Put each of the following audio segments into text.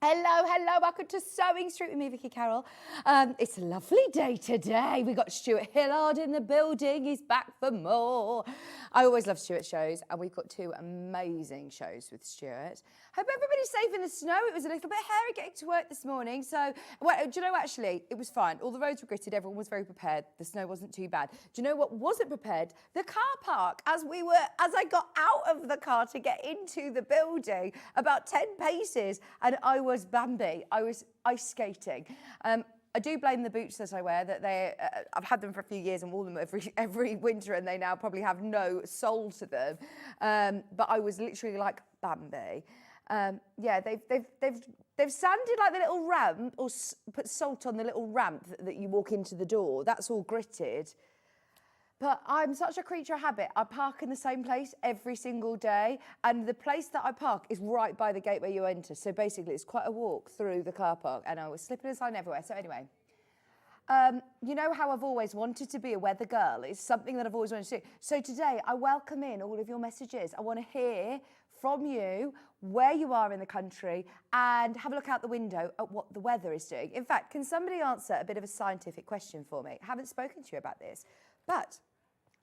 Hello, hello, welcome to Sewing Street with me, Vicki Carroll. It's a lovely day today. We've got Stuart Hillard in the building. He's back for more. I always love Stuart's shows, and we've got two amazing shows with Stuart. Hope everybody's safe in the snow. It was a little bit hairy getting to work this morning. So, well, do you know, actually, it was fine. All the roads were gritted. Everyone was very prepared. The snow wasn't too bad. Do you know what wasn't prepared? The car park. As I got out of the car to get into the building, about 10 paces, and I was Bambi. I was ice skating. I do blame the boots that I wear. That I've had them for a few years and wore them every winter, and they now probably have no sole to them. But I was literally like Bambi. Yeah, they've sanded like the little ramp, or put salt on the little ramp that you walk into the door. That's all gritted. But I'm such a creature of habit. I park in the same place every single day, and the place that I park is right by the gate where you enter. So basically, it's quite a walk through the car park, and I was slipping and sliding everywhere. So anyway, you know how I've always wanted to be a weather girl. It's something that I've always wanted to do. So today, I welcome in all of your messages. I want to hear from you where you are in the country and have a look out the window at what the weather is doing. In fact, can somebody answer a bit of a scientific question for me? I haven't spoken to you about this, but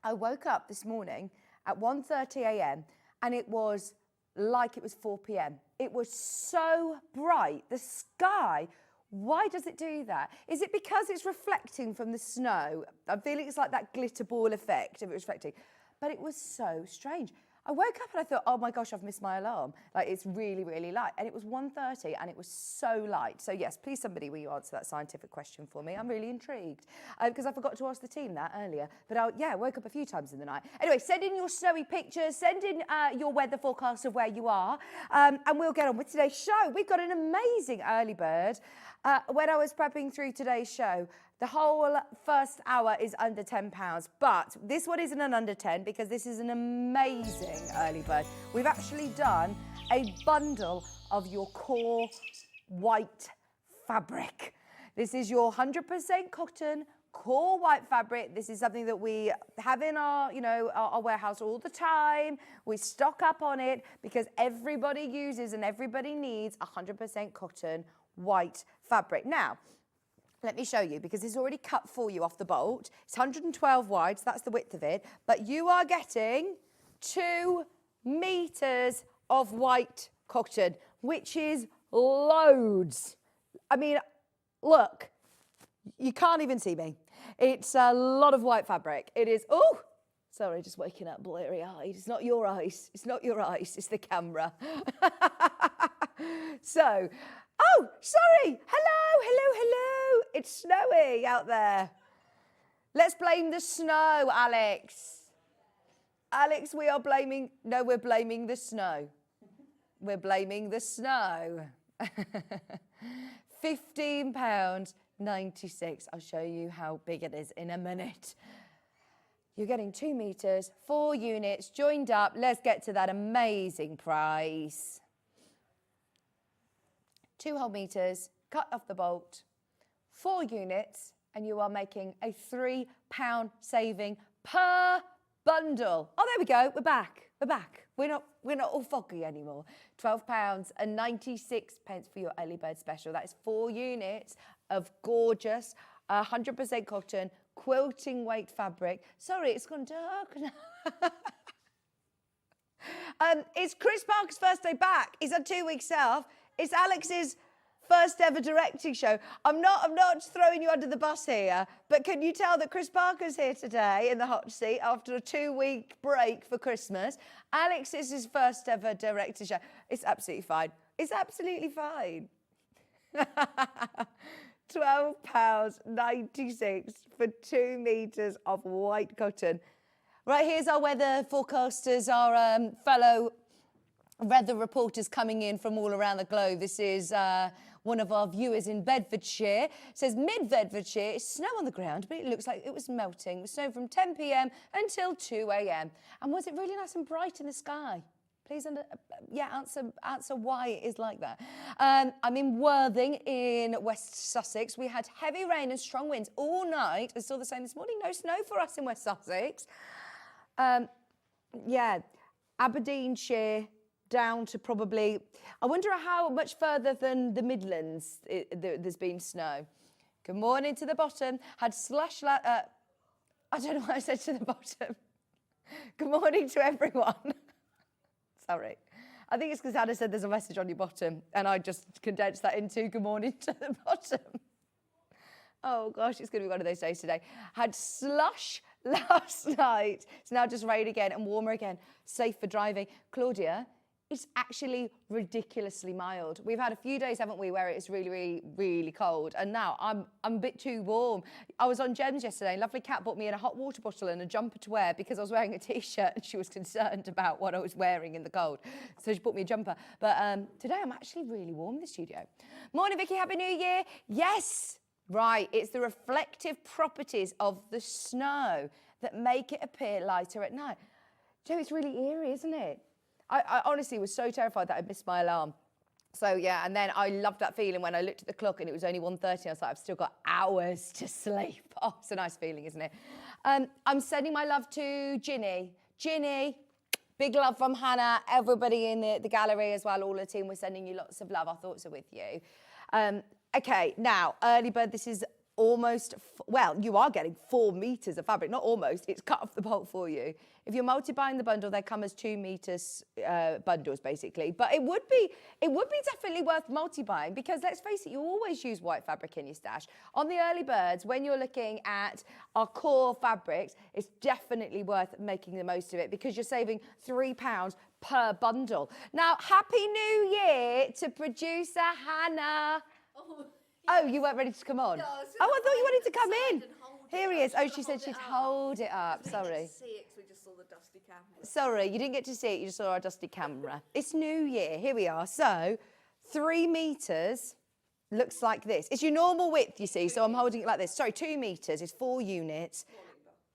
I woke up this morning at 1:30 a.m. and it was like it was 4 p.m. It was so bright. The sky, why does it do that? Is it because it's reflecting from the snow? I'm feeling it's like that glitter ball effect of it reflecting. But it was so strange. I woke up and I thought, oh my gosh, I've missed my alarm. Like, it's really, really light. And it was 1:30 and it was so light. So yes, please somebody, will you answer that scientific question for me? I'm really intrigued because I forgot to ask the team that earlier. But I woke up a few times in the night. Anyway, send in your snowy pictures, send in your weather forecast of where you are, and we'll get on with today's show. We've got an amazing early bird. When I was prepping through today's show, the whole first hour is under £10, but this one isn't an under 10 because this is an amazing early bird. We've actually done a bundle of your core white fabric. This is your 100% cotton core white fabric. This is something that we have in our, our warehouse all the time. We stock up on it because everybody uses and everybody needs 100% cotton white fabric. Now, let me show you, because it's already cut for you off the bolt. It's 112 wide, so that's the width of it. But you are getting 2 meters of white cotton, which is loads. I mean, look, you can't even see me. It's a lot of white fabric. It is, oh, sorry, just waking up blurry-eyed. It's not your eyes. It's not your eyes. It's the camera. So, oh, sorry. Hello, hello, hello. It's snowy out there. Let's blame the snow, Alex. Alex, we're blaming the snow. We're blaming the snow. £15.96. I'll show you how big it is in a minute. You're getting 2 meters, 4 units, joined up. Let's get to that amazing price. 2 whole meters, cut off the bolt, 4 units, and you are making a £3 saving per bundle. Oh, there we go. We're back. We're back. We're not all foggy anymore. £12.96 for your early bird special. That is 4 units of gorgeous 100% cotton quilting weight fabric. Sorry, it's gone dark now. It's Chris Parker's first day back. He's had 2 weeks off. It's Alex's first ever directing show. I'm not throwing you under the bus here, but can you tell that Chris Parker's here today in the hot seat after a 2-week break for Christmas? Alex is his first ever directing show. It's absolutely fine. It's absolutely fine. £12.96 for 2 meters of white cotton. Right, here's our weather forecasters, our fellow weather reporters coming in from all around the globe. This is one of our viewers in Bedfordshire. It says mid-Bedfordshire, it's snow on the ground, but it looks like it was melting. It was snow from 10 p.m. until 2 a.m. And was it really nice and bright in the sky? Please answer why it is like that. I'm in Worthing in West Sussex. We had heavy rain and strong winds all night. It's still the same this morning. No snow for us in West Sussex. Yeah, Aberdeenshire, down to probably, I wonder how much further than the Midlands there's been snow. Good morning to the bottom. Had slush, I don't know what I said to the bottom. Good morning to everyone. Sorry. I think it's because Hannah said there's a message on your bottom, and I just condensed that into good morning to the bottom. Oh gosh, it's going to be one of those days today. Had slush last night. It's now just rain again and warmer again. Safe for driving. Claudia, it's actually ridiculously mild. We've had a few days, haven't we, where it's really, really, really cold. And now I'm a bit too warm. I was on Gems yesterday. Lovely cat bought me in a hot water bottle and a jumper to wear because I was wearing a T-shirt and she was concerned about what I was wearing in the cold. So she bought me a jumper. But today I'm actually really warm in the studio. Morning, Vicki. Happy New Year. Yes. Right. It's the reflective properties of the snow that make it appear lighter at night. Joe, it's really eerie, isn't it? I honestly was so terrified that I missed my alarm. So yeah, and then I loved that feeling when I looked at the clock and it was only 1:30. I was like, I've still got hours to sleep. Oh, it's a nice feeling, isn't it? I'm sending my love to Ginny. Ginny, big love from Hannah, everybody in the gallery as well, all the team, we're sending you lots of love. Our thoughts are with you. Okay, now, early bird, this is almost, well, you are getting 4 meters of fabric, not almost, it's cut off the bolt for you. If you're multi-buying the bundle, they come as 2 meters bundles, basically. But it would be definitely worth multi-buying because let's face it, you always use white fabric in your stash. On the early birds, when you're looking at our core fabrics, it's definitely worth making the most of it because you're saving £3 per bundle. Now, Happy New Year to producer Hannah. Oh, you weren't ready to come on? No, I thought you wanted to come in. Here he is. Oh, she said she'd hold it up. Sorry. I didn't get to see it because we just saw the dusty camera. Sorry, you didn't get to see it. You just saw our dusty camera. It's New Year. Here we are. So, 3 meters looks like this. It's your normal width, you see. So I'm holding it like this. Sorry, 2 meters is 4 units.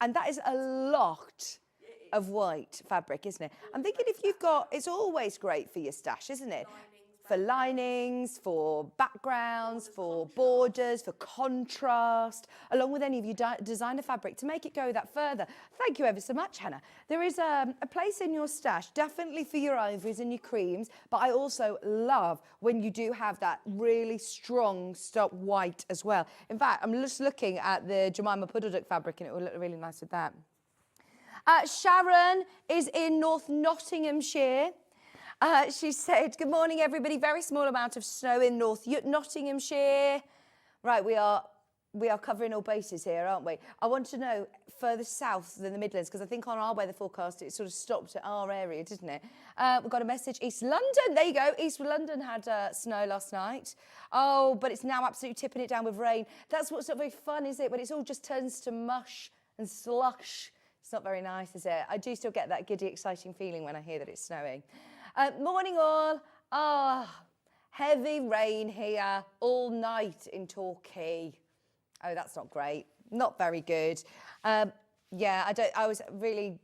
And that is a lot of white fabric, isn't it? I'm thinking if you've got, it's always great for your stash, isn't it? For linings, for backgrounds, for borders, for contrast, along with any of your designer fabric to make it go that further. Thank you ever so much, Hannah. There is a place in your stash, definitely for your ivories and your creams, but I also love when you do have that really strong stop white as well. In fact, I'm just looking at the Jemima Puddleduck fabric and it will look really nice with that. Sharon is in North Nottinghamshire. She said, good morning, everybody. Very small amount of snow in North Nottinghamshire. Right, we are covering all bases here, aren't we? I want to know further south than the Midlands, because I think on our weather forecast, it sort of stopped at our area, didn't it? We've got a message, East London. There you go. East London had snow last night. Oh, but it's now absolutely tipping it down with rain. That's what's not very fun, is it? When it all just turns to mush and slush. It's not very nice, is it? I do still get that giddy, exciting feeling when I hear that it's snowing. Morning all. Heavy rain here all night in Torquay. Oh, that's not great. Not very good. Yeah, I was really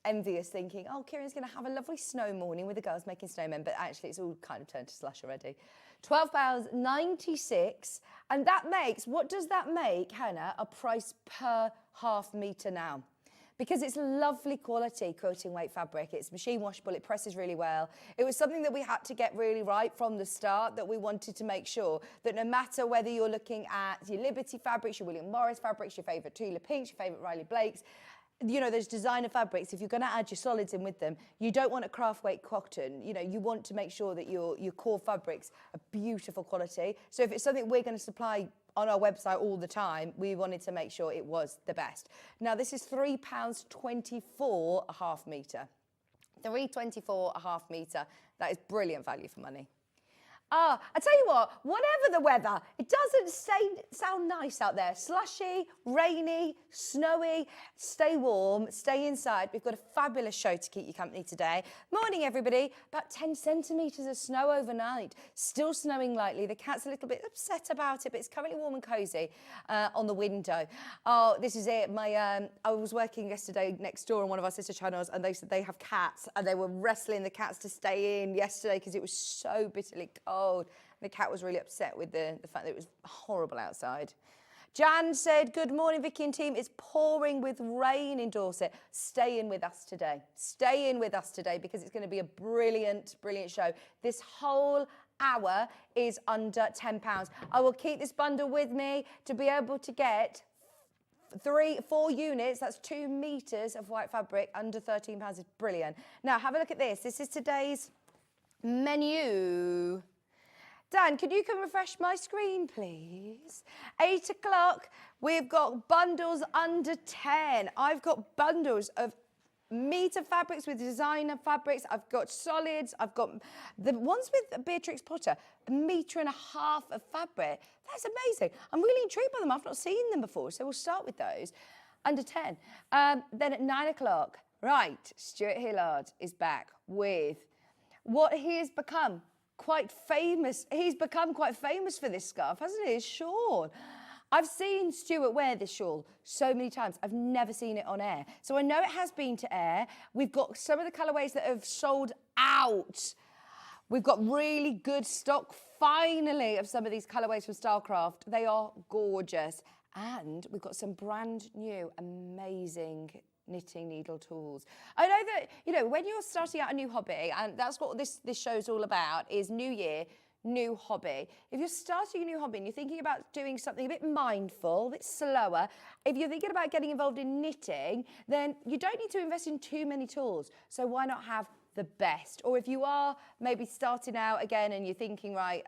envious thinking, oh, Kieran's going to have a lovely snow morning with the girls making snowmen, but actually it's all kind of turned to slush already. £12.96, and that makes, what does that make, Hannah, a price per half metre now? Because it's lovely quality quilting weight fabric. It's machine washable, it presses really well. It was something that we had to get really right from the start, that we wanted to make sure that no matter whether you're looking at your Liberty fabrics, your William Morris fabrics, your favourite Tula Pinks, your favourite Riley Blakes, you know, those designer fabrics, if you're going to add your solids in with them, you don't want a craft weight cotton. You know, you want to make sure that your core fabrics are beautiful quality. So if it's something we're going to supply on our website all the time, we wanted to make sure it was the best. Now, this is £3.24 a half metre. £3.24 a half metre. That is brilliant value for money. I tell you what, whatever the weather, it doesn't sound nice out there. Slushy, rainy, snowy. Stay warm, stay inside. We've got a fabulous show to keep you company today. Morning, everybody. About 10 centimetres of snow overnight. Still snowing lightly. The cat's a little bit upset about it, but it's currently warm and cosy on the window. Oh, this is it. I was working yesterday next door on one of our sister channels, and they said they have cats, and they were wrestling the cats to stay in yesterday because it was so bitterly cold. The cat was really upset with the fact that it was horrible outside. Jan said, good morning, Vicky and team. It's pouring with rain in Dorset. Stay in with us today. Stay in with us today because it's going to be a brilliant, brilliant show. This whole hour is under £10. I will keep this bundle with me to be able to get 4 units, that's 2 meters of white fabric under £13 is brilliant. Now, have a look at this. This is today's menu. Dan, could you come refresh my screen, please? 8 o'clock, we've got bundles under 10. I've got bundles of meter fabrics with designer fabrics. I've got solids. I've got the ones with Beatrix Potter, 1.5 meters of fabric. That's amazing. I'm really intrigued by them. I've not seen them before, so we'll start with those. Under 10. Then at 9 o'clock, right, Stuart Hillard is back with what he has become quite famous. He's become quite famous for this scarf, hasn't he? His shawl. I've seen Stuart wear this shawl so many times. I've never seen it on air. So I know it has been to air. We've got some of the colourways that have sold out. We've got really good stock, finally, of some of these colourways from Stylecraft. They are gorgeous. And we've got some brand new, amazing knitting needle tools. I know that, you know, when you're starting out a new hobby, and that's what this show's all about, is new year, new hobby. If you're starting a new hobby and you're thinking about doing something a bit mindful, a bit slower, if you're thinking about getting involved in knitting, then you don't need to invest in too many tools. So why not have the best? Or if you are maybe starting out again and you're thinking, right,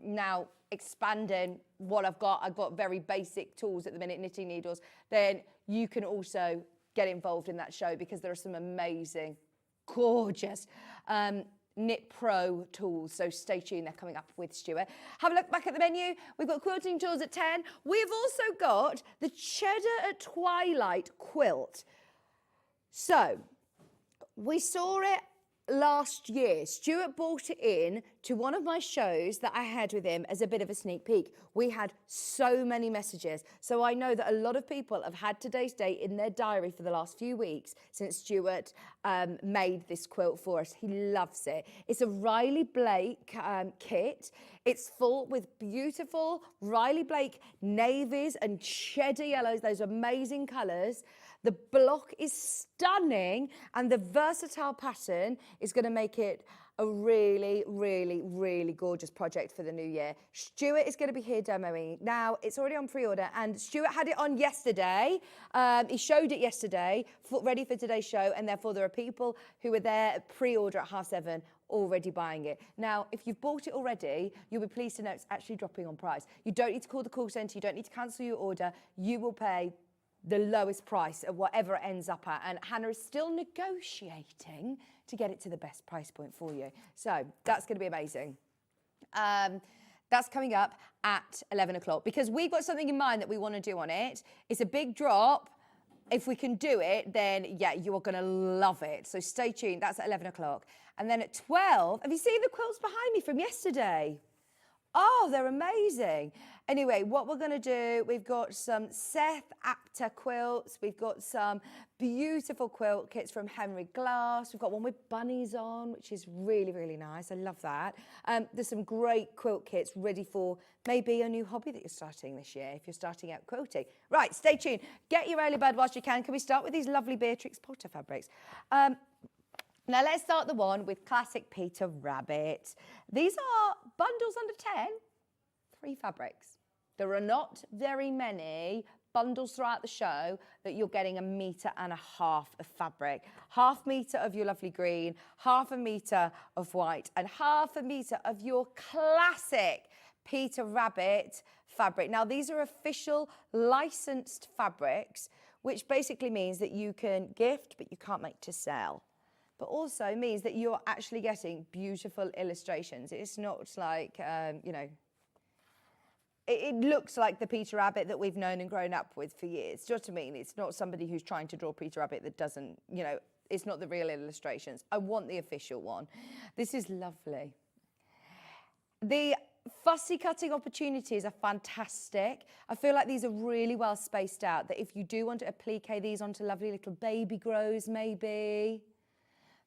now expanding what I've got very basic tools at the minute, knitting needles, then you can also get involved in that show because there are some amazing, gorgeous Knit Pro tools. So stay tuned, they're coming up with Stuart. Have a look back at the menu. We've got quilting tools at 10. We've also got the Cheddar at Twilight quilt. So we saw it last year. Stuart brought it in to one of my shows that I had with him as a bit of a sneak peek. We had so many messages. So I know that a lot of people have had today's date in their diary for the last few weeks since Stuart made this quilt for us. He loves it. It's a Riley Blake kit. It's full with beautiful Riley Blake navies and cheddar yellows, those amazing colours. The block is stunning and the versatile pattern is going to make it a really, really, really gorgeous project for the new year. Stuart is going to be here demoing. Now, it's already on pre-order and Stuart had it on yesterday. He showed it yesterday, ready for today's show, and therefore there are people who were there at pre-order at 7:30 already buying it. Now, if you've bought it already, you'll be pleased to know it's actually dropping on price. You don't need to call the call centre, you don't need to cancel your order. You will pay the lowest price of whatever it ends up at, and Hannah is still negotiating to get it to the best price point for you. So that's going to be amazing. That's coming up at 11 o'clock because we've got something in mind that we want to do on it. It's a big drop. If we can do it, then yeah, you are going to love it. So stay tuned. That's at 11 o'clock. And then at 12, have you seen the quilts behind me from yesterday? Oh, they're amazing. Anyway, what we're going to do, we've got some Seth Apter quilts. We've got some beautiful quilt kits from Henry Glass. We've got one with bunnies on, which is really, really nice. I love that. There's some great quilt kits ready for maybe a new hobby that you're starting this year, if you're starting out quilting. Right, stay tuned. Get your early bird whilst you can. Can we start with these lovely Beatrix Potter fabrics? Now let's start the one with classic Peter Rabbit. These are bundles under 10, 3 fabrics. There are not very many bundles throughout the show that you're getting 1.5 meters of fabric. 1/2 meter of your lovely green, 1/2 meter of white, and 1/2 meter of your classic Peter Rabbit fabric. Now these are official licensed fabrics, which basically means that you can gift, but you can't make to sell. But also means that you're actually getting beautiful illustrations. It's not like, you know, it looks like the Peter Rabbit that we've known and grown up with for years. Do you know what I mean? It's not somebody who's trying to draw Peter Rabbit that doesn't, you know, it's not the real illustrations. I want the official one. This is lovely. The fussy cutting opportunities are fantastic. I feel like these are really well spaced out, that if you do want to applique these onto lovely little baby grows maybe,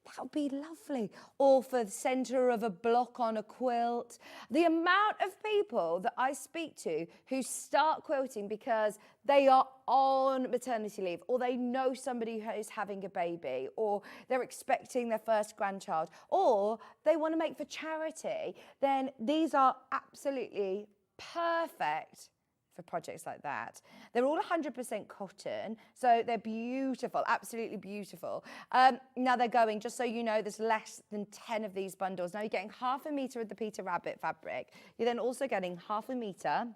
That would be lovely. Or for the centre of a block on a quilt. The amount of people that I speak to who start quilting because they are on maternity leave, or they know somebody who is having a baby, or they're expecting their first grandchild, or they want to make for charity, then these are absolutely perfect for projects like that. They're all 100% cotton, so they're beautiful, absolutely beautiful. Now they're going, just so you know, there's less than 10 of these bundles. Now you're getting 1/2 metre of the Peter Rabbit fabric. You're then also getting 1/2 metre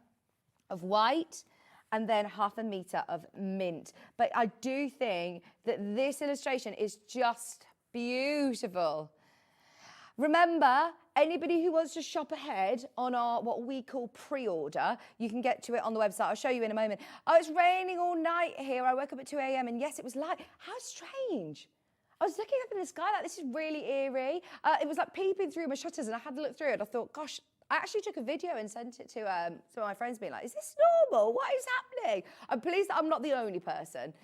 of white and then 1/2 metre of mint. But I do think that this illustration is just beautiful. Remember, anybody who wants to shop ahead on our, what we call pre-order, you can get to it on the website. I'll show you in a moment. Oh, it's raining all night here. I woke up at 2 a.m. and yes, it was light. How strange. I was looking up in the sky like, this is really eerie. It was like peeping through my shutters, and I had to look through it. I thought, gosh, I actually took a video and sent it to some of my friends being like, is this normal? What is happening? I'm pleased that I'm not the only person.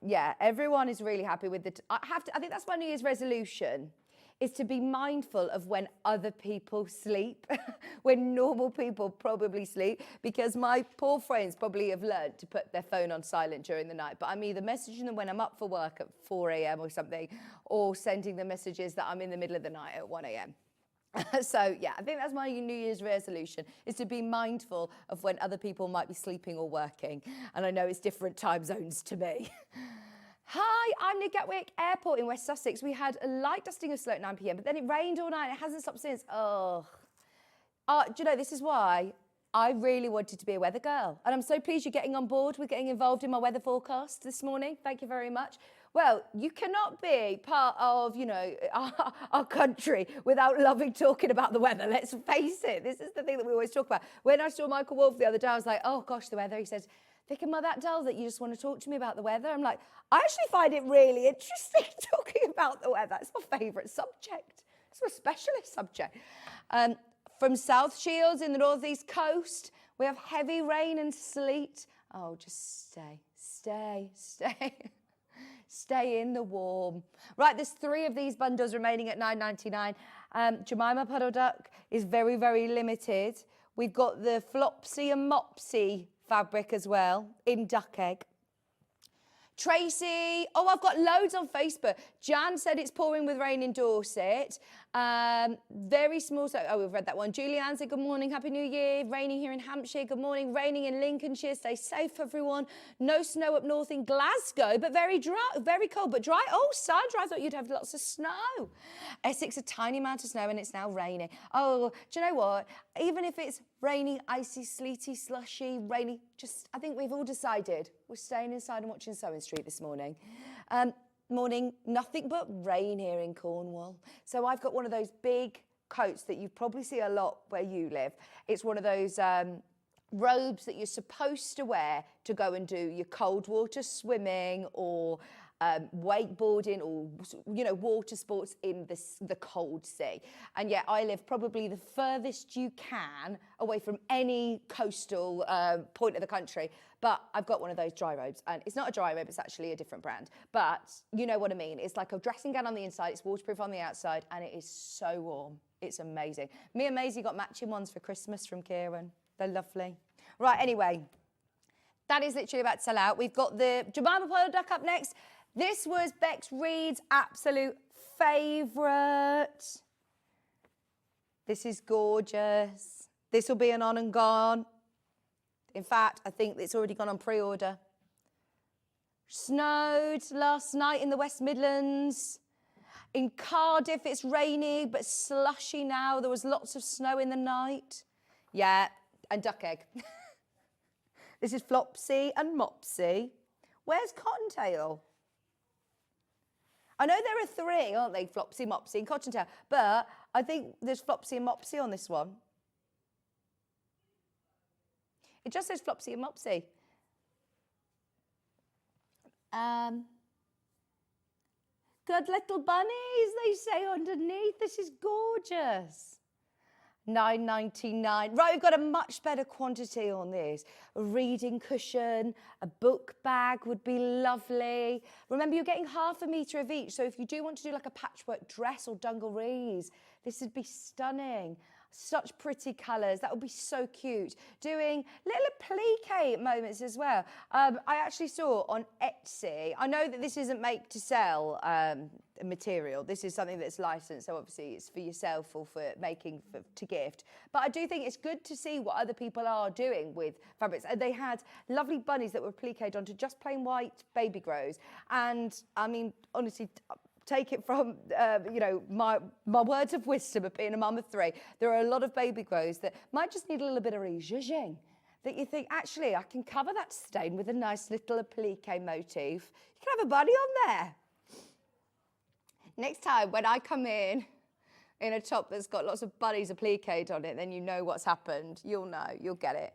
Yeah, everyone is really happy with the, I think that's my New Year's resolution, is to be mindful of when other people sleep, when normal people probably sleep, because my poor friends probably have learned to put their phone on silent during the night, but I'm either messaging them when I'm up for work at 4 a.m. or something, or sending them messages that I'm in the middle of the night at 1 a.m. So yeah, I think that's my New Year's resolution, is to be mindful of when other people might be sleeping or working. And I know it's different time zones to me. Hi, I'm near Gatwick Airport in West Sussex. We had a light dusting of snow at 9 p.m, but then it rained all night and it hasn't stopped since. Oh. Do you know, this is why I really wanted to be a weather girl. And I'm so pleased you're getting on board with getting involved in my weather forecast this morning. Thank you very much. Well, you cannot be part of, you know, our country without loving talking about the weather. Let's face it. This is the thing that we always talk about. When I saw Michael Wolff the other day, I was like, oh gosh, the weather. He says, Vic, am I that dull that you just want to talk to me about the weather? I'm like, I actually find it really interesting talking about the weather. It's my favourite subject. It's my specialist subject. From South Shields in the northeast coast, we have heavy rain and sleet. Oh, just stay, stay, stay. Stay in the warm. Right, there's 3 of these bundles remaining at £9.99. Jemima Puddle Duck is very, very limited. We've got the Flopsy and Mopsy fabric as well in duck egg. Tracy, oh, I've got loads on Facebook. Jan said it's pouring with rain in Dorset. Very small, so, oh, we've read that one. Julianne said, good morning, Happy New Year. Raining here in Hampshire, good morning. Raining in Lincolnshire, stay safe, everyone. No snow up north in Glasgow, but very dry, very cold, but dry. Oh, Sandra, I thought you'd have lots of snow. Essex, a tiny amount of snow and it's now raining. Oh, do you know what? Even if it's rainy, icy, sleety, slushy, rainy, I think we've all decided we're staying inside and watching Sewing Street this morning. Morning, nothing but rain here in Cornwall. So I've got one of those big coats that you probably see a lot where you live. It's one of those robes that you're supposed to wear to go and do your cold water swimming or wakeboarding or, you know, water sports in the cold sea. And yet I live probably the furthest you can away from any coastal point of the country. But I've got one of those dry robes, and it's not a dry robe, it's actually a different brand. But you know what I mean. It's like a dressing gown on the inside, it's waterproof on the outside, and it is so warm. It's amazing. Me and Maisie got matching ones for Christmas from Kieran. They're lovely. Right, anyway, that is literally about to sell out. We've got the Jemima Puddle Duck up next. This was Bex Reed's absolute favourite. This is gorgeous. This will be an on and gone. In fact, I think it's already gone on pre-order. Snowed last night in the West Midlands. In Cardiff, it's rainy but slushy now. There was lots of snow in the night. Yeah, and duck egg. This is Flopsy and Mopsy. Where's Cottontail? I know there are 3, aren't they? Flopsy, Mopsy and Cottontail. But I think there's Flopsy and Mopsy on this one. It just says Flopsy and Mopsy. Good little bunnies, they say underneath. This is gorgeous. 9.99. Right, we've got a much better quantity on this. A reading cushion, a book bag would be lovely. Remember, you're getting half a metre of each, so if you do want to do like a patchwork dress or dungarees, this would be stunning. Such pretty colours. That would be so cute. Doing little applique moments as well. I actually saw on Etsy, I know that this isn't make to sell material. This is something that's licensed, so obviously it's for yourself or for making to gift. But I do think it's good to see what other people are doing with fabrics. And they had lovely bunnies that were appliqued onto just plain white baby grows. And I mean, honestly, take it from, you know, my words of wisdom of being a mum of 3. There are a lot of baby grows that might just need a little bit of rezhuzhing. That you think, actually, I can cover that stain with a nice little applique motif. You can have a bunny on there. Next time, when I come in a top that's got lots of bunnies appliqued on it, then you know what's happened. You'll know, you'll get it.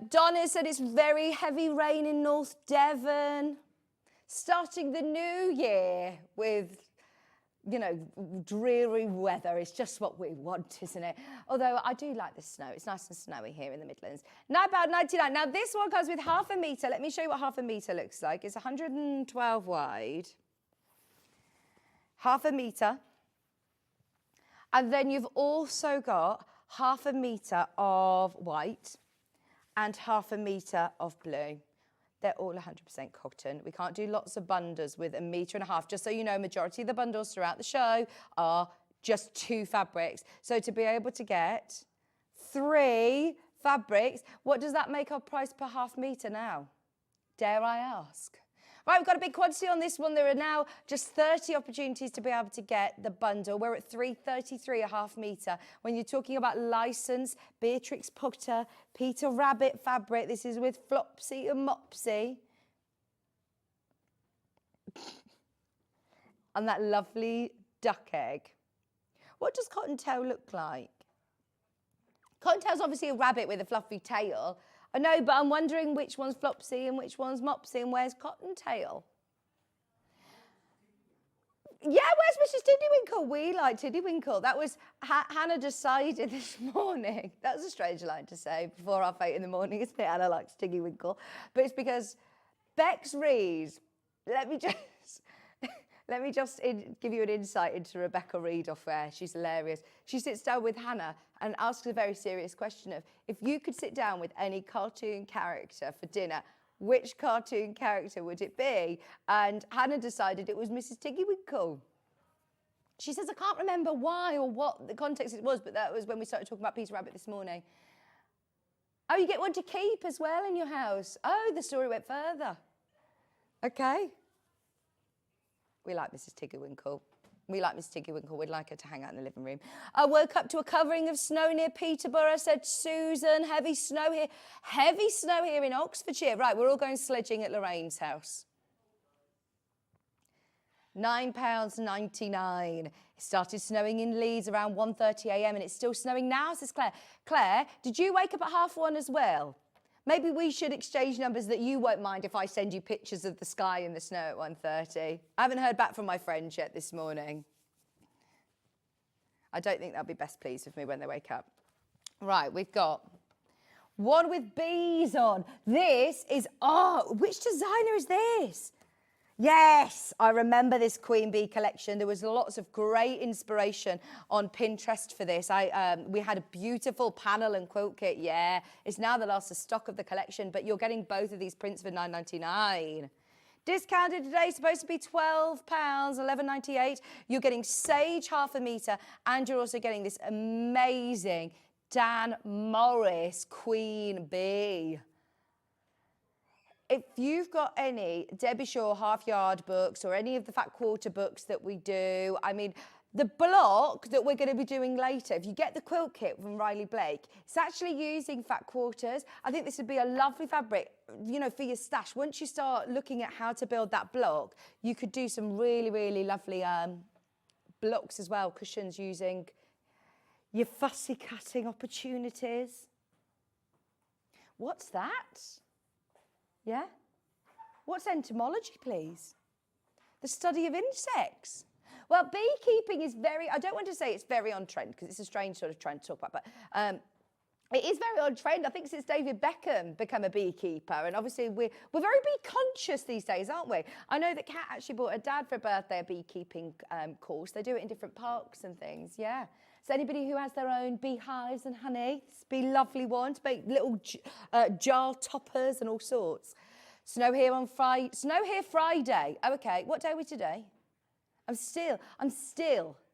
Donna said it's very heavy rain in North Devon. Starting the new year with, you know, dreary weather. It's just what we want, isn't it? Although I do like the snow. It's nice and snowy here in the Midlands. £9.99. Now this one comes with half a metre. Let me show you what half a metre looks like. It's 112 wide. Half a metre. And then you've also got half a metre of white and half a metre of blue. They're all 100% cotton. We can't do lots of bundles with 1.5 metres. Just so you know, majority of the bundles throughout the show are just 2 fabrics. So to be able to get 3 fabrics, what does that make our price per half metre now? Dare I ask? Right, we've got a big quantity on this one. There are now just 30 opportunities to be able to get the bundle. We're at £3.33 a half metre. When you're talking about license, Beatrix Potter, Peter Rabbit fabric, this is with Flopsy and Mopsy. And that lovely duck egg. What does Cottontail look like? Cottontail's obviously a rabbit with a fluffy tail. I know, but I'm wondering which one's Flopsy and which one's Mopsy and where's Cottontail? Yeah, where's Mrs. Tiddywinkle? We like Tiddywinkle. That was, Hannah decided this morning. That was a strange line to say before 8:30 in the morning, isn't it? Hannah likes Tiddywinkle. But it's because Bex Reed, let me just give you an insight into Rebecca Reed off air. She's hilarious. She sits down with Hannah and asks a very serious question of, if you could sit down with any cartoon character for dinner, which cartoon character would it be? And Hannah decided it was Mrs. Tiddywinkle. She says, I can't remember why or what the context it was, but that was when we started talking about Peter Rabbit this morning. Oh, you get one to keep as well in your house. Oh, the story went further. Okay. We like Mrs. Tiddywinkle. We like Miss Tiddywinkle. We'd like her to hang out in the living room. I woke up to a covering of snow near Peterborough, said Susan. Heavy snow here. Heavy snow here in Oxfordshire. Right, we're all going sledging at Lorraine's house. £9.99. It started snowing in Leeds around 1:30 a.m. and it's still snowing now, says Claire. Claire, did you wake up at 1:30 as well? Maybe we should exchange numbers that you won't mind if I send you pictures of the sky and the snow at 1:30. I haven't heard back from my friends yet this morning. I don't think they'll be best pleased with me when they wake up. Right, we've got one with bees on. This is, which designer is this? Yes, I remember this Queen Bee collection. There was lots of great inspiration on Pinterest for this. We had a beautiful panel and quilt kit. Yeah, it's now the last of stock of the collection, but you're getting both of these prints for £9.99. Discounted today, supposed to be £12, £11.98. You're getting Sage ½ metre, and you're also getting this amazing Dan Morris Queen Bee. If you've got any Debbie Shaw half-yard books or any of the Fat Quarter books that we do, I mean, the block that we're going to be doing later, if you get the quilt kit from Riley Blake, it's actually using Fat Quarters. I think this would be a lovely fabric, you know, for your stash. Once you start looking at how to build that block, you could do some really, really lovely blocks as well, cushions using your fussy cutting opportunities. What's that? Yeah? What's entomology, please? The study of insects. Well, beekeeping is very, I don't want to say it's very on trend because it's a strange sort of trend to talk about, but it is very on trend. I think since David Beckham became a beekeeper, and obviously we're very bee conscious these days, aren't we? I know that Kat actually bought her dad for a birthday a beekeeping course. They do it in different parks and things, yeah. So anybody who has their own beehives and honey, it's be lovely ones, make little jar toppers and all sorts. Snow here on Friday. Snow here Friday. Oh, okay. What day are we today? I'm still,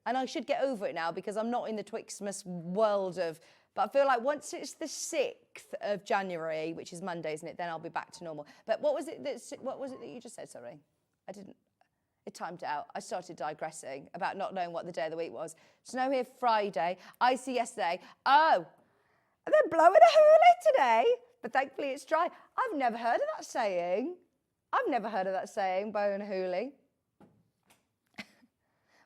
and I should get over it now because I'm not in the Twixmas world of. But I feel like once it's the 6th of January, which is Monday, isn't it? Then I'll be back to normal. But what was it that you just said? Sorry, I didn't. It timed out. I started digressing about not knowing what the day of the week was. Snow here Friday. Icy yesterday. Oh, they're blowing a hoolie today. But thankfully it's dry. I've never heard of that saying. Blowing a hoolie.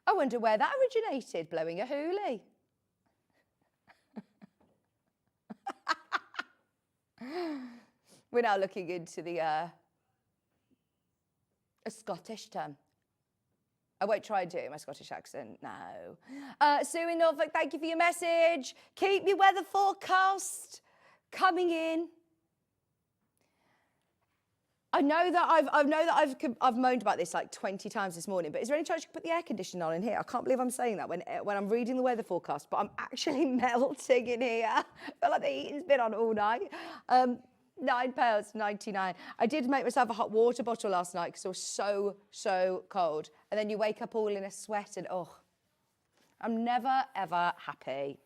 I wonder where that originated, blowing a hoolie. We're now looking into the a Scottish term. I won't try and do it in my Scottish accent, no. Sue in Norfolk, thank you for your message. Keep your weather forecast coming in. I know that I've moaned about this like 20 times this morning, but is there any chance you could put the air conditioner on in here? I can't believe I'm saying that when I'm reading the weather forecast, but I'm actually melting in here. I feel like the heating's been on all night. £9.99. I did make myself a hot water bottle last night because it was so cold. And then you wake up all in a sweat and I'm never ever happy.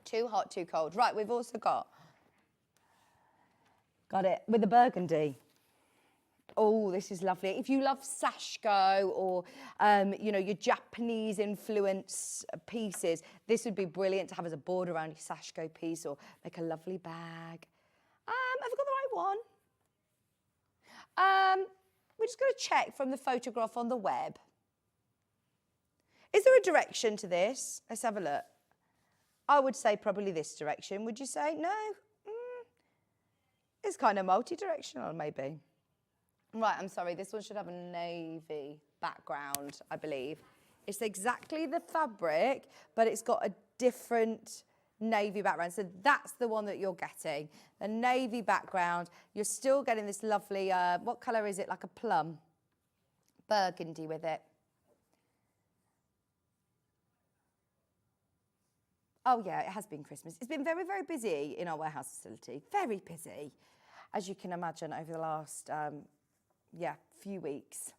Too hot, too cold. Right, we've also got it with the burgundy. Oh, this is lovely. If you love sashiko or, your Japanese influence pieces, this would be brilliant to have as a border around your sashiko piece or make a lovely bag. Have I got the right one? We're just going to check from the photograph on the web. Is there a direction to this? Let's have a look. I would say probably this direction. Would you say? No? It's kind of multi-directional, maybe. Right, I'm sorry. This one should have a navy background, I believe. It's exactly the fabric, but it's got a different navy background. So that's the one that you're getting. The navy background. You're still getting this lovely, what colour is it? Like a plum. Burgundy with it. Oh, yeah, it has been Christmas. It's been very, very busy in our warehouse facility. Very busy, as you can imagine, over the last, few weeks.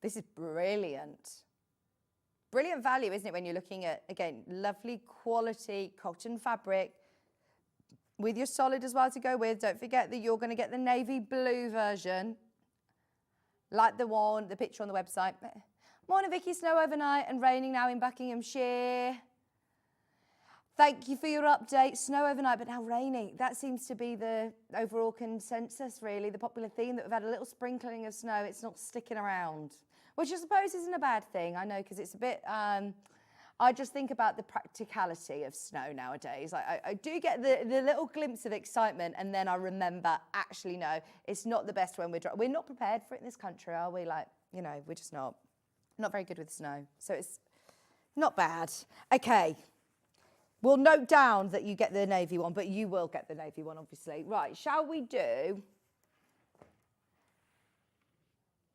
This is brilliant. Brilliant value, isn't it, when you're looking at, again, lovely quality cotton fabric with your solid as well to go with. Don't forget that you're going to get the navy blue version, like the picture on the website. Morning, Vicki. Snow overnight and raining now in Buckinghamshire. Thank you for your update. Snow overnight, but now raining. That seems to be the overall consensus, really, the popular theme, that we've had a little sprinkling of snow. It's not sticking around, which I suppose isn't a bad thing. I know, because it's a bit... I just think about the practicality of snow nowadays. I do get the little glimpse of excitement, and then I remember, actually, no, it's not the best when we're not prepared for it in this country, are we? We're just not very good with snow. So it's not bad. Okay. We'll note down that you get the navy one, but you will get the navy one, obviously. Right, shall we do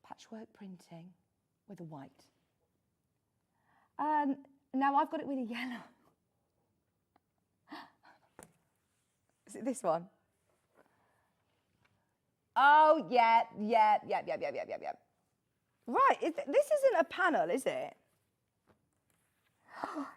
patchwork printing with a white? Now I've got it with a yellow. Is it this one? Oh, yeah. Right, this isn't a panel, is it?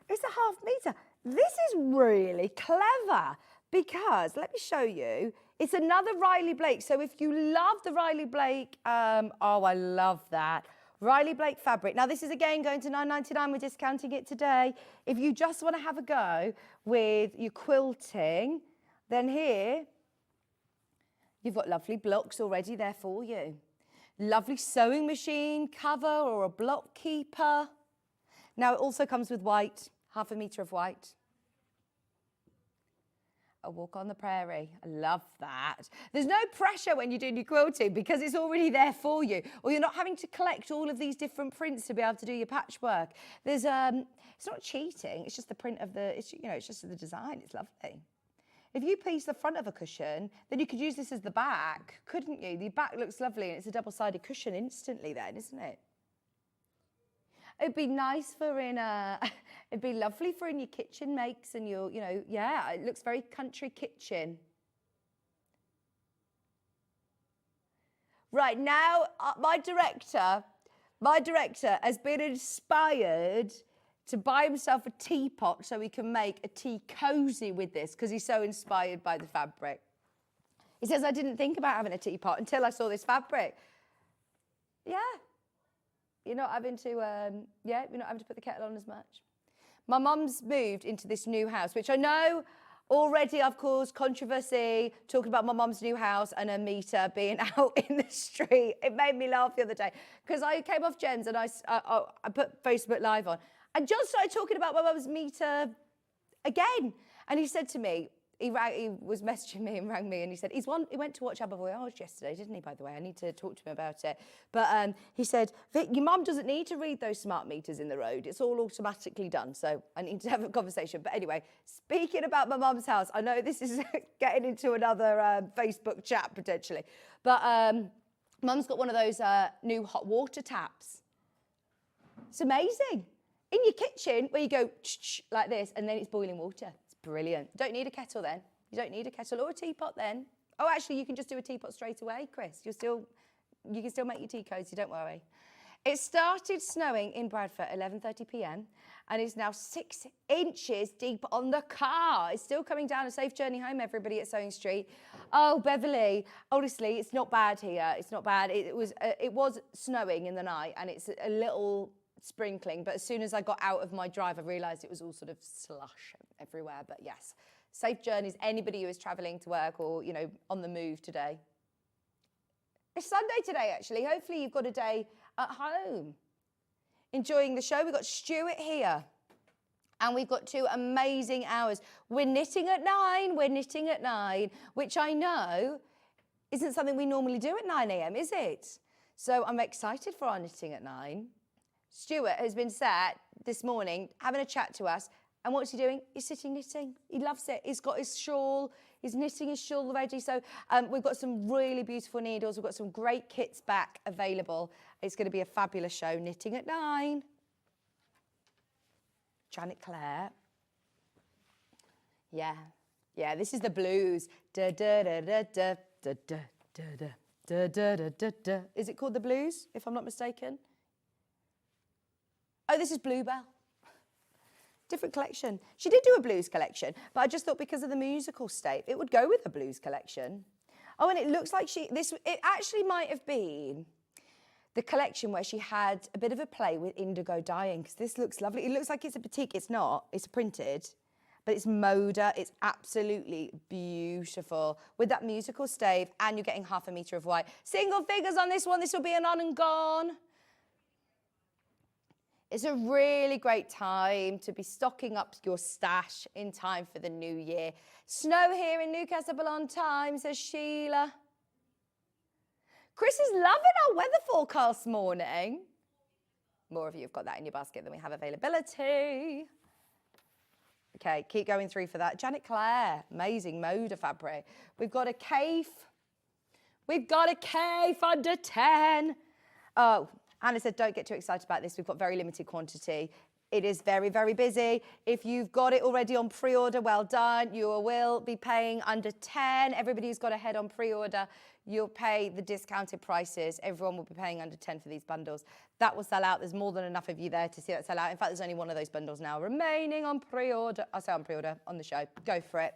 It's a half metre. This is really clever because, let me show you, it's another Riley Blake. So if you love the Riley Blake, I love that. Riley Blake fabric. Now, this is, again, going to £9.99. We're discounting it today. If you just want to have a go with your quilting, then here, you've got lovely blocks already there for you. Lovely sewing machine cover or a block keeper. Now, it also comes with white, half a metre of white. A walk on the prairie. I love that. There's no pressure when you're doing your quilting because it's already there for you, or you're not having to collect all of these different prints to be able to do your patchwork. There's it's not cheating. It's just the print of the. It's it's just the design. It's lovely. If you piece the front of a cushion, then you could use this as the back, couldn't you? The back looks lovely, and it's a double-sided cushion instantly, then, isn't it? It'd be nice for in a, it'd be lovely for in your kitchen makes and your, yeah, it looks very country kitchen. Right, now my director has been inspired to buy himself a teapot so he can make a tea cozy with this because he's so inspired by the fabric. He says, I didn't think about having a teapot until I saw this fabric. Yeah. You're not having to, you're not having to put the kettle on as much. My mum's moved into this new house, which I know already I've caused controversy talking about my mum's new house and her meter being out in the street. It made me laugh the other day because I came off Jen's and I put Facebook Live on and John started talking about my mum's meter again. And he said to me, he was messaging me and rang me and he said, he went to watch Abba Voyage yesterday, didn't he, by the way? I need to talk to him about it. But he said, Vic, your mum doesn't need to read those smart meters in the road. It's all automatically done. So I need to have a conversation. But anyway, speaking about my mum's house, I know this is getting into another Facebook chat potentially. But mum's got one of those new hot water taps. It's amazing. In your kitchen where you go like this and then it's boiling water. Brilliant. Don't need a kettle then. You don't need a kettle or a teapot then. Oh, actually, you can just do a teapot straight away, Chris. You can still make your tea cozy, don't worry. It started snowing in Bradford at 11:30 p.m. and it's now 6 inches deep on the car. It's still coming down. A safe journey home, everybody, at Sewing Street. Oh, Beverly, honestly, it's not bad here. It's not bad. It was snowing in the night and it's a little sprinkling, but as soon as I got out of my drive, I realised it was all sort of slush everywhere. But yes, safe journeys, anybody who is travelling to work or, on the move today. It's Sunday today, actually. Hopefully you've got a day at home. Enjoying the show. We've got Stuart here. And we've got 2 amazing hours. We're knitting at 9, which I know isn't something we normally do at 9 a.m, is it? So I'm excited for our knitting at 9. Stuart has been sat this morning having a chat to us. And what's he doing? He's sitting knitting. He loves it. He's got his shawl. He's knitting his shawl already. So we've got some really beautiful needles. We've got some great kits back available. It's going to be a fabulous show. Knitting at 9. Janet Clare. Yeah. Yeah, this is the blues. Da, da, da, da, da, da, da, da, da, da, da, da, da. Is it called the blues, if I'm not mistaken? Oh, this is Bluebell. Different collection. She did do a blues collection, but I just thought because of the musical state, it would go with a blues collection. Oh, and it looks like it actually might have been the collection where she had a bit of a play with indigo dyeing, because this looks lovely. It looks like it's a batik. It's not. It's printed, but it's Moda. It's absolutely beautiful with that musical stave, and you're getting 1/2 metre of white. Single figures on this one. This will be an on and gone. It's a really great time to be stocking up your stash in time for the new year. Snow here in Newcastle on time, says Sheila. Chris is loving our weather forecast morning. More of you have got that in your basket than we have availability. Okay, keep going through for that. Janet Clare, amazing Moda fabric. We've got a Cafe. We've got a Cafe under 10. Oh, Hannah said, don't get too excited about this. We've got very limited quantity. It is very, very busy. If you've got it already on pre-order, well done. You will be paying under 10. Everybody who's got ahead on pre-order, you'll pay the discounted prices. Everyone will be paying under 10 for these bundles. That will sell out. There's more than enough of you there to see that sell out. In fact, there's only one of those bundles now remaining on pre-order. I say on pre-order, on the show. Go for it.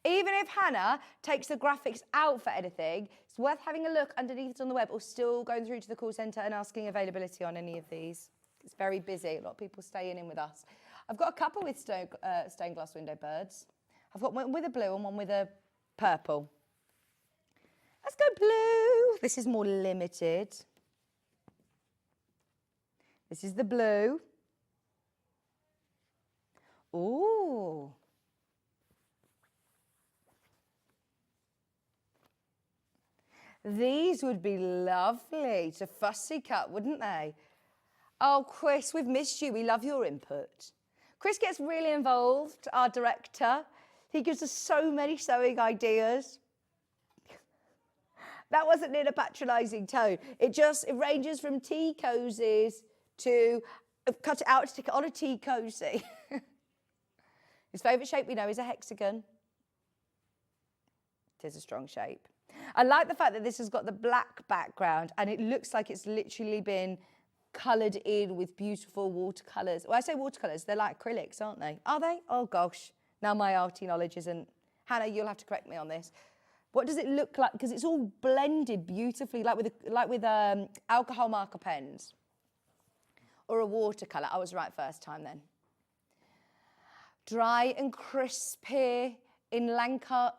Even if Hannah takes the graphics out for anything, it's worth having a look underneath on the web or still going through to the call centre and asking availability on any of these. It's very busy. A lot of people staying in with us. I've got a couple with stained glass window birds. I've got one with a blue and one with a purple. Let's go blue. This is more limited. This is the blue. Ooh. These would be lovely to fussy cut, wouldn't they? Oh, Chris, we've missed you. We love your input. Chris gets really involved, our director. He gives us so many sewing ideas. That wasn't in a patronising tone. It ranges from tea cozies to cut it out to stick it on a tea cosy. His favourite shape we know is a hexagon. It is a strong shape. I like the fact that this has got the black background and it looks like it's literally been coloured in with beautiful watercolours. Well, I say watercolours, they're like acrylics, aren't they? Are they? Oh, gosh. Now my arty knowledge isn't. Hannah, you'll have to correct me on this. What does it look like? Because it's all blended beautifully, like with alcohol marker pens or a watercolour. I was right first time then. Dry and crispy in Lanarkshire.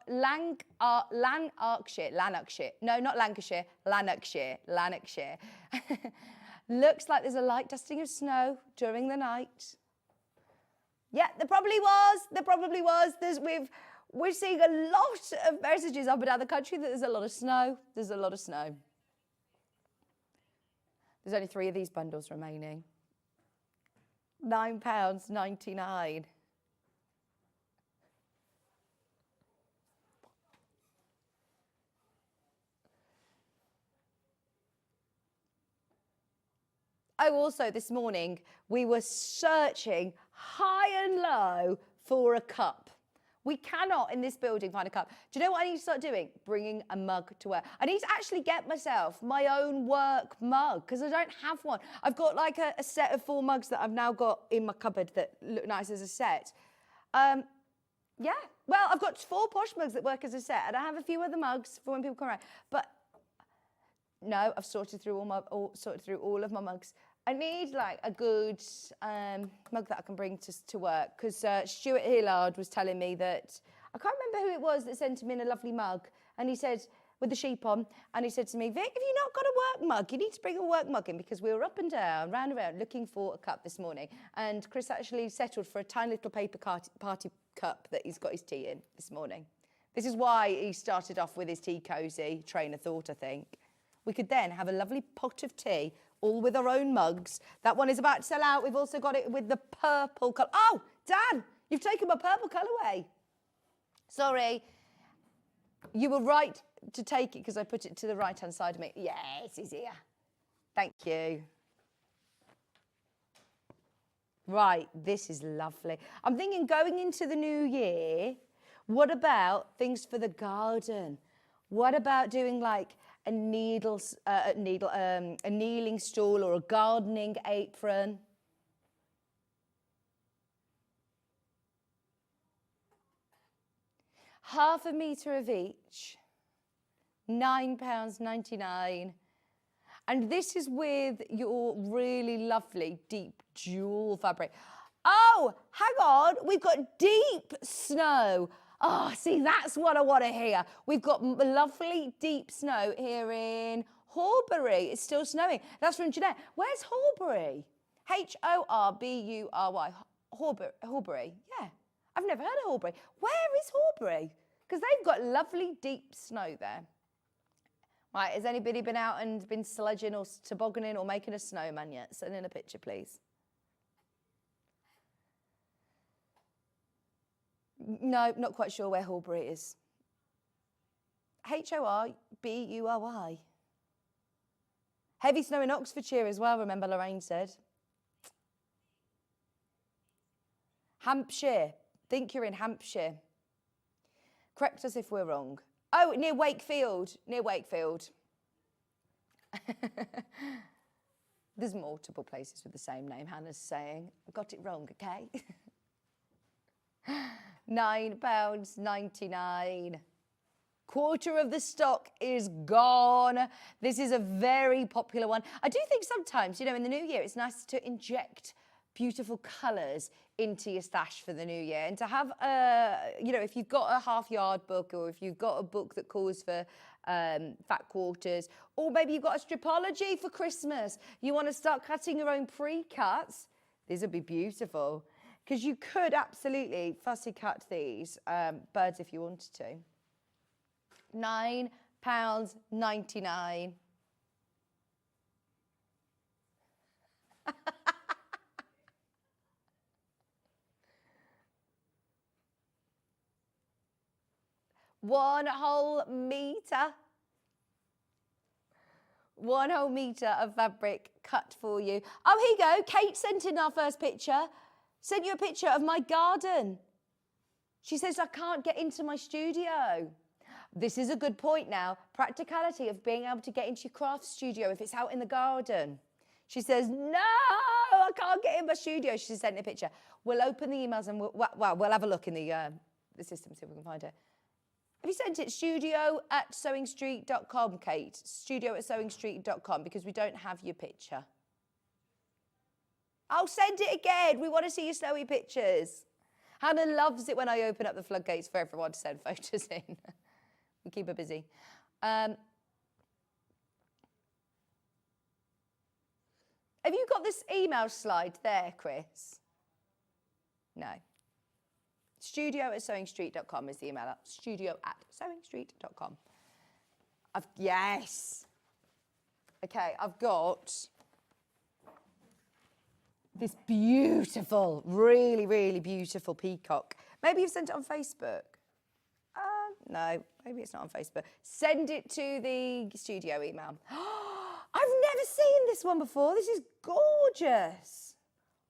No, not Lancashire. Lanarkshire. Looks like there's a light dusting of snow during the night. Yeah, there probably was. We're seeing a lot of messages up and down the country that there's a lot of snow. There's only 3 of these bundles remaining. £9.99. Oh, also this morning, we were searching high and low for a cup. We cannot in this building find a cup. Do you know what I need to start doing? Bringing a mug to work. I need to actually get myself my own work mug because I don't have one. I've got like a set of 4 mugs that I've now got in my cupboard that look nice as a set. Yeah, well, I've got 4 posh mugs that work as a set and I have a few other mugs for when people come around. But no, I've sorted through all of my mugs. I need like a good mug that I can bring to work because Stuart Hillard was telling me that, I can't remember who it was that sent him in a lovely mug and he said, with the sheep on, and he said to me, Vic, have you not got a work mug? You need to bring a work mug in because we were up and down, round and round, looking for a cup this morning. And Chris actually settled for a tiny little paper party cup that he's got his tea in this morning. This is why he started off with his tea cosy train of thought, I think. We could then have a lovely pot of tea, all with our own mugs. That one is about to sell out. We've also got it with the purple colour. Oh, Dan, you've taken my purple colourway. Sorry. You were right to take it because I put it to the right-hand side of me. Yes, it's here. Thank you. Right, this is lovely. I'm thinking going into the new year, what about things for the garden? What about doing like a kneeling stool or a gardening apron? Half a metre of each, £9.99. And this is with your really lovely deep jewel fabric. Oh, hang on, we've got deep snow. Oh, see, that's what I want to hear. We've got lovely deep snow here in Horbury. It's still snowing. That's from Jeanette. Where's Horbury? Horbury. Horbury. Yeah. I've never heard of Horbury. Where is Horbury? Because they've got lovely deep snow there. Right, has anybody been out and been sludging or tobogganing or making a snowman yet? Send in a picture, please. No, not quite sure where Horbury is. Horbury. Heavy snow in Oxfordshire as well, remember Lorraine said. Hampshire. Think you're in Hampshire. Correct us if we're wrong. Oh, near Wakefield. Near Wakefield. There's multiple places with the same name, Hannah's saying. I got it wrong, okay? £9.99. Quarter of the stock is gone. This is a very popular one. I do think sometimes, you know, in the new year, it's nice to inject beautiful colours into your stash for the new year. And to have, you know, if you've got a half-yard book or if you've got a book that calls for fat quarters, or maybe you've got a stripology for Christmas, you want to start cutting your own pre-cuts, these would be beautiful. Because you could absolutely fussy cut these birds if you wanted to. £9.99. £99. One whole metre. 1 whole metre of fabric cut for you. Oh, here you go. Kate sent in our first picture. Sent you a picture of my garden. She says, I can't get into my studio. This is a good point now. Practicality of being able to get into your craft studio if it's out in the garden. She says, no, I can't get in my studio. She sent me a picture. We'll open the emails and we'll have a look in the system, see if we can find it. Have you sent it? studio@sewingstreet.com, Kate. studio@sewingstreet.com, because we don't have your picture. I'll send it again. We want to see your snowy pictures. Hannah loves it when I open up the floodgates for everyone to send photos in. We keep her busy. Have you got this email slide there, Chris? No. studio@sewingstreet.com is the email. studio@sewingstreet.com. Yes. Okay, I've got this beautiful, really, really beautiful peacock. Maybe you've sent it on Facebook. No, maybe it's not on Facebook. Send it to the studio email. I've never seen this one before. This is gorgeous.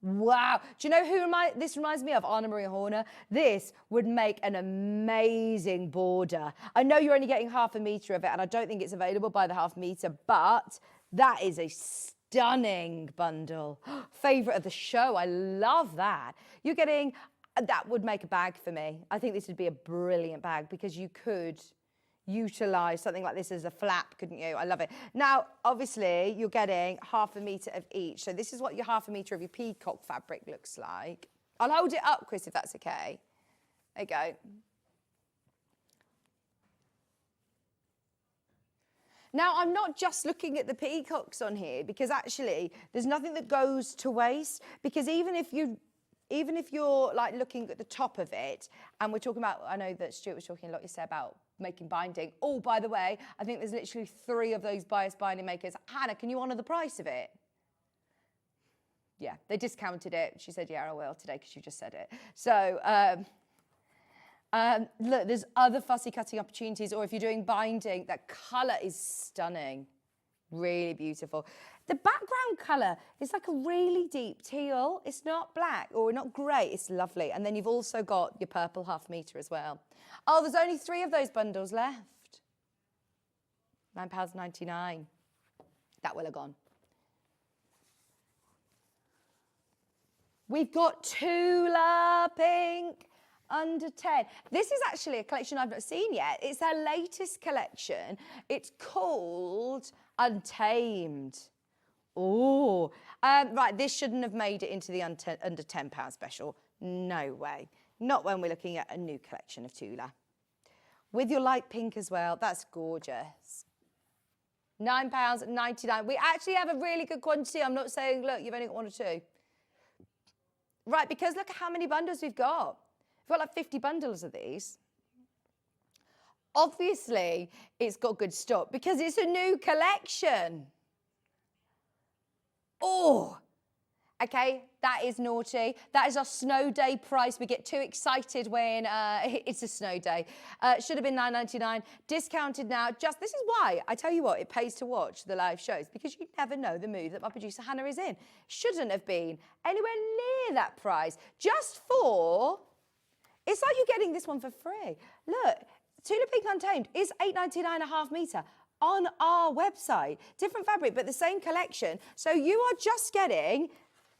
Wow. Do you know who this reminds me of? Anna Maria Horner. This would make an amazing border. I know you're only getting half a metre of it, and I don't think it's available by the half metre, but that is a stunning bundle. Favourite of the show. I love that. You're getting... That would make a bag for me. I think this would be a brilliant bag because you could utilise something like this as a flap, couldn't you? I love it. Now, obviously, you're getting half a metre of each. So this is what your half a metre of your peacock fabric looks like. I'll hold it up, Chris, if that's okay. There you go. Now, I'm not just looking at the peacocks on here because actually there's nothing that goes to waste, because even if you're like looking at the top of it, and we're talking about, I know that Stuart was talking a lot yesterday about making binding. Oh, by the way, I think there's literally 3 of those bias binding makers. Hannah, can you honour the price of it? Yeah, they discounted it. She said, yeah, I will today because you just said it. So, look, there's other fussy cutting opportunities, or if you're doing binding, that colour is stunning. Really beautiful. The background colour is like a really deep teal. It's not black or not grey. It's lovely. And then you've also got your purple half metre as well. Oh, there's only 3 of those bundles left. £9.99. That will have gone. We've got Tula Pink under 10. This is actually a collection I've not seen yet. It's their latest collection. It's called Untamed. Oh, right, this shouldn't have made it into the under £10 special. No way. Not when we're looking at a new collection of Tula. With your light pink as well. That's gorgeous. £9.99. We actually have a really good quantity. I'm not saying, look, you've only got 1 or 2. Right, because look at how many bundles we've got. We've got like 50 bundles of these. Obviously, it's got good stock because it's a new collection. Oh, okay, that is naughty. That is our snow day price. We get too excited when it's a snow day. Should have been £9.99, discounted now. This is why, I tell you what, it pays to watch the live shows, because you never know the mood that my producer Hannah is in. Shouldn't have been anywhere near that price. Just for, it's like you're getting this one for free. Look, Tula Pink Untamed is £8.99 a half metre. On our website, different fabric, but the same collection. So you are just getting,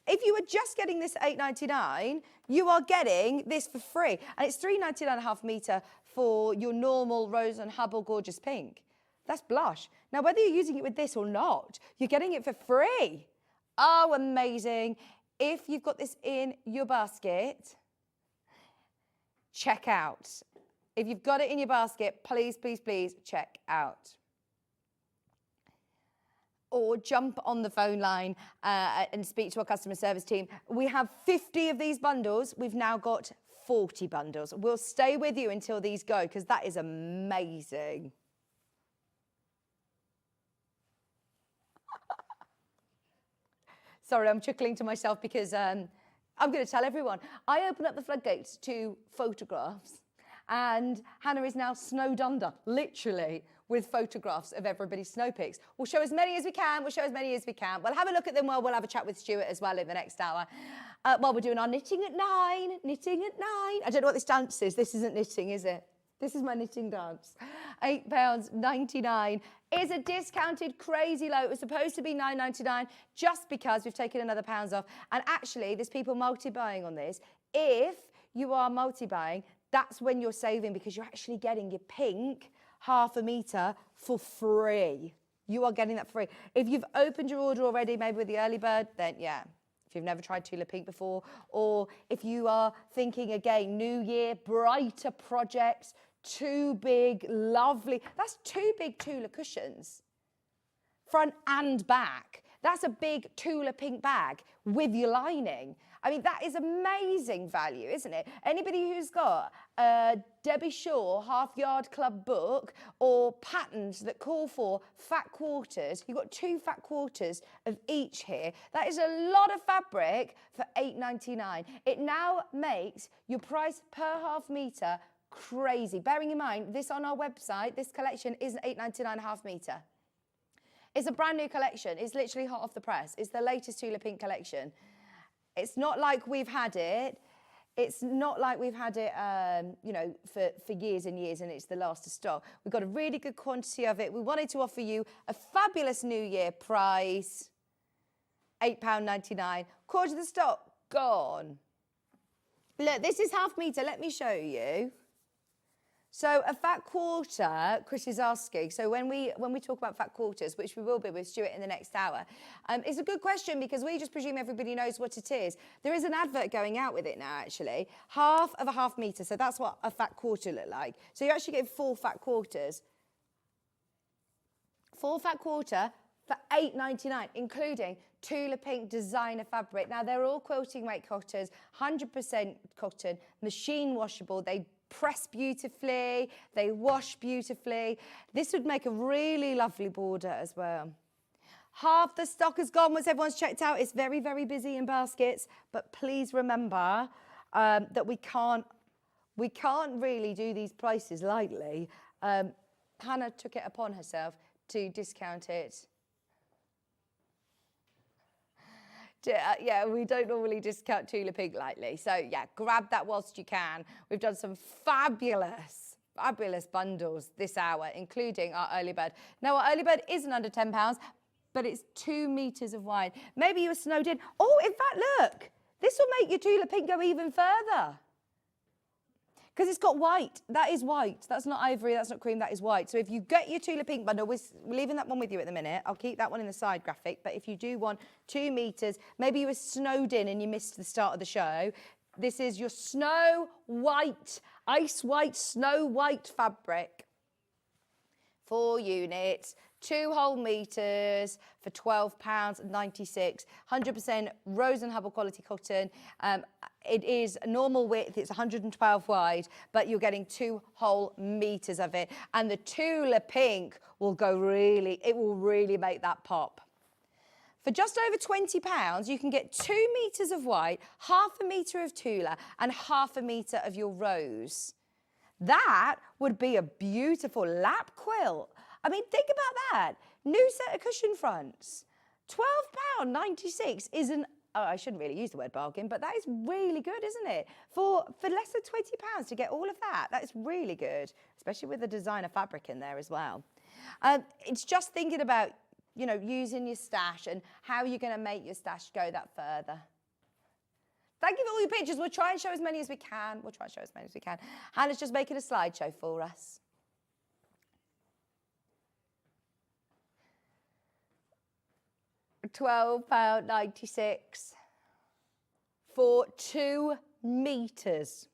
if you were just getting this at £8.99, you are getting this for free. And it's £3.99 a half metre for your normal Rose and Hubble Gorgeous Pink. That's blush. Now, whether you're using it with this or not, you're getting it for free. Oh, amazing. If you've got this in your basket, check out. If you've got it in your basket, please, please, please check out. Or jump on the phone line and speak to our customer service team. We have 50 of these bundles. We've now got 40 bundles. We'll stay with you until these go, because that is amazing. Sorry, I'm chuckling to myself because I'm going to tell everyone. I opened up the floodgates to photographs, and Hannah is now snowed under, literally, with photographs of everybody's snow pics. We'll show as many as we can. We'll have a look at them while we'll have a chat with Stuart as well in the next hour. While we're doing our knitting at 9. I don't know what this dance is. This isn't knitting, is it? This is my knitting dance. £8.99 is a discounted crazy low. It was supposed to be £9.99 just because we've taken another pounds off. And actually, there's people multi-buying on this. If you are multi-buying, that's when you're saving because you're actually getting your pink ½ metre for free. You are getting that for free. If you've opened your order already, maybe with the early bird, then yeah. If you've never tried Tula Pink before, or if you are thinking again, new year, brighter projects, 2 big, lovely, that's 2 big Tula cushions, front and back. That's a big Tula Pink bag with your lining. I mean, that is amazing value, isn't it? Anybody who's got a Debbie Shaw half-yard club book or patterns that call for fat quarters, you've got 2 fat quarters of each here. That is a lot of fabric for £8.99. It now makes your price per ½ metre crazy. Bearing in mind, this on our website, this collection is £8.99 ½ metre. It's a brand new collection. It's literally hot off the press. It's the latest Tula Pink collection. It's not like we've had it. It's not like we've had it, you know, for years and years, and it's the last to stock. We've got a really good quantity of it. We wanted to offer you a fabulous New Year price, £8.99. Quarter of the stock, gone. Look, this is ½ metre. Let me show you. So a fat quarter, Chris is asking, so when we talk about fat quarters, which we will be with Stuart in the next hour, it's a good question because we just presume everybody knows what it is. There is an advert going out with it now, actually. Half of a ½ metre, so that's what a fat quarter look like. So you actually get 4 fat quarters. 4 fat quarter for £8.99, including Tula Pink designer fabric. Now, they're all quilting weight cottons, 100% cotton, machine washable. They press beautifully, they wash beautifully. This would make a really lovely border as well. Half the stock is gone once everyone's checked out. It's very, very busy in baskets, but please remember that we can't really do these prices lightly. Hannah took it upon herself to discount it. Yeah, we don't normally discount Tula Pink lightly. So yeah, grab that whilst you can. We've done some fabulous bundles this hour, including our early bird. Now, our early bird isn't under £10, but it's 2 metres of wide. Maybe you were snowed in. Oh, in fact, look, this will make your Tula Pink go even further. Because it's got white. That is white. That's not ivory, that's not cream, that is white. So if you get your Tula Pink bundle, we're leaving that one with you at the minute. I'll keep that one in the side graphic. But if you do want 2 metres, maybe you were snowed in and you missed the start of the show, this is your snow white, ice white, snow white fabric. 4 units, 2 whole metres for £12.96, 100% Rose and Hubble quality cotton. It is normal width, it's 112 wide, but you're getting 2 whole metres of it. And the Tula Pink will it will really make that pop. For just over £20, you can get 2 metres of white, ½ metre of Tula, and ½ metre of your Rose. That would be a beautiful lap quilt. I mean, think about that. New set of cushion fronts. £12.96 is I shouldn't really use the word bargain, but that is really good, isn't it? For less than £20 to get all of that, that is really good, especially with the designer fabric in there as well. It's just thinking about, you know, using your stash and how you're going to make your stash go that further. Thank you for all your pictures. We'll try and show as many as we can. Hannah's just making a slideshow for us. £12.96 for 2 metres.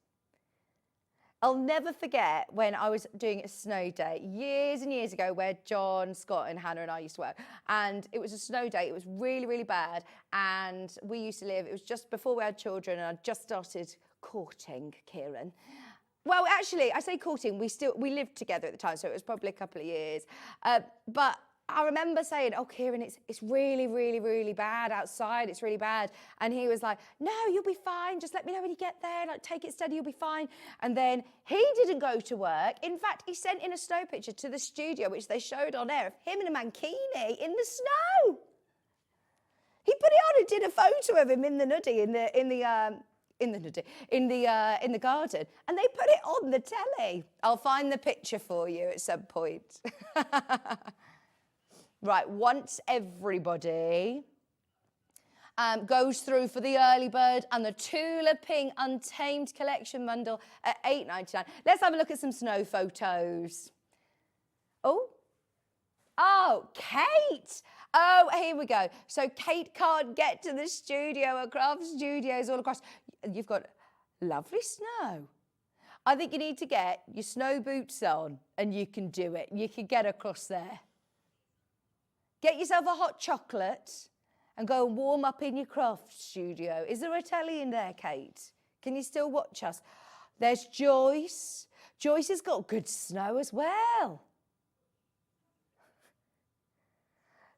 I'll never forget when I was doing a snow day years and years ago where John, Scott and Hannah and I used to work. And it was a snow day. It was really, really bad. And we used to live, it was just before we had children and I just started courting Kieran. Well, actually, I say courting, we lived together at the time, so it was probably a couple of years. But I remember saying, oh, Kieran, it's really, really, really bad outside. It's really bad. And he was like, no, you'll be fine. Just let me know when you get there. Like, take it steady, you'll be fine. And then he didn't go to work. In fact, he sent in a snow picture to the studio, which they showed on air, of him in a mankini in the snow. He put it on and did a photo of him in the nuddy, in the garden, and they put it on the telly. I'll find the picture for you at some point. Right, once everybody goes through for the early bird and the Tula Pink Untamed Collection bundle at $8.99. Let's have a look at some snow photos. Oh, Kate. Oh, here we go. So Kate can't get to the studio at Craft Studios all across. You've got lovely snow. I think you need to get your snow boots on and you can do it. You can get across there. Get yourself a hot chocolate and go and warm up in your craft studio. Is there a telly in there, Kate? Can you still watch us? There's Joyce. Joyce has got good snow as well.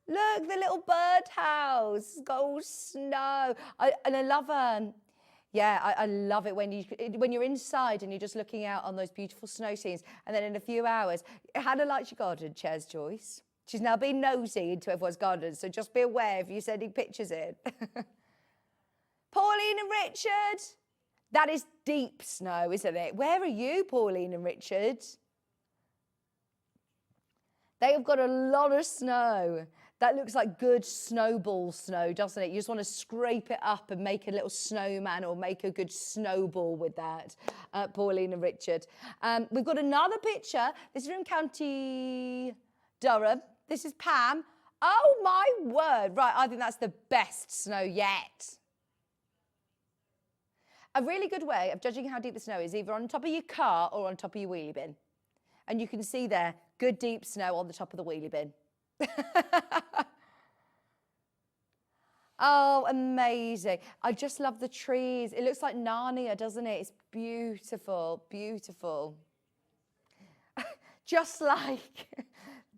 Look, the little birdhouse. It's got all snow. I love I love it when you're inside and you're just looking out on those beautiful snow scenes. And then in a few hours, Hannah likes your garden chairs, Joyce. She's now being nosy into everyone's garden, so just be aware if you're sending pictures in. Pauline and Richard. That is deep snow, isn't it? Where are you, Pauline and Richard? They have got a lot of snow. That looks like good snowball snow, doesn't it? You just want to scrape it up and make a little snowman or make a good snowball with that, Pauline and Richard. We've got another picture. This is from County Durham. This is Pam. Oh, my word. Right, I think that's the best snow yet. A really good way of judging how deep the snow is either on top of your car or on top of your wheelie bin. And you can see there, good deep snow on the top of the wheelie bin. Oh, amazing. I just love the trees. It looks like Narnia, doesn't it? It's beautiful, beautiful. Just like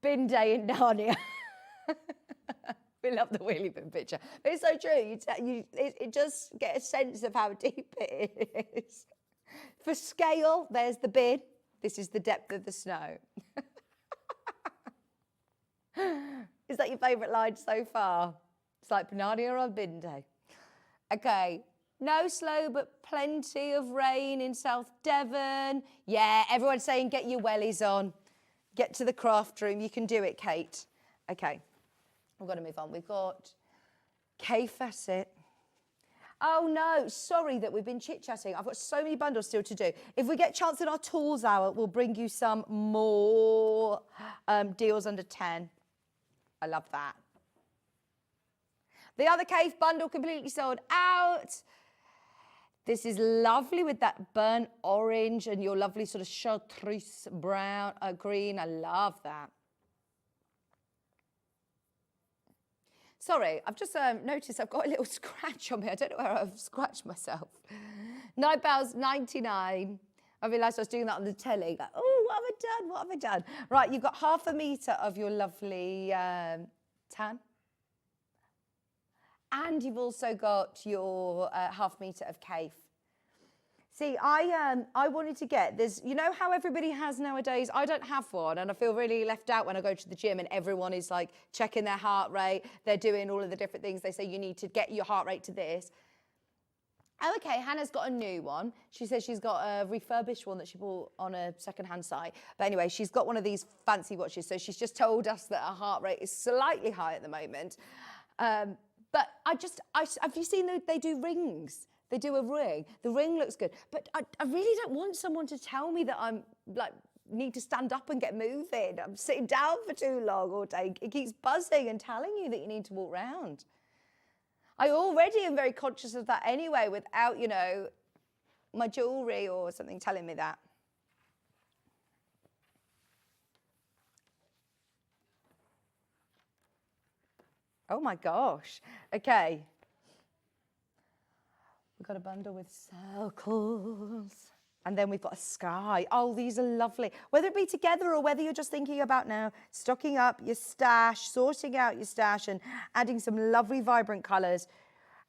bin day in Narnia. We love the wheelie bin picture. But it's so true. You just get a sense of how deep it is. For scale, there's the bin. This is the depth of the snow. Is that your favourite line so far? It's like Narnia on bin day. Okay. No slow, but plenty of rain in South Devon. Yeah, everyone's saying get your wellies on. Get to the craft room. You can do it, Kate. Okay, we've got to move on. We've got Kay Fassett. Oh, no, sorry that we've been chit-chatting. I've got so many bundles still to do. If we get a chance in our tools hour, we'll bring you some more deals under 10. I love that. The other cave bundle completely sold out. This is lovely with that burnt orange and your lovely sort of chartreuse brown, green. I love that. Sorry, I've just noticed I've got a little scratch on me. I don't know where I've scratched myself. £9.99. I realised I was doing that on the telly. Like, oh, what have I done? What have I done? Right, you've got half a metre of your lovely tan. And you've also got your half metre of Cafe. See, I wanted to get, you know how everybody has nowadays? I don't have one, and I feel really left out when I go to the gym and everyone is like checking their heart rate. They're doing all of the different things. They say you need to get your heart rate to this. Oh, okay, Hannah's got a new one. She says she's got a refurbished one that she bought on a second-hand site. But anyway, she's got one of these fancy watches. So she's just told us that her heart rate is slightly high at the moment. But have you seen they do rings? They do a ring. The ring looks good. But I really don't want someone to tell me that I'm like, need to stand up and get moving. I'm sitting down for too long all day. It keeps buzzing and telling you that you need to walk around. I already am very conscious of that anyway without, you know, my jewellery or something telling me that. Oh my gosh. Okay. We've got a bundle with circles. And then we've got a sky. Oh, these are lovely. Whether it be together or whether you're just thinking about now stocking up your stash, sorting out your stash and adding some lovely vibrant colours.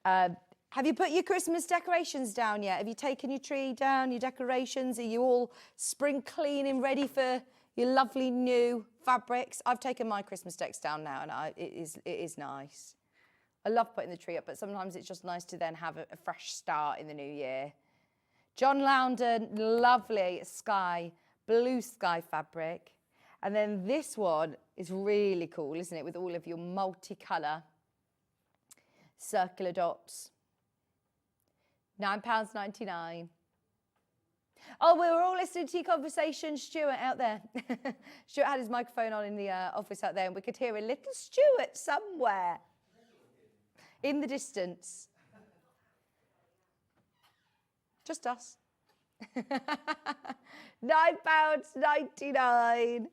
Have you put your Christmas decorations down yet? Have you taken your tree down, your decorations? Are you all spring clean and ready for your lovely new fabrics? I've taken my Christmas decks down now and it is nice. I love putting the tree up, but sometimes it's just nice to then have a fresh start in the new year. John Loudon, lovely sky, blue sky fabric. And then this one is really cool, isn't it? With all of your multicolour circular dots. £9.99. Oh, we were all listening to your conversation, Stuart, out there. Stuart had his microphone on in the office out there, and we could hear a little Stuart somewhere in the distance. Just us. £9.99.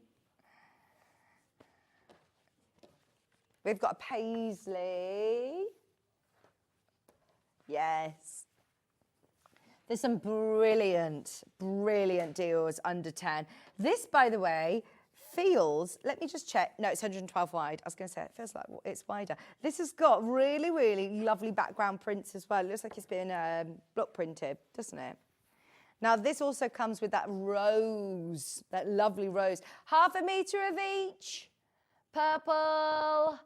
We've got a paisley. Yes. There's some brilliant, brilliant deals under 10. This, by the way, feels, let me just check. No, it's 112 wide. I was going to say, it feels like it's wider. This has got really, really lovely background prints as well. It looks like it's been block printed, doesn't it? Now, this also comes with that rose, that lovely rose. ½ metre of each. Purple.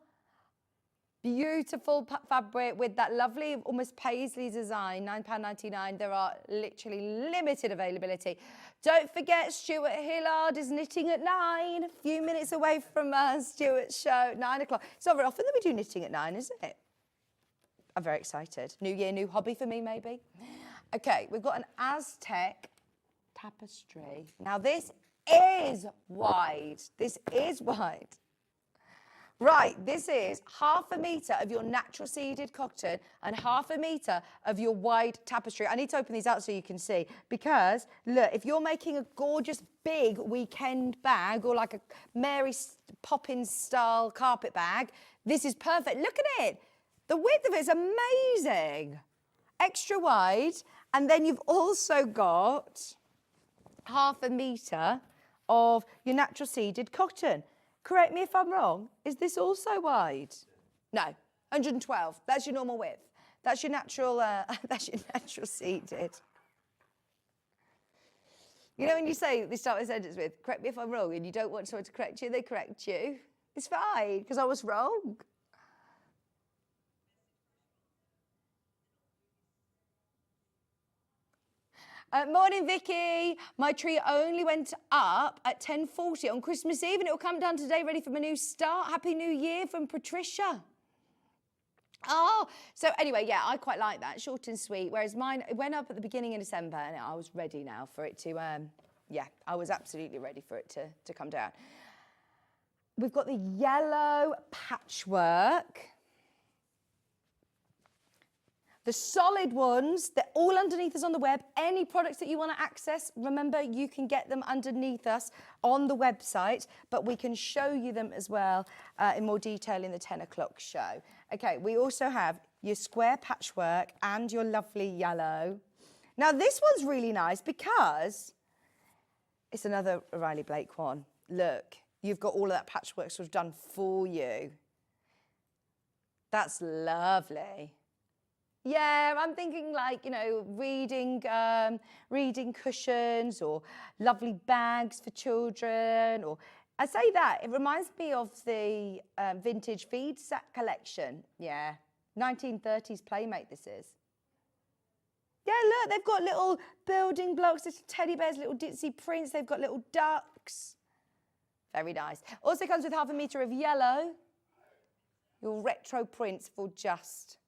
Beautiful fabric with that lovely, almost paisley design, £9.99. There are literally limited availability. Don't forget, Stuart Hillard is knitting at 9, a few minutes away from Stuart's show, 9 o'clock. It's not very often that we do knitting at 9, is it? I'm very excited. New year, new hobby for me, maybe. Okay, we've got an Aztec tapestry. Now, this is wide. This is wide. Right, this is ½ metre of your natural seeded cotton and ½ metre of your wide tapestry. I need to open these out so you can see, because look, if you're making a gorgeous big weekend bag or like a Mary Poppins style carpet bag, this is perfect. Look at it. The width of it is amazing. Extra wide, and then you've also got ½ metre of your natural seeded cotton. Correct me if I'm wrong, is this also wide? No, 112, that's your normal width. That's your natural, seeded. You know when you say, they start a sentence with, correct me if I'm wrong, and you don't want someone to correct you, they correct you. It's fine, because I was wrong. Morning, Vicki. My tree only went up at 10:40 on Christmas Eve, and it will come down today ready for my new start. Happy New Year from Patricia. Oh, so anyway, yeah, I quite like that, short and sweet, whereas mine went up at the beginning of December, and I was ready now for it to, yeah, I was absolutely ready for it to come down. We've got the yellow patchwork. The solid ones, they're all underneath us on the web. Any products that you want to access, remember, you can get them underneath us on the website, but we can show you them as well in more detail in the 10 o'clock show. Okay, we also have your square patchwork and your lovely yellow. Now, this one's really nice because it's another Riley Blake one. Look, you've got all of that patchwork sort of done for you. That's lovely. Yeah, I'm thinking like, you know, reading cushions or lovely bags for children. Or I say that, it reminds me of the vintage feed set collection. Yeah, 1930s Playmate this is. Yeah, look, they've got little building blocks, little teddy bears, little ditzy prints. They've got little ducks. Very nice. Also comes with ½ metre of yellow. Your retro prints for just...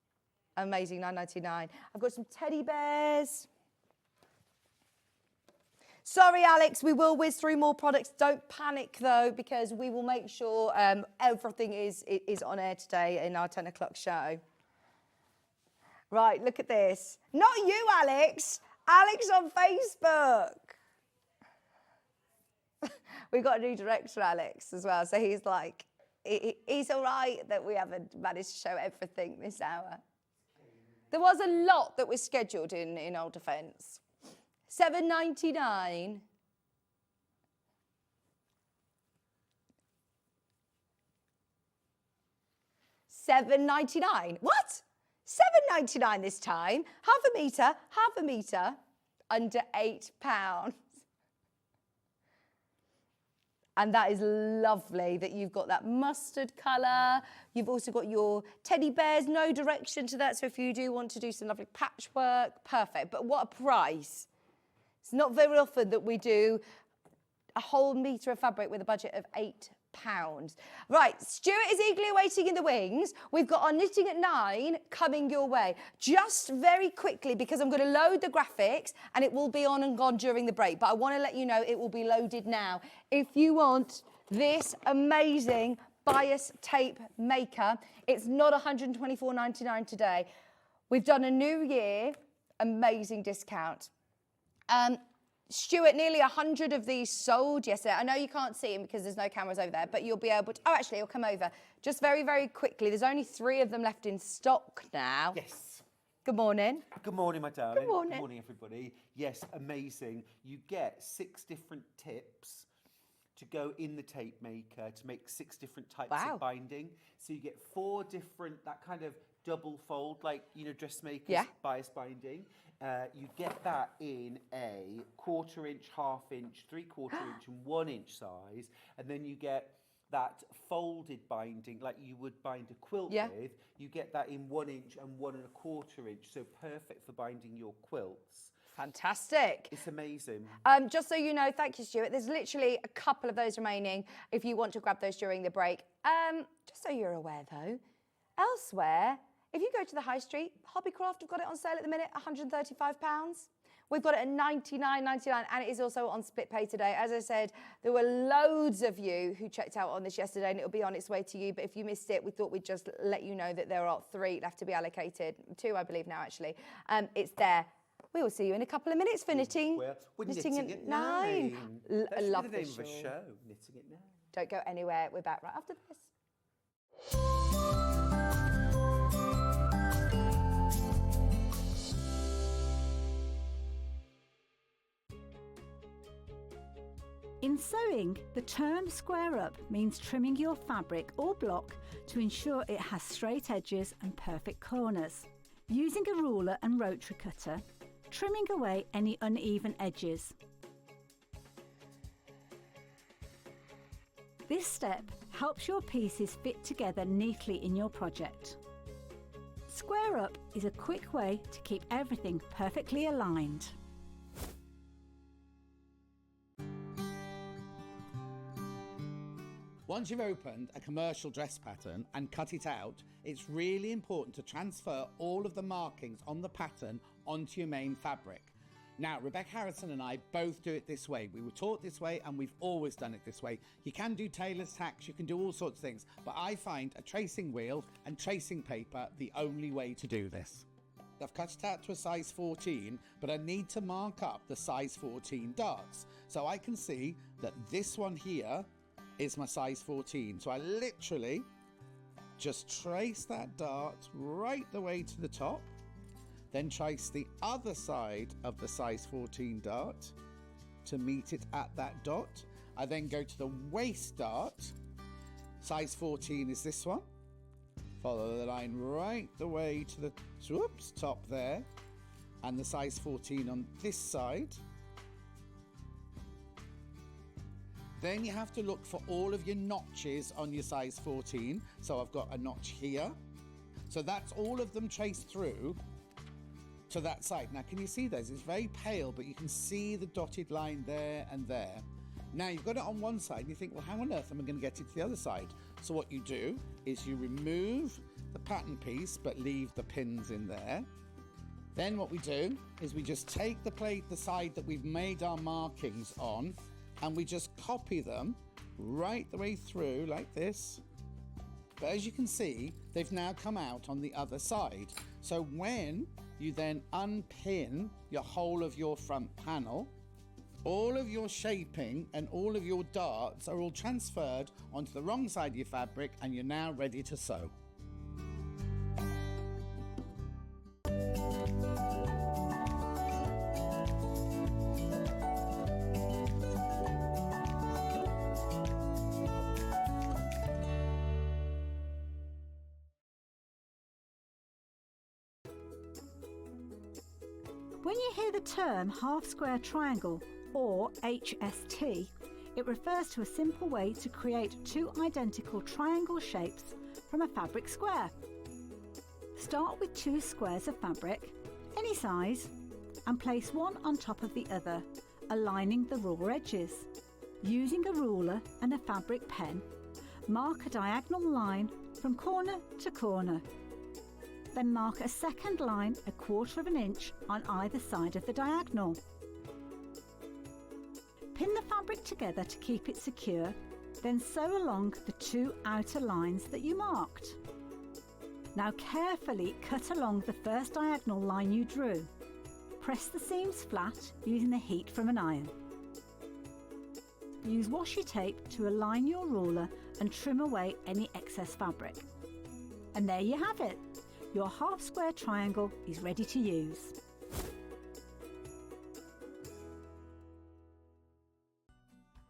amazing, £9.99. I've got some teddy bears. Sorry, Alex, we will whiz through more products. Don't panic, though, because we will make sure everything is on air today in our 10 o'clock show. Right, look at this. Not you, Alex. Alex on Facebook. We've got a new director, Alex, as well. So he's like, he's all right that we haven't managed to show everything this hour. There was a lot that was scheduled in Old Defence. $7.99. $7.99. What? $7.99 this time. Half a metre, under £8. And that is lovely that you've got that mustard colour. You've also got your teddy bears, no direction to that. So if you do want to do some lovely patchwork, perfect. But what a price. It's not very often that we do a whole metre of fabric with a budget of £8. Right, Stuart is eagerly waiting in the wings. We've got our knitting at 9 coming your way. Just very quickly, because I'm going to load the graphics and it will be on and gone during the break, but I want to let you know it will be loaded now. If you want this amazing bias tape maker, it's not $124.99 today. We've done a New Year amazing discount. Stuart, nearly 100 of these sold yesterday. I know you can't see him because there's no cameras over there, but you'll be able to... Oh, actually, he'll come over. Just very, very quickly. There's only 3 of them left in stock now. Yes. Good morning. Good morning, my darling. Good morning. Good morning, everybody. Yes, amazing. You get 6 different tips to go in the tape maker to make 6 different types of binding. So you get 4 different, that kind of double fold, like, you know, dressmakers bias binding. You get that in a 1/4 inch, 1/2 inch, 3/4 inch and 1 inch size. And then you get that folded binding like you would bind a quilt with. You get that in 1 inch and 1 1/4 inch. So perfect for binding your quilts. Fantastic. It's amazing. Just so you know, thank you, Stuart. There's literally a couple of those remaining if you want to grab those during the break. Just so you're aware, though, elsewhere, if you go to the high street, Hobbycraft have got it on sale at the minute, £135. We've got it at $99.99, and it is also on split pay today. As I said, there were loads of you who checked out on this yesterday, and it'll be on its way to you. But if you missed it, we thought we'd just let you know that there are 3 left to be allocated. 2, I believe, now, actually. It's there. We will see you in a couple of minutes for knitting. Well, we're knitting at 9. I love the name this of a shawl. show, Knitting at 9. Don't go anywhere. We're back right after this. In sewing, the term square up means trimming your fabric or block to ensure it has straight edges and perfect corners. Using a ruler and rotary cutter, trimming away any uneven edges. This step helps your pieces fit together neatly in your project. Square up is a quick way to keep everything perfectly aligned. Once you've opened a commercial dress pattern and cut it out, it's really important to transfer all of the markings on the pattern onto your main fabric. Now, Rebecca Harrison and I both do it this way. We were taught this way and we've always done it this way. You can do tailor's tacks, you can do all sorts of things, but I find a tracing wheel and tracing paper the only way to do this. I've cut it out to a size 14, but I need to mark up the size 14 darts. So I can see that this one here is my size 14. So I literally just trace that dart right the way to the top, then trace the other side of the size 14 dart to meet it at that dot. I then go to the waist dart. Size 14 is this one. Follow the line right the way to the top there, and the size 14 on this side. Then you have to look for all of your notches on your size 14. So I've got a notch here. So that's all of them traced through to that side. Now, can you see those? It's very pale, but you can see the dotted line there and there. Now, you've got it on one side, and you think, well, how on earth am I going to get it to the other side? So what you do is you remove the pattern piece, but leave the pins in there. Then what we do is we just take the plate, the side that we've made our markings on, and we just copy them right the way through like this. But as you can see, they've now come out on the other side. So when you then unpin your whole of your front panel, all of your shaping and all of your darts are all transferred onto the wrong side of your fabric, and you're now ready to sew. When you hear the term half square triangle or HST, it refers to a simple way to create two identical triangle shapes from a fabric square. Start with two squares of fabric, any size, and place one on top of the other, aligning the raw edges. Using a ruler and a fabric pen, mark a diagonal line from corner to corner. Then mark a second line 1/4 inch on either side of the diagonal. Pin the fabric together to keep it secure, then sew along the two outer lines that you marked. Now carefully cut along the first diagonal line you drew. Press the seams flat using the heat from an iron. Use washi tape to align your ruler and trim away any excess fabric. And there you have it. Your half square triangle is ready to use.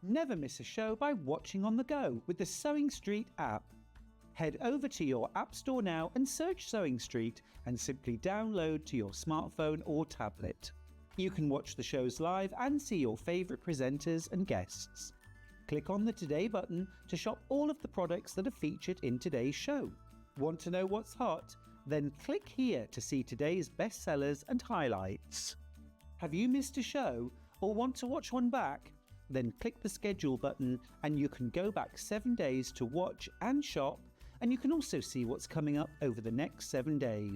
Never miss a show by watching on the go with the Sewing Street app. Head over to your app store now and search Sewing Street and simply download to your smartphone or tablet. You can watch the shows live and see your favourite presenters and guests. Click on the Today button to shop all of the products that are featured in today's show. Want to know what's hot? Then click here to see today's bestsellers and highlights. Have you missed a show or want to watch one back? Then click the schedule button and you can go back 7 days to watch and shop, and you can also see what's coming up over the next 7 days.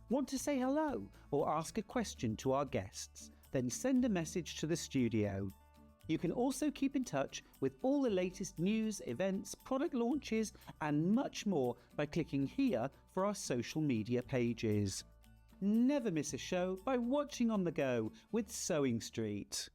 Want to say hello or ask a question to our guests? Then send a message to the studio. You can also keep in touch with all the latest news, events, product launches and much more by clicking here for our social media pages. Never miss a show by watching on the go with Sewing Street.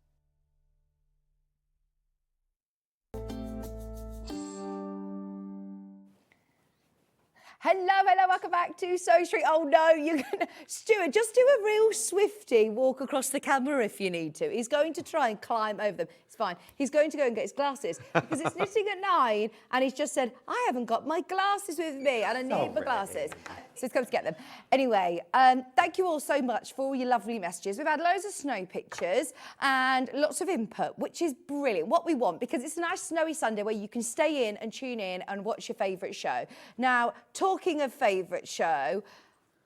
Hello, welcome back to Sewing Street. Oh no, you're gonna, Stuart, just do a real Swifty walk across the camera if you need to. He's going to try and climb over them. It's fine. He's going to go and get his glasses because it's knitting at 9 and he's just said, I haven't got my glasses with me and I need my glasses. So he's come to get them. Anyway, thank you all so much for all your lovely messages. We've had loads of snow pictures and lots of input, which is brilliant. What we want, because it's a nice snowy Sunday where you can stay in and tune in and watch your favourite show. Now, talking of favourite show,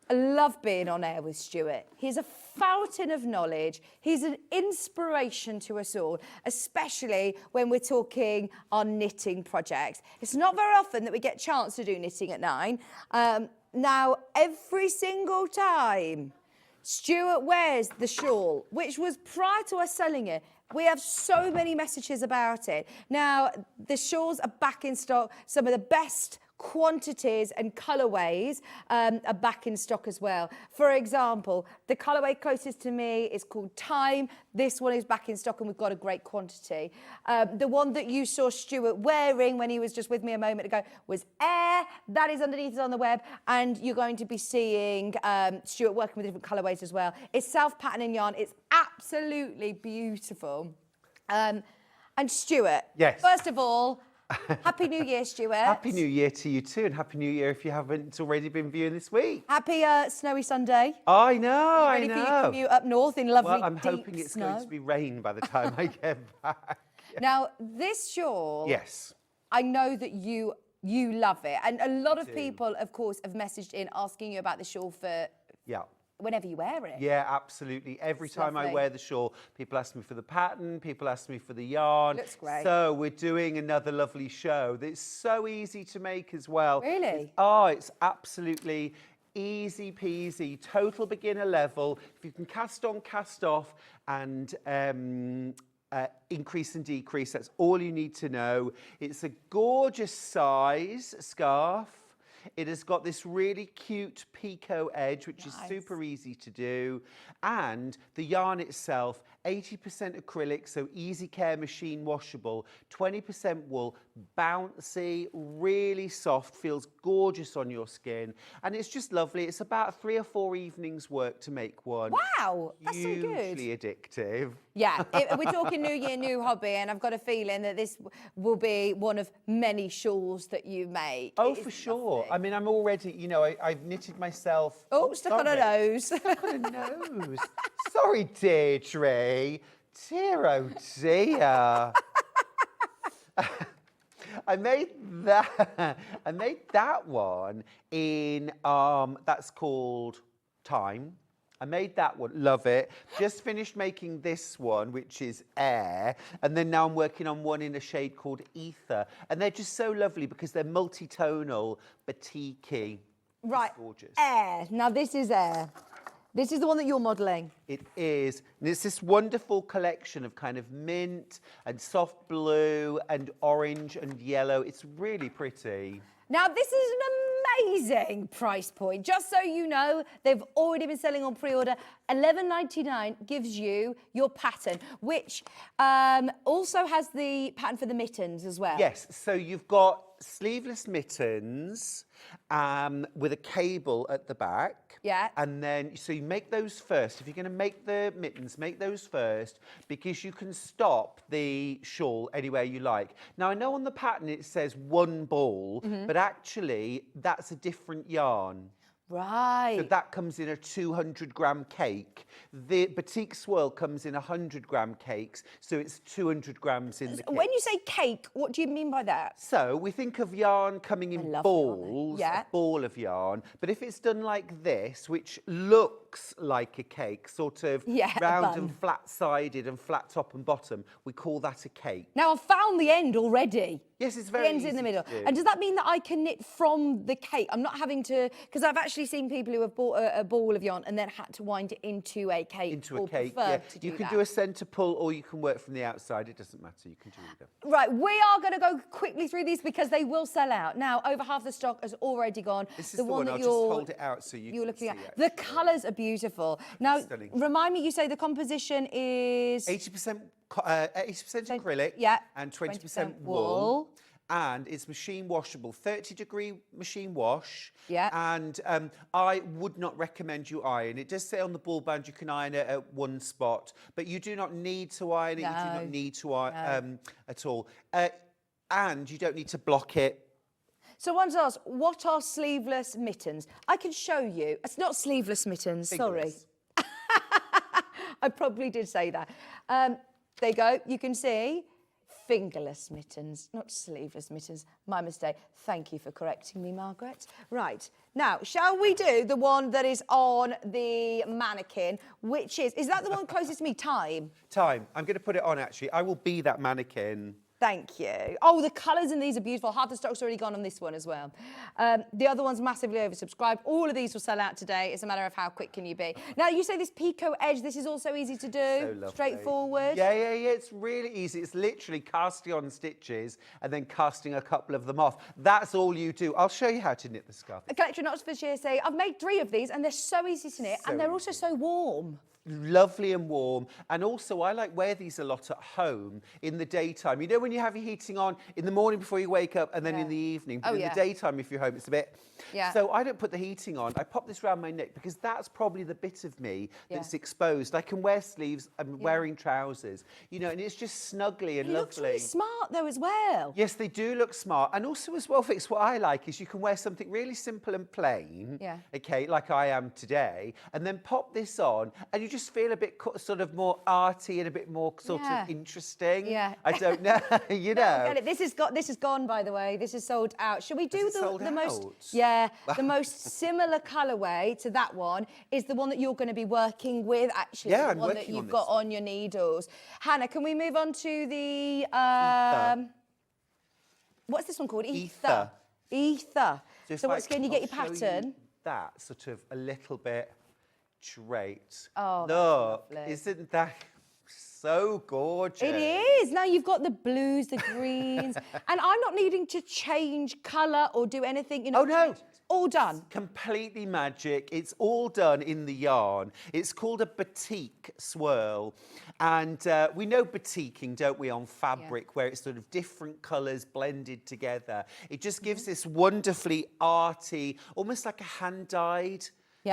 I love being on air with Stuart. He's a fountain of knowledge. He's an inspiration to us all, especially when we're talking on knitting projects. It's not very often that we get a chance to do knitting at 9. Now, every single time Stuart wears the shawl, which was prior to us selling it, we have so many messages about it. Now, the shawls are back in stock. Some of the best quantities and colourways are back in stock as well. For example, the colourway closest to me is called Time. This one is back in stock and we've got a great quantity. The one that you saw Stuart wearing when he was just with me a moment ago was Air. That is underneath us on the web, and you're going to be seeing Stuart working with different colourways as well. It's self-patterning yarn. It's absolutely beautiful. And Stuart, yes. First of all, Happy New Year, Stuart. Happy New Year to you too, and Happy New Year if you haven't already been viewing this week. Happy snowy Sunday. I know, Ready for your commute up north in lovely Well, I'm deep hoping it's snow. going to be rain by the time I get back. Now, this shawl, Yes. I know that you love it. And a lot of people, of course, have messaged in asking you about the shawl for Yeah. whenever you wear it. Yeah, absolutely. Every It's time I lovely. wear the shawl, people ask me for the pattern, people ask me for the yarn. Looks great. So we're doing another lovely show that's so easy to make as well. Really? It's absolutely easy peasy, total beginner level. If you can cast on, cast off, and increase and decrease, that's all you need to know. It's a gorgeous size scarf. It has got this really cute picot edge, which is super easy to do. And the yarn itself 80% acrylic, so easy care, machine washable, 20% wool, bouncy, really soft, feels gorgeous on your skin, and it's just lovely. It's about 3 or 4 evenings work to make one. Wow, that's so good. Hugely addictive. Yeah, we're talking new year, new hobby, and I've got a feeling that this will be one of many shawls that you make. Oh, It for is sure. lovely. I mean, I'm already, you know, I've knitted myself. Oh, stuck on a sorry. nose. Stuck on a nose. Sorry, Deirdre. Dear, oh dear. I made that one in, that's called Time. I made that one, love it. Just finished making this one, which is Air, and then now I'm working on one in a shade called Ether. And they're just so lovely because they're multi-tonal, batik-y. Right, It's gorgeous. Air. Now this is Air. This is the one that you're modelling. It is. And it's this wonderful collection of kind of mint and soft blue and orange and yellow. It's really pretty. Now this is an amazing price point. Just so you know, they've already been selling on pre-order. $11.99 gives you your pattern, which also has the pattern for the mittens as well. Yes, so you've got sleeveless mittens with a cable at the back. Yeah. And then, so you make those first. If you're going to make the mittens, make those first because you can stop the shawl anywhere you like. Now, I know on the pattern it says 1 ball, but actually that's a different yarn. Right. So that comes in a 200-gram cake. The batik swirl comes in 100-gram cakes, so it's 200 grams in the cake. When you say cake, what do you mean by that? So we think of yarn coming in love balls, yarn. Yeah. a ball of yarn. But if it's done like this, which looks like a cake, sort of Yeah, a round bun. and flat-sided and flat top and bottom, we call that a cake. Now I've found the end already. Yes, it's The very end's easy in the middle. to do. And does that mean that I can knit from the cake? I'm not having to, because I've actually seen people who have bought a ball of yarn and then had to wind it into a cake. Into a or cake, prefer yeah. to do You can that. do a centre pull or you can work from the outside. It doesn't matter. You can do either. Right, we are going to go quickly through these because they will sell out. Now, over half the stock has already gone. This is the one. that I'll just you're hold it out so you you're can looking see, at. The actually. colours are beautiful. Now, Stunning. remind me, you say the composition is 80% acrylic, yeah, and 20% 20% wool. wool. And it's machine washable, 30-degree machine wash. Yeah. And I would not recommend you iron. It does say on the ball band you can iron it at one spot, but you do not need to iron it. You do No. not need to iron at all. And you don't need to block it. So one's asked, what are sleeveless mittens? I can show you. It's not sleeveless mittens, sorry. Fingerless. I probably did say that. There you go, you can see. Fingerless mittens, not sleeveless mittens. My mistake. Thank you for correcting me, Margaret. Right, now, shall we do the one that is on the mannequin, which is that the one closest to me, Time? Time. I'm going to put it on, actually. I will be that mannequin. Thank you. Oh, the colours in these are beautiful. Half the stock's already gone on this one as well. The other one's massively oversubscribed. All of these will sell out today. It's a matter of how quick can you be. Now, you say this picot edge, this is also easy to do? So lovely. Straightforward? Yeah. It's really easy. It's literally casting on stitches and then casting a couple of them off. That's all you do. I'll show you how to knit the scarf. A collection of Oxfordshire say, I've made 3 of these and they're so easy to knit So and they're also so warm. Lovely and warm. And also, I like wear these a lot at home in the daytime. You know when you have your heating on in the morning before you wake up and then in the evening. But in the daytime, if you're home, it's a bit... Yeah. So I don't put the heating on. I pop this around my neck because that's probably the bit of me that's exposed. I can wear sleeves. I'm wearing trousers, you know, and it's just snuggly and It lovely. looks really smart though as well. Yes, they do look smart. And also as well, Vix, what I like is you can wear something really simple and plain, okay, like I am today, and then pop this on and you just feel a bit sort of more arty and a bit more sort of interesting. Yeah. I don't know, you know. Get it. This is gone, by the way. This is sold out. Should we do the most... out? Yeah, the most similar colourway to that one is the one that you're going to be working with, actually. Yeah, the I'm one that working you've on got this. on your needles. Hannah, can we move on to the... what's this one called? Ether. Ether. if So I once again, you get your I'll show pattern. you that sort of a little bit draped. Oh, that's look, lovely. isn't that so gorgeous? It is. Now you've got the blues, the greens, and I'm not needing to change colour or do anything. You know, Oh no, all done. Completely magic. It's all done in the yarn. It's called a batik swirl. And we know batiking, don't we, on fabric, where it's sort of different colours blended together. It just gives this wonderfully arty, almost like a hand-dyed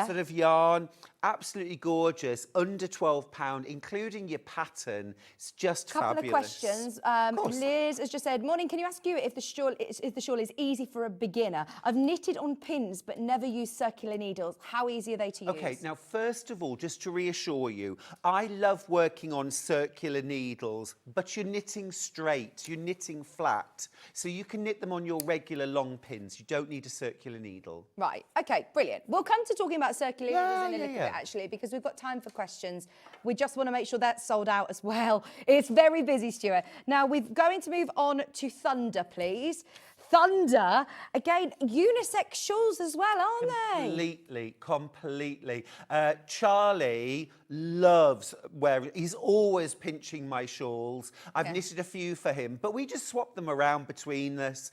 sort of yarn. Absolutely gorgeous, under £12, including your pattern. It's just Couple fabulous. of questions. Liz has just said, morning, can you ask you if the shawl is easy for a beginner? I've knitted on pins but never used circular needles. How easy are they to use? Okay, now first of all, just to reassure you, I love working on circular needles, but you're knitting straight, you're knitting flat. So you can knit them on your regular long pins. You don't need a circular needle. Right, okay, brilliant. We'll come to talking about circular needles in a little bit, actually, because we've got time for questions. We just want to make sure that's sold out as well. It's very busy, Stuart. Now, we're going to move on to Thunder, please. Thunder, again, unisex shawls as well, aren't they? Completely. Charlie loves wearing, he's always pinching my shawls. I've knitted a few for him, but we just swap them around between us,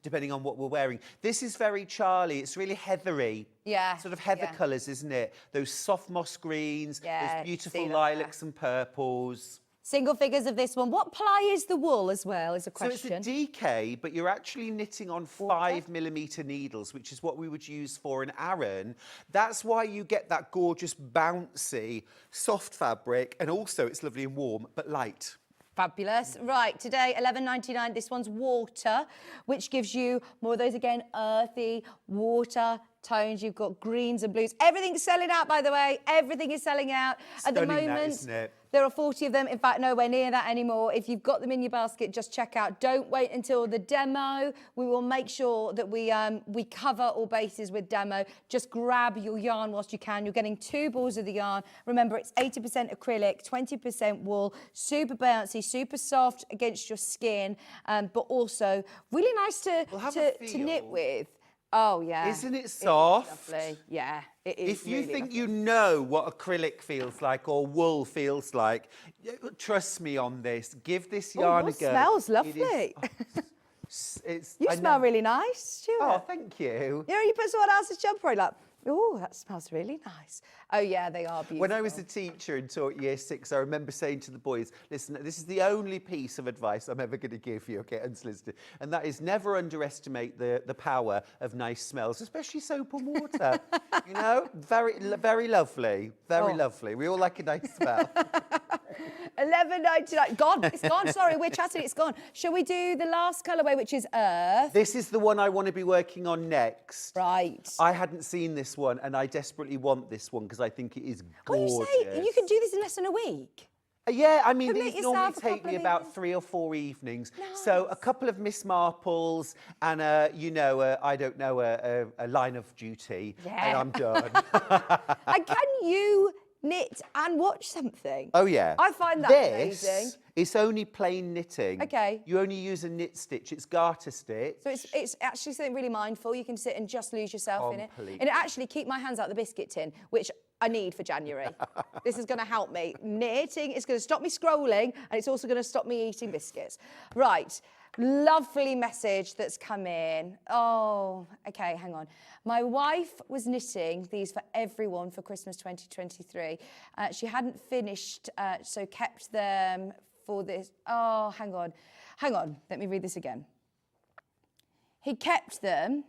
depending on what we're wearing. This is very Charlie. It's really heathery. Yeah. Sort of heather colours, isn't it? Those soft moss greens, those beautiful see lilacs and purples. Single figures of this one. What ply is the wool as well, is a question. So it's a DK, but you're actually knitting on 5mm needles, which is what we would use for an Aran. That's why you get that gorgeous, bouncy, soft fabric, and also it's lovely and warm, but light. Fabulous. Right, today, £11.99. This one's water, which gives you more of those, again, earthy water tones. You've got greens and blues. Everything's selling out, by the way. Everything is selling out. At the moment, that, isn't it? There are 40 of them. In fact, nowhere near that anymore. If you've got them in your basket, just check out. Don't wait until the demo. We will make sure that we cover all bases with demo. Just grab your yarn whilst you can. You're getting 2 balls of the yarn. Remember, it's 80% acrylic, 20% wool. Super bouncy, super soft against your skin, but also really nice to knit with. Oh, yeah. Isn't it soft? It is lovely. Yeah, it is. If you really think lovely. you know what acrylic feels like or wool feels like, trust me on this. Give this yarn a go. It smells lovely. You smell really nice, Stuart. Oh, thank you. You know, you put someone else's jumper on, like, oh, that smells really nice. Oh, yeah, they are beautiful. When I was a teacher and taught Year 6, I remember saying to the boys, listen, this is the only piece of advice I'm ever going to give you, okay, unsolicited, and that is never underestimate the power of nice smells, especially soap and water. You know, very lovely, very lovely. We all like a nice smell. £11.99. Gone. It's gone. Sorry, we're chatting. It's gone. Shall we do the last colourway, which is Earth? This is the one I want to be working on next. Right. I hadn't seen this one, and I desperately want this one because I think it is gorgeous. Well, you say you can do this in less than a week. Yeah, I mean, Commit these normally yourself a take couple me of about evenings. 3 or 4 evenings. Nice. So a couple of Miss Marples and, you know, I don't know, a line of duty, and I'm done. And can you knit and watch something? Oh, yeah. I find that amazing. It's only plain knitting. Okay. You only use a knit stitch. It's garter stitch. So it's actually something really mindful. You can sit and just lose yourself in it. Completely. And it actually keep my hands out the biscuit tin, which I need for January. This is going to help me. Knitting, it's going to stop me scrolling, and it's also going to stop me eating biscuits. Right. Lovely message that's come in. Oh, okay, hang on. My wife was knitting these for everyone for Christmas 2023. She hadn't finished, so kept them for this. Oh, hang on. Let me read this again. He kept them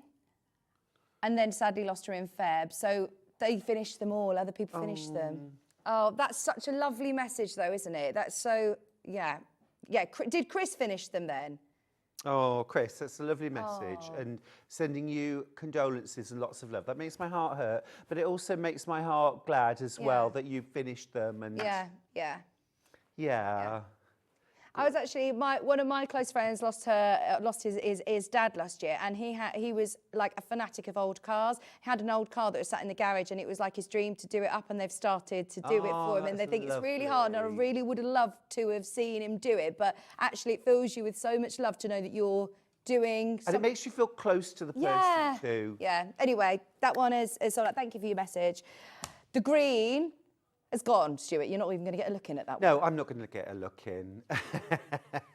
and then sadly lost her in Feb. So they finished them all. Other people finished them. Oh, that's such a lovely message, though, isn't it? That's so, yeah. Yeah, did Chris finish them then? Oh, Chris, that's a lovely message, and sending you condolences and lots of love. That makes my heart hurt, but it also makes my heart glad as well that you finished them. And yeah. I was actually one of my close friends lost his dad last year, and he was like a fanatic of old cars. He had an old car that was sat in the garage, and it was like his dream to do it up, and they've started to do it for him, and they think it's really hard, and I really would have loved to have seen him do it, but actually it fills you with so much love to know that you're doing something. And it makes you feel close to the person too. Yeah. Anyway, that one is all right. Thank you for your message. The green It's gone, Stuart. You're not even going to get a look in at that one. No, I'm not going to get a look in.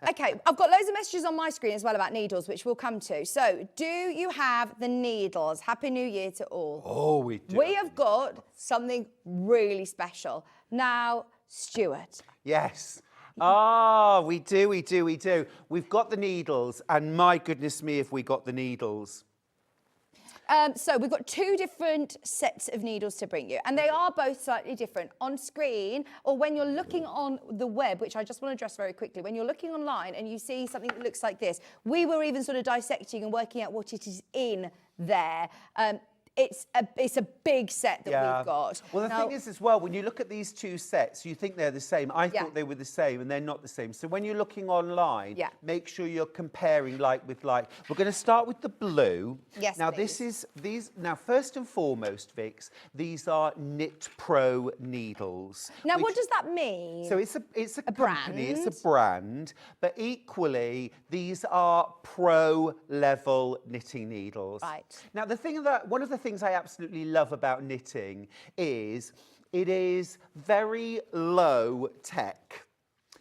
Okay, I've got loads of messages on my screen as well about needles, which we'll come to. So, do you have the needles? Happy New Year to all. Oh, we do. We have got something really special. Now, Stuart. Yes. Ah, we do. We've got the needles, and my goodness me, if we got the needles. So we've got two different sets of needles to bring you, and they are both slightly different. On screen, or when you're looking on the web, which I just want to address very quickly, when you're looking online and you see something that looks like this, we were even sort of dissecting and working out what it is in there. It's a big set that we've got. Well, the thing is as well, when you look at these two sets, you think they're the same. I thought they were the same, and they're not the same. So when you're looking online, make sure you're comparing like with like. We're going to start with the blue. Yes, now please. Now first and foremost, Vix, these are Knit Pro needles. Now, what does that mean? So it's a company, brand? it's a brand, but equally these are pro level knitting needles. Right. Now one of the things I absolutely love about knitting is it is very low tech.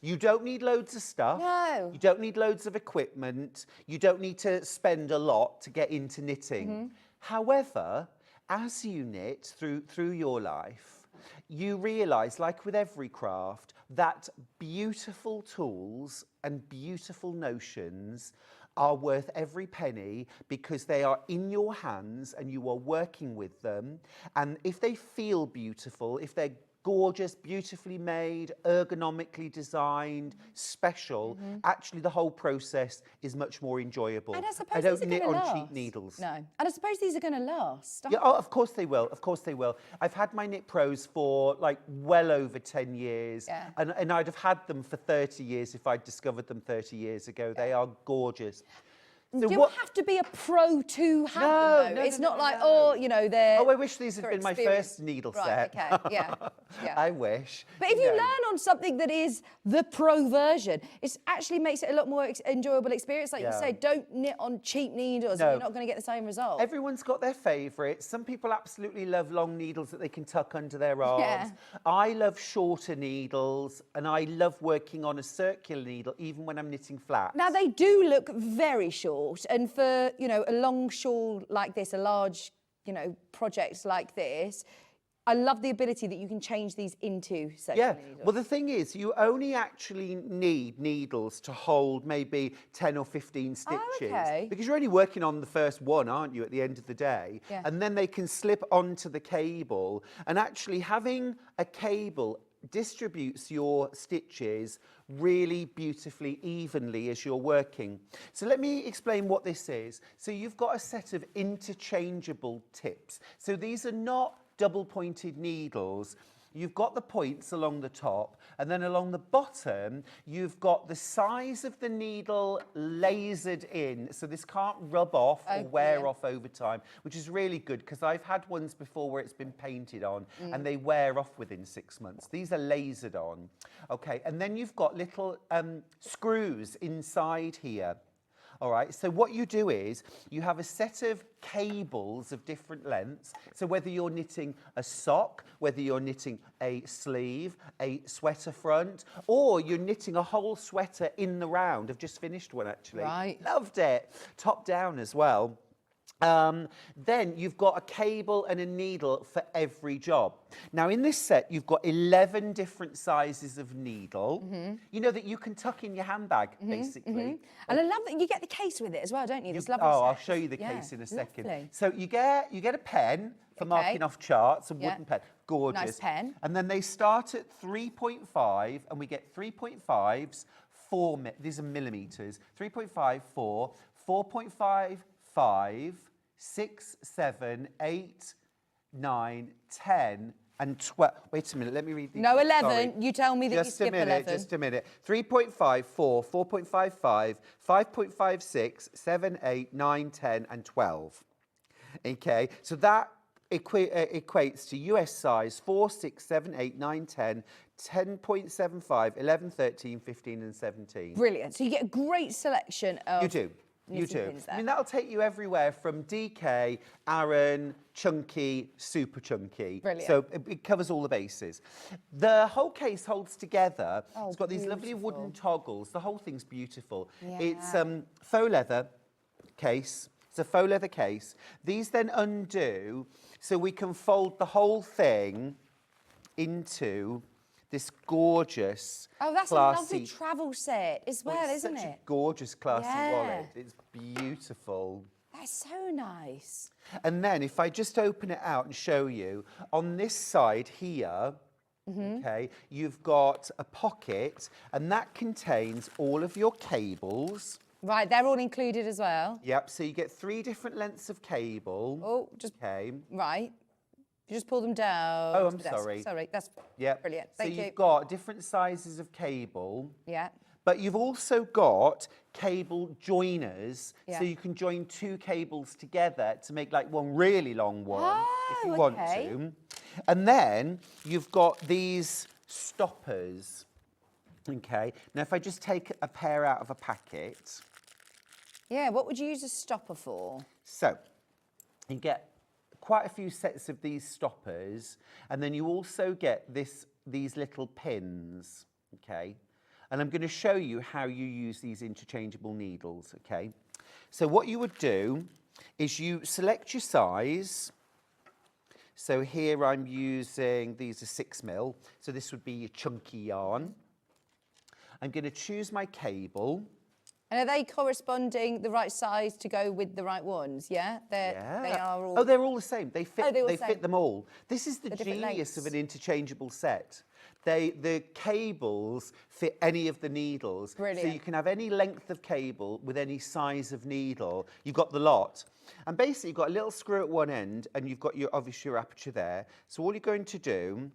You don't need loads of stuff. No. You don't need loads of equipment. You don't need to spend a lot to get into knitting. However, as you knit through your life, you realise, like with every craft, that beautiful tools and beautiful notions are worth every penny because they are in your hands and you are working with them. And if they feel beautiful, if they're gorgeous, beautifully made, ergonomically designed, special, actually the whole process is much more enjoyable. And I suppose I don't these are knit gonna on last. cheap needles. No. And I suppose these are going to last. Yeah, oh, of course they will. Of course they will. I've had my Knit Pros for like well over 10 years. Yeah. And I'd have had them for 30 years if I'd discovered them 30 years ago. They are gorgeous. So do you have to be a pro to have them, though? It's not like, oh, you know, they're... Oh, I wish these had been my first needle set. Right, okay, yeah. I wish. But if you learn on something that is the pro version, it actually makes it a lot more enjoyable experience. Like you say, don't knit on cheap needles, or you're not going to get the same result. Everyone's got their favourites. Some people absolutely love long needles that they can tuck under their arms. Yeah. I love shorter needles, and I love working on a circular needle, even when I'm knitting flat. Now, they do look very short, and for, you know, a long shawl like this, a large, you know, project like this, I love the ability that you can change these into circular needles. Well, the thing is, you only actually need needles to hold maybe 10 or 15 stitches. Oh, okay. Because you're only working on the first one, aren't you, at the end of the day? Yeah. And then they can slip onto the cable. And actually having a cable distributes your stitches really beautifully, evenly as you're working. So let me explain what this is. So you've got a set of interchangeable tips. So these are not double-pointed needles. You've got the points along the top, and then along the bottom, you've got the size of the needle lasered in, so this can't rub off or wear off over time, which is really good, because I've had ones before where it's been painted on, and they wear off within 6 months. These are lasered on. Okay, and then you've got little screws inside here. All right, so what you do is you have a set of cables of different lengths. So whether you're knitting a sock, whether you're knitting a sleeve, a sweater front, or you're knitting a whole sweater in the round. I've just finished one, actually. Right. Loved it. Top down as well. Then you've got a cable and a needle for every job. Now in this set, you've got 11 different sizes of needle, you know, that you can tuck in your handbag, basically. And I love that you get the case with it as well, don't you? This lovely I'll set. show you the case in a second. Lovely. So you get a pen for marking off charts, a wooden pen, gorgeous. Nice pen. And then they start at 3.5, and we get 3.5s, these are millimeters, 3.5, 4, 4.5, 5, 6, 7, 8, 9, 10, and 12. Wait a minute, let me read these. No, 11. Sorry. You tell me that you skip 11. Just a minute. 3.5, 4, 4.55, 5.56, 7, 8, 9, 10, and 12. Okay, so that equates to US size 4, 6, 7, 8, 9, 10, 10.75, 11, 13, 15, and 17. Brilliant. So you get a great selection of... You do. knitting You do. pins there. I mean, that'll take you everywhere from DK, Aran, chunky, super chunky. Brilliant. So it covers all the bases. The whole case holds together. Oh, It's got these lovely beautiful. wooden toggles. The whole thing's beautiful. Yeah. It's faux leather case. It's a faux leather case. These then undo, so we can fold the whole thing into this gorgeous, Oh, that's classy, a lovely travel set as well, it's isn't such it? a gorgeous, classy Yeah. wallet. It's beautiful. That's so nice. And then if I just open it out and show you, on this side here, okay, you've got a pocket, and that contains all of your cables. Right, they're all included as well. Yep, so you get 3 different lengths of cable. Oh, just Okay. right. You just pull them down. Oh, I'm to the desk. sorry. Sorry, that's Yep. brilliant. So Thank you. you've got different sizes of cable. Yeah. But you've also got cable joiners, Yeah. so you can join 2 cables together to make like one really long one, if you Oh, want okay. to. And then you've got these stoppers. Okay, now if I just take a pair out of a packet, Yeah, what would you use a stopper for? so you get quite a few sets of these stoppers, and then you also get these little pins, okay? And I'm going to show you how you use these interchangeable needles, okay? So what you would do is you select your size. So here I'm using, these are 6mm, so this would be your chunky yarn. I'm going to choose my cable. And are they corresponding the right size to go with the right ones? Yeah, they are all. Oh, they're all the same. They fit. they're all they the fit same. them all. This is the different genius of lengths. an interchangeable set. The cables fit any of the needles. So Brilliant. you can have any length of cable with any size of needle. You've got the lot. And basically, you've got a little screw at one end, and you've got obviously your aperture there. So all you're going to do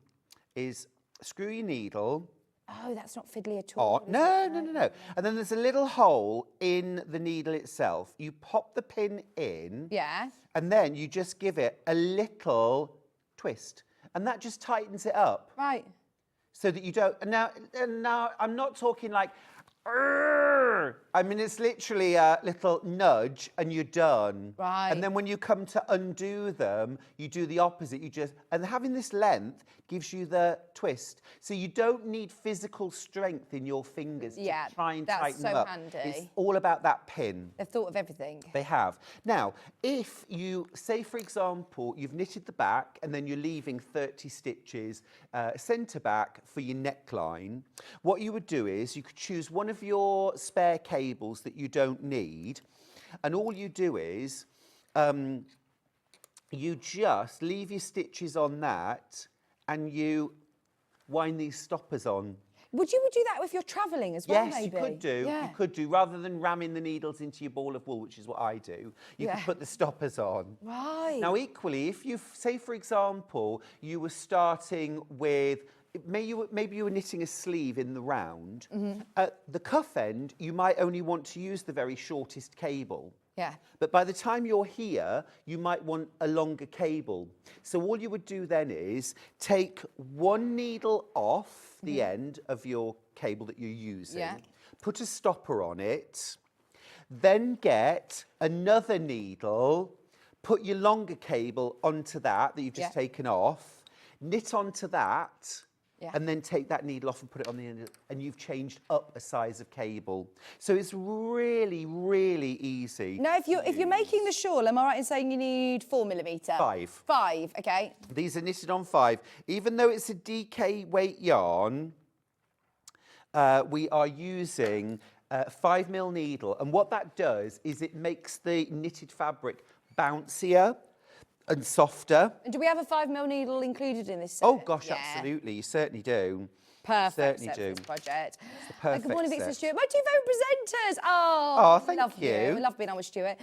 is screw your needle. Oh, that's not fiddly at all. Oh, no. And then there's a little hole in the needle itself. You pop the pin in. Yeah. And then you just give it a little twist. And that just tightens it up. Right. So that you don't... And now I'm not talking like... "Arrgh." I mean, it's literally a little nudge and you're done. Right. And then when you come to undo them, you do the opposite. You just... And having this length gives you the twist. So you don't need physical strength in your fingers to try and that's tighten so them up. handy. It's all about that pin. They've thought of everything. They have. Now, if you, say for example, you've knitted the back and then you're leaving 30 stitches centre back for your neckline, what you would do is you could choose one of your spare cables that you don't need, and all you do is you just leave your stitches on that and you wind these stoppers on. Would you do that if you're travelling as well, Yes, maybe? you could do. Yeah. You could do. Rather than ramming the needles into your ball of wool, which is what I do, you Yeah. could put the stoppers on. Right. Now, equally, if you, say, for example, you were starting with, maybe you were knitting a sleeve in the round, at the cuff end, you might only want to use the very shortest cable. Yeah. But by the time you're here, you might want a longer cable. So all you would do then is take one needle off the end of your cable that you're using, Yeah. put a stopper on it, then get another needle, put your longer cable onto that you've just taken off, knit onto that, and then take that needle off and put it on the end, and you've changed up a size of cable. So it's really, really easy. Now, if you're making the shawl, am I right in saying you need 4mm? 5. 5, okay. These are knitted on 5. Even though it's a DK weight yarn, we are using 5mm needle. And what that does is it makes the knitted fabric bouncier and softer. And do we have a 5mm needle included in this set? Oh, gosh, absolutely. You certainly do. Perfect Certainly set for do. this project. It's the perfect Good morning, Vicki and set. Stuart. My two favourite presenters. Oh, thank love you. I love being on with Stuart.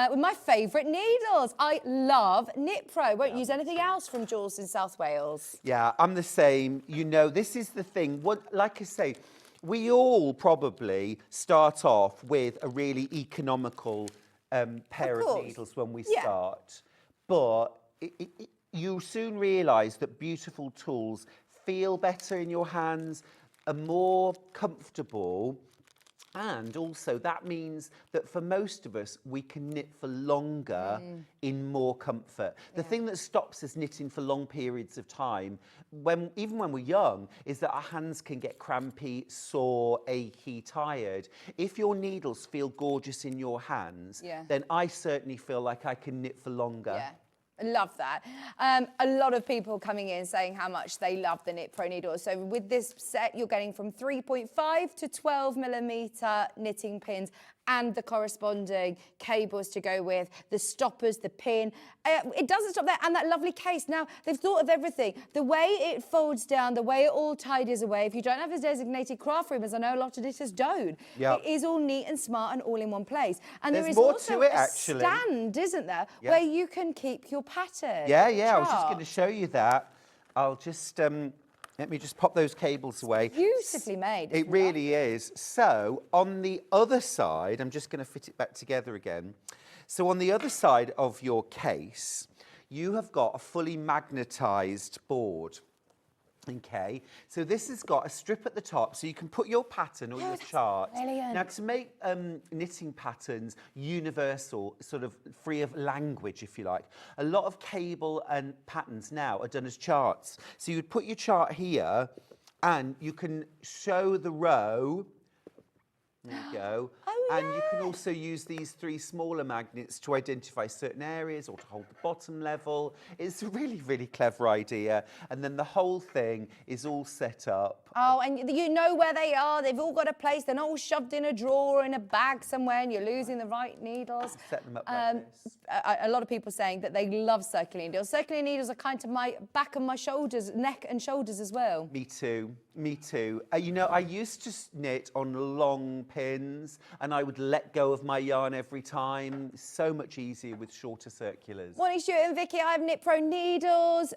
With my favourite needles. I love Knit Pro. Won't use anything else from Jules in South Wales. Yeah, I'm the same. You know, this is the thing. Like I say, we all probably start off with a really economical pair of needles when we start. But you soon realise that beautiful tools feel better in your hands, are more comfortable, And also that means that for most of us, we can knit for longer in more comfort. The thing that stops us knitting for long periods of time, even when we're young, is that our hands can get crampy, sore, achy, tired. If your needles feel gorgeous in your hands, then I certainly feel like I can knit for longer. Yeah. I love that. A lot of people coming in saying how much they love the Knit Pro needle. So with this set, you're getting from 3.5 to 12 millimetre knitting pins and the corresponding cables to go with, the stoppers, the pin. It doesn't stop there, and that lovely case. Now, they've thought of everything. The way it folds down, the way it all tidies away. If you don't have a designated craft room, as I know a lot of knitters don't, it is all neat and smart and all in one place. And There's there is more also to it, a actually. stand, isn't there, where you can keep your pattern. Yeah, I was just going to show you that. I'll just... let me just pop those cables away. Beautifully made. It really is. So on the other side, I'm just going to fit it back together again. So on the other side of your case, you have got a fully magnetised board. Okay, so this has got a strip at the top, so you can put your pattern or your chart. Brilliant. Now, to make knitting patterns universal, sort of free of language, if you like, a lot of cable and patterns now are done as charts. So you would put your chart here, and you can show the row. There you go. And you can also use these 3 smaller magnets to identify certain areas or to hold the bottom level. It's a really, really clever idea. And then the whole thing is all set up. Oh, and you know where they are. They've all got a place. They're not all shoved in a drawer or in a bag somewhere and you're losing the right needles. Set them up like this. A lot of people saying that they love circular needles. Circular needles are kind of my back and my shoulders, neck and shoulders as well. Me too. Me too. You know, I used to knit on long pins and I would let go of my yarn every time. So much easier with shorter circulars. Morning, Stuart and Vicki. I have Knit Pro needles,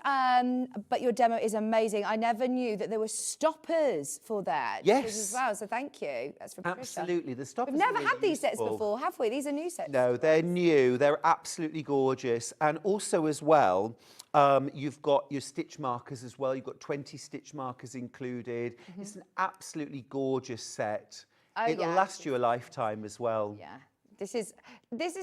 but your demo is amazing. I never knew that there were stoppers for that. Yes. As well, so thank you. That's from Patricia. Absolutely. The stoppers We've never are really had these sets useful. before, have we? These are new sets. No, they're new. They're absolutely gorgeous. And also as well, you've got your stitch markers as well. You've got 20 stitch markers included. It's an absolutely gorgeous set. It'll last you a lifetime as well. Yeah. This is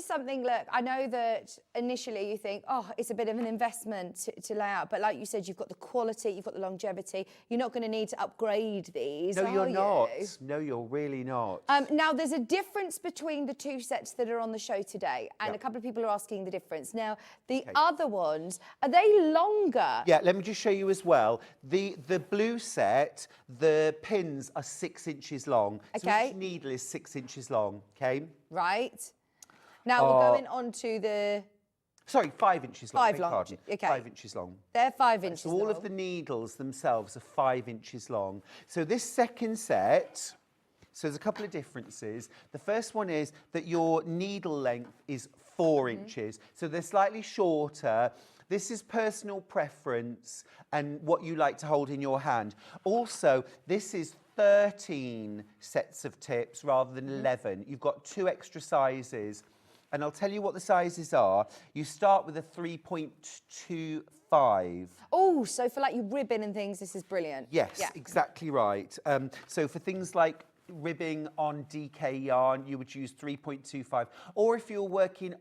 something, look, I know that initially you think, oh, it's a bit of an investment to lay out, but like you said, you've got the quality, you've got the longevity. You're not going to need to upgrade these, No, you're not. You? No, you're really not. Now, there's a difference between the 2 sets that are on the show today, and a couple of people are asking the difference. Now, the other ones, are they longer? Yeah, let me just show you as well. The blue set, the pins are 6 inches long. Okay. So each needle is 6 inches long, okay? Right. Now we're going on to the... Sorry, 5 inches long. 5 long. Pardon. Okay. 5 inches long. They're 5 inches So all long. of the needles themselves are 5 inches long. So this second set, so there's a couple of differences. The first one is that your needle length is 4 inches. So they're slightly shorter. This is personal preference and what you like to hold in your hand. Also, this is 13 sets of tips rather than 11. You've got 2 extra sizes. And I'll tell you what the sizes are. You start with a 3.25. Oh, so for like your ribbon and things, this is brilliant. Yes, exactly right. So for things like ribbing on DK yarn, you would use 3.25. Or if you're working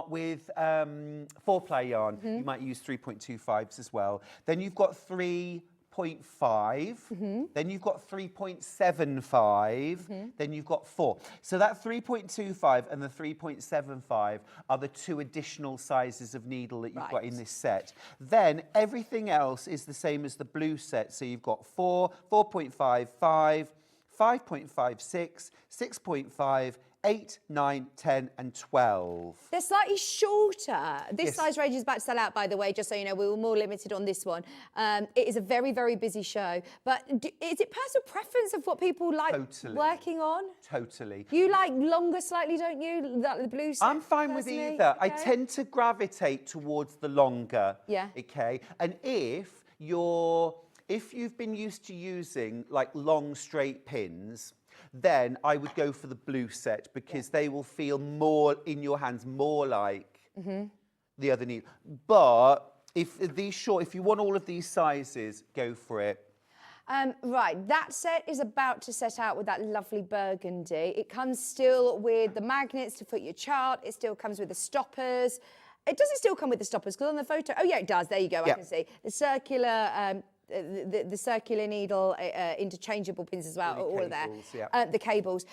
with 4-ply yarn, you might use 3.25s as well. Then you've got 3.5, then you've got 3.75, then you've got 4. So that 3.25 and the 3.75 are the 2 additional sizes of needle that you've got in this set. Then everything else is the same as the blue set. So you've got 4, 4.5, 5, 5.56, 6.5, 8, 9, 10 and 12. They're slightly shorter. This size range is about to sell out, by the way, just so you know. We were more limited on this one. It is a very, very busy show. But is it personal preference of what people like working on? Totally. You like longer slightly, don't you? The blue set, I'm fine with personally? either. Okay. I tend to gravitate towards the longer. Yeah. Okay. And if you've been used to using like long straight pins, then I would go for the blue set because they will feel more in your hands, more like the other needle. But if you want all of these sizes, go for it. Right, that set is about to set out with that lovely burgundy. It comes still with the magnets to put your chart. It still comes with the stoppers. It doesn't still come with the stoppers because on the photo, oh yeah, it does. There you go. I can see the circular, the circular needle, interchangeable pins as well. All of that. The cables.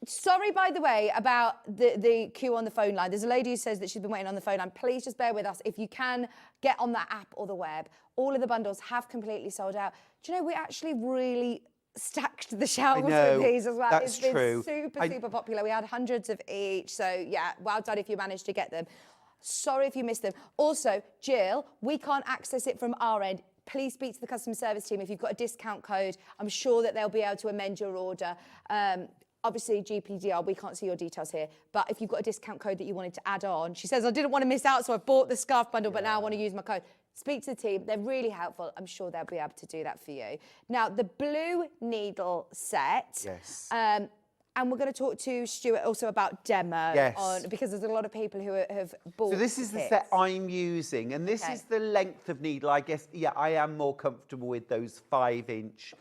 Sorry, by the way, about the queue on the phone line. There's a lady who says that she's been waiting on the phone line. Please just bear with us. If you can get on that app or the web, all of the bundles have completely sold out. Do you know, we actually really stacked the shelves with these as well. That's true. It's been super popular. We had hundreds of each. So yeah, well done if you managed to get them. Sorry if you missed them. Also, Jill, we can't access it from our end. Please speak to the customer service team if you've got a discount code. I'm sure that they'll be able to amend your order. Obviously, GPDR, we can't see your details here. But if you've got a discount code that you wanted to add on, she says, I didn't want to miss out, so I bought the scarf bundle, but now I want to use my code. Speak to the team. They're really helpful. I'm sure they'll be able to do that for you. Now, the blue needle set. Yes. And we're going to talk to Stuart also about demo because there's a lot of people who have bought. So this is the set I'm using, and this is the length of needle. I guess, yeah, I am more comfortable with those 5-inch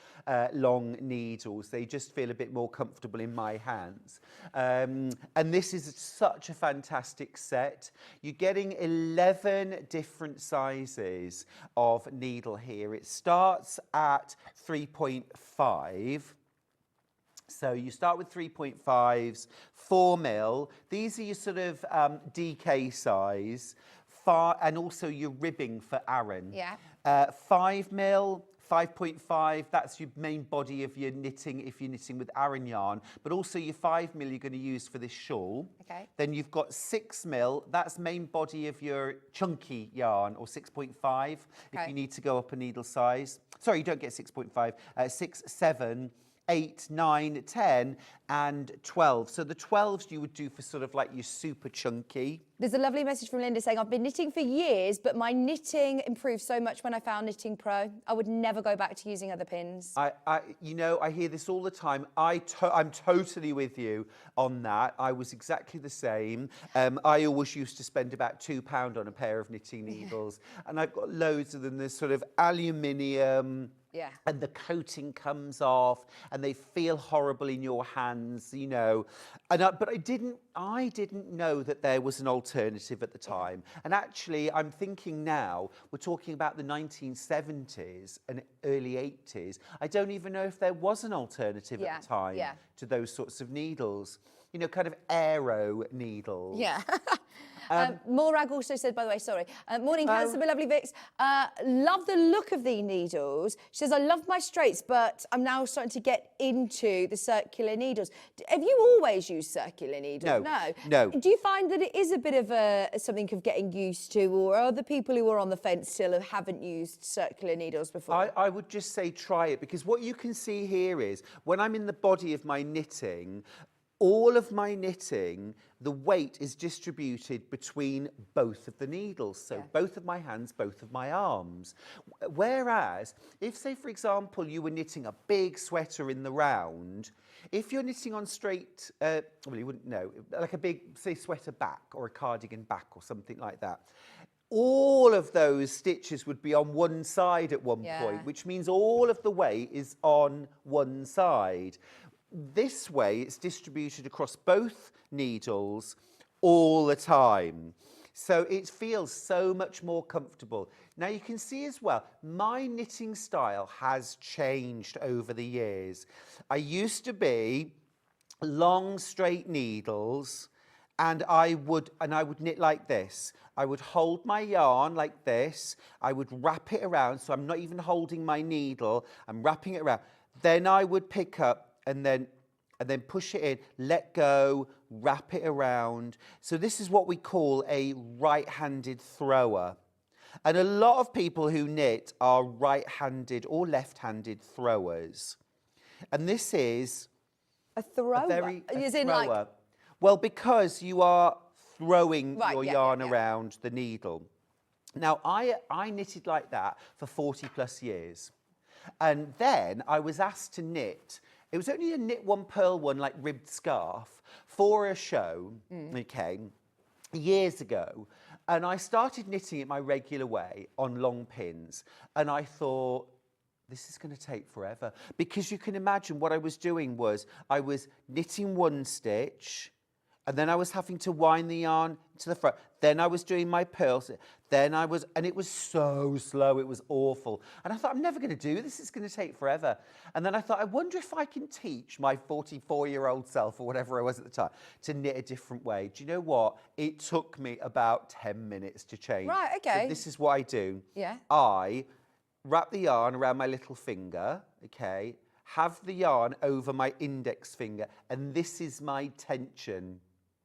long needles. They just feel a bit more comfortable in my hands. And this is such a fantastic set. You're getting 11 different sizes of needle here. It starts at 3.5. So you start with 3.5s, 4 mil. These are your sort of DK size, and also your ribbing for Aran. Yeah. 5 mil, 5.5, that's your main body of your knitting if you're knitting with Aran yarn, but also your 5 mil you're going to use for this shawl. Okay. Then you've got 6 mil, that's main body of your chunky yarn, or 6.5 if you need to go up a needle size. Sorry, you don't get 6.5, 6, 7, 8, 9, 10 and 12. So the 12s you would do for sort of like your super chunky. There's a lovely message from Linda saying, I've been knitting for years, but my knitting improved so much when I found Knitting Pro. I would never go back to using other pins. You know, I hear this all the time. I'm totally with you on that. I was exactly the same. I always used to spend about £2 on a pair of knitting needles. And I've got loads of them. There's sort of aluminium. Yeah. And the coating comes off and they feel horrible in your hands, you know. And but I didn't know that there was an alternative at the time. And actually, I'm thinking now, we're talking about the 1970s and early 80s. I don't even know if there was an alternative at the time to those sorts of needles. You know, kind of aero needles. Yeah. Morag also said, by the way, sorry. Morning, handsome, lovely Vix. Love the look of the needles. She says, I love my straights, but I'm now starting to get into the circular needles. Have you always used circular needles? No. Do you find that it is a bit of something of getting used to, or are the people who are on the fence still who haven't used circular needles before? I would just say try it, because what you can see here is when I'm in the body of my knitting, all of my knitting, the weight is distributed between both of the needles. So both of my hands, both of my arms. Whereas, if, say, for example, you were knitting a big sweater in the round, if you're knitting on straight, well, you wouldn't know, like a big, say, sweater back or a cardigan back or something like that, all of those stitches would be on one side at one point, which means all of the weight is on one side. This way, it's distributed across both needles all the time. So it feels so much more comfortable. Now you can see as well, my knitting style has changed over the years. I used to be long, straight needles, and I would knit like this. I would hold my yarn like this. I would wrap it around, so I'm not even holding my needle. I'm wrapping it around. Then I would pick up and then push it in, let go, wrap it around. So this is what we call a right-handed thrower. And a lot of people who knit are right-handed or left-handed throwers. And this is a thrower? Like... Well, because you are throwing your yarn around the needle. Now, I knitted like that for 40 plus years. And then I was asked to knit. It was only a knit one, purl one, like ribbed scarf for a show, okay, years ago. And I started knitting it my regular way on long pins. And I thought, this is going to take forever. Because you can imagine what I was doing was I was knitting one stitch, and then I was having to wind the yarn to the front. Then I was doing my purls. And it was so slow, it was awful. And I thought, I'm never going to do this, it's going to take forever. And then I thought, I wonder if I can teach my 44-year-old self, or whatever I was at the time, to knit a different way. Do you know what? It took me about 10 minutes to change. Right, okay. So this is what I do. Yeah. I wrap the yarn around my little finger, okay, have the yarn over my index finger, and this is my tension,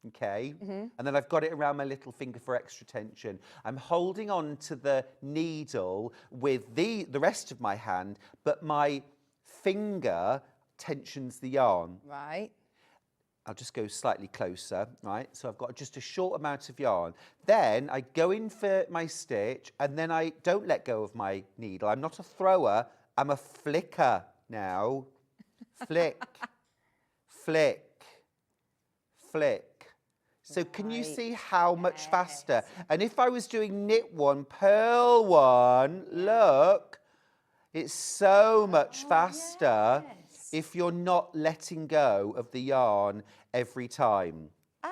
okay? And then I've got it around my little finger for extra tension. I'm holding on to the needle with the rest of my hand, but my finger tensions the yarn. Right. I'll just go slightly closer, right? So I've got just a short amount of yarn. Then I go in for my stitch, and then I don't let go of my needle. I'm not a thrower, I'm a flicker now. Flick, flick, flick. So can you see how much faster? And if I was doing knit one, purl one, look, it's so much faster. If you're not letting go of the yarn every time. Ah,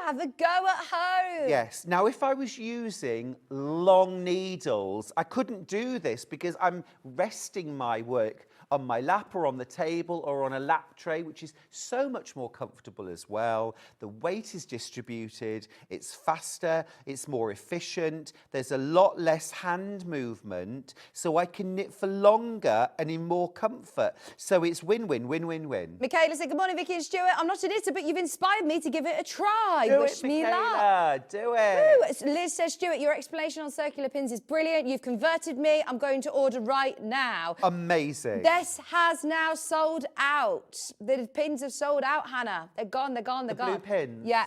have a go at home. Yes. Now, if I was using long needles, I couldn't do this because I'm resting my work on my lap or on the table or on a lap tray, which is so much more comfortable as well. The weight is distributed, it's faster, it's more efficient, there's a lot less hand movement, so I can knit for longer and in more comfort. So it's win-win, win-win-win. Michaela said, good morning, Vicky and Stuart. I'm not a knitter, but you've inspired me to give it a try. Do Wish it, me luck. Michaela, do it. Woo. Liz says, Stuart, your explanation on circular pins is brilliant. You've converted me. I'm going to order right now. Amazing. This has now sold out. The pins have sold out, Hannah. They're gone, they're gone, they're gone. Blue pins? Yeah.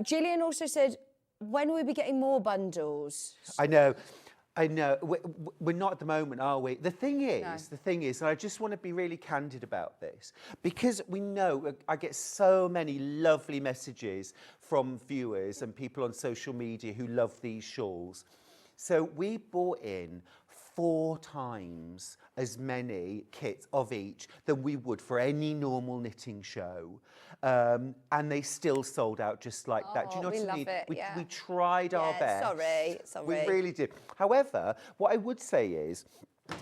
Gillian also said, when will we be getting more bundles? I know. We're not at the moment, are we? The thing is, and I just want to be really candid about this, because we know I get so many lovely messages from viewers and people on social media who love these shawls. So we bought in 4 times as many kits of each than we would for any normal knitting show. And they still sold out just like that. Do you know what I mean? We tried our best. Sorry. We really did. However, what I would say is,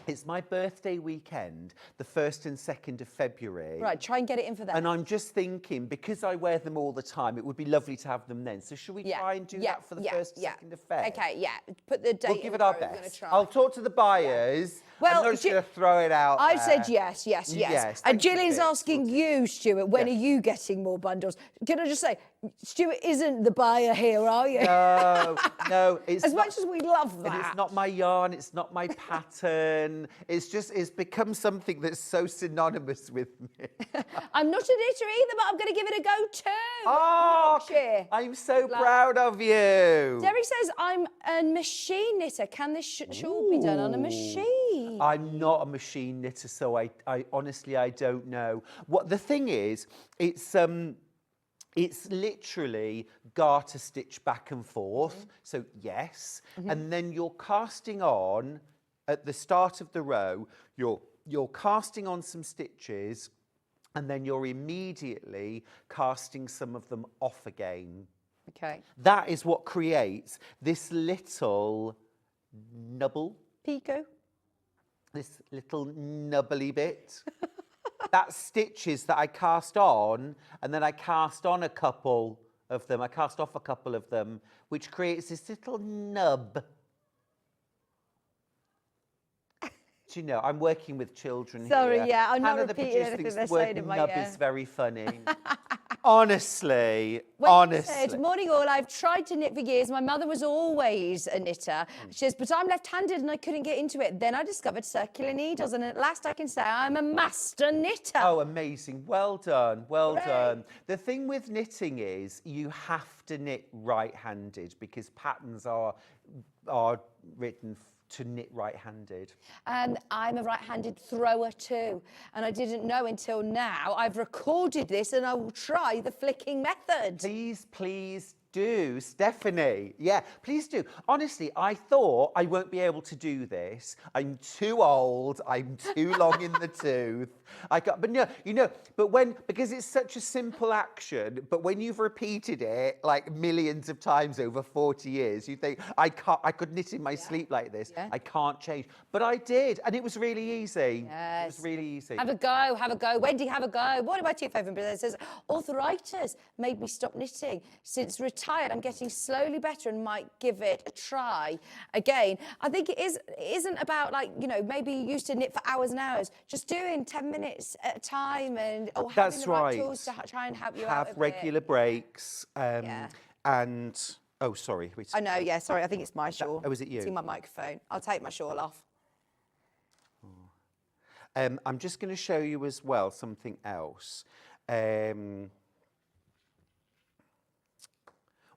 it's my birthday weekend, the 1st and 2nd of February. Right, try and get it in for that. And I'm just thinking, because I wear them all the time, it would be lovely to have them then. So should we try and do that for the 1st and 2nd of Feb? Okay, yeah. Put the date We'll give it our We're gonna best. try. I'll talk to the buyers. Well, I'm not just going to throw it out I've there. said yes. Yes, And thank you, Gillian's Vic. asking you, Stuart, when are you getting more bundles? Can I just say, Stuart isn't the buyer here, are you? No. It's as not, much as we love that. And it's not my yarn, it's not my pattern. It's become something that's so synonymous with me. I'm not a knitter either, but I'm going to give it a go too. Oh, Yorkshire. I'm so proud of you. Derek says, I'm a machine knitter. Can this shawl be done on a machine? I'm not a machine knitter, so I honestly, I don't know. What the thing is, it's literally garter stitch back and forth. So yes, and then you're casting on at the start of the row. You're casting on some stitches, and then you're immediately casting some of them off again. Okay. That is what creates this little nubble. Pico. This little nubbly bit. That's stitches that I cast on, and then I cast on a couple of them. I cast off a couple of them, which creates this little nub. Do you know, I'm working with children here. Sorry, yeah, I'm not Hannah, the repeating producer, anything thinks they're the word saying in my nub ear. is very funny. Honestly. Wendy said, morning all, I've tried to knit for years. My mother was always a knitter. She says, but I'm left-handed and I couldn't get into it. Then I discovered circular needles, and at last I can say I'm a master knitter. Oh, amazing. Well done. Well done. The thing with knitting is you have to knit right-handed because patterns are written to knit right-handed. And I'm a right-handed thrower too. And I didn't know until now. I've recorded this and I will try the flicking method. Please do, Stephanie. Yeah, please do. Honestly, I thought I won't be able to do this. I'm too old. I'm too long in the tooth. But no, because it's such a simple action, but when you've repeated it like millions of times over 40 years, you think, I could knit in my sleep like this. Yeah. I can't change. But I did, and it was really easy. Yes. It was really easy. Have a go, have a go. Wendy, have a go. What about you, favourite brother? It says, arthritis made me stop knitting. Since retired, I'm getting slowly better and might give it a try again. I think it isn't about like, maybe you used to knit for hours and hours. Just doing 10 minutes at a time or having the right tools to try and help you out. Have regular breaks. And, oh, sorry. I know, yeah, sorry. I think it's my shawl. Oh, is it you? It's in my microphone. I'll take my shawl off. I'm just going to show you as well something else,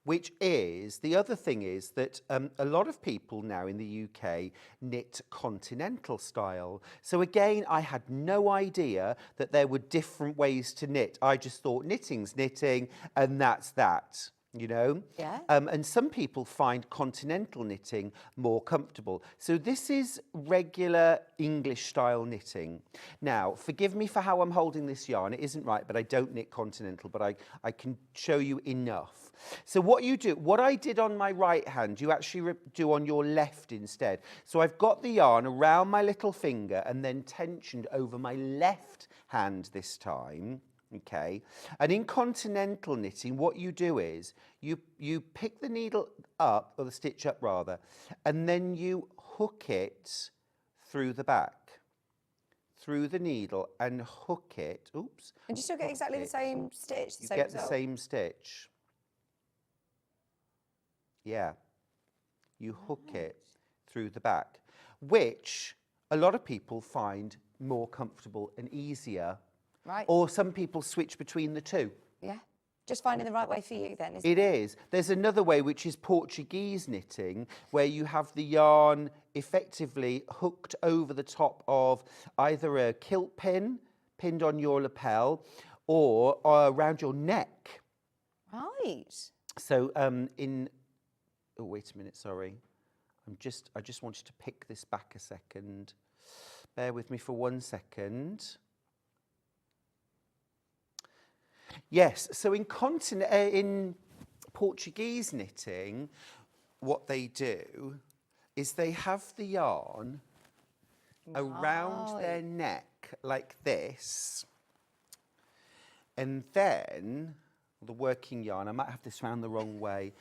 which is, the other thing is that a lot of people now in the UK knit continental style. So again, I had no idea that there were different ways to knit. I just thought knitting's knitting and that's that. Yeah. And some people find continental knitting more comfortable. So this is regular English style knitting. Now, forgive me for how I'm holding this yarn. It isn't right, but I don't knit continental, but I can show you enough. So what you do, what I did on my right hand, you actually do on your left instead. So I've got the yarn around my little finger and then tensioned over my left hand this time. Okay, and in continental knitting, what you do is you pick the needle up, or the stitch up rather, and then you hook it through the back, through the needle, and hook it. Oops. And you still get exactly the same stitch. You get the same stitch. Yeah. You hook it through the back, which a lot of people find more comfortable and easier. Right. Or some people switch between the two. Yeah. Just finding the right way for you then, isn't it? It is. There's another way, which is Portuguese knitting, where you have the yarn effectively hooked over the top of either a kilt pin, pinned on your lapel, or around your neck. Right. So oh, wait a minute, sorry. I just wanted to pick this back a second. Bear with me for 1 second. Yes, so in Portuguese knitting, what they do is they have the yarn around their neck like this, and then the working yarn, I might have this round the wrong way.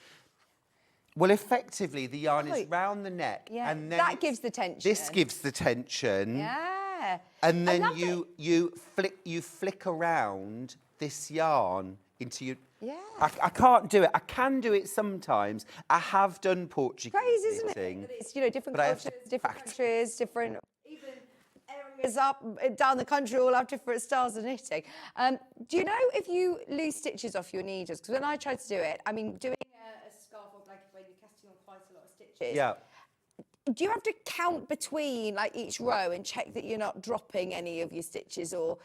Well, effectively, the yarn is round the neck, and then that gives the tension. This gives the tension. Yeah. And then you flick around this yarn into your... Yeah. I can't do it. I can do it sometimes. I have done Portuguese crazy, isn't knitting. it? It's, different cultures, different countries, different... Even areas up, down the country all have different styles of knitting. Do you know if you lose stitches off your needles? Because when I tried to do it, I mean, doing a scarf or blanket when you're casting on quite a lot of stitches... Yeah. Do you have to count between like each row and check that you're not dropping any of your stitches, or?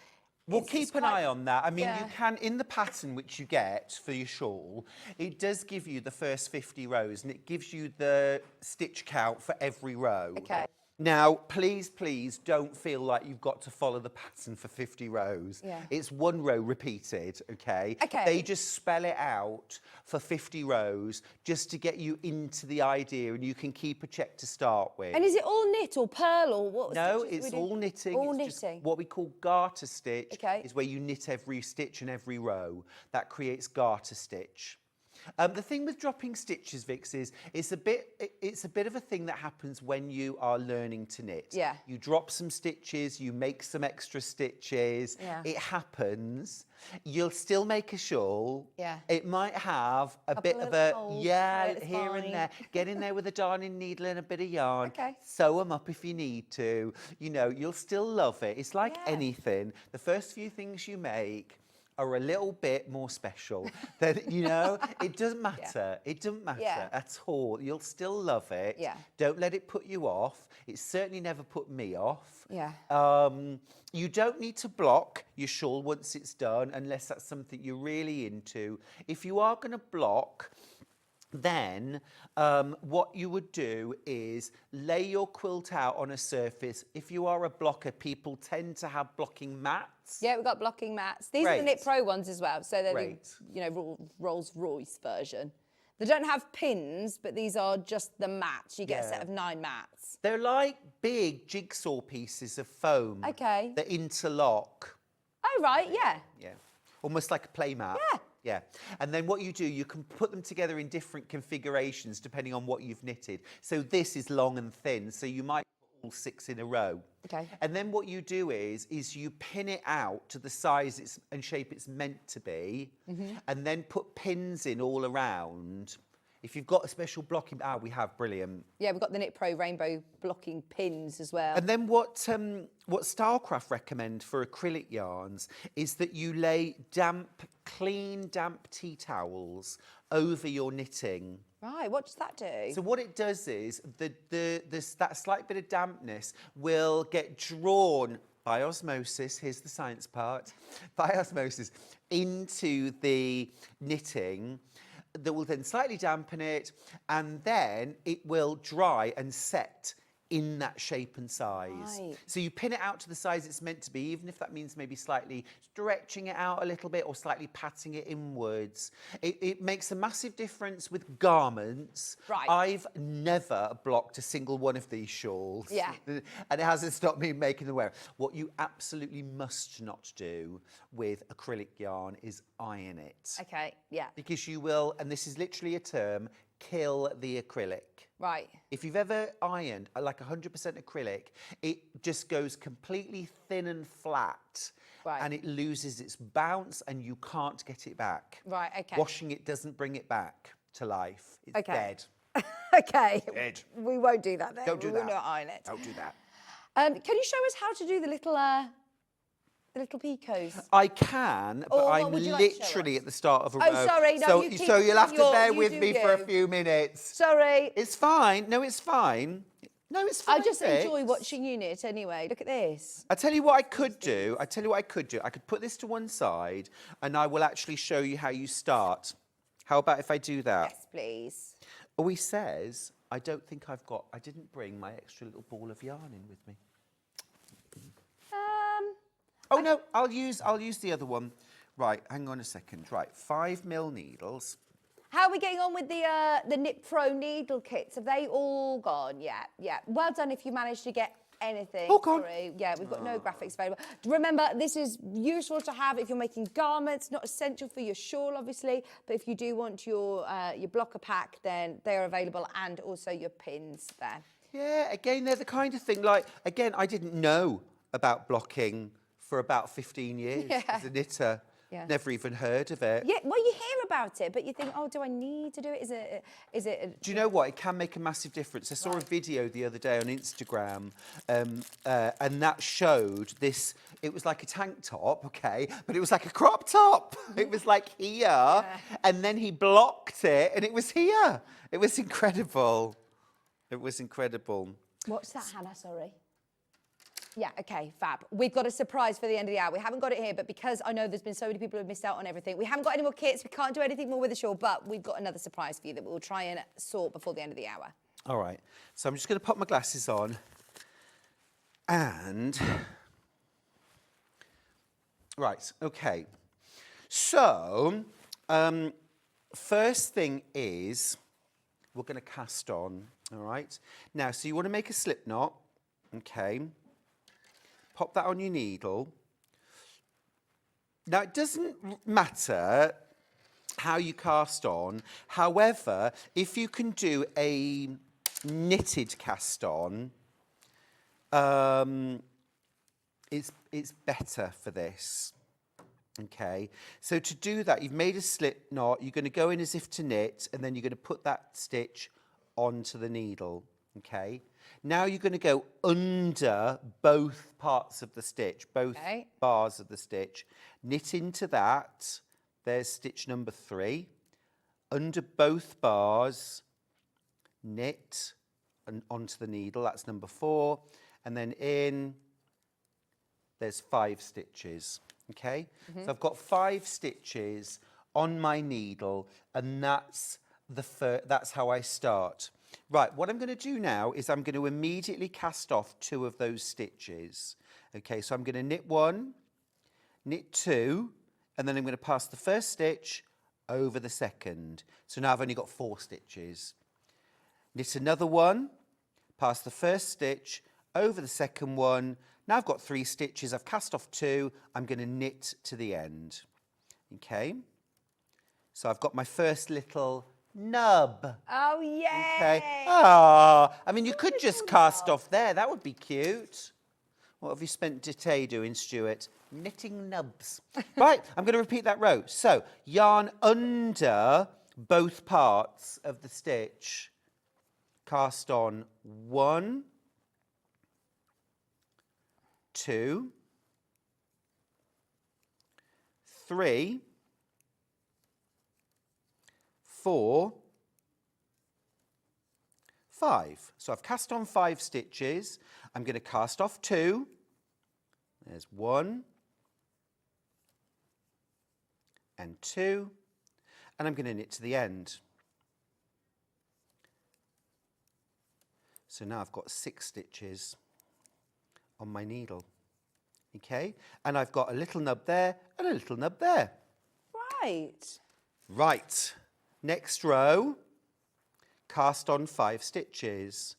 Well, keep an eye on that. I mean, you can, in the pattern which you get for your shawl, it does give you the first 50 rows and it gives you the stitch count for every row. Okay. Now, please, please don't feel like you've got to follow the pattern for 50 rows. Yeah. It's one row repeated, okay? Okay. They just spell it out for 50 rows just to get you into the idea, and you can keep a check to start with. And is it all knit or purl or what? No, it's all knitting. All it's knitting. Just what we call garter stitch Okay. is where you knit every stitch and every row. That creates garter stitch. The thing with dropping stitches, Vix, is it's a bit of a thing that happens when you are learning to knit. Yeah. You drop some stitches, you make some extra stitches. Yeah. It happens. You'll still make a shawl. Yeah. It might have a bit of a holes, here fine. and there. Get in there with a darning needle and a bit of yarn. Okay. Sew them up if you need to. You'll still love it. It's like anything. The first few things you make are a little bit more special. Then, you know, it doesn't matter. It doesn't matter at all. You'll still love it. Yeah. Don't let it put you off. It certainly never put me off. Yeah. You don't need to block your shawl once it's done, unless that's something you're really into. If you are going to block, then what you would do is lay your quilt out on a surface. If you are a blocker, people tend to have blocking mats. Yeah, we've got blocking mats. These are the Knit Pro ones as well. So they're the, you know, Rolls-Royce version. They don't have pins, but these are just the mats. You get a set of 9 mats. They're like big jigsaw pieces of foam. Okay. That interlock. Oh, right, yeah. Yeah. Almost like a play mat. Yeah. Yeah. And then what you do, you can put them together in different configurations depending on what you've knitted. So this is long and thin, so you might put all 6 in a row. Okay. And then what you do is you pin it out to the size and shape it's meant to be, and then put pins in all around. If you've got a special blocking, we have, brilliant. Yeah, we've got the Knit Pro rainbow blocking pins as well. And then what Stylecraft recommend for acrylic yarns is that you lay clean, damp tea towels over your knitting. Right, what does that do? So what it does is that slight bit of dampness will get drawn by osmosis, here's the science part, by osmosis into the knitting, that will then slightly dampen it, and then it will dry and set in that shape and size. Right. So you pin it out to the size it's meant to be, even if that means maybe slightly stretching it out a little bit or slightly patting it inwards. It makes a massive difference with garments. Right. I've never blocked a single one of these shawls. Yeah. And it hasn't stopped me making them wear. What you absolutely must not do with acrylic yarn is iron it. Okay, yeah. Because you will, and this is literally a term, kill the acrylic. Right. If you've ever ironed like 100% acrylic, it just goes completely thin and flat. Right. And it loses its bounce and you can't get it back. Right, okay. Washing it doesn't bring it back to life. It's dead. Okay. Dead. We won't do that then. Don't do we that. will not iron it. Don't do that. Can you show us how to do the little picos? I can, but Or what I'm would you like to show literally us? at the start of a Oh, row. sorry, no, so, you keep so you'll have to your- bear you with do me for a you. few minutes. Sorry. It's fine. No, it's fine. No, it's fine. I just enjoy Vix. watching you knit anyway. Look at this. I tell you what I could do. I could put this to one side and I will actually show you how you start. How about if I do that? Yes, please. Oh, he says, I didn't bring my extra little ball of yarn in with me. Oh no, I'll use the other one. Right, hang on a second. Right, 5mm needles. How are we getting on with the Knit Pro needle kits? Have they all gone? Yeah, yeah. Well done if you managed to get anything. All gone. Through. Yeah, we've got no graphics available. Remember, this is useful to have if you're making garments, not essential for your shawl, obviously, but if you do want your blocker pack, then they are available, and also your pins there. Yeah, again, they're the kind of thing, like, again, I didn't know about blocking for about 15 years as a knitter. Yeah. Never even heard of it. Yeah, well, you hear about it, but you think, oh, do I need to do it? Is it? Do you know what? It can make a massive difference. I saw a video the other day on Instagram, and that showed this. It was like a tank top, okay, but it was like a crop top. It was like here, and then he blocked it, and it was here. It was incredible. It was incredible. What's that, Hannah? Sorry. Yeah, okay, fab. We've got a surprise for the end of the hour. We haven't got it here, but because I know there's been so many people who've missed out on everything, we haven't got any more kits. We can't do anything more with the shawl, but we've got another surprise for you that we'll try and sort before the end of the hour. All right. So I'm just going to pop my glasses on. And... Right, okay. So, first thing is, we're going to cast on, all right? Now, so you want to make a slip knot, okay? Pop that on your needle. Now, it doesn't matter how you cast on. However, if you can do a knitted cast on, it's better for this. Okay, so to do that, you've made a slip knot. You're going to go in as if to knit, and then you're going to put that stitch onto the needle. Okay. Now you're going to go under both parts of the stitch, both bars of the stitch. Knit into that. There's stitch number 3. Under both bars, knit and onto the needle. That's number 4. And then in, there's 5 stitches. Okay. So I've got 5 stitches on my needle, and that's how I start. Right, what I'm going to do now is I'm going to immediately cast off 2 of those stitches. Okay, so I'm going to knit 1, knit 2, and then I'm going to pass the first stitch over the second. So now I've only got 4 stitches. Knit another 1, pass the first stitch over the second one. Now I've got 3 stitches. I've cast off 2. I'm going to knit to the end. Okay, so I've got my first little nub. Oh, yay! Okay. Ah, I mean, you could just cast off there. That would be cute. What have you spent today doing, Stuart? Knitting nubs. Right, I'm going to repeat that row. So, yarn under both parts of the stitch. Cast on 1, 2, 3, 4, 5. So I've cast on 5 stitches. I'm going to cast off 2. There's 1 and 2. And I'm going to knit to the end. So now I've got 6 stitches on my needle. Okay? And I've got a little nub there and a little nub there. Right. Right. Next row, cast on 5 stitches.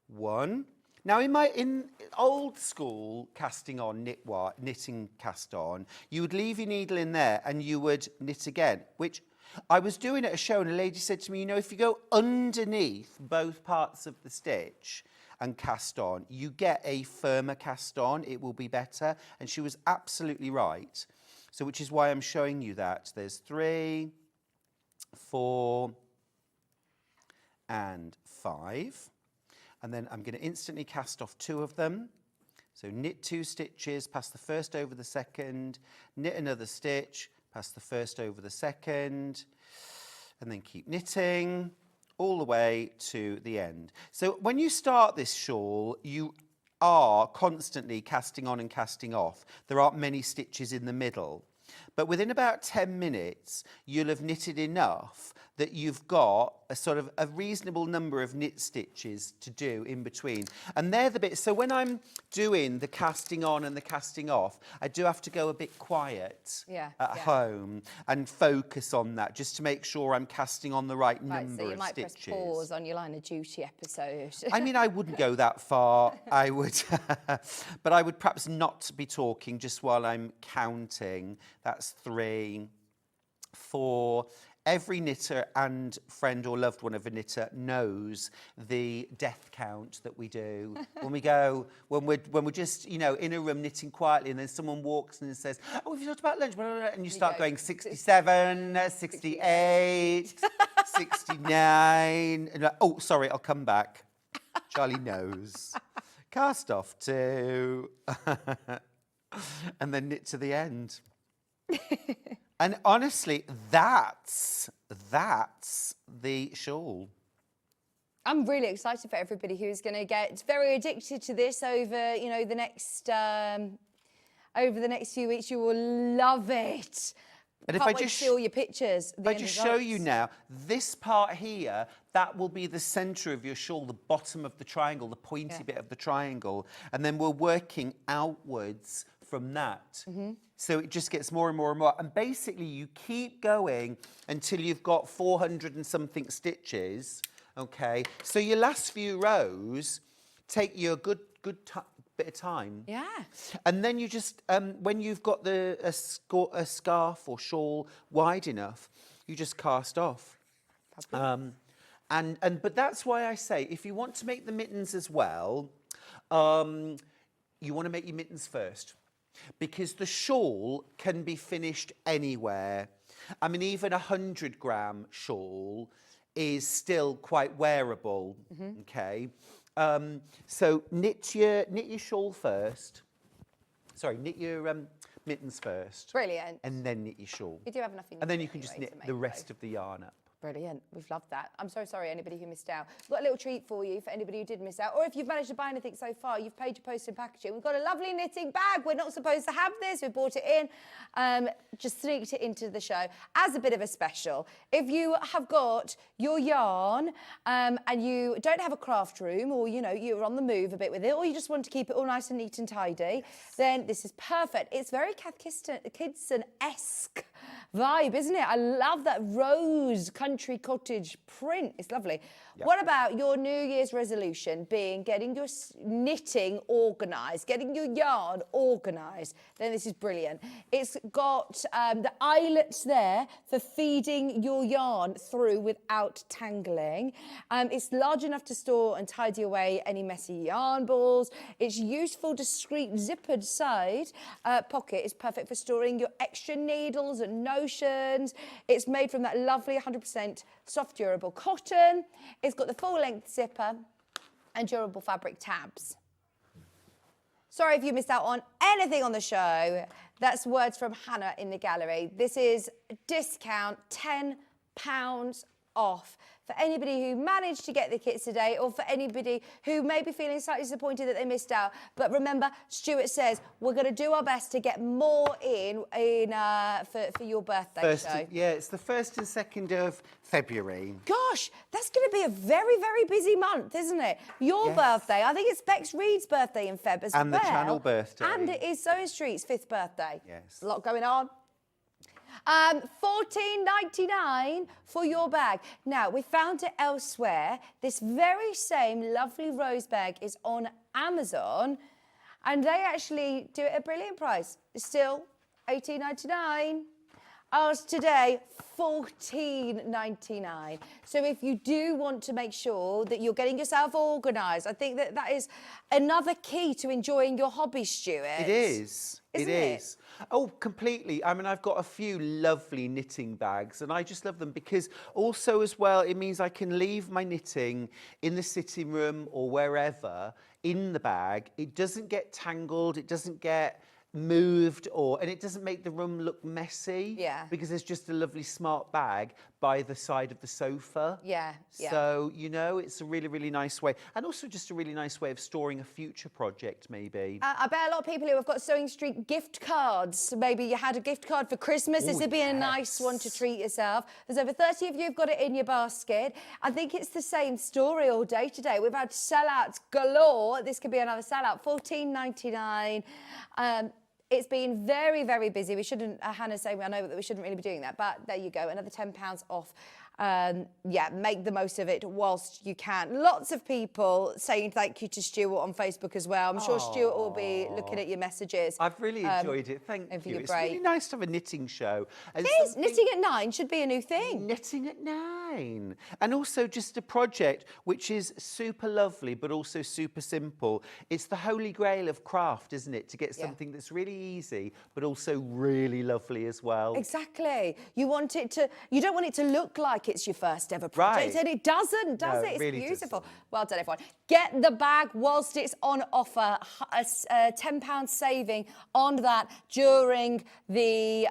1. Now in old school casting on knitting cast on, you would leave your needle in there and you would knit again, which I was doing at a show and a lady said to me, you know, if you go underneath both parts of the stitch and cast on, you get a firmer cast on, it will be better. And she was absolutely right. So which is why I'm showing you that. There's 3, 4 and 5, and then I'm going to instantly cast off 2 of them. So knit 2 stitches, pass the first over the second, knit another stitch, pass the first over the second, and then keep knitting all the way to the end. So when you start this shawl, you are constantly casting on and casting off. There aren't many stitches in the middle. But within about 10 minutes, you'll have knitted enough that you've got a sort of a reasonable number of knit stitches to do in between. And they're the bits, so when I'm doing the casting on and the casting off, I do have to go a bit quiet at home and focus on that, just to make sure I'm casting on the right number of stitches. So you might press pause on your Line of Duty episode. I mean, I wouldn't go that far. I would, but I would perhaps not be talking just while I'm counting. That's 3, 4. Every knitter and friend or loved one of a knitter knows the death count that we do when we go, when we're just, you know, in a room knitting quietly, and then someone walks in and says, oh, have you talked about lunch? And you start going 67, 68, 69. And like, oh, sorry, I'll come back. Charlie knows. Cast off 2. And then knit to the end. And honestly, that's the shawl. I'm really excited for everybody who's going to get very addicted to this over, you know, the next few weeks. You will love it. And Can't wait to see all your pictures. If I just show you now, this part here, that will be the centre of your shawl, the bottom of the triangle, the pointy bit of the triangle. And then we're working outwards from that. So it just gets more and more and more. And basically you keep going until you've got 400 and something stitches, okay? So your last few rows take you a good bit of time. Yeah. And then you just, when you've got a scarf or shawl wide enough, you just cast off. But that's why I say, if you want to make the mittens as well, you want to make your mittens first. Because the shawl can be finished anywhere. I mean, even a 100-gram shawl is still quite wearable. Okay, so knit your shawl first. Sorry, knit your mittens first. Brilliant. And then knit your shawl. You do have enough in your And then you kit can just anyway knit to the make rest both. of the yarn up. Brilliant. We've loved that. I'm so sorry, anybody who missed out. We've got a little treat for you for anybody who did miss out. Or if you've managed to buy anything so far, you've paid your post and packaging. We've got a lovely knitting bag. We're not supposed to have this. We brought it in. Just sneaked it into the show as a bit of a special. If you have got your yarn and you don't have a craft room, or, you know, you're on the move a bit with it, or you just want to keep it all nice and neat and tidy, then this is perfect. It's very Kath Kidston-esque vibe, isn't it? I love that rose country cottage print. It's lovely. Yep. What about your New Year's resolution being getting your knitting organised, getting your yarn organised? Then this is brilliant. It's got the eyelets there for feeding your yarn through without tangling. It's large enough to store and tidy away any messy yarn balls. Its useful, discreet, zippered side pocket is perfect for storing your extra needles and notions. It's made from that lovely 100% soft, durable cotton. It's got the full-length zipper and durable fabric tabs. Sorry if you missed out on anything on the show. That's words from Hannah in the gallery. This is a discount, £10 off. For anybody who managed to get the kits today, or for anybody who may be feeling slightly disappointed that they missed out. But remember, Stuart says we're going to do our best to get more for your birthday show. Yeah, it's the 1st and 2nd of February. Gosh, that's going to be a very, very busy month, isn't it? Your birthday. I think it's Bex Reed's birthday in Feb as well. And the channel birthday. And it is Sewing Street's 5th birthday. Yes. A lot going on. $14.99 for your bag. Now, we found it elsewhere. This very same lovely rose bag is on Amazon, and they actually do it at a brilliant price. It's still $18.99. Ours today, $14.99. So if you do want to make sure that you're getting yourself organised, I think that that is another key to enjoying your hobby, Stuart. It is. Isn't it is. Oh, completely. I mean, I've got a few lovely knitting bags, and I just love them because also as well, it means I can leave my knitting in the sitting room or wherever in the bag. It doesn't get tangled. It doesn't get moved, and it doesn't make the room look messy. Yeah. Because there's just a lovely smart bag by the side of the sofa. Yeah. So, you know, it's a really, really nice way. And also just a really nice way of storing a future project, maybe. I bet a lot of people who have got Sewing Street gift cards, maybe you had a gift card for Christmas, this would be a nice one to treat yourself. There's over 30 of you who've got it in your basket. I think it's the same story all day today. We've had sellouts galore. This could be another sellout, $14.99. It's been very, very busy. We shouldn't, Hannah's saying, I know that we shouldn't really be doing that, but there you go, another £10 off. Yeah, make the most of it whilst you can. Lots of people saying thank you to Stuart on Facebook as well. I'm sure Stuart will be looking at your messages. I've really enjoyed it. Thank you. It's really nice to have a knitting show. It is. Knitting at 9 should be a new thing. Knitting at 9. And also just a project which is super lovely but also super simple. It's the holy grail of craft, isn't it? To get something that's really easy but also really lovely as well. Exactly. You want it to, you don't want it to look like it's your first ever project, and it doesn't, does it? It's really beautiful. doesn't. Well done, everyone. Get the bag whilst it's on offer. £10 saving on that during the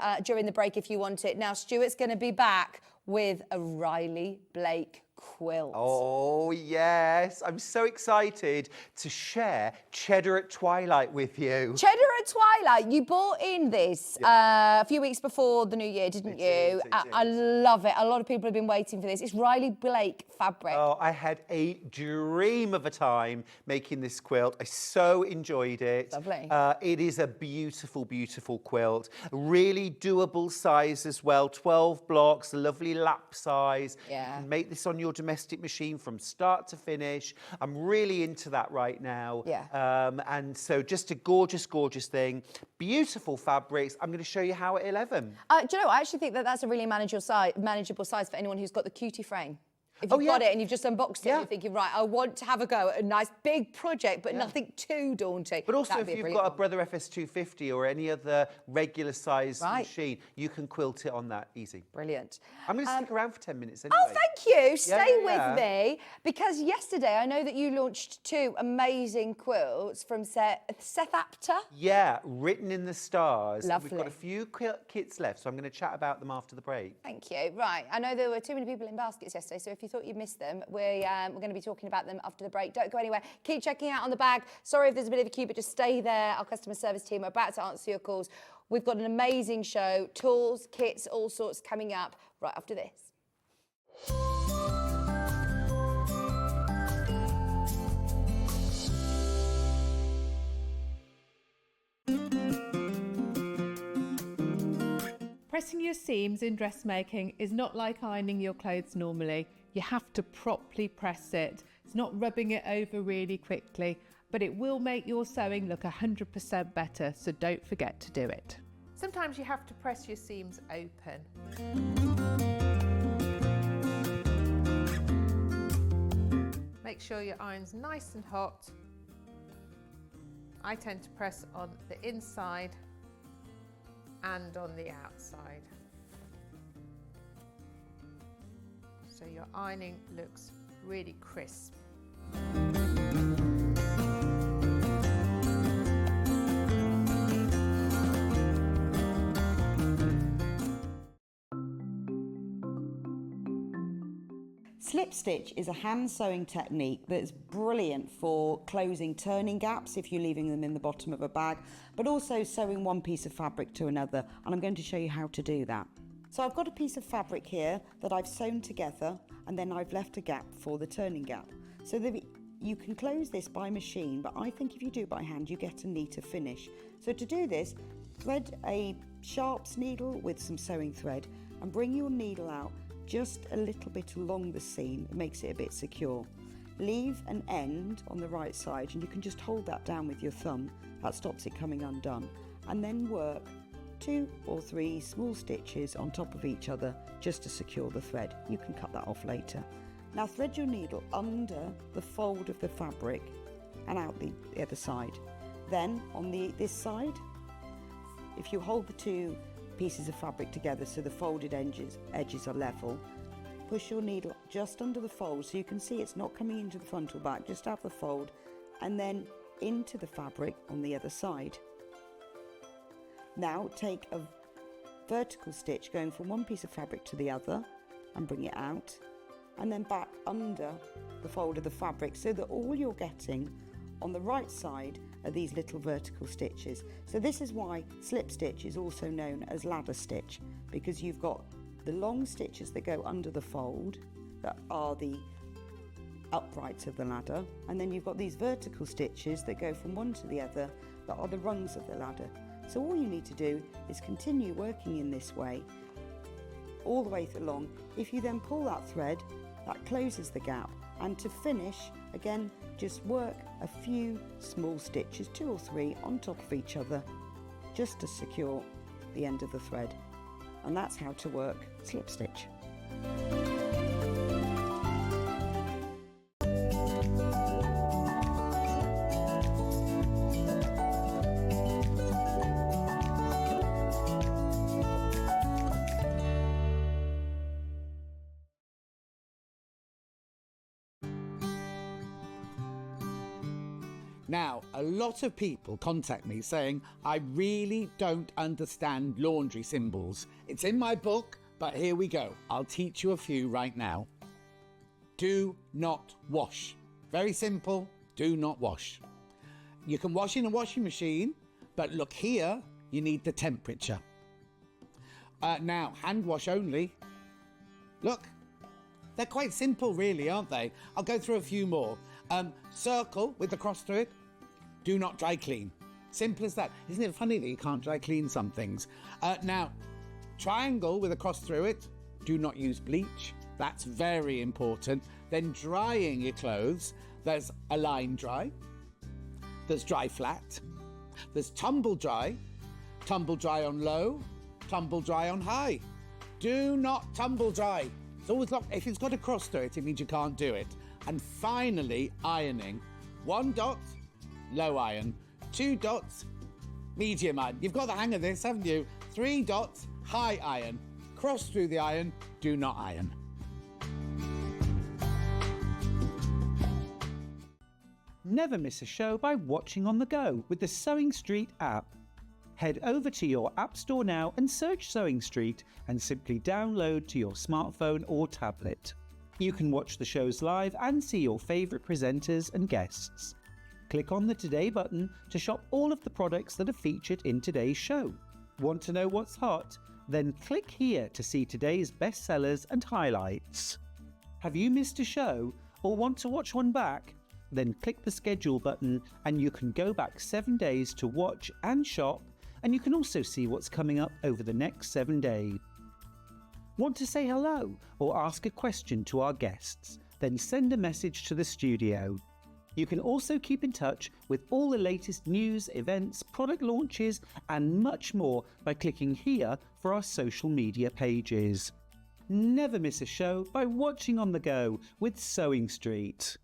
break if you want it. Now, Stuart's going to be back with a Riley Blake quilt. Oh, yes. I'm so excited to share Cheddar at Twilight with you. Cheddar at Twilight. You bought in this a few weeks before the new year, didn't you? I love it. A lot of people have been waiting for this. It's Riley Blake fabric. Oh, I had a dream of a time making this quilt. I so enjoyed it. Lovely. It is a beautiful, beautiful quilt. Really doable size as well. 12 blocks, a lovely lap size. Yeah. You can make this on your domestic machine from start to finish. I'm really into that right now. Yeah. And so just a gorgeous, gorgeous thing. Beautiful fabrics. I'm going to show you how at 11. Do you know, I actually think that that's a really manageable size for anyone who's got the cutie frame. If you've Oh, got yeah. it and you've just unboxed it, Yeah. and you're thinking, right, I want to have a go at a nice big project, but nothing too daunting. But also, That'd if be a you've got a brilliant Brother FS250 or any other regular size Right. machine, you can quilt it on that easy. Brilliant. I'm going to stick around for 10 minutes anyway. Oh, thank you. Stay yeah. with me, because yesterday I know that you launched 2 amazing quilts from Seth Apter. Yeah, written in the stars. We've Lovely. got a few kits left, so I'm going to chat about them after the break. Thank you. Right, I know there were too many people in baskets yesterday, so if you thought you missed them, we're going to be talking about them after the break. Don't go anywhere. Keep checking out on the bag. Sorry if there's a bit of a queue, but just stay there. Our customer service team are about to answer your calls. We've got an amazing show, tools, kits, all sorts coming up right after this. Pressing your seams in dressmaking is not like ironing your clothes normally. You have to properly press it. It's not rubbing it over really quickly, but it will make your sewing look 100% better, so don't forget to do it. Sometimes you have to press your seams open. Make sure your iron's nice and hot. I tend to press on the inside and on the outside, so your ironing looks really crisp. Slip stitch is a hand sewing technique that's brilliant for closing turning gaps if you're leaving them in the bottom of a bag, but also sewing one piece of fabric to another, and I'm going to show you how to do that. So I've got a piece of fabric here that I've sewn together, and then I've left a gap for the turning gap. So you can close this by machine, but I think if you do it by hand you get a neater finish. So to do this, thread a sharps needle with some sewing thread and bring your needle out just a little bit along the seam. It makes it a bit secure. Leave an end on the right side, and you can just hold that down with your thumb. That stops it coming undone. And then work 2 or 3 small stitches on top of each other just to secure the thread. You can cut that off later. Now thread your needle under the fold of the fabric and out the other side. Then on this side, if you hold the 2 pieces of fabric together so the folded edges are level, push your needle just under the fold so you can see it's not coming into the front or back, just have the fold, and then into the fabric on the other side. Now take a vertical stitch going from one piece of fabric to the other and bring it out, and then back under the fold of the fabric so that all you're getting on the right side are these little vertical stitches. So this is why slip stitch is also known as ladder stitch, because you've got the long stitches that go under the fold that are the uprights of the ladder, and then you've got these vertical stitches that go from one to the other that are the rungs of the ladder. So all you need to do is continue working in this way all the way along. If you then pull that thread, that closes the gap, and to finish, again, just work a few small stitches, 2 or 3 on top of each other, just to secure the end of the thread. And that's how to work slip stitch. Now, a lot of people contact me saying, I really don't understand laundry symbols. It's in my book, but here we go. I'll teach you a few right now. Do not wash. Very simple, do not wash. You can wash in a washing machine, but look here, you need the temperature. Now, hand wash only. Look, they're quite simple really, aren't they? I'll go through a few more. Circle with the cross through it. Do not dry clean. Simple as that. Isn't it funny that you can't dry clean some things? Now, triangle with a cross through it. Do not use bleach. That's very important. Then drying your clothes. There's a line dry. There's dry flat. There's tumble dry on low, tumble dry on high. Do not tumble dry. It's always locked. If it's got a cross to it, it means you can't do it. And finally, ironing. 1 dot, low iron. 2 dots, medium iron. You've got the hang of this, haven't you? 3 dots, high iron. Cross through the iron, do not iron. Never miss a show by watching on the go with the Sewing Street app. Head over to your App Store now and search Sewing Street and simply download to your smartphone or tablet. You can watch the shows live and see your favourite presenters and guests. Click on the Today button to shop all of the products that are featured in today's show. Want to know what's hot? Then click here to see today's bestsellers and highlights. Have you missed a show or want to watch one back? Then click the schedule button and you can go back 7 days to watch and shop, and you can also see what's coming up over the next 7 days. Want to say hello or ask a question to our guests? Then send a message to the studio. You can also keep in touch with all the latest news, events, product launches and much more by clicking here for our social media pages. Never miss a show by watching on the go with Sewing Street.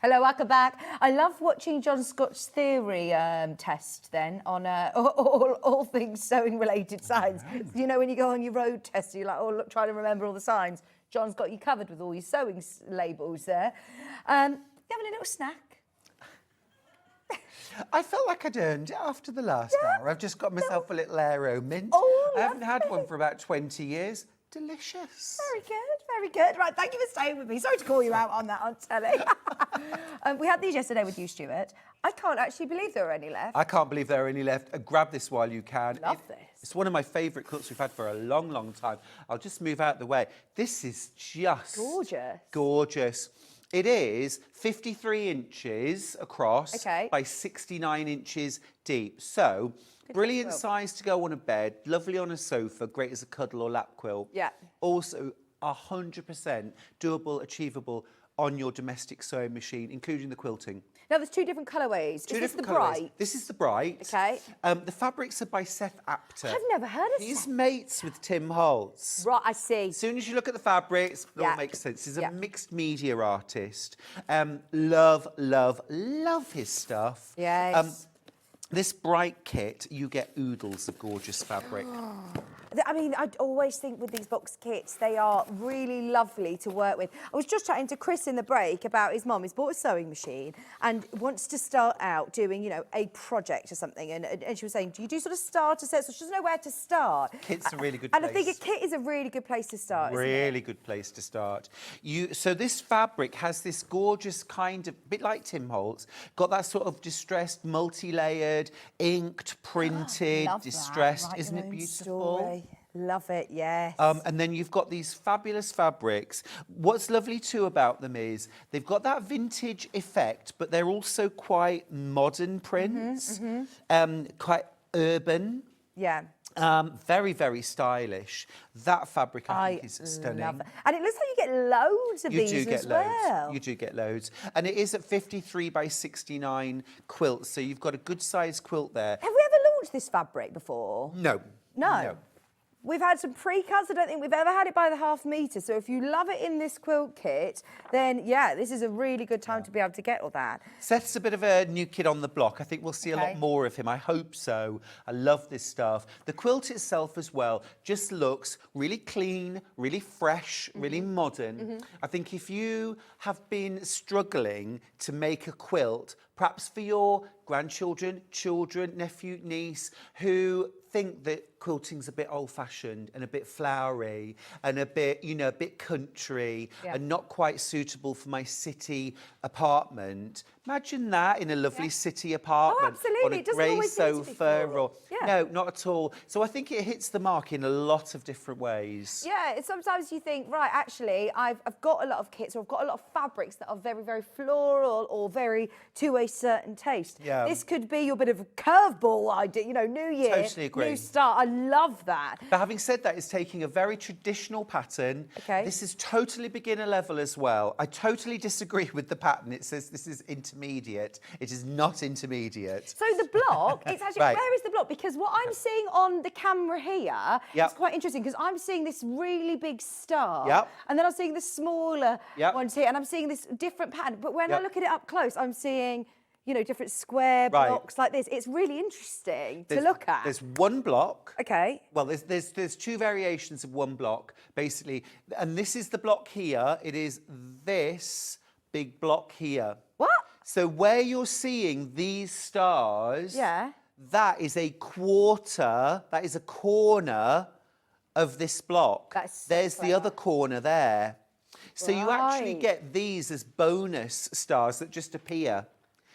Hello, welcome back. I love watching John Scott's theory test then on all things sewing related signs. You know, when you go on your road test, you're like, oh, look, trying to remember all the signs. John's got you covered with all your sewing labels there. You having a little snack? I felt like I'd earned it after the last hour. I've just got myself a little Aero mint. Oh, I haven't had one for about 20 years. Delicious. Very good, very good. Right, thank you for staying with me. Sorry to call you out on that on telly. We had these yesterday with you, Stuart. I can't actually believe there are any left. I can't believe there are any left. Grab this while you can. Love this. It's one of my favourite quilts we've had for a long, long time. I'll just move out the way. This is just Gorgeous. Gorgeous. It is 53 inches across by 69 inches deep. So, brilliant size to go on a bed, lovely on a sofa, great as a cuddle or lap quilt. Yeah. Also, 100% doable, achievable on your domestic sewing machine, including the quilting. Now, there's 2 different colourways. Is this the bright? This is the bright. Okay. The fabrics are by Seth Apter. I've never heard of He's Seth. mates with Tim Holtz. Right, I see. As soon as you look at the fabrics, it all makes sense. He's a mixed media artist. Love, love, love his stuff. Yes. This bright kit, you get oodles of gorgeous fabric. I mean, I always think with these box kits, they are really lovely to work with. I was just chatting to Chris in the break about his mum. He's bought a sewing machine and wants to start out doing, you know, a project or something. And she was saying, do you do sort of starter sets? So she doesn't know where to start. Kit's a really good place. And I think a kit is a really good place to start, isn't it? Really good place to start. So this fabric has this gorgeous kind of, bit like Tim Holtz, got that sort of distressed, multi-layered, inked, printed, distressed. Isn't it beautiful? Story. Love it, yes. And then you've got these fabulous fabrics. What's lovely too about them is they've got that vintage effect, but they're also quite modern prints, quite urban. Yeah. Very, very stylish. That fabric, I think, is stunning. Love it. And it looks like you get loads of these as well. You do get loads. And it is at 53 by 69 quilts, so you've got a good sized quilt there. Have we ever launched this fabric before? No. No. We've had some pre-cuts. I don't think we've ever had it by the half metre. So if you love it in this quilt kit, then, yeah, this is a really good time to be able to get all that. Seth's a bit of a new kid on the block. I think we'll see a lot more of him. I hope so. I love this stuff. The quilt itself as well just looks really clean, really fresh, really modern. I think if you have been struggling to make a quilt, perhaps for your grandchildren, children, nephew, niece, who think that quilting's a bit old-fashioned and a bit flowery and a bit, you know, a bit country and not quite suitable for my city apartment. Imagine that in a lovely city apartment. On a grey sofa or... No, not at all. So I think it hits the mark in a lot of different ways. Yeah, sometimes you think, right, actually, I've got a lot of kits or I've got a lot of fabrics that are very, very floral or very two-way certain taste. Yeah. This could be your bit of a curveball idea, you know, New Year, Totally agree. new start. I love that. But having said that, it's taking a very traditional pattern. Okay. This is totally beginner level as well. I totally disagree with the pattern. It says this is intermediate. It is not intermediate. So the block, it's actually, Right. where is the block? Because what I'm seeing on the camera here Yep. is quite interesting because I'm seeing this really big star. Yep. And then I'm seeing the smaller Yep. ones here, and I'm seeing this different pattern. But when I Yep. look at it up close, I'm seeing, you know, different square Right. blocks like this. It's really interesting to There's- look at. There's one block. Okay. Well, there's two variations of one block, basically. And this is the block here. It is this big block here. What? So where you're seeing these stars, Yeah. that is a quarter, that is a corner of this block. That's so There's the clever. other corner there. So you actually Right. get these as bonus stars that just appear.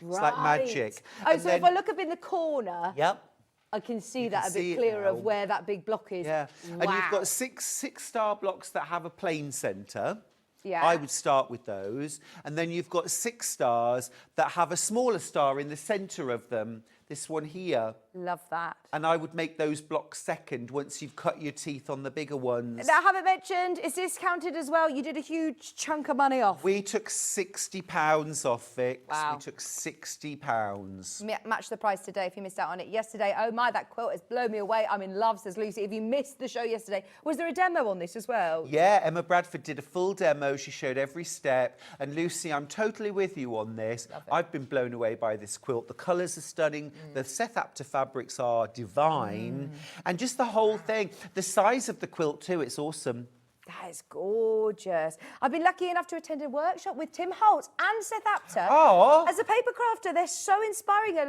It's like magic. Oh, And so if then- I look up in the corner, Yep. I can see You that can a see bit it clearer of now. where that big block is. Yeah. Wow. And you've got six star blocks that have a plain centre. Yeah. I would start with those. And then you've got 6 stars that have a smaller star in the centre of them. This one here. Love that. And I would make those blocks second once you've cut your teeth on the bigger ones. Now, I haven't mentioned, is this counted as well? You did a huge chunk of money off. We took £60 off, Vix. Wow. We took £60. Match the price today if you missed out on it yesterday. Oh my, that quilt has blown me away. I'm in love, says Lucy. If you missed the show yesterday, was there a demo on this as well? Yeah, Emma Bradford did a full demo. She showed every step. And Lucy, I'm totally with you on this. I've been blown away by this quilt. The colours are stunning. The Seth-Apter fabrics are divine. And just the whole thing. The size of the quilt too, it's awesome. That is gorgeous. I've been lucky enough to attend a workshop with Tim Holtz and Seth Apter. Oh. As a paper crafter, they're so inspiring. I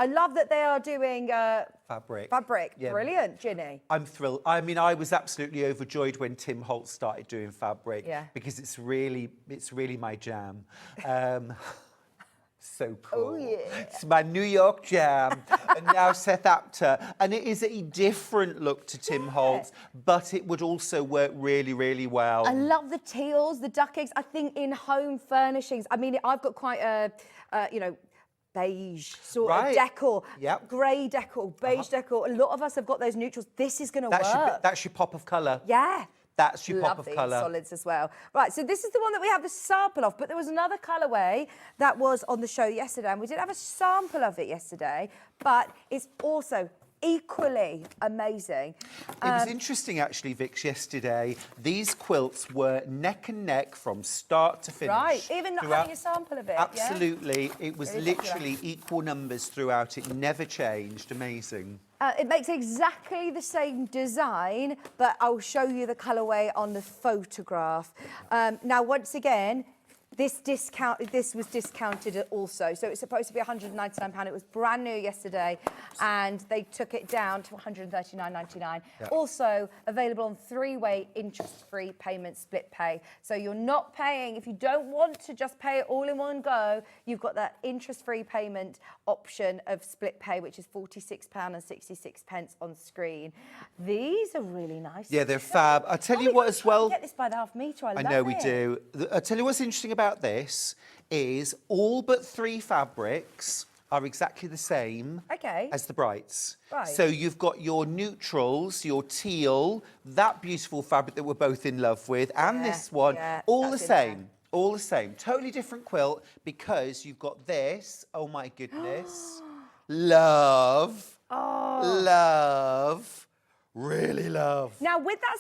love that they are doing Fabric. Yeah. Brilliant, Ginny. I'm thrilled. I mean, I was absolutely overjoyed when Tim Holtz started doing fabric. Yeah. Because it's really my jam. So cool. Oh, yeah. It's my New York jam. And now Seth Apter. And it is a different look to Tim Holtz, but it would also work really, really well. I love the teals, the duck eggs. I think in home furnishings, I mean, I've got quite a, beige sort of decor, Yep. grey decor, beige decor. A lot of us have got those neutrals. This is going to work. That's your pop of colour. Yeah. That's your Love pop of these colour. solids as well. Right, so this is the one that we have the sample of, but there was another colourway that was on the show yesterday, and we did have a sample of it yesterday, but it's also equally amazing. It was interesting, actually, Vix, yesterday. These quilts were neck and neck from start to finish. Right, even not having a sample of it, yeah? Absolutely. It was Really popular. literally equal numbers throughout. It never changed. Amazing. It makes exactly the same design, but I'll show you the colourway on the photograph. Now, once again, this was discounted also. So it's supposed to be £199. It was brand new yesterday, and they took it down to £139.99. Yep. Also available on 3-way interest-free payment split pay. So you're not paying, if you don't want to just pay it all in one go, you've got that interest-free payment option of split pay, which is £46.66 on screen. These are really nice. Yeah, they're fab. I'll tell you what as well. Get this by the half metre. I love know we it. do. I'll tell you what's interesting about this is all but 3 fabrics are exactly the same Okay. as the brights. Right. So you've got your neutrals, your teal, that beautiful fabric that we're both in love with, and Yeah, this one, yeah, all the that's in there. same. All the same. Totally different quilt because you've got this. Oh my goodness. Love. Oh. Love. Really love. Now, with that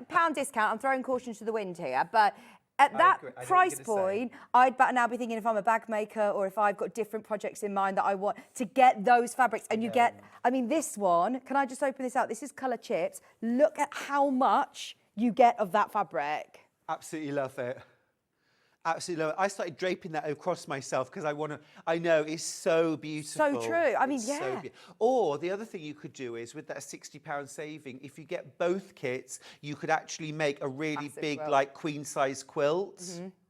£60 discount, I'm throwing caution to the wind here, but at I that agree. I know what price you're gonna say. point, I'd now be thinking if I'm a bag maker or if I've got different projects in mind that I want to get those fabrics. And you get, I mean, this one, can I just open this out? This is colour chips. Look at how much you get of that fabric. Absolutely love it. Absolutely love it. I started draping that across myself because I know, it's so beautiful. So true. I mean, It's so yeah. or the other thing you could do is with that £60 saving, if you get both kits, you could actually make a really Massive big, quilt. like, queen-size quilt.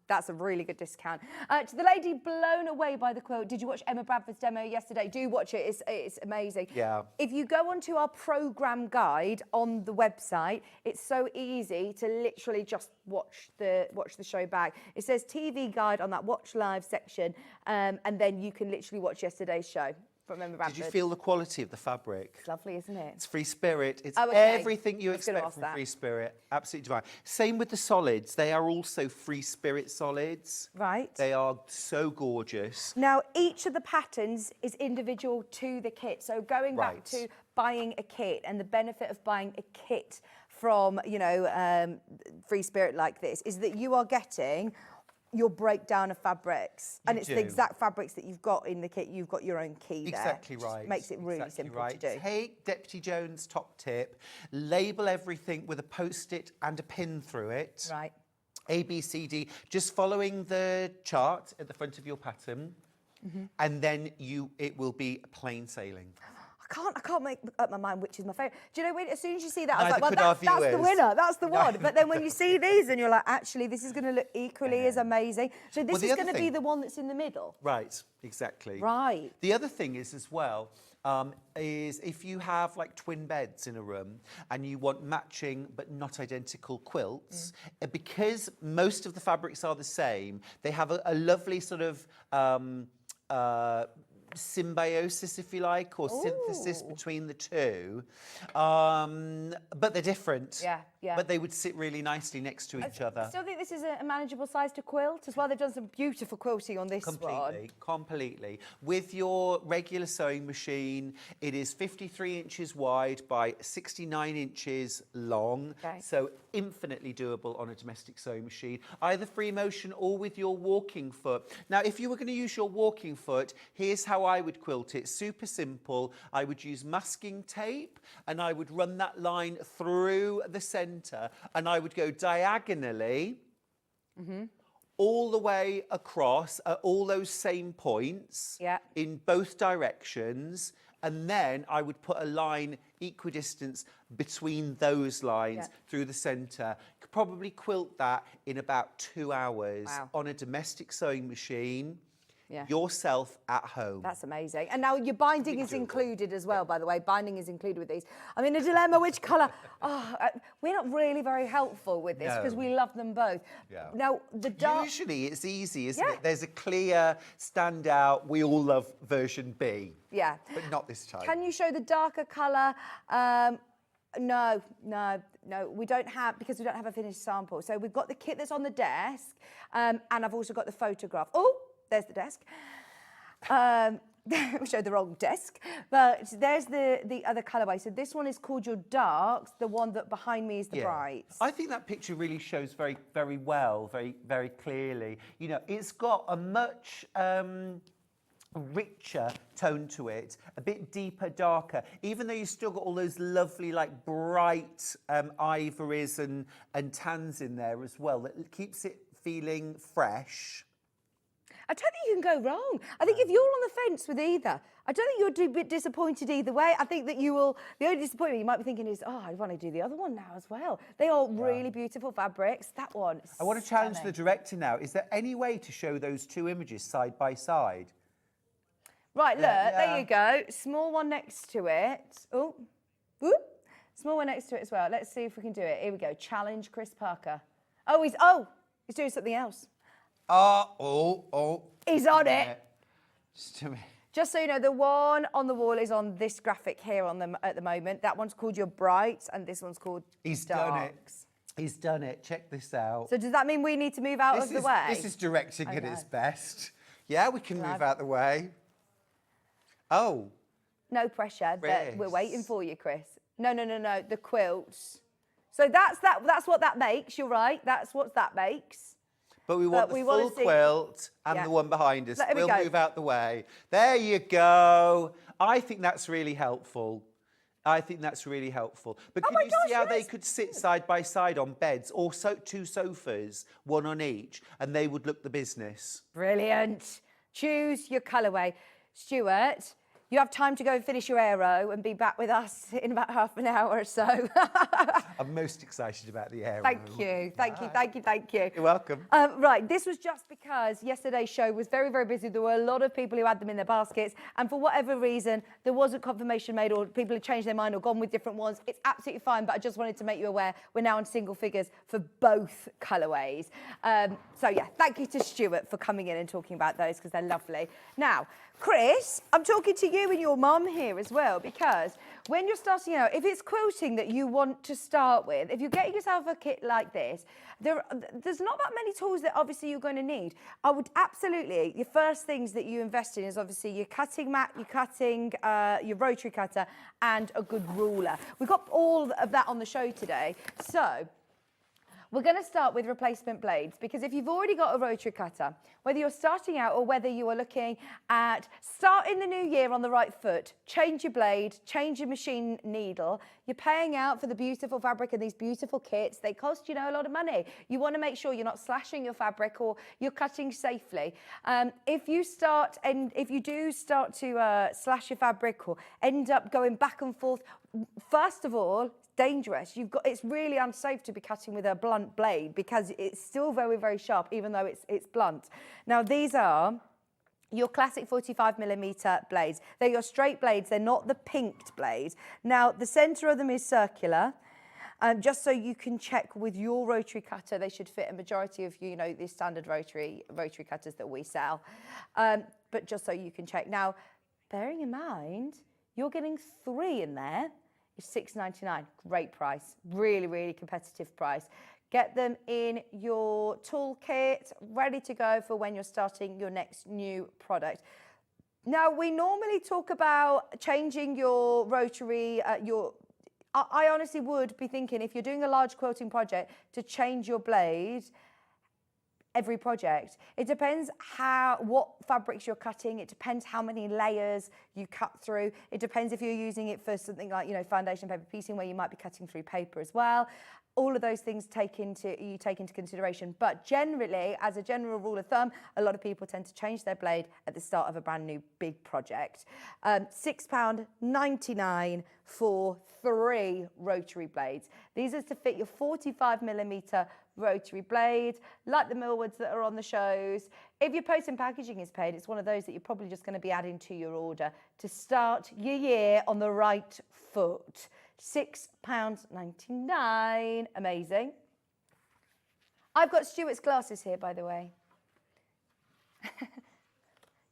That's a really good discount. To the lady blown away by the quilt, did you watch Emma Bradford's demo yesterday? Do watch it. It's amazing. Yeah. If you go onto our programme guide on the website, it's so easy to literally just watch the show back. It says TV guide on that watch live section, and then you can literally watch yesterday's show from Emma Bradford. Did you feel the quality of the fabric? It's lovely, isn't it? It's Free Spirit. It's Oh, okay. everything you I was gonna expect ask from that. Free Spirit. Absolutely divine. Same with the solids. They are also Free Spirit solids. Right. They are so gorgeous. Now, each of the patterns is individual to the kit. So going back Right. to buying a kit and the benefit of buying a kit from, Free Spirit like this is that you are getting your breakdown of fabrics. And it's the do. exact fabrics that you've got in the kit. You've got your own key there. Exactly Just right. makes it really Exactly simple right. to do. Take Deputy Jones' top tip, label everything with a post-it and a pin through it. Right. A, B, C, D, just following the chart at the front of your pattern, and then it will be plain sailing. I can't make up my mind which is my favourite. Do you know, as soon as you see that, I was Neither like, well, could our that's the viewers. winner, that's the one. No. But then when you see these and you're like, actually, this is going to look equally as amazing. So this Well, the is other going to be thing- the one that's in the middle. Right, exactly. Right. The other thing is as well, is if you have like twin beds in a room and you want matching but not identical quilts, because most of the fabrics are the same, they have a lovely sort of symbiosis, if you like, or synthesis between the two. But they're different. Yeah, yeah. But they would sit really nicely next to each other. I still think this is a manageable size to quilt as well. They've done some beautiful quilting on this one. Completely. With your regular sewing machine, it is 53 inches wide by 69 inches long. Okay. So infinitely doable on a domestic sewing machine, either free motion or with your walking foot. Now, if you were going to use your walking foot, here's how I would quilt it. Super simple. I would use masking tape and I would run that line through the centre and I would go diagonally all the way across at all those same points in both directions, and then I would put a line equidistance between those lines through the centre. Could probably quilt that in about 2 hours on a domestic sewing machine. Yourself at home. That's amazing. And now your binding is included as well, by the way. Binding is included with these. I'm in a dilemma, which colour? We're not really very helpful with this because we love them both. Yeah. Now, the dark... Usually it's easy, isn't it? There's a clear standout, we all love version B. Yeah. But not this time. Can you show the darker colour? No, we don't have, because we don't have a finished sample. So we've got the kit that's on the desk, and I've also got the photograph. Oh, there's the desk. We showed the wrong desk, but there's the other colourway. So this one is called your darks. The one that behind me is the brights. I think that picture really shows very, very well, very, very clearly. You know, it's got a much richer tone to it, a bit deeper, darker, even though you've still got all those lovely, like, bright ivories and tans in there as well. That keeps it feeling fresh. I don't think you can go wrong. I think if you're on the fence with either, I don't think you'll be a bit disappointed either way. I think that you will, the only disappointment you might be thinking is, I want to do the other one now as well. They are really beautiful fabrics. That one, I want to challenge the director now. Is there any way to show those two images side by side? Right, look, there you go. Small one next to it. Oh, small one next to it as well. Let's see if we can do it. Here we go. Challenge Chris Parker. He's doing something else. He's on it. Just so you know, the one on the wall is on this graphic here on them at the moment. That one's called your brights, and this one's called He's darks. done it. He's done it. Check this out. So does that mean we need to move out of the way? This is directing at its best. Yeah, we can move out the way. Oh. No pressure. Chris. We're waiting for you, Chris. No. The quilts. So that's what that makes. You're right. That's what that makes. But we want the full quilt and the one behind us. We'll move out the way. There you go. I think that's really helpful. But can you see how they could sit side by side on beds or two sofas, one on each, and they would look the business? Brilliant. Choose your colourway. Stuart, You have time to go and finish your aero and be back with us in about half an hour or so. I'm most excited about the aero. Thank you, thank you, thank you, thank you. You're welcome. Right, this was just because yesterday's show was very, very busy. There were a lot of people who had them in their baskets, and for whatever reason, there wasn't confirmation made, or people had changed their mind or gone with different ones. It's absolutely fine, but I just wanted to make you aware we're now in single figures for both colourways. So yeah, thank you to Stuart for coming in and talking about those, because they're lovely. Now, Chris, I'm talking to you and your mum here as well, because when you're starting out, if it's quilting that you want to start with, if you're getting yourself a kit like this, there's not that many tools that obviously you're going to need. I would absolutely, your first things that you invest in is obviously your cutting mat, your rotary cutter, and a good ruler. We've got all of that on the show today. So we're going to start with replacement blades, because if you've already got a rotary cutter, whether you're starting out or whether you are looking at starting the new year on the right foot, change your blade, change your machine needle, you're paying out for the beautiful fabric and these beautiful kits. They cost, a lot of money. You want to make sure you're not slashing your fabric or you're cutting safely. If you do start to slash your fabric or end up going back and forth, first of all, dangerous. It's really unsafe to be cutting with a blunt blade, because it's still very, very sharp, even though it's blunt. Now, these are your classic 45mm blades. They're your straight blades. They're not the pinked blades. Now, the center of them is circular. Just so you can check with your rotary cutter, they should fit a majority of, the standard rotary cutters that we sell. But just so you can check. Now, bearing in mind, you're getting 3 in there. It's $6.99, great price, really, really competitive price. Get them in your toolkit, ready to go for when you're starting your next new product. Now, we normally talk about changing your rotary, I honestly would be thinking, if you're doing a large quilting project, to change your blade every project. It depends what fabrics you're cutting. It depends how many layers you cut through. It depends if you're using it for something like, foundation paper piecing, where you might be cutting through paper as well. All of those things you take into consideration. But generally, as a general rule of thumb, a lot of people tend to change their blade at the start of a brand new big project. £6.99 for 3 rotary blades. These are to fit your 45mm rotary blade, like the Millwoods that are on the shows. If your post and packaging is paid, it's one of those that you're probably just going to be adding to your order to start your year on the right foot. £6.99. Amazing. I've got Stuart's glasses here, by the way.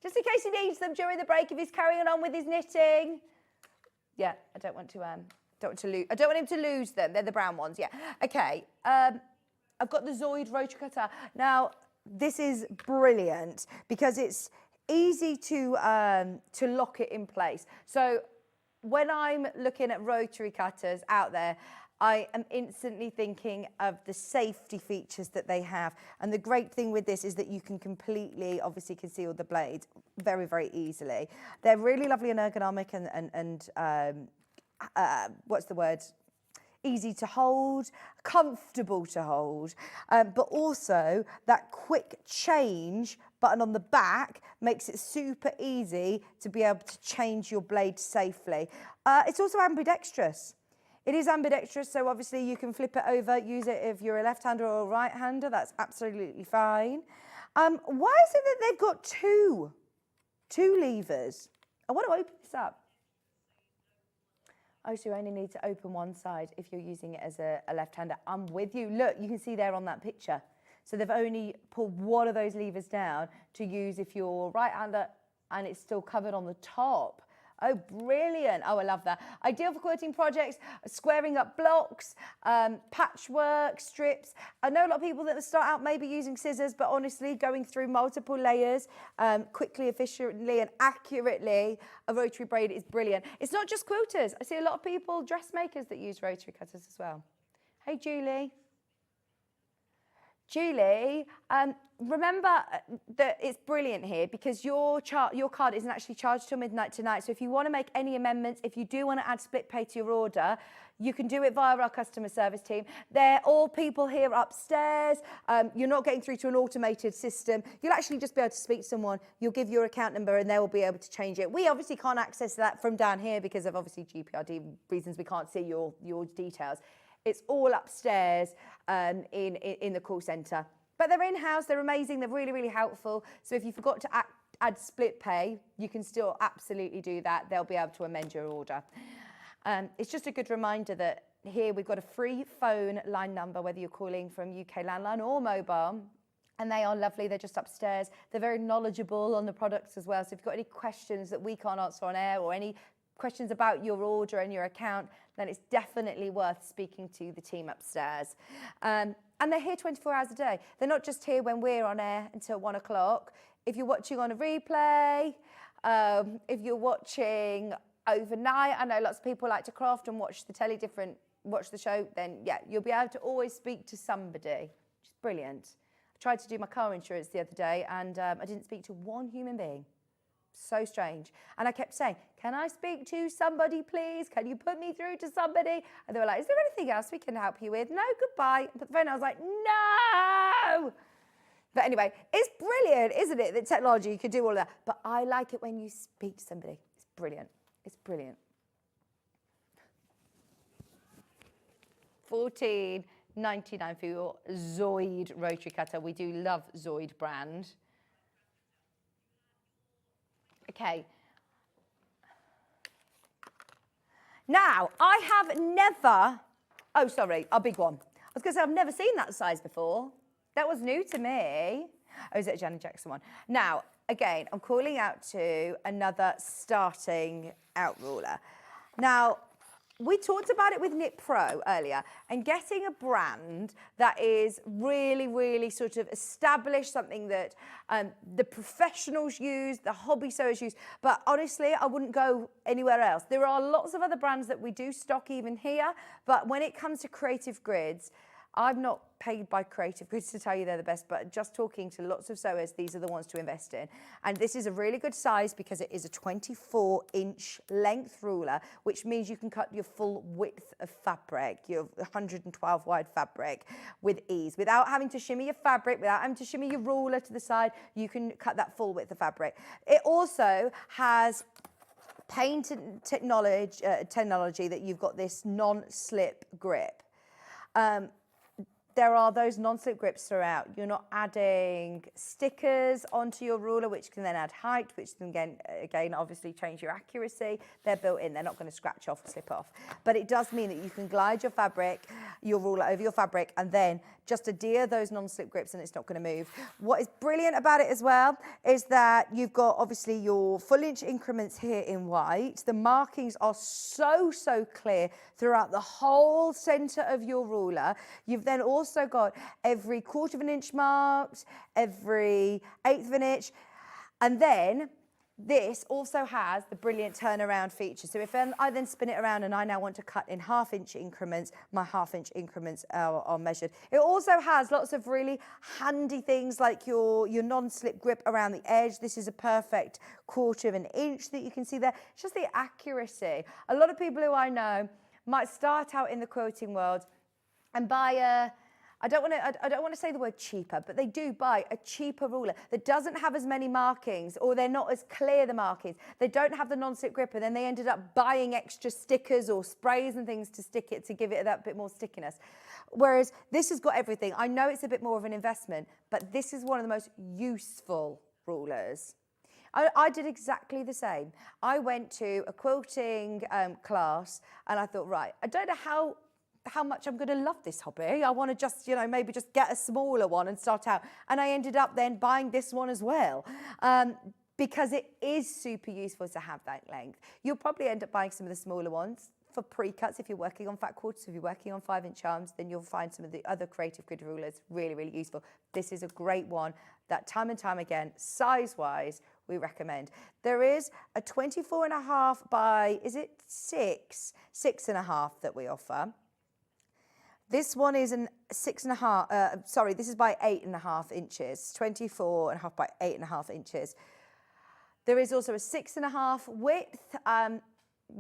Just in case he needs them during the break if he's carrying on with his knitting. Yeah, I don't want him to lose them. They're the brown ones, yeah. Okay. I've got the Zoid rotary cutter. Now, this is brilliant because it's easy to lock it in place. So when I'm looking at rotary cutters out there, I am instantly thinking of the safety features that they have. And the great thing with this is that you can completely, obviously, conceal the blade very, very easily. They're really lovely and ergonomic and what's the word? Easy to hold, comfortable to hold, but also that quick change button on the back makes it super easy to be able to change your blade safely. It's also ambidextrous. It is ambidextrous, so obviously you can flip it over, use it if you're a left-hander or a right-hander, that's absolutely fine. Why is it that they've got two levers? I want to open this up. Oh, so you only need to open one side if you're using it as a left-hander. I'm with you. Look, you can see there on that picture. So they've only pulled one of those levers down to use if you're right-hander and it's still covered on the top. Oh, brilliant. Oh, I love that. Ideal for quilting projects, squaring up blocks, patchwork, strips. I know a lot of people that start out maybe using scissors, but honestly, going through multiple layers quickly, efficiently, and accurately, a rotary braid is brilliant. It's not just quilters. I see a lot of people, dressmakers, that use rotary cutters as well. Hey, Julie. Julie, remember that it's brilliant here because your card isn't actually charged till midnight tonight. So if you want to make any amendments, if you do want to add split pay to your order, you can do it via our customer service team. They're all people here upstairs. You're not getting through to an automated system. You'll actually just be able to speak to someone. You'll give your account number and they will be able to change it. We obviously can't access that from down here because of obviously GPRD reasons. We can't see your details. It's all upstairs in the call centre. But they're in-house, they're amazing, they're really, really helpful. So if you forgot to add split pay, you can still absolutely do that. They'll be able to amend your order. It's just a good reminder that here we've got a free phone line number, whether you're calling from UK landline or mobile. And they are lovely, they're just upstairs. They're very knowledgeable on the products as well. So if you've got any questions that we can't answer on air or any questions about your order and your account, then it's definitely worth speaking to the team upstairs. And they're here 24 hours a day. They're not just here when we're on air until 1 o'clock. If you're watching on a replay, if you're watching overnight, I know lots of people like to craft and watch the show, then yeah, you'll be able to always speak to somebody, which is brilliant. I tried to do my car insurance the other day and I didn't speak to one human being. So strange. And I kept saying, can I speak to somebody, please? Can you put me through to somebody? And they were like, is there anything else we can help you with? No, goodbye. I put the phone, I was like, no. But anyway, it's brilliant, isn't it, that technology, you can do all of that. But I like it when you speak to somebody. It's brilliant. It's brilliant. $14.99 for your Zoid rotary cutter. We do love Zoid brand. Okay. Now, I have never, oh, sorry, a big one. I was going to say, I've never seen that size before. That was new to me. Oh, is it a Janet Jackson one? Now, again, I'm calling out to another starting out ruler. Now, we talked about it with Knit Pro earlier, and getting a brand that is really, really sort of established, something that the professionals use, the hobby sewers use, but honestly, I wouldn't go anywhere else. There are lots of other brands that we do stock even here, but when it comes to creative grids, I'm not paid by Creative Grids to tell you they're the best, but just talking to lots of sewers, these are the ones to invest in. And this is a really good size because it is a 24-inch length ruler, which means you can cut your full width of fabric, your 112 wide fabric with ease. Without having to shimmy your fabric, without having to shimmy your ruler to the side, you can cut that full width of fabric. It also has paint technology that you've got this non-slip grip. There are those non-slip grips throughout. You're not adding stickers onto your ruler, which can then add height, which can again obviously change your accuracy. They're built in, they're not going to scratch off or slip off. But it does mean that you can glide your fabric, your ruler over your fabric, and then just adhere those non-slip grips and it's not going to move. What is brilliant about it as well is that you've got obviously your full inch increments here in white. The markings are so clear throughout the whole center of your ruler. You've then also got every 1/4 of an inch marked, every 1/8 of an inch, and then this also has the brilliant turnaround feature. So if I then spin it around and I now want to cut in 1/2 inch increments, my 1/2 inch increments are measured. It also has lots of really handy things like your non-slip grip around the edge. This is a perfect 1/4 of an inch that you can see there. It's just the accuracy. A lot of people who I know might start out in the quilting world and buy I don't want to say the word cheaper, but they do buy a cheaper ruler that doesn't have as many markings, or they're not as clear, the markings. They don't have the non-slip grip, and then they ended up buying extra stickers or sprays and things to stick it, to give it that bit more stickiness. Whereas this has got everything. I know it's a bit more of an investment, but this is one of the most useful rulers. I did exactly the same. I went to a quilting class, and I thought, right, I don't know how much I'm going to love this hobby. I want to just, maybe just get a smaller one and start out. And I ended up then buying this one as well because it is super useful to have that length. You'll probably end up buying some of the smaller ones for pre-cuts if you're working on fat quarters. If you're working on 5-inch arms, then you'll find some of the other creative grid rulers really, really useful. This is a great one that time and time again, size-wise, we recommend. There is a 24.5 by, is it 6? 6.5 that we offer. This one is an 6.5, sorry, this is by 8.5 inches, 24.5 by 8.5 inches. There is also a 6.5 width.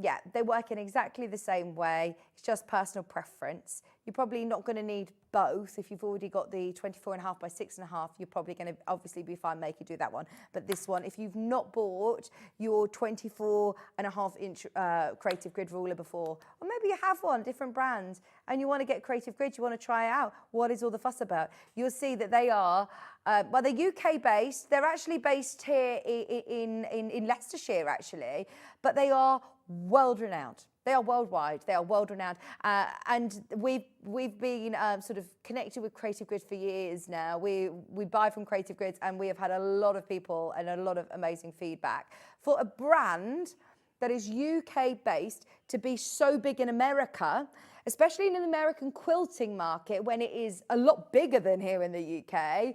Yeah, they work in exactly the same way. It's just personal preference. You're probably not going to need both. If you've already got the 24.5 by 6.5, you're probably going to obviously be fine, make you do that one. But this one, if you've not bought your 24.5 inch creative grid ruler before, or maybe you have one, different brands, and you want to get creative grid, you want to try it out, what is all the fuss about? You'll see that they are, well, they're UK based. They're actually based here in Leicestershire, actually, but they are world renowned. They are worldwide. They are world renowned, and we've been sort of connected with Creative Grid for years now. We buy from Creative Grids, and we have had a lot of people and a lot of amazing feedback. For a brand that is UK based to be so big in America, especially in an American quilting market when it is a lot bigger than here in the UK,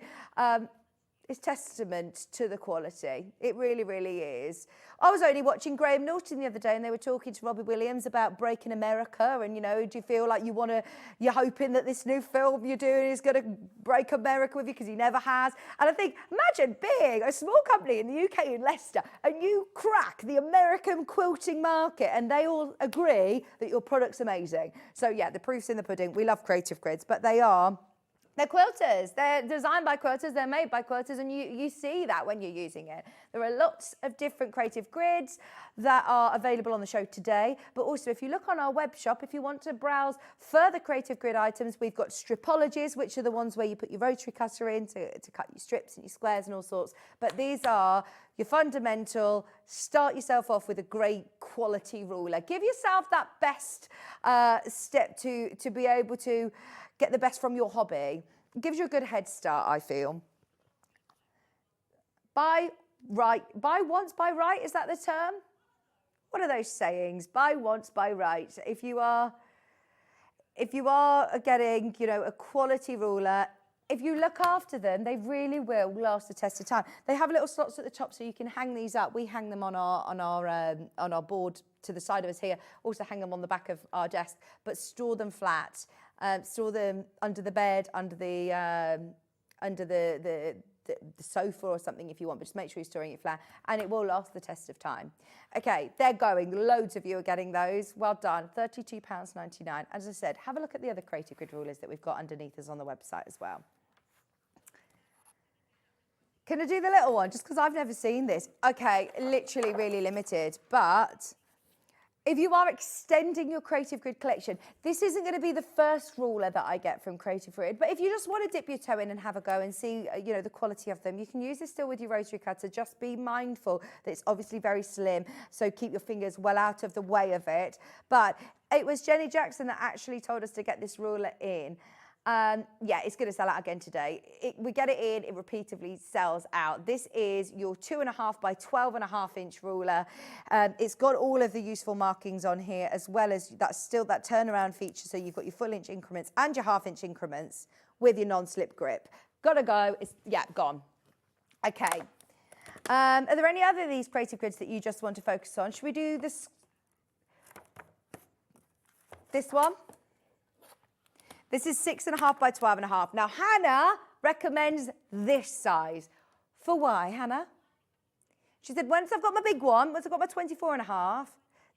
is testament to the quality. It really, really is. I was only watching Graham Norton the other day, and they were talking to Robbie Williams about breaking America, and, you know, do you feel like you're hoping that this new film you're doing is going to break America with you, because he never has. And I think, imagine being a small company in the UK in Leicester, and you crack the American quilting market, and they all agree that your product's amazing. So yeah, the proof's in the pudding. We love Creative Grids, but they're quilters. They're designed by quilters. They're made by quilters, and you see that when you're using it. There are lots of different creative grids that are available on the show today. But also, if you look on our web shop, if you want to browse further creative grid items, we've got stripologies, which are the ones where you put your rotary cutter in to cut your strips and your squares and all sorts. But these are your fundamental, start yourself off with a great quality ruler. Give yourself that best step to be able to get the best from your hobby. It gives you a good head start, I feel. Buy once, buy right, is that the term? What are those sayings? Buy once, buy right. If you are getting, you know, a quality ruler, if you look after them, they really will last the test of time. They have little slots at the top so you can hang these up. We hang them on our board to the side of us here. Also hang them on the back of our desk, but store them flat. Store them under the bed, under the sofa or something if you want, but just make sure you're storing it flat, and it will last the test of time. Okay, they're going. Loads of you are getting those. Well done. £32.99. As I said, have a look at the other Creative Grid rulers that we've got underneath us on the website as well. Can I do the little one? Just because I've never seen this. Okay, literally really limited, but if you are extending your Creative Grid collection, this isn't going to be the first ruler that I get from Creative Grid, but if you just want to dip your toe in and have a go and see, you know, the quality of them, you can use this still with your rotary cutter. Just be mindful that it's obviously very slim, so keep your fingers well out of the way of it. But it was Jenny Jackson that actually told us to get this ruler in. Yeah, it's going to sell out again today. We get it in, it repeatedly sells out. This is your 2.5 by 12.5 inch ruler. It's got all of the useful markings on here, as well as that turnaround feature. So you've got your full inch increments and your half-inch increments with your non-slip grip. Gotta go. Yeah, gone. Okay. Are there any other of these Creative Grids that you just want to focus on? Should we do this one? This is 6.5 by 12.5. Now, Hannah recommends this size. For why, Hannah? She said, once I've got my big one, once I've got my 24.5,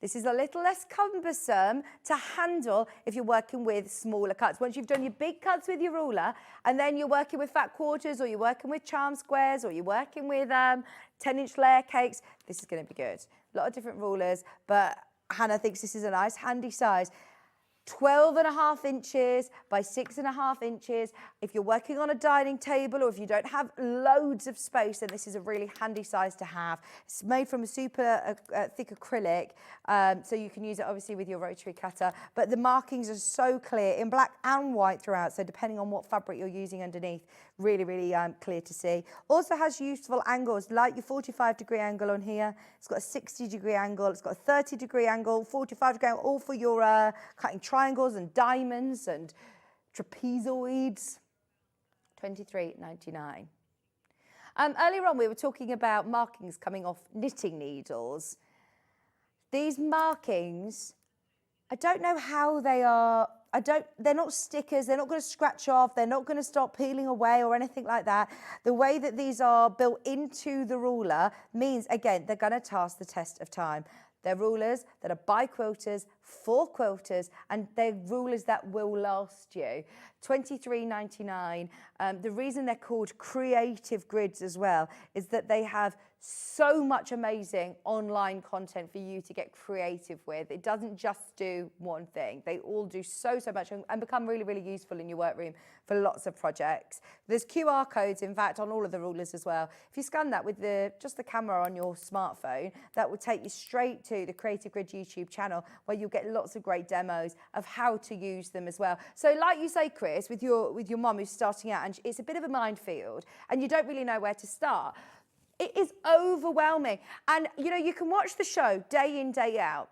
this is a little less cumbersome to handle if you're working with smaller cuts. Once you've done your big cuts with your ruler, and then you're working with fat quarters, or you're working with charm squares, or you're working with 10-inch layer cakes, this is going to be good. A lot of different rulers, but Hannah thinks this is a nice, handy size. 12.5 inches by 6.5 inches. If you're working on a dining table, or if you don't have loads of space, then this is a really handy size to have. It's made from a super thick acrylic, so you can use it obviously with your rotary cutter, but the markings are so clear in black and white throughout, so depending on what fabric you're using underneath, really, really clear to see. Also has useful angles, like your 45-degree angle on here. It's got a 60-degree angle, it's got a 30-degree angle, 45-degree angle, all for your cutting triangles and diamonds and trapezoids. £23.99. Earlier on, we were talking about markings coming off knitting needles. These markings, I don't know how they are they're not stickers, they're not going to scratch off, they're not going to start peeling away or anything like that. The way that these are built into the ruler means, again, they're going to pass the test of time. They're rulers that are by quilters, for quilters, and they're rulers that will last you. $23.99. The reason they're called creative grids as well is that they have so much amazing online content for you to get creative with. It doesn't just do one thing. They all do so much and become really, really useful in your workroom for lots of projects. There's QR codes, in fact, on all of the rulers as well. If you scan that with just the camera on your smartphone, that will take you straight to the Creative Grid YouTube channel, where you'll get lots of great demos of how to use them as well. So like you say, Chris, with your mum who's starting out, and it's a bit of a minefield and you don't really know where to start. It is overwhelming. And, you know, you can watch the show day in, day out,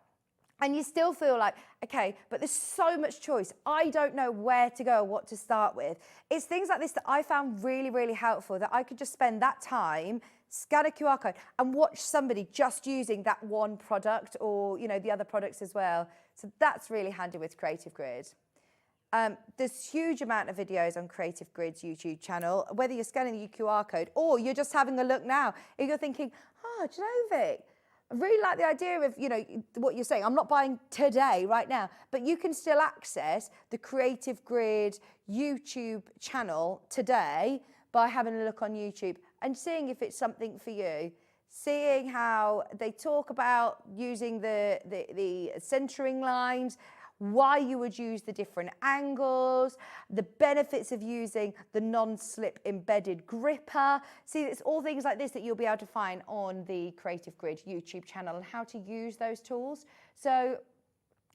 and you still feel like, okay, but there's so much choice. I don't know where to go or what to start with. It's things like this that I found really, really helpful, that I could just spend that time, scan a QR code and watch somebody just using that one product, or, you know, the other products as well. So that's really handy with Creative Grid. There's huge amount of videos on Creative Grid's YouTube channel, whether you're scanning the QR code or you're just having a look now. If you're thinking, oh, do you know, Vic, I really like the idea of, you know, what you're saying. I'm not buying today, right now, but you can still access the Creative Grid YouTube channel today by having a look on YouTube and seeing if it's something for you. Seeing how they talk about using the centering lines, why you would use the different angles, the benefits of using the non-slip embedded gripper. See, it's all things like this that you'll be able to find on the Creative Grid YouTube channel, and how to use those tools. So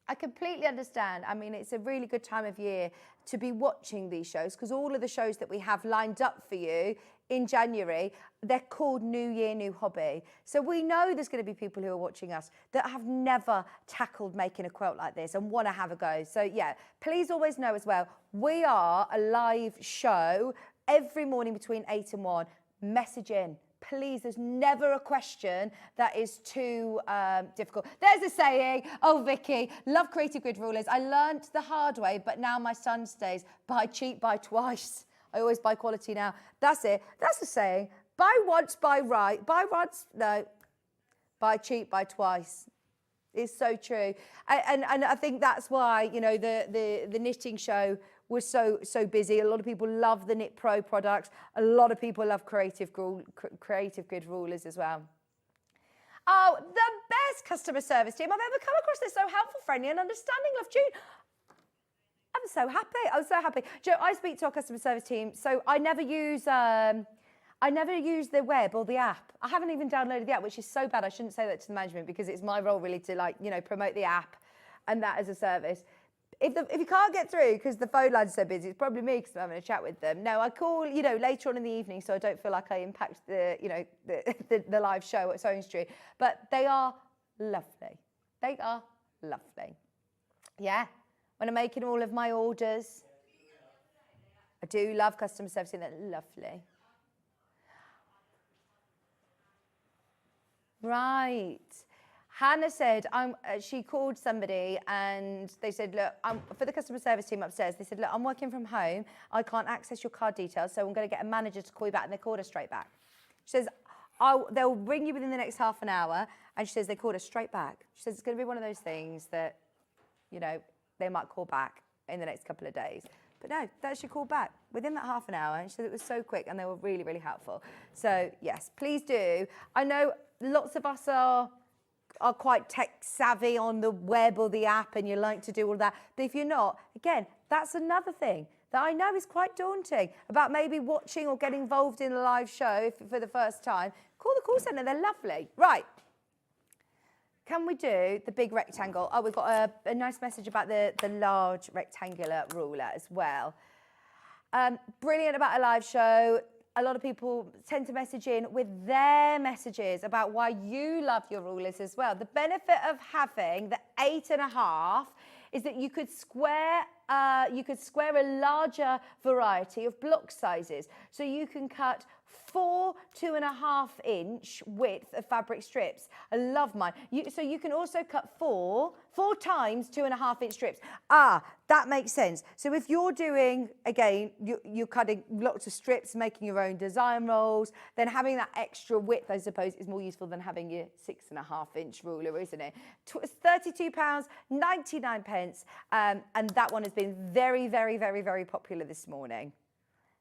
I completely understand. I mean, it's a really good time of year to be watching these shows, because all of the shows that we have lined up for you in January, they're called New Year, New Hobby. So we know there's going to be people who are watching us that have never tackled making a quilt like this and want to have a go. So yeah, please always know as well, we are a live show every morning between 8 and 1. Message in. Please, there's never a question that is too difficult. There's a saying, oh, Vicky, love Creative Grid rulers. I learnt the hard way, but now my son stays. Buy cheap, buy twice. I always buy quality now. That's it. That's the saying. Buy once, buy right. Buy once, no. Buy cheap, buy twice. It's so true. And I think that's why, you know, the knitting show was so busy. A lot of people love the Knit Pro products. A lot of people love Creative Grid rulers as well. Oh, the best customer service team I've ever come across. They're so helpful, friendly and understanding. Love June. I'm so happy. I'm so happy. Joe, I speak to our customer service team, so I never use the web or the app. I haven't even downloaded the app, which is so bad. I shouldn't say that to the management, because it's my role really to, like, you know, promote the app and that as a service. If you can't get through because the phone line's so busy, it's probably me, because I'm having a chat with them. No, I call, you know, later on in the evening, so I don't feel like I impact the, you know, the live show at Sewing Street. But they are lovely. They are lovely. Yeah. When I'm making all of my orders, I do love customer service. They're lovely. Right. Hannah said, she called somebody and they said, look, for the customer service team upstairs, they said, look, I'm working from home. I can't access your card details, so I'm going to get a manager to call you back. And they called her straight back. She says, they'll ring you within the next half an hour. And she says, they called her straight back. She says, it's going to be one of those things that, you know, they might call back in the next couple of days. But no, they actually called back within that half an hour. And she said it was so quick and they were really, really helpful. So yes, please do. I know lots of us are quite tech savvy on the web or the app, and you like to do all that. But if you're not, again, that's another thing that I know is quite daunting about maybe watching or getting involved in a live show for the first time. Call the call centre, they're lovely. Right. Can we do the big rectangle? Oh, we've got a nice message about the large rectangular ruler as well. Brilliant about a live show. A lot of people tend to message in with their messages about why you love your rulers as well. The benefit of having the 8.5 is that you could square a larger variety of block sizes. So you can cut 4 2.5-inch width of fabric strips. I love mine. So you can also cut four times 2.5-inch strips. That makes sense. So if you're doing, again, you're cutting lots of strips, making your own design rolls, then having that extra width, I suppose, is more useful than having your 6.5-inch ruler, isn't it? It's £32.99, and that one has been very, very, very, very popular this morning.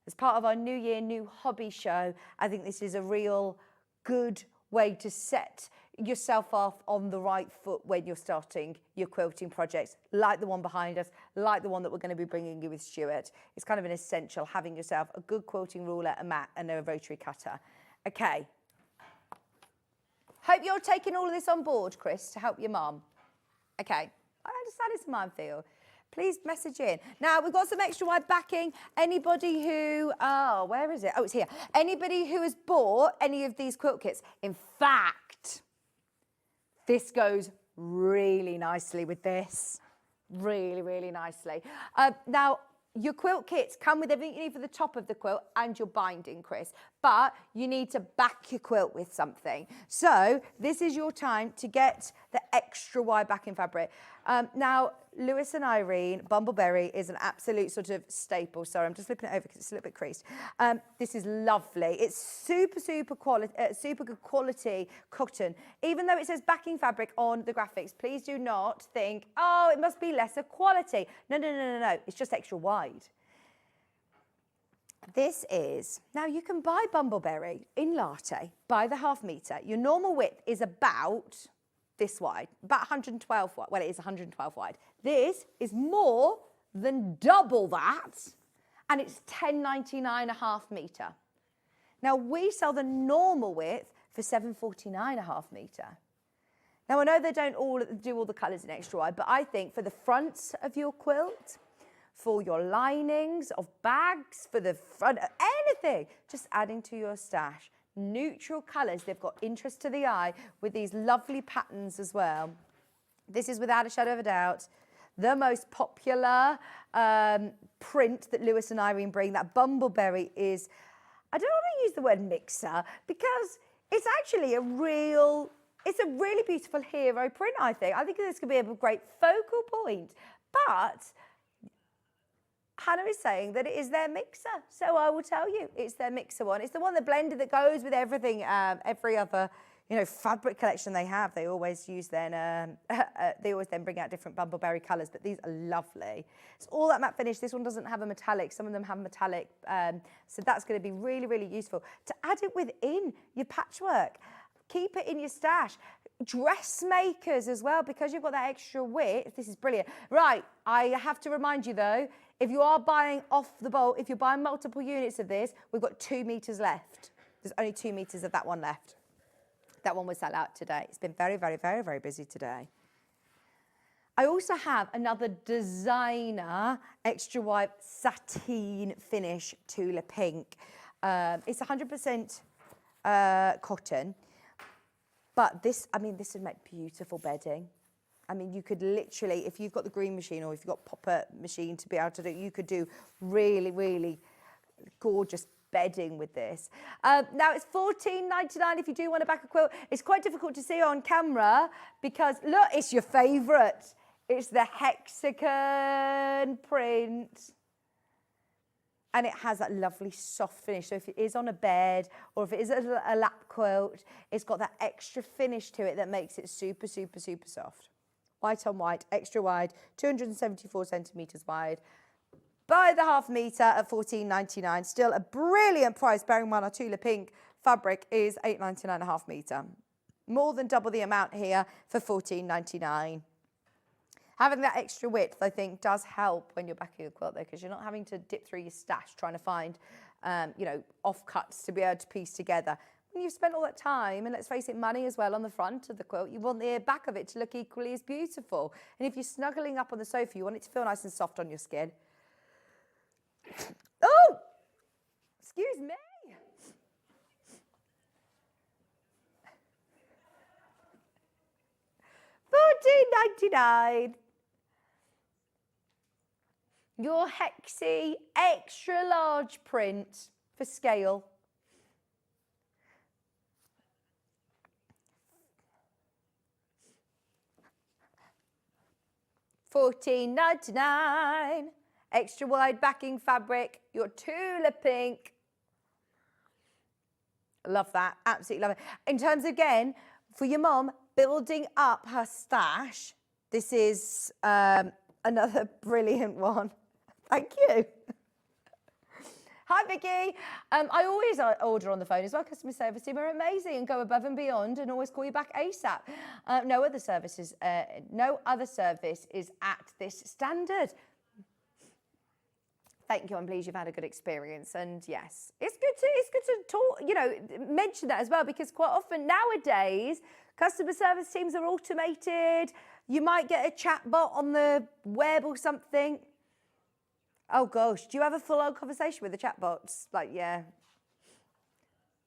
As part of our New Year, New Hobby show, I think this is a real good way to set yourself off on the right foot when you're starting your quilting projects, like the one behind us, like the one that we're going to be bringing you with Stuart. It's kind of an essential, having yourself a good quilting ruler, a mat, and a rotary cutter. Okay. Hope you're taking all of this on board, Chris, to help your mum. Okay. I understand it's a minefield. Please message in. Now, we've got some extra wide backing. Anybody who, where is it? Oh, it's here. Anybody who has bought any of these quilt kits, in fact, this goes really nicely with this. Really, really nicely. Now, your quilt kits come with everything you need for the top of the quilt and your binding, Chris, but you need to back your quilt with something. So this is your time to get the extra wide backing fabric. Now, Lewis and Irene, Bumbleberry is an absolute sort of staple. Sorry, I'm just flipping it over because it's a little bit creased. This is lovely. It's super good quality cotton. Even though it says backing fabric on the graphics, please do not think, oh, it must be lesser quality. No. It's just extra wide. This is, now you can buy Bumbleberry in latte by the ½ metre. Your normal width is about this wide, about 112 wide. Well, it is 112 wide. This is more than double that, and it's £10.99 a ½ metre. Now, we sell the normal width for £7.49 a ½ metre. Now, I know they don't all do all the colours in extra wide, but I think for the fronts of your quilt, for your linings of bags, for the front, anything, just adding to your stash. Neutral colours, they've got interest to the eye with these lovely patterns as well. This is without a shadow of a doubt the most popular print that Lewis and Irene bring. That Bumbleberry is, I don't want to use the word mixer because it's actually it's a really beautiful hero print, I think. I think this could be a great focal point, but Hannah is saying that it is their mixer, so I will tell you it's their mixer one. It's the one that blended that goes with everything, every other, fabric collection they have. They always use then, they always then bring out different Bumbleberry colours, but these are lovely. It's all that matte finish. This one doesn't have a metallic. Some of them have metallic, so that's going to be really, really useful to add it within your patchwork. Keep it in your stash. Dressmakers as well, because you've got that extra width. This is brilliant. Right, I have to remind you though, if you are buying off the bolt, if you're buying multiple units of this, we've got 2 metres left. There's only 2 metres of that one left. That one will sell out today. It's been very, very, very, very busy today. I also have another designer extra wide sateen finish Tula Pink. It's 100% cotton. But this would make beautiful bedding. I mean, you could literally, if you've got the green machine or if you've got popper machine to be able to do, you could do really, really gorgeous bedding with this. Now, it's £14.99 if you do want to back a quilt. It's quite difficult to see on camera because, look, it's your favourite. It's the hexagon print. And it has that lovely soft finish. So if it is on a bed or if it is a lap quilt, it's got that extra finish to it that makes it super, super, super soft. White on white, extra wide, 274 centimetres wide. By the ½ metre at £14.99. Still a brilliant price. Bearing in mind our Tula Pink fabric is £8.99 a ½ metre. More than double the amount here for £14.99. Having that extra width, I think, does help when you're backing a quilt, though, because you're not having to dip through your stash trying to find, offcuts to be able to piece together. When you've spent all that time, and let's face it, money as well on the front of the quilt, you want the back of it to look equally as beautiful. And if you're snuggling up on the sofa, you want it to feel nice and soft on your skin. Oh! Excuse me. £14.99. Your Hexie extra large print for scale. $14.99. Extra wide backing fabric, your Tula pink. Love that, absolutely love it. In terms, again, for your mum, building up her stash, this is another brilliant one. Thank you. Hi, Vicki. I always order on the phone as well. Customer service team are amazing and go above and beyond and always call you back ASAP. No other service is at this standard. Thank you. I'm pleased you've had a good experience. And yes, it's good to talk, mention that as well, because quite often nowadays, customer service teams are automated. You might get a chat bot on the web or something. Oh gosh, do you have a full-on conversation with the chatbots? Like, yeah.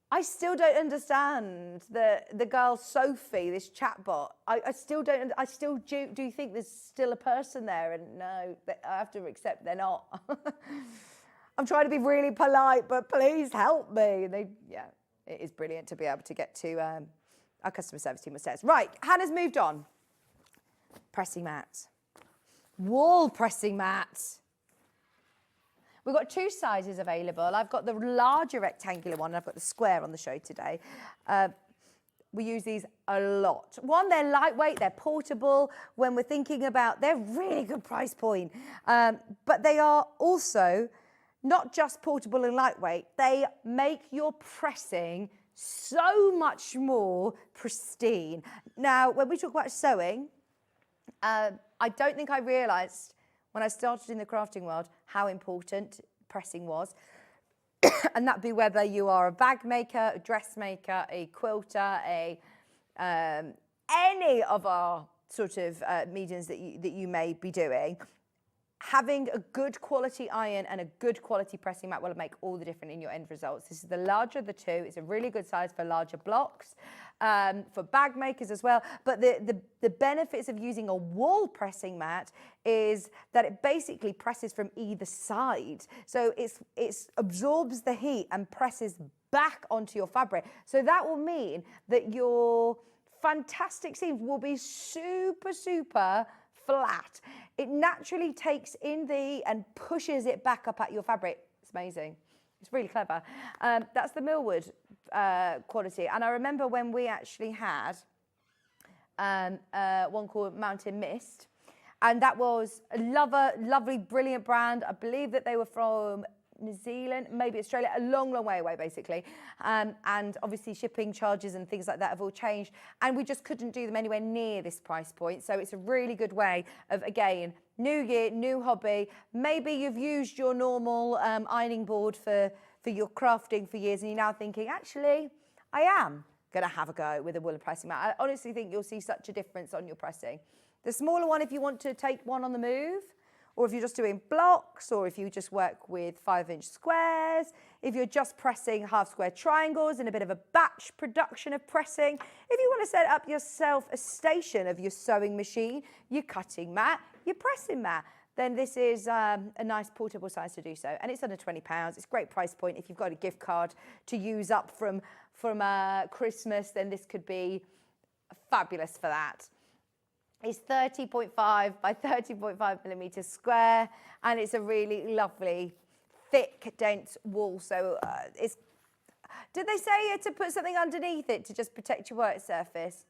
I still don't understand the girl Sophie, this chatbot. I still don't. I still do think there's still a person there, and no, I have to accept they're not. I'm trying to be really polite, but please help me. It is brilliant to be able to get to our customer service team upstairs. Right, Hannah's moved on. Pressing mats, wall pressing mats. We've got two sizes available. I've got the larger rectangular one, and I've got the square on the show today. We use these a lot. One, they're lightweight, they're portable. When we're thinking about, they're really good price point. But they are also not just portable and lightweight, they make your pressing so much more pristine. Now, when we talk about sewing, I don't think I realised when I started in the crafting world how important pressing was. And that'd be whether you are a bag maker, a dressmaker, a quilter, any of our sort of mediums that you may be doing. Having a good quality iron and a good quality pressing mat will make all the difference in your end results. This is the larger of the two. It's a really good size for larger blocks, for bag makers as well. But the benefits of using a wall pressing mat is that it basically presses from either side. So it absorbs the heat and presses back onto your fabric. So that will mean that your fantastic seams will be super, super flat. It naturally takes in the and pushes it back up at your fabric. It's amazing. It's really clever. That's the Millwood quality. And I remember when we actually had one called Mountain Mist, and that was a lovely, brilliant brand. I believe that they were from New Zealand, maybe Australia, a long, long way away, basically. And obviously shipping charges and things like that have all changed. And we just couldn't do them anywhere near this price point. So it's a really good way of, again, new year, new hobby. Maybe you've used your normal ironing board for your crafting for years and you're now thinking, actually, I am going to have a go with a woolen pressing mat. I honestly think you'll see such a difference on your pressing. The smaller one, if you want to take one on the move, or if you're just doing blocks, or if you just work with 5-inch squares, if you're just pressing half square triangles in a bit of a batch production of pressing, if you want to set up yourself a station of your sewing machine, your cutting mat, your pressing mat, then this is a nice portable size to do so. And it's under £20. It's a great price point. If you've got a gift card to use up from Christmas, then this could be fabulous for that. It's 30.5 by 30.5 millimetres square, and it's a really lovely, thick, dense wool. So did they say to put something underneath it to just protect your work surface?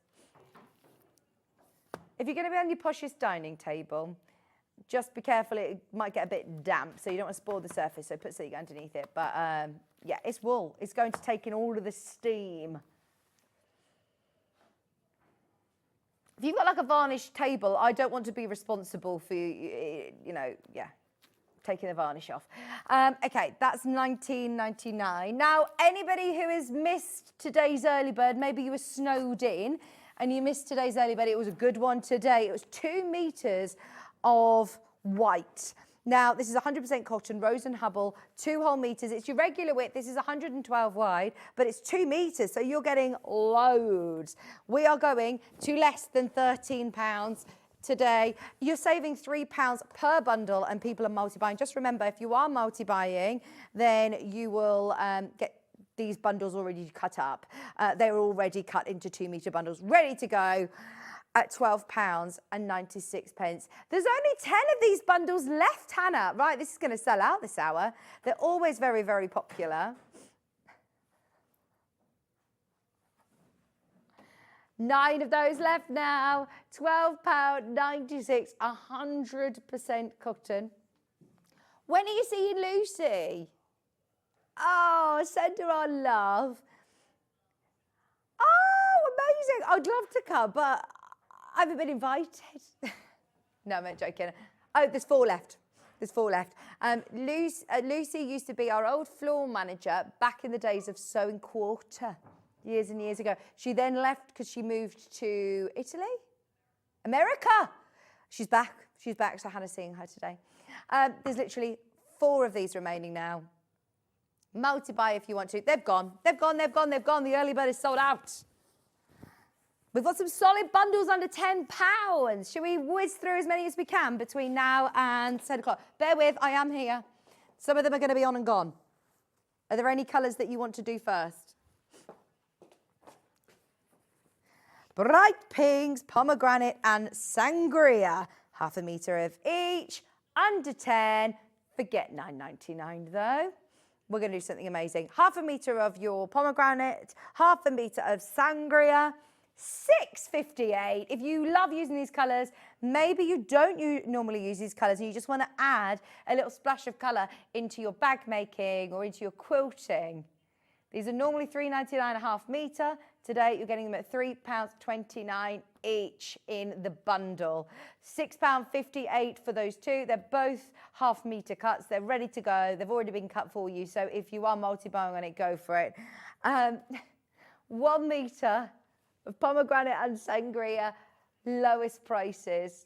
If you're going to be on your poshest dining table, just be careful, it might get a bit damp, so you don't want to spoil the surface, so put something underneath it. But yeah, it's wool. It's going to take in all of the steam. If you've got like a varnished table, I don't want to be responsible for, taking the varnish off. Okay, that's $19.99. Now, anybody who has missed today's early bird, maybe you were snowed in and you missed today's early bird, it was a good one today. It was 2 meters of white. Now, this is 100% cotton, Rose and Hubble, 2 whole meters. It's your regular width. This is 112 wide, but it's 2 meters, so you're getting loads. We are going to less than £13 today. You're saving £3 per bundle, and people are multi-buying. Just remember, if you are multi-buying, then you will get these bundles already cut up. They're already cut into 2 meter bundles, ready to go. at £12.96. There's only 10 of these bundles left, Hannah. Right, this is going to sell out this hour. They're always very, very popular. 9 of those left now. £12.96, 100% cotton. When are you seeing Lucy? Oh, send her our love. Oh, amazing. I'd love to come, but I haven't been invited. No, I'm joking. Oh, there's 4 left. There's 4 left. Lucy used to be our old floor manager back in the days of Sewing Quarter, years and years ago. She then left because she moved to Italy? America. She's back. She's back, so Hannah's seeing her today. There's literally 4 of these remaining now. Multi-buy if you want to. They've gone. They've gone, they've gone, they've gone. The early bird is sold out. We've got some solid bundles under £10. Shall we whiz through as many as we can between now and 10 o'clock? Bear with, I am here. Some of them are going to be on and gone. Are there any colours that you want to do first? Bright pinks, pomegranate and sangria. Half a metre of each. Under 10. Forget £9.99 though. We're going to do something amazing. Half a metre of your pomegranate, half a metre of sangria, £6.58. If you love using these colours, maybe you don't normally use these colours and you just want to add a little splash of colour into your bag making or into your quilting. These are normally £3.99 a half metre. Today, you're getting them at £3.29 each in the bundle. £6.58 for those 2. They're both half metre cuts. They're ready to go. They've already been cut for you. So if you are multi-buying on it, go for it. 1 metre of pomegranate and sangria, lowest prices.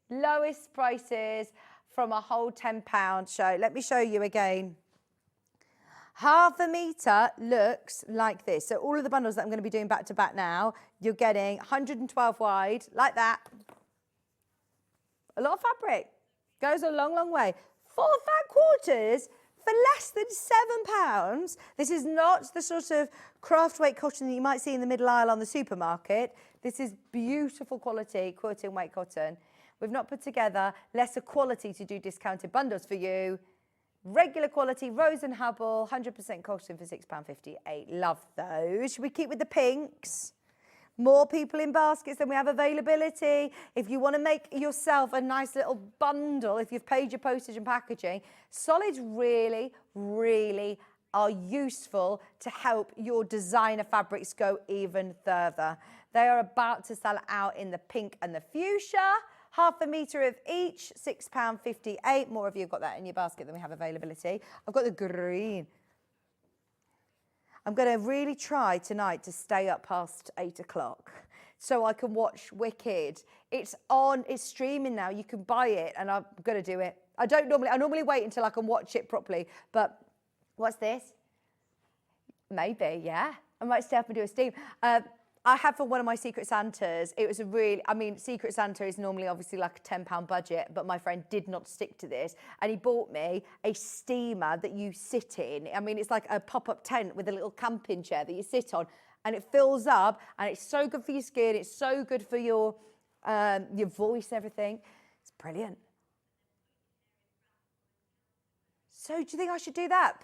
Lowest prices from a whole £10 show. Let me show you again. Half a metre looks like this. So all of the bundles that I'm going to be doing back to back now, you're getting 112 wide, like that. A lot of fabric. Goes a long, long way. 4 fat quarters for less than £7. This is not the sort of craft weight cotton that you might see in the middle aisle on the supermarket. This is beautiful quality quilting weight cotton. We've not put together lesser quality to do discounted bundles for you. Regular quality, Rose and Hubble, 100% cotton for £6.58. Love those. Should we keep with the pinks? More people in baskets than we have availability. If you want to make yourself a nice little bundle, if you've paid your postage and packaging, solids really, really are useful to help your designer fabrics go even further. They are about to sell out in the pink and the fuchsia. Half a metre of each, £6.58. More of you have got that in your basket than we have availability. I've got the green. I'm going to really try tonight to stay up past 8 o'clock so I can watch Wicked. It's on, it's streaming now. You can buy it and I'm going to do it. I normally wait until I can watch it properly. But what's this? Maybe, yeah. I might stay up and do a steam. I had for one of my Secret Santas, it was a really, I mean, Secret Santa is normally obviously like a £10 budget, but my friend did not stick to this. And he bought me a steamer that you sit in. I mean, it's like a pop-up tent with a little camping chair that you sit on and it fills up and it's so good for your skin. It's so good for your voice, everything. It's brilliant. So do you think I should do that?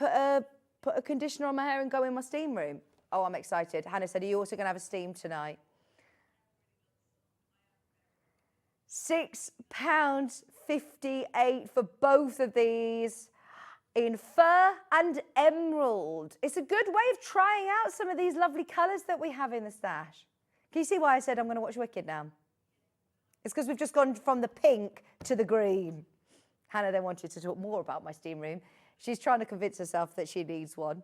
Put a conditioner on my hair and go in my steam room? Oh, I'm excited. Hannah said, are you also going to have a steam tonight? £6.58 for both of these in fur and emerald. It's a good way of trying out some of these lovely colours that we have in the stash. Can you see why I said I'm going to watch Wicked now? It's because we've just gone from the pink to the green. Hannah then wanted to talk more about my steam room. She's trying to convince herself that she needs one.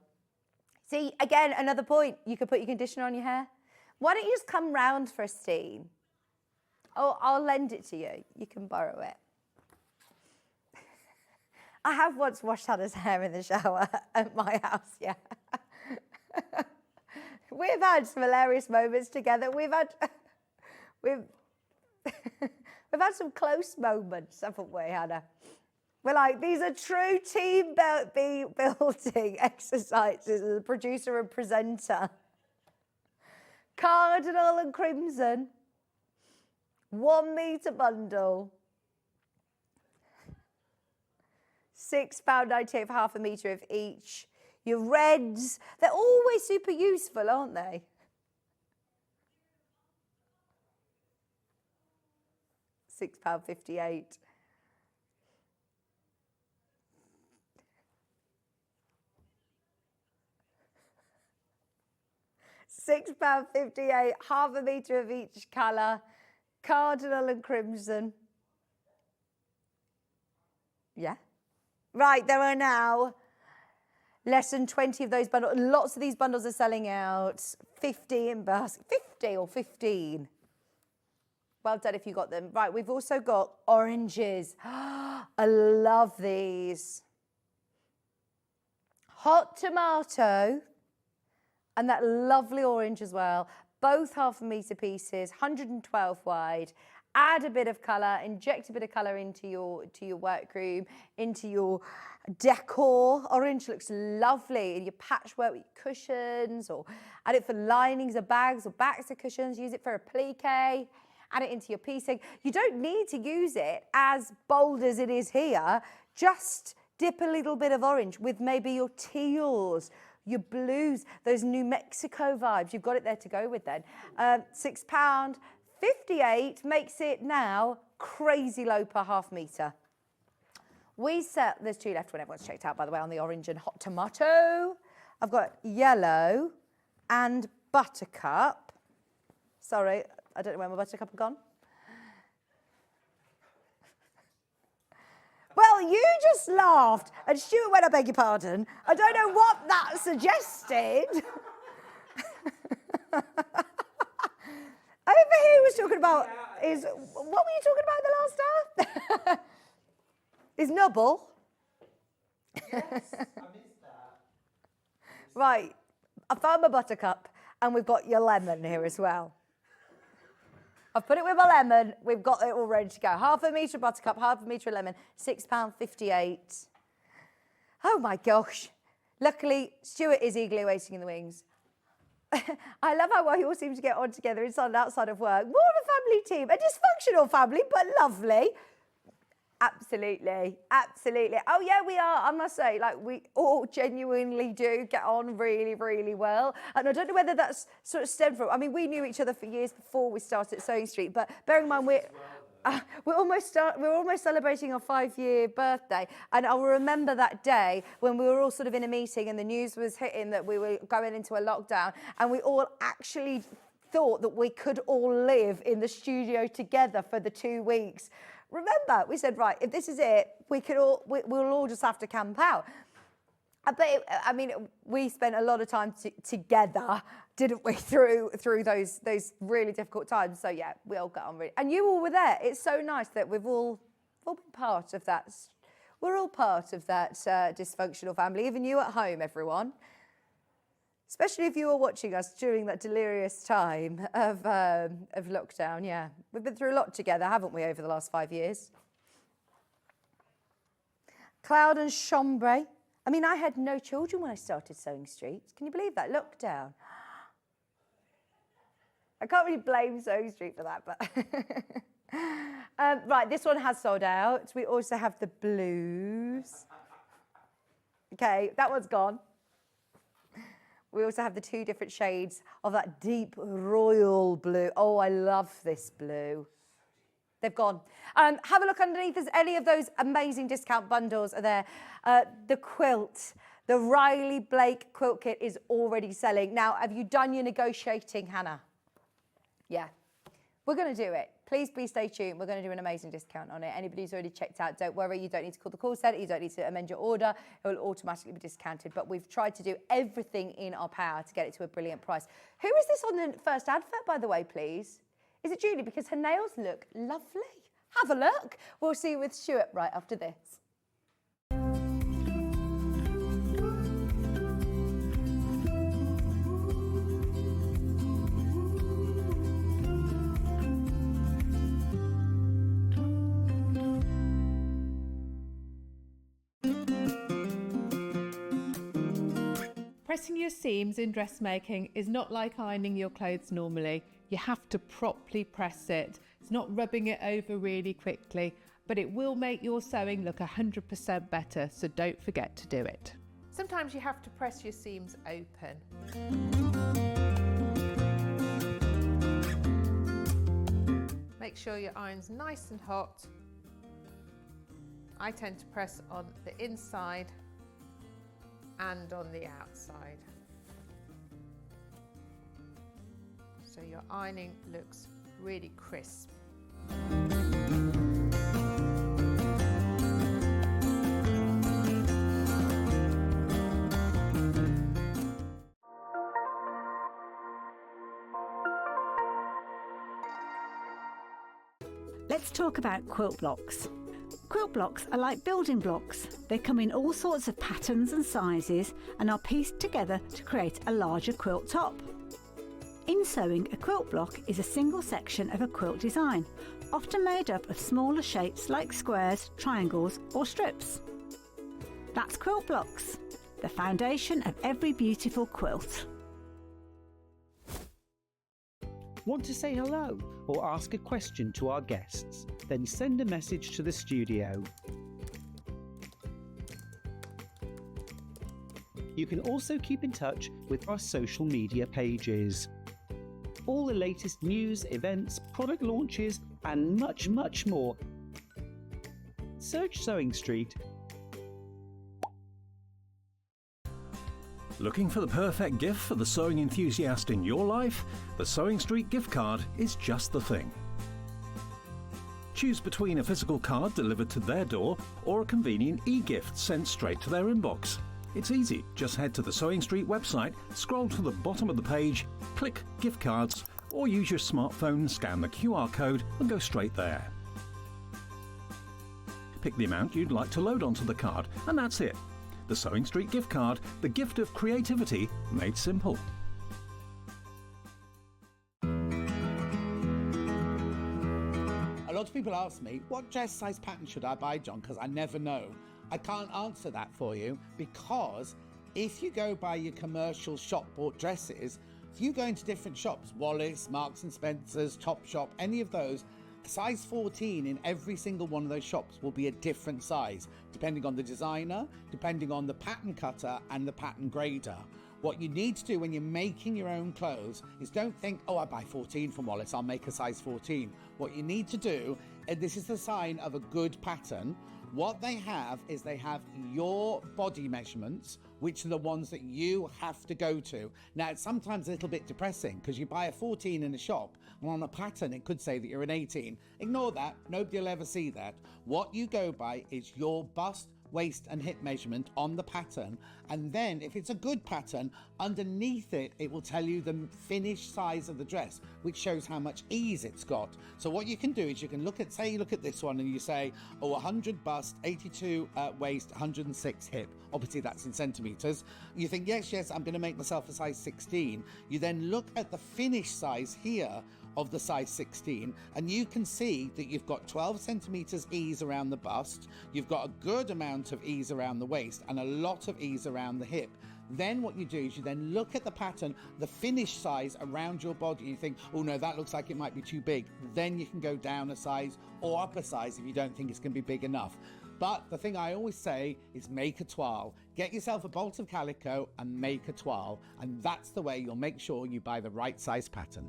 See, again, another point. You could put your conditioner on your hair. Why don't you just come round for a steam? Oh, I'll lend it to you. You can borrow it. I have once washed Hannah's hair in the shower at my house, yeah. We've had some hilarious moments together. We've had some close moments, haven't we, Hannah? We're like, these are true team building exercises as a producer and presenter. Cardinal and crimson. 1 metre bundle. £6.98 for half a metre of each. Your reds, they're always super useful, aren't they? £6.58. £6.58, half a metre of each colour, cardinal and crimson. Yeah. Right, there are now less than 20 of those bundles. Lots of these bundles are selling out. 50 in basket. 50 or 15. Well done if you got them. Right, we've also got oranges. I love these. Hot tomato and that lovely orange as well. Both half a metre pieces, 112 wide. Add a bit of colour, inject a bit of colour into your workroom, into your decor. Orange looks lovely in your patchwork with your cushions, or add it for linings of bags or backs of cushions. Use it for applique. Add it into your piecing. You don't need to use it as bold as it is here. Just dip a little bit of orange with maybe your teals, your blues, those New Mexico vibes. You've got it there to go with then. £6.58 makes it now crazy low per half metre. There's 2 left when everyone's checked out, by the way, on the orange and hot tomato. I've got yellow and buttercup. Sorry, I don't know where my buttercup has gone. Well, you just laughed, and Stuart went, I beg your pardon. I don't know what that suggested. Over here was talking about what were you talking about in the last half? Is Nubble? Yes, I missed that. Right, I found my buttercup, and we've got your lemon here as well. I've put it with my lemon. We've got it all ready to go. Half a metre buttercup, half a metre of lemon, £6.58. Oh my gosh. Luckily, Stuart is eagerly waiting in the wings. I love how well you all seem to get on together inside and outside of work. More of a family team, a dysfunctional family, but lovely. Absolutely, absolutely. Oh yeah, we are, I must say, like we all genuinely do get on really, really well. And I don't know whether that's sort of stemmed from, I mean, we knew each other for years before we started at Sewing Street, but bearing in mind we're almost celebrating our 5-year birthday, and I'll remember that day when we were all sort of in a meeting and the news was hitting that we were going into a lockdown, and we all actually thought that we could all live in the studio together for the 2 weeks. Remember, we said, right, if this is it, we'll all just have to camp out. But I mean, we spent a lot of time together, didn't we, through those really difficult times. So yeah, we all got on really. And you all were there. It's so nice that we've all been part of that. We're all part of that dysfunctional family. Even you at home, everyone. Especially if you were watching us during that delirious time of lockdown. Yeah, we've been through a lot together, haven't we, over the last 5 years? Cloud and chambray. I mean, I had no children when I started Sewing Street. Can you believe that? Lockdown. I can't really blame Sewing Street for that, but... right, this one has sold out. We also have the blues. Okay, that one's gone. We also have the 2 different shades of that deep royal blue. Oh, I love this blue. They've gone. Have a look underneath. There's any of those amazing discount bundles are there. The quilt, the Riley Blake quilt kit is already selling. Now, have you done your negotiating, Hannah? Yeah. We're going to do it. Please stay tuned. We're going to do an amazing discount on it. Anybody who's already checked out, don't worry. You don't need to call the call centre. You don't need to amend your order. It will automatically be discounted. But we've tried to do everything in our power to get it to a brilliant price. Who is this on the first advert, by the way, please? Is it Julie? Because her nails look lovely. Have a look. We'll see you with Stuart right after this. Pressing your seams in dressmaking is not like ironing your clothes normally. You have to properly press it. It's not rubbing it over really quickly, but it will make your sewing look 100% better, so don't forget to do it. Sometimes you have to press your seams open. Make sure your iron's nice and hot. I tend to press on the inside and on the outside, so your ironing looks really crisp. Let's talk about quilt blocks. Quilt blocks are like building blocks. They come in all sorts of patterns and sizes and are pieced together to create a larger quilt top. In sewing, a quilt block is a single section of a quilt design, often made up of smaller shapes like squares, triangles or strips. That's quilt blocks, the foundation of every beautiful quilt. Want to say hello or ask a question to our guests? Then send a message to the studio. You can also keep in touch with our social media pages. All the latest news, events, product launches and much, much more. Search Sewing Street. Looking for the perfect gift for the sewing enthusiast in your life? The Sewing Street gift card is just the thing. Choose between a physical card delivered to their door or a convenient e-gift sent straight to their inbox. It's easy. Just head to the Sewing Street website, scroll to the bottom of the page, click Gift Cards, or use your smartphone, scan the QR code and go straight there. Pick the amount you'd like to load onto the card, and that's it. The Sewing Street gift card, the gift of creativity made simple. A lot of people ask me, what dress size pattern should I buy, John? Because I never know. I can't answer that for you, because if you go by your commercial shop bought dresses, if you go into different shops, Wallis, Marks and Spencer's, Topshop, any of those, size 14 in every single one of those shops will be a different size, depending on the designer, depending on the pattern cutter and the pattern grader. What you need to do when you're making your own clothes is don't think, oh, I buy 14 from Wallis, I'll make a size 14. What you need to do, and this is the sign of a good pattern, what they have is they have your body measurements, which are the ones that you have to go to. Now, it's sometimes a little bit depressing because you buy a 14 in a shop, and on a pattern, it could say that you're an 18. Ignore that. Nobody will ever see that. What you go by is your bust, waist and hip measurement on the pattern, and then if it's a good pattern, underneath it, it will tell you the finished size of the dress, which shows how much ease it's got. So what you can do is you can look at, say you look at this one and you say, oh, 100 bust, 82 waist, 106 hip. Obviously that's in centimetres. You think, yes, I'm going to make myself a size 16. You then look at the finished size here of the size 16, and you can see that you've got 12 centimetres ease around the bust, you've got a good amount of ease around the waist and a lot of ease around the hip. Then what you do is you then look at the pattern, the finished size around your body, and you think, oh no, that looks like it might be too big. Then you can go down a size or up a size if you don't think it's going to be big enough. But the thing I always say is make a toile. Get yourself a bolt of calico and make a toile, and that's the way you'll make sure you buy the right size pattern.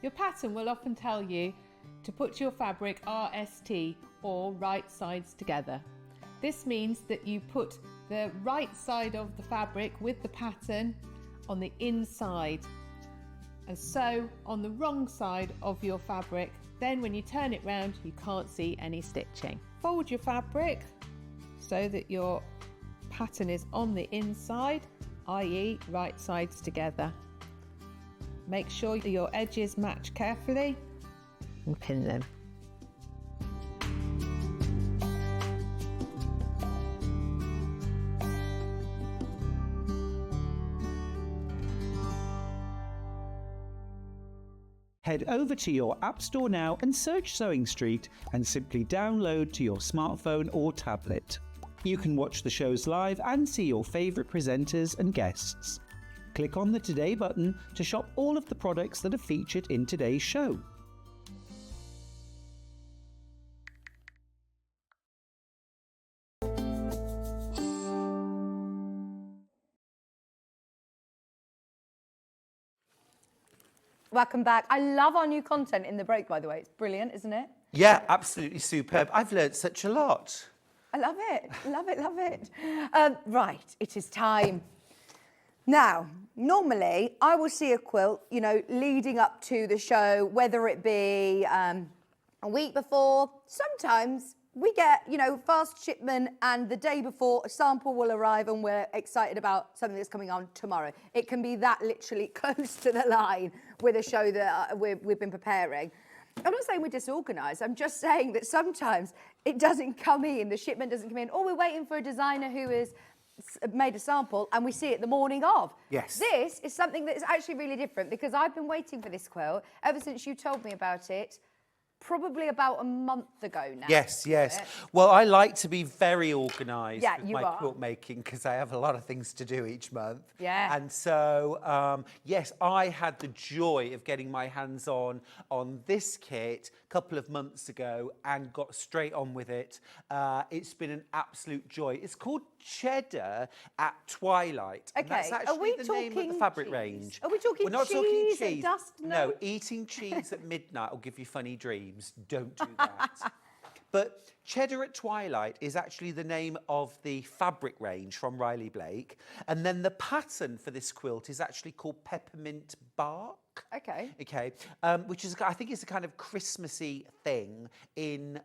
Your pattern will often tell you to put your fabric RST, or right sides together. This means that you put the right side of the fabric with the pattern on the inside and sew on the wrong side of your fabric. Then when you turn it round, you can't see any stitching. Fold your fabric so that your pattern is on the inside, i.e. right sides together. Make sure your edges match carefully and pin them. Head over to your App Store now and search Sewing Street and simply download to your smartphone or tablet. You can watch the shows live and see your favourite presenters and guests. Click on the Today button to shop all of the products that are featured in today's show. Welcome back. I love our new content in the break, by the way. It's brilliant, isn't it? Yeah, absolutely superb. I've learnt such a lot. I love it. Love it, love it. Right, it is time. Now, normally I will see a quilt, you know, leading up to the show, whether it be a week before. Sometimes we get, you know, fast shipment and the day before a sample will arrive and we're excited about something that's coming on tomorrow. It can be that literally close to the line with a show that we've been preparing. I'm not saying we're disorganised. I'm just saying that sometimes it doesn't come in, the shipment doesn't come in, or we're waiting for a designer who has made a sample and we see it the morning of. Yes. This is something that is actually really different because I've been waiting for this quilt ever since you told me about it. Probably about a month ago now. Yes, yes. Well, I like to be very organised with you my are. quilt making because I have a lot of things to do each month. Yeah. And so, yes, I had the joy of getting my hands on this kit a couple of months ago and got straight on with it. It's been an absolute joy. It's called Cheddar at Twilight. Okay, And that's actually are we the name of the talking fabric cheese? range. Are we talking We're not cheese talking at cheese. dusk? No, eating cheese at midnight will give you funny dreams. Don't do that. But Cheddar at Twilight is actually the name of the fabric range from Riley Blake. And then the pattern for this quilt is actually called Peppermint Bark. Okay. Okay, which is, I think, is a kind of Christmassy thing in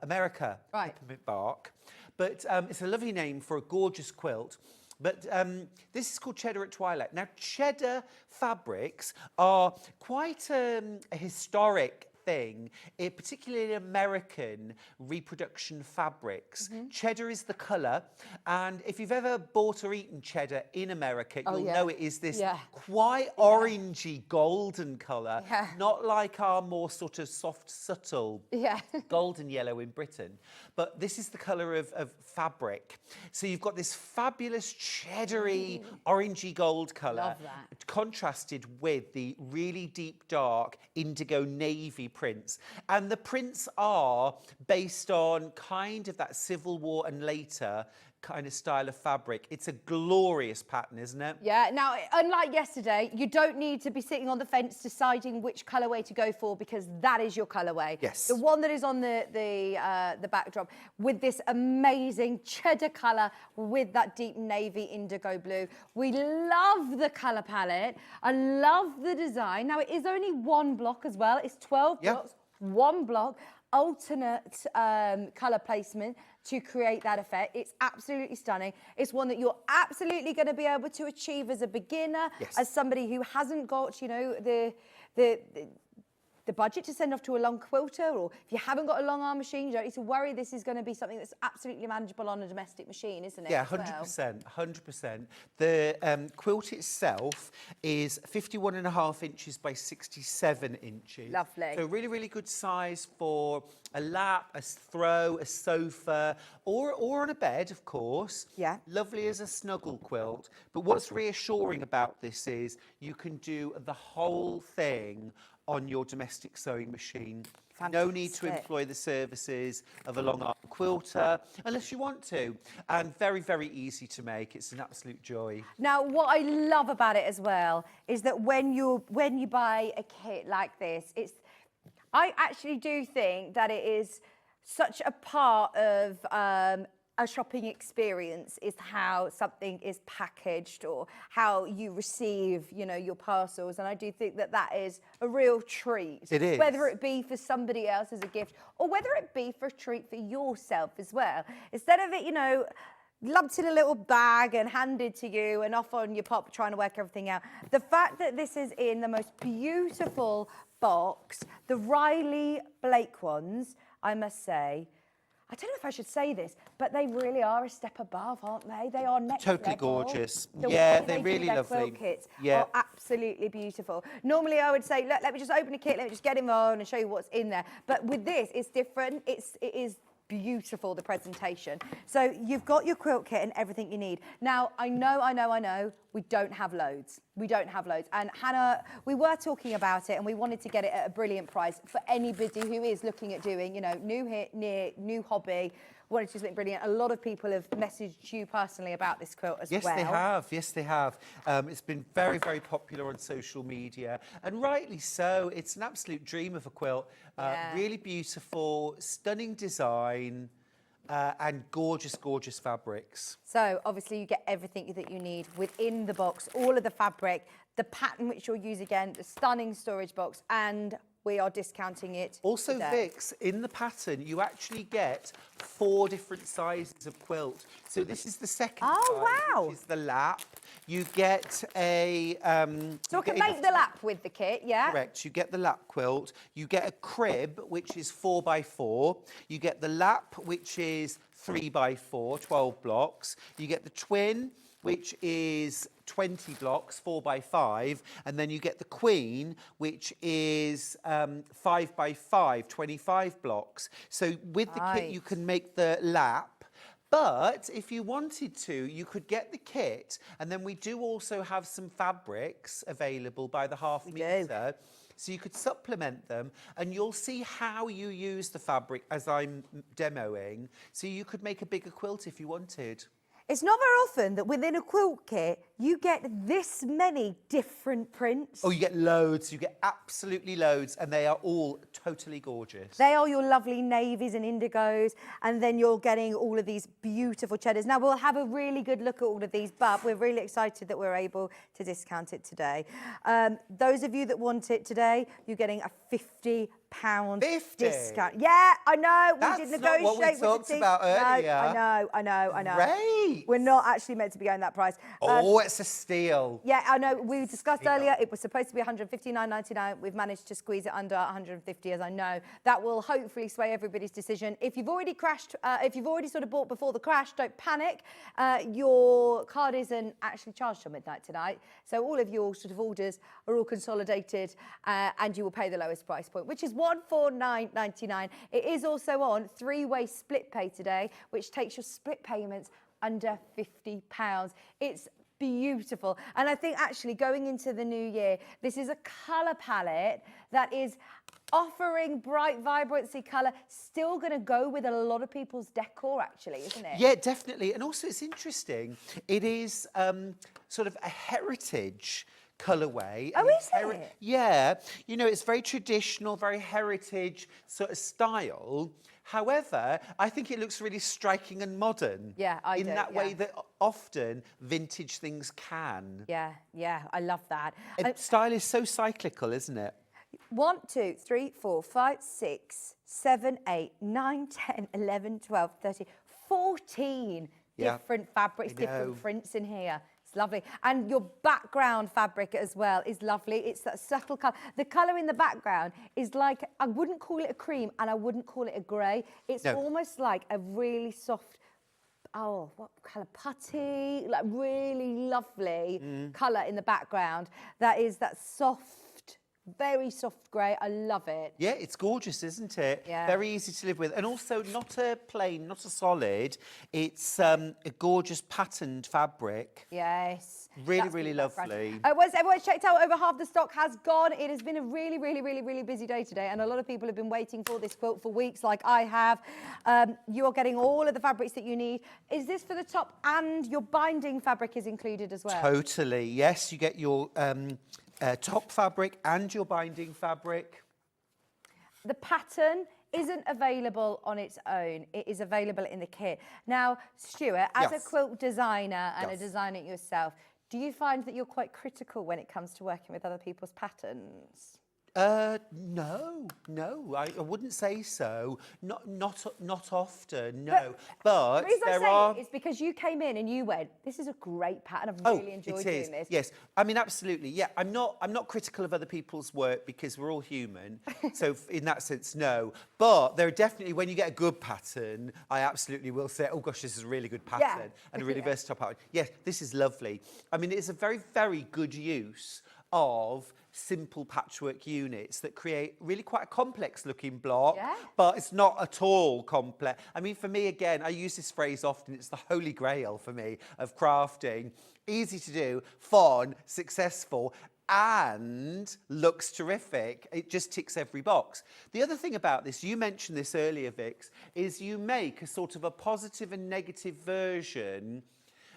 America. Right. Peppermint Bark. But it's a lovely name for a gorgeous quilt. But this is called Cheddar at Twilight. Now, Cheddar fabrics are quite a historic thing, particularly in American reproduction fabrics. Cheddar is the colour, and if you've ever bought or eaten cheddar in America, you'll know it is this quite orangey golden colour, not like our more sort of soft, subtle golden yellow in Britain. But this is the colour of fabric. So you've got this fabulous cheddary, orangey gold colour, contrasted with the really deep, dark indigo navy prints. And the prints are based on kind of that Civil War and later kind of style of fabric. It's a glorious pattern, isn't it? Yeah. Now, unlike yesterday, you don't need to be sitting on the fence deciding which colourway to go for because that is your colourway. Yes. The one that is on the backdrop with this amazing cheddar colour with that deep navy indigo blue. We love the colour palette. I love the design. Now, it is only one block as well. It's 12 blocks, one block, alternate colour placement to create that effect. It's absolutely stunning. It's one that you're absolutely going to be able to achieve as a beginner, as somebody who hasn't got, you know, the budget to send off to a long quilter, or if you haven't got a long arm machine, you don't need to worry. This is going to be something that's absolutely manageable on a domestic machine, isn't it? Yeah, 100%, 100%. The quilt itself is 51.5 inches by 67 inches. Lovely. So really, really good size for a lap, a throw, a sofa, or on a bed, of course. Yeah. Lovely as a snuggle quilt. But what's reassuring about this is you can do the whole thing on your domestic sewing machine. No need to employ the services of a long arm quilter unless you want to. And very, very easy to make. It's an absolute joy. Now, what I love about it as well is that when you buy a kit like this, I actually do think that it is such a part of a shopping experience is how something is packaged or how you receive, you know, your parcels. And I do think that that is a real treat. It is. Whether it be for somebody else as a gift or whether it be for a treat for yourself as well. Instead of it, you know, lumped in a little bag and handed to you and off on your pop trying to work everything out. The fact that this is in the most beautiful box, the Riley Blake ones, I must say, I don't know if I should say this, but they really are a step above, aren't they? They are next Totally level. gorgeous. The Yeah, way they're do really their lovely. Quilt kits Yeah. are absolutely beautiful. Normally, I would say, look, let me just open a kit, let me just get involved and show you what's in there. But with this, it's different. It is beautiful, the presentation. So you've got your quilt kit and everything you need. Now, I know, we don't have loads. We don't have loads. And Hannah, we were talking about it and we wanted to get it at a brilliant price for anybody who is looking at doing, you know, new hit, new hobby, wanted to do something brilliant. A lot of people have messaged you personally about this quilt as well. Yes, they have. Yes, they have. It's been very, very popular on social media, and rightly so. It's an absolute dream of a quilt. Really beautiful, stunning design, and gorgeous, gorgeous fabrics. So obviously you get everything that you need within the box, all of the fabric, the pattern which you'll use again, the stunning storage box, and we are discounting it Also, today. Vix, in the pattern, you actually get 4 different sizes of quilt. So this is the second size, which is the lap. You get a... so I can make the lap with the kit, yeah? Correct. You get the lap quilt. You get a crib, which is 4x4. You get the lap, which is 3x4, 12 blocks. You get the twin, which is 20 blocks, 4x5, and then you get the queen, which is 5x5, 25 blocks. So with the kit, you can make the lap. But if you wanted to, you could get the kit, and then we do also have some fabrics available by the half metre. So you could supplement them, and you'll see how you use the fabric as I'm demoing. So you could make a bigger quilt if you wanted. It's not very often that within a quilt kit, you get this many different prints. Oh, you get loads. You get absolutely loads, and they are all totally gorgeous. They are your lovely navies and indigos, and then you're getting all of these beautiful cheddars. Now, we'll have a really good look at all of these, but we're really excited that we're able to discount it today. Those of you that want it today, you're getting a £50 discount. Yeah, I know. That's we did not negotiate what we with talked the team. about earlier. No, I know. Great. We're not actually meant to be going that price. Oh, it's a steal. Yeah, I know. We discussed earlier, it was supposed to be £159.99. We've managed to squeeze it under £150, as I know. That will hopefully sway everybody's decision. If you've already crashed, if you've already sort of bought before the crash, don't panic. Your card isn't actually charged till midnight tonight. So all of your sort of orders are all consolidated, and you will pay the lowest price point, which is £149.99. It is also on 3-way split pay today, which takes your split payments under £50. It's beautiful. And I think actually going into the new year, this is a colour palette that is offering bright vibrancy colour, still going to go with a lot of people's decor actually, isn't it? Yeah, definitely. And also it's interesting. It is sort of a heritage colourway. Oh, is it? Yeah. You know, it's very traditional, very heritage sort of style. However, I think it looks really striking and modern. Yeah, I do. In that way that often vintage things can. Yeah, I love that. And style is so cyclical, isn't it? 1, 2, 3, 4, 5, 6, 7, 8, 9, 10, 11, 12, 13, 14 different fabrics, different prints in here. It's lovely. And your background fabric as well is lovely. It's that subtle colour. The colour in the background is like, I wouldn't call it a cream and I wouldn't call it a grey. It's almost like a really soft, what colour? Putty, like really lovely colour in the background. That is that soft, very soft grey. I love it. Yeah, it's gorgeous, isn't it? Yeah. Very easy to live with. And also not a plain, not a solid. It's a gorgeous patterned fabric. Yes. Really, really lovely. Once everyone's checked out, over half the stock has gone. It has been a really, really, really, really busy day today, and a lot of people have been waiting for this quilt for weeks, like I have. You are getting all of the fabrics that you need. Is this for the top, and your binding fabric is included as well? Totally. Yes, you get your top fabric and your binding fabric. The pattern isn't available on its own. It is available in the kit. Now, Stuart, as a quilt designer and a designer yourself, do you find that you're quite critical when it comes to working with other people's patterns? No, I wouldn't say so. Not often, no. But the reason there I say are. it is because you came in and you went, this is a great pattern. I've really enjoyed doing this. Yes, I mean, absolutely. Yeah, I'm not critical of other people's work because we're all human. So in that sense, no. But there are definitely, when you get a good pattern, I absolutely will say, oh gosh, this is a really good pattern and a really versatile pattern. Yes, this is lovely. I mean, it's a very, very good use of simple patchwork units that create really quite a complex looking block, but it's not at all complex. I mean, for me, again, I use this phrase often, it's the holy grail for me of crafting. Easy to do, fun, successful, and looks terrific. It just ticks every box. The other thing about this, you mentioned this earlier, Vix, is you make a sort of a positive and negative version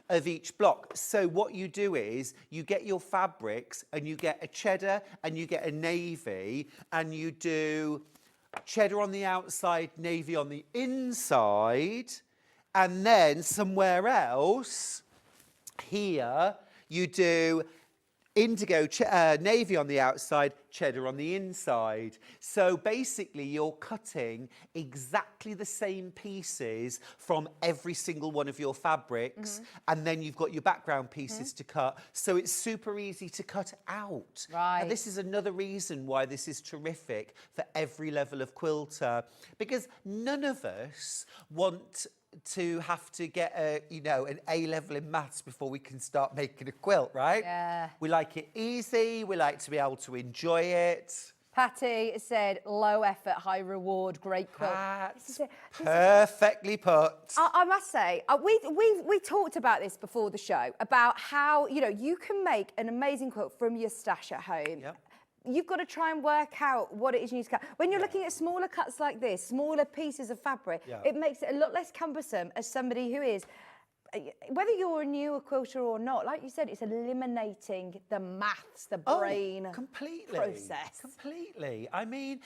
of each block. So what you do is you get your fabrics and you get a cheddar and you get a navy and you do cheddar on the outside, navy on the inside, and then somewhere else here you do indigo navy on the outside, cheddar on the inside. So basically you're cutting exactly the same pieces from every single one of your fabrics, and then you've got your background pieces to cut. So it's super easy to cut out. Right. And this is another reason why this is terrific for every level of quilter, because none of us want to have to get an A level in maths before we can start making a quilt, right? Yeah. We like it easy. We like to be able to enjoy it. Patty said, low effort, high reward, great quilt. Perfectly put. I must say, we talked about this before the show, about how, you can make an amazing quilt from your stash at home. Yep. You've got to try and work out what it is you need to cut. When you're looking at smaller cuts like this, smaller pieces of fabric, it makes it a lot less cumbersome as somebody who is, whether you're a newer quilter or not, like you said, it's eliminating the maths, the brain process. Completely. I mean,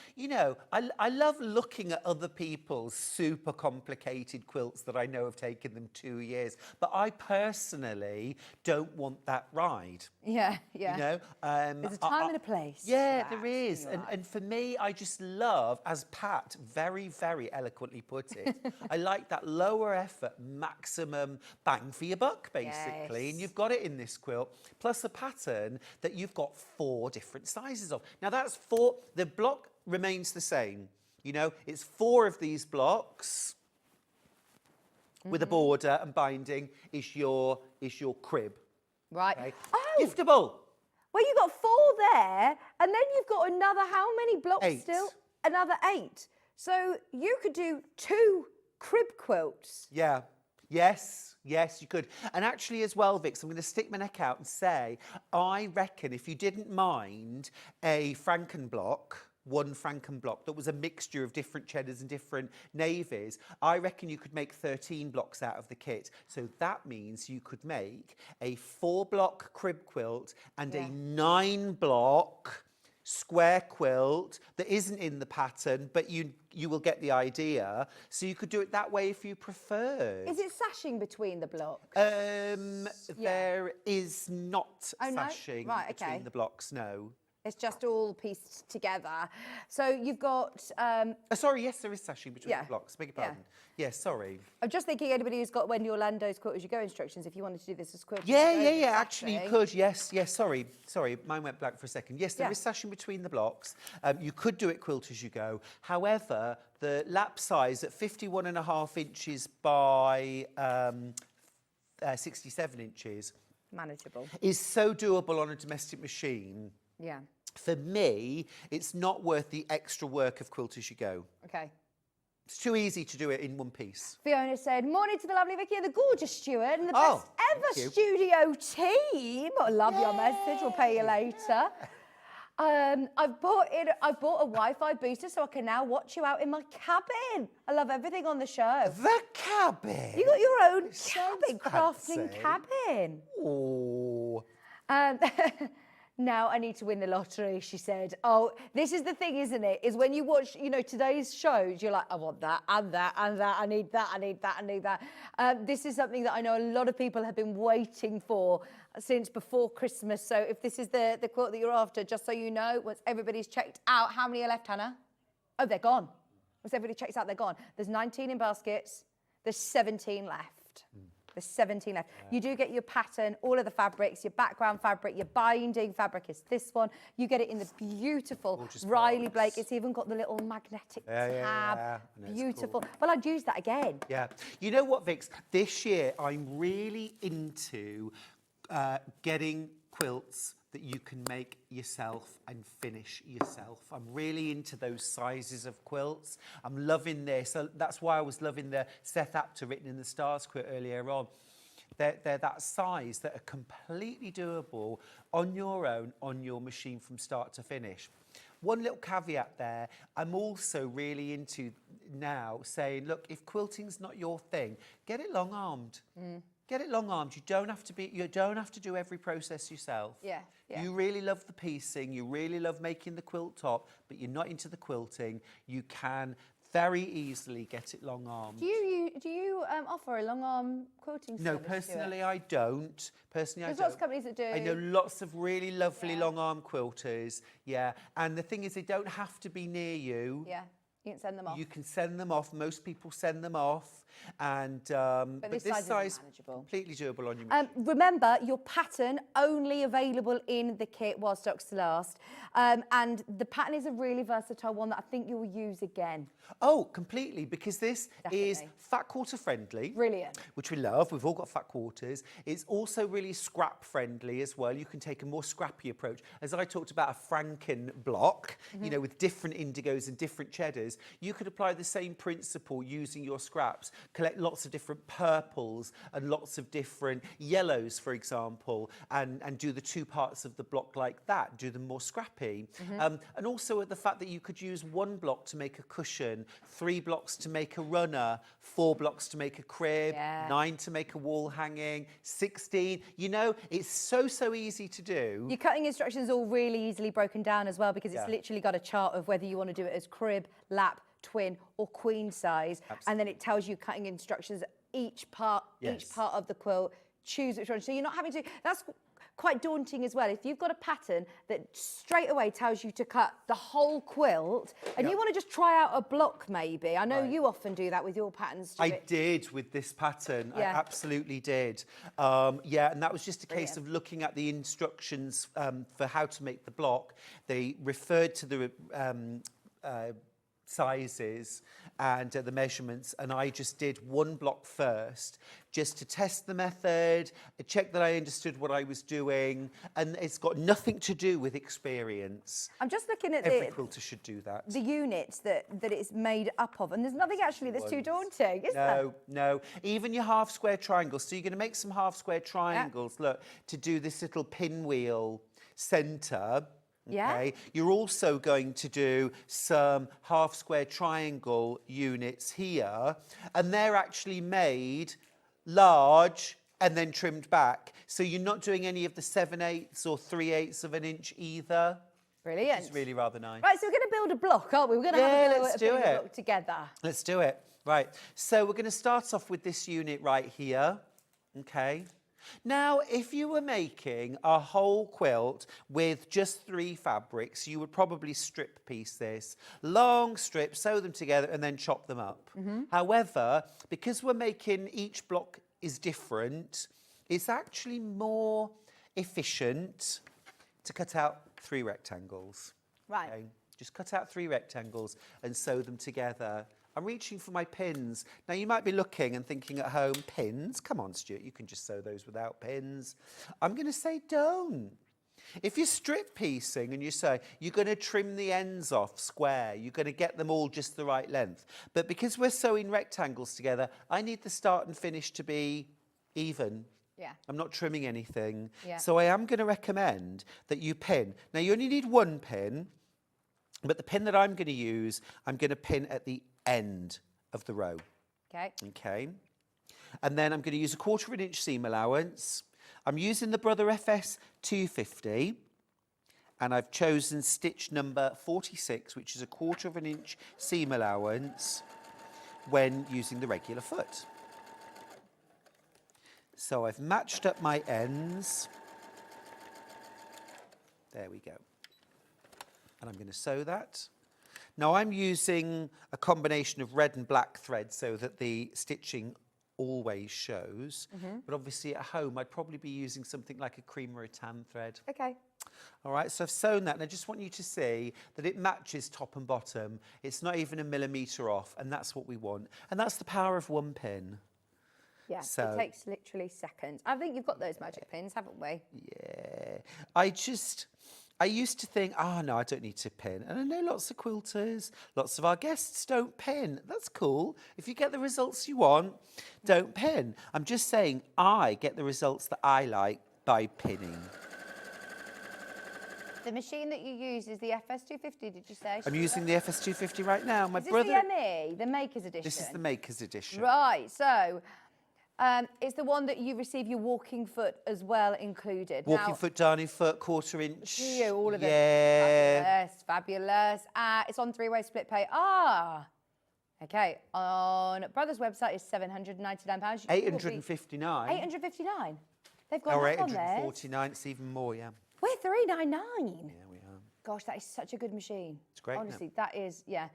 I love looking at other people's super complicated quilts that I know have taken them 2 years, but I personally don't want that ride. Yeah. There's a time and a place. Yeah, there is. And for me, I just love, as Pat very, very eloquently put it, I like that lower effort, maximum bang for your buck, basically. And you've got it in this quilt, plus a pattern that you've got 4 different sizes of. Now that's 4, the block remains the same. It's 4 of these blocks with a border and binding is your crib. Right. Okay? Oh! Giftable. Well, you've got 4 there, and then you've got another, how many blocks 8. still? Another 8. So you could do 2 crib quilts. Yeah. Yes, you could. And actually as well, Vix, I'm going to stick my neck out and say, I reckon if you didn't mind a Frankenblock, one Frankenblock that was a mixture of different cheddars and different navies, I reckon you could make 13 blocks out of the kit. So that means you could make a 4-block crib quilt and a 9-block square quilt that isn't in the pattern, but you will get the idea. So you could do it that way if you prefer. Is it sashing between the blocks? There is not sashing between the blocks, no. It's just all pieced together. So you've got... sorry, yes, there is sashing between the blocks. Beg your pardon. Yes, sorry. I'm just thinking anybody who's got Wendy Orlando's Quilt As You Go instructions, if you wanted to do this as quilt. Yeah. Actually, you could. Yes. Sorry. Mine went blank for a second. Yes, there is sashing between the blocks. You could do it quilt as you go. However, the lap size at 51.5 inches by 67 inches manageable is so doable on a domestic machine. Yeah. For me, it's not worth the extra work of quilt as you go. Okay. It's too easy to do it in one piece. Fiona said, morning to the lovely Vicki and the gorgeous Stuart and the best ever studio team. I love your message. We'll pay you later. I've bought a Wi-Fi booster so I can now watch you out in my cabin. I love everything on the show. The cabin? You got your own cabin, crafting cabin. Oh. now I need to win the lottery, she said. Oh, this is the thing, isn't it? Is when you watch, you know, today's shows, you're like, I want that and that and that. I need that, I need that, I need that. This is something that I know a lot of people have been waiting for since before Christmas. So if this is the quilt that you're after, just so you know, once everybody's checked out, how many are left, Hannah? Oh, they're gone. Once everybody checks out, they're gone. There's 19 in baskets. There's 17 left. There's 17 left. You do get your pattern, all of the fabrics, your background fabric, your binding fabric is this one. You get it in the beautiful Gorgeous Riley box. Blake. It's even got the little magnetic tab. Yeah. No, it's Beautiful. cool. Well, I'd use that again. Yeah. You know what, Vix? This year, I'm really into getting quilts that you can make yourself and finish yourself. I'm really into those sizes of quilts. I'm loving this. So that's why I was loving the Seth Apter written in the Stars quilt earlier on. They're that size that are completely doable on your own, on your machine from start to finish. One little caveat there, I'm also really into now saying, look, if quilting's not your thing, get it long-armed. Get it long-armed. You don't have to do every process yourself. Yeah. You really love the piecing, you really love making the quilt top, but you're not into the quilting. You can very easily get it long-armed. Do you offer a long arm quilting service? No, personally I don't. There's lots of companies that do. I know lots of really lovely long-arm quilters, yeah. And the thing is, they don't have to be near you. Yeah, you can send them off. You can send them off. Most people send them off. And but this size is manageable. Completely doable on your machine. Remember, your pattern only available in the kit while stocks last. And the pattern is a really versatile one that I think you'll use again. Oh, completely, because this is Definitely. fat quarter friendly. Brilliant. Which we love. We've all got fat quarters. It's also really scrap friendly as well. You can take a more scrappy approach. As I talked about a Franken block, you know, with different indigos and different cheddars, you could apply the same principle using your scraps. Collect lots of different purples and lots of different yellows, for example, and do the two parts of the block like that, do them more scrappy. And also the fact that you could use one block to make a cushion, 3 blocks to make a runner, 4 blocks to make a crib, 9 to make a wall hanging, 16. You know, it's so easy to do. Your cutting instructions are all really easily broken down as well, because it's literally got a chart of whether you want to do it as crib, lap, twin or queen size. Absolutely. And then it tells you cutting instructions, each part of the quilt, choose which one. So you're not having to, that's quite daunting as well. If you've got a pattern that straight away tells you to cut the whole quilt and you want to just try out a block maybe. I know you often do that with your patterns. I did with this pattern. I absolutely did. And that was just a case of looking at the instructions for how to make the block. They referred to the sizes and the measurements, and I just did one block first just to test the method, check that I understood what I was doing, and it's got nothing to do with experience. I'm just looking at every quilter should do that. The units that it's made up of, and there's nothing actually that's too daunting, is there? No. Even your half square triangles. So you're going to make some half square triangles, look, to do this little pinwheel centre. Okay. You're also going to do some half square triangle units here, and they're actually made large and then trimmed back. So you're not doing any of the 7/8 or 3/8 of an inch either. Brilliant. It's really rather nice. Right, so we're going to build a block, aren't we? We're going to have a block together. Let's do it. Right. So we're going to start off with this unit right here. Okay. Now, if you were making a whole quilt with just 3 fabrics, you would probably strip piece this. Long strips, sew them together and then chop them up. However, because we're making each block is different, it's actually more efficient to cut out 3 rectangles. Right. Okay? Just cut out 3 rectangles and sew them together. I'm reaching for my pins. Now, you might be looking and thinking at home, pins? Come on, Stuart, you can just sew those without pins. I'm going to say don't. If you're strip piecing and you say you're going to trim the ends off square, you're going to get them all just the right length. But because we're sewing rectangles together, I need the start and finish to be even. Yeah. I'm not trimming anything. Yeah. So I am going to recommend that you pin. Now, you only need 1 pin, but the pin that I'm going to use, I'm going to pin at the end of the row. Okay. And then I'm going to use a 1/4 inch seam allowance. I'm using the Brother FS 250. And I've chosen stitch number 46, which is a 1/4 of an inch seam allowance when using the regular foot. So I've matched up my ends. There we go. And I'm going to sew that. Now I'm using a combination of red and black thread so that the stitching always shows. But obviously at home I'd probably be using something like a cream or a tan thread. Okay. All right, so I've sewn that, and I just want you to see that it matches top and bottom. It's not even a millimetre off, and that's what we want. And that's the power of one pin. Yeah, So- it takes literally seconds. I think you've got those magic pins, haven't we? Yeah. I used to think, oh, no, I don't need to pin. And I know lots of quilters, lots of our guests don't pin. That's cool. If you get the results you want, don't pin. I'm just saying I get the results that I like by pinning. The machine that you use is the FS250, did you say? I'm using the FS250 right now. My Is this brother. the ME, the Maker's Edition? This is the Maker's Edition. Right, so it's the one that you receive your walking foot as well included. Walking Now, foot, darning foot, 1/4 inch. Yeah, all of it. Yeah. Fabulous. It's on 3-way split pay. Okay. On Brothers' website is £799. 859. 859. They've got Or that on there. 849. It's even more, yeah. We're 399. Yeah, we are. Gosh, that is such a good machine. It's great, isn't it? Honestly, that is, yeah.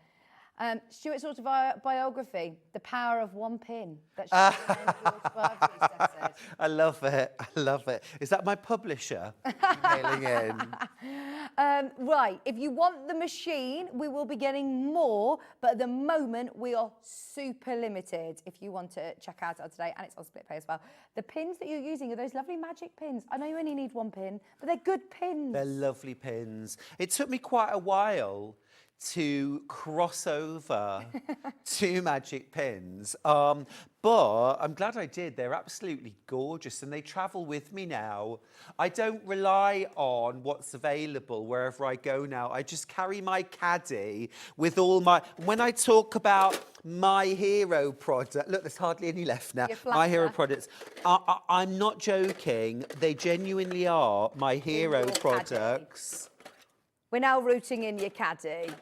Stuart's autobiography, The Power of One Pin. That's autobiography, Steph says. I love it. I love it. Is that my publisher emailing in? Right, if you want the machine, we will be getting more, but at the moment we are super limited if you want to check out our today, and it's on split pay as well. The pins that you're using are those lovely magic pins. I know you only need one pin, but they're good pins. They're lovely pins. It took me quite a while to cross over to magic pins, but I'm glad I did. They're absolutely gorgeous and they travel with me now. I don't rely on what's available wherever I go now. I just carry my caddy with all my... When I talk about my hero product, look, there's hardly any left now. My hero products. I'm not joking. They genuinely are my hero products. We're now rooting in your caddy.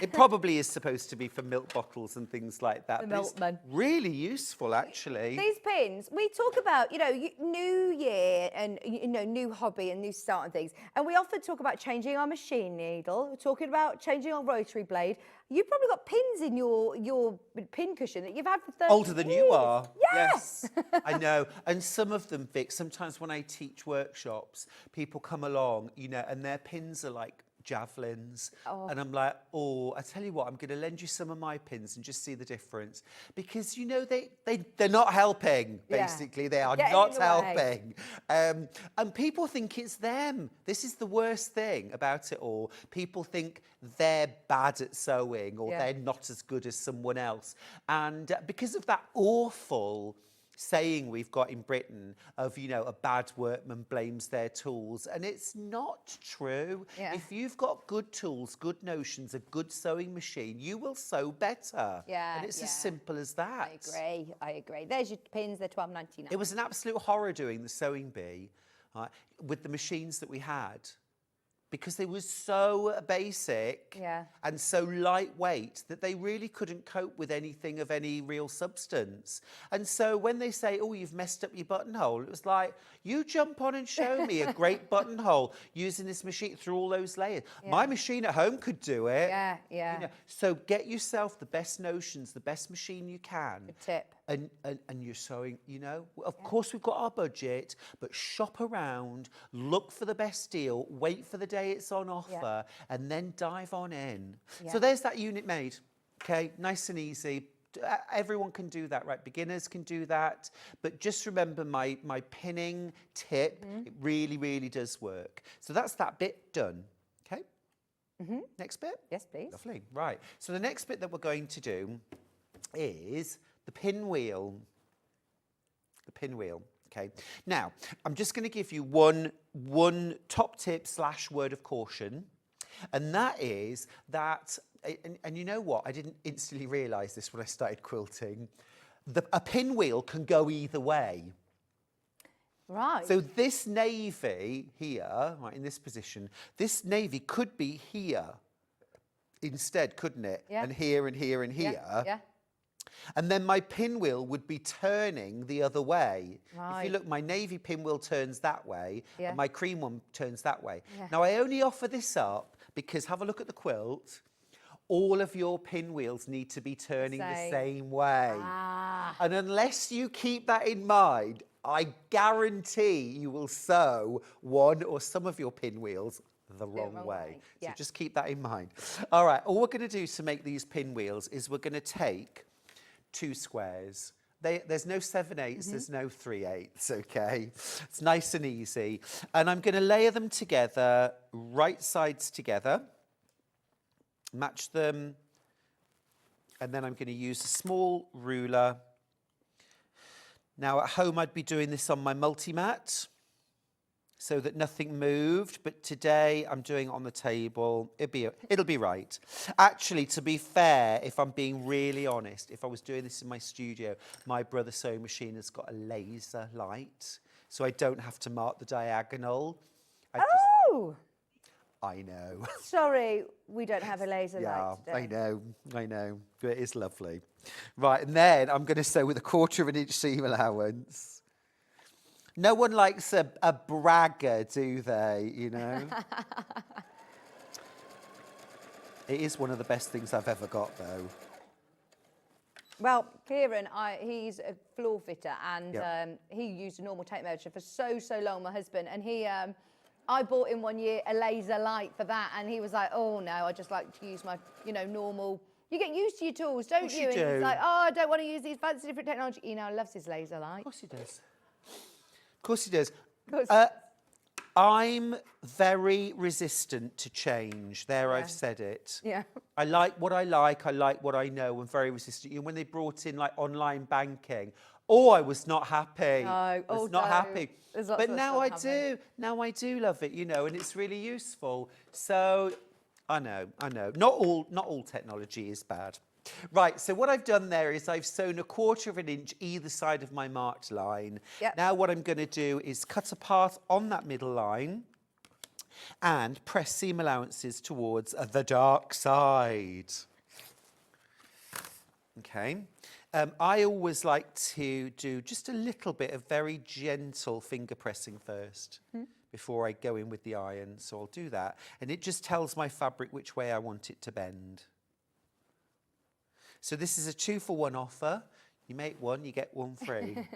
It probably is supposed to be for milk bottles and things like that. The but it's milkman. really useful, actually. These pins, we talk about, new year and, new hobby and new start and things. And we often talk about changing our machine needle. We're talking about changing our rotary blade. You've probably got pins in your pin cushion that you've had for 30 Older than years. you are. Yes. I know. And some of them, Vic, sometimes when I teach workshops, people come along, and their pins are like javelins, and I'm like, I tell you what, I'm going to lend you some of my pins and just see the difference, because they're not helping. Basically, they are not helping, and people think it's them. This is the worst thing about it all. People think they're bad at sewing or they're not as good as someone else, and because of that awful saying we've got in Britain of, a bad workman blames their tools, and it's not true. Yeah. If you've got good tools, good notions, a good sewing machine, you will sew better. Yeah, and it's as simple as that. I agree. There's your pins, they're £12.99. It was an absolute horror doing the sewing bee with the machines that we had, because they were so basic and so lightweight that they really couldn't cope with anything of any real substance. And so when they say, you've messed up your buttonhole, it was like, you jump on and show me a great buttonhole using this machine through all those layers. My machine at home could do it. So get yourself the best notions, the best machine you can. Good tip. And you're sewing, Of course, we've got our budget, but shop around, look for the best deal, wait for the day it's on offer, and then dive on in. So there's that unit made, okay? Nice and easy. Everyone can do that, right? Beginners can do that. But just remember my pinning tip, it really, really does work. So that's that bit done, okay? Next bit? Yes, please. Lovely, right. So the next bit that we're going to do is the pinwheel. The pinwheel, okay? Now, I'm just going to give you one top tip / word of caution, and that is that, and you know what? I didn't instantly realise this when I started quilting. A pinwheel can go either way. Right. So this navy here, right, in this position, this navy could be here instead, couldn't it? Yeah. And here and here and here. Yeah. And then my pinwheel would be turning the other way. If Right. you look, my navy pinwheel turns that way, Yeah. and my cream one turns that way. Yeah. Now, I only offer this up because, have a look at the quilt, all of your pinwheels need to be turning the same way. Ah. And unless you keep that in mind, I guarantee you will sew one or some of your pinwheels the wrong way. So Yeah. just keep that in mind. All right, all we're going to do to make these pinwheels is we're going to take 2 squares. There's no 7/8, there's no 3/8, okay? It's nice and easy. And I'm going to layer them together, right sides together, match them, and then I'm going to use a small ruler. Now at home I'd be doing this on my multi-mat so that nothing moved, but today I'm doing it on the table. It'll be right. Actually, to be fair, if I'm being really honest, if I was doing this in my studio, my brother's sewing machine has got a laser light, so I don't have to mark the diagonal. I know. Sorry, we don't have a laser Yeah, light today. I know. But it is lovely. Right, and then I'm going to sew with a 1/4 of an inch seam allowance. No one likes a bragger, do they, you know? It is one of the best things I've ever got, though. Well, Kieran, he's a floor fitter, and Yep. he used a normal tape measure for so long, my husband, and he... I bought him one year a laser light for that, and he was like, oh no, I just like to use my, normal... You get used to your tools, don't you? you And do. he's like, oh, I don't want to use these fancy different technology. He now loves his laser light. Of course he does. Of course he does. Of course. I'm very resistant to change. There, I've said it. Yeah. I like what I like what I know. I'm very resistant. When they brought in like online banking, I was not happy. No, I was not no. happy. There's lots But of now stuff I happening. do. Now I do love it, and it's really useful. So I know. Not all technology is bad. Right, so what I've done there is I've sewn a 1/4 of an inch either side of my marked line. Yep. Now what I'm going to do is cut a part on that middle line and press seam allowances towards the dark side. Okay. I always like to do just a little bit of very gentle finger pressing first before I go in with the iron. So I'll do that. And it just tells my fabric which way I want it to bend. So this is a 2-for-1 offer. You make one, you get one free.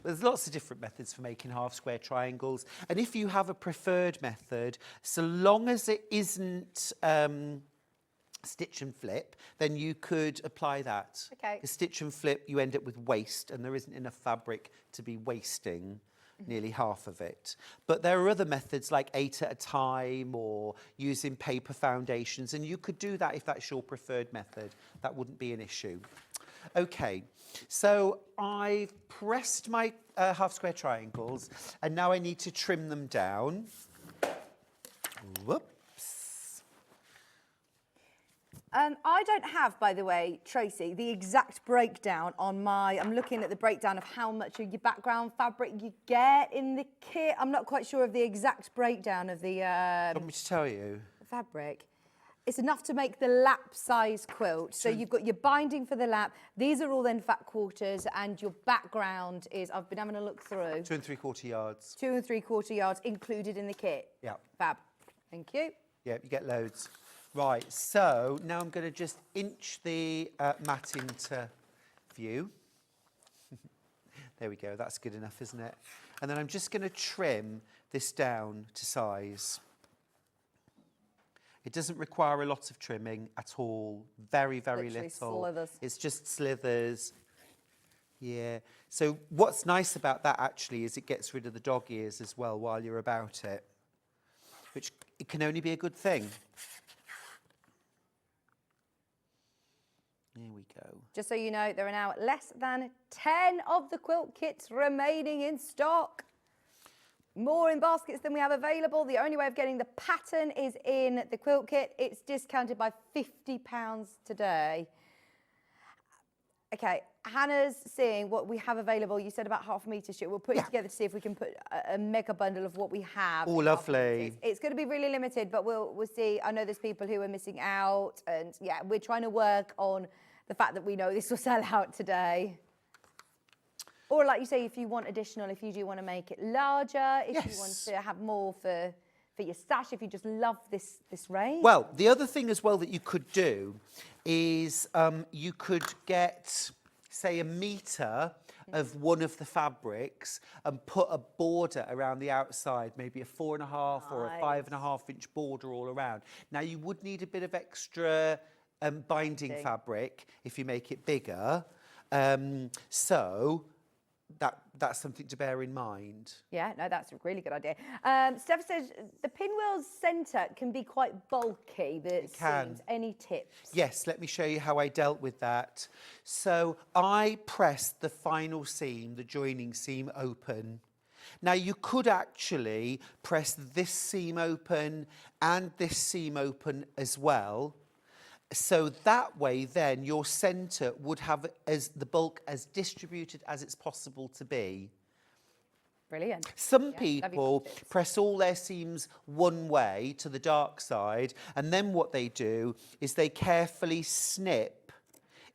There's lots of different methods for making half square triangles. And if you have a preferred method, so long as it isn't stitch and flip, then you could apply that. Okay. Because stitch and flip, you end up with waste, and there isn't enough fabric to be wasting nearly half of it. But there are other methods like 8 at a time or using paper foundations, and you could do that if that's your preferred method. That wouldn't be an issue. Okay, so I've pressed my half square triangles, and now I need to trim them down. Whoops. I don't have, by the way, Tracy, the exact breakdown on my... I'm looking at the breakdown of how much of your background fabric you get in the kit. I'm not quite sure of the exact breakdown of the Want me to tell you? fabric. It's enough to make the lap size quilt. So you've got your binding for the lap. These are all then fat quarters, and your background is, I've been having a look through, 2 3/4 yards. 2 3/4 yards included in the kit. Yeah. Fab. Thank you. Yeah, you get loads. Right, so now I'm going to just inch the mat into view. There we go, that's good enough, isn't it? And then I'm just going to trim this down to size. It doesn't require a lot of trimming at all. Very, very Literally little. slithers. It's just slithers. Yeah. So what's nice about that actually is it gets rid of the dog ears as well while you're about it, which it can only be a good thing. There we go. Just so you know, there are now less than 10 of the quilt kits remaining in stock. More in baskets than we have available. The only way of getting the pattern is in the quilt kit. It's discounted by £50 today. Okay, Hannah's seeing what we have available. You said about half a metre, Stuart. We'll put it together to see if we can put a mega bundle of what we have. Oh, lovely. It's going to be really limited, but we'll see. I know there's people who are missing out, and yeah, we're trying to work on the fact that we know this will sell out today. Or like you say, if you want additional, if you do want to make it larger, if you want to have more for your stash, if you just love this range. Well, the other thing as well that you could do is you could get, say, 1 metre of one of the fabrics and put a border around the outside, maybe a 4.5 or a 5.5 inch border all around. Now, you would need a bit of extra binding fabric if you make it bigger. So that's something to bear in mind. Yeah, no, that's a really good idea. Steph says the pinwheel's centre can be quite bulky. It can. Any tips? Yes, let me show you how I dealt with that. So I pressed the final seam, the joining seam, open. Now you could actually press this seam open and this seam open as well. So that way then your centre would have the bulk as distributed as it's possible to be. Brilliant. Some people press all their seams one way to the dark side, and then what they do is they carefully snip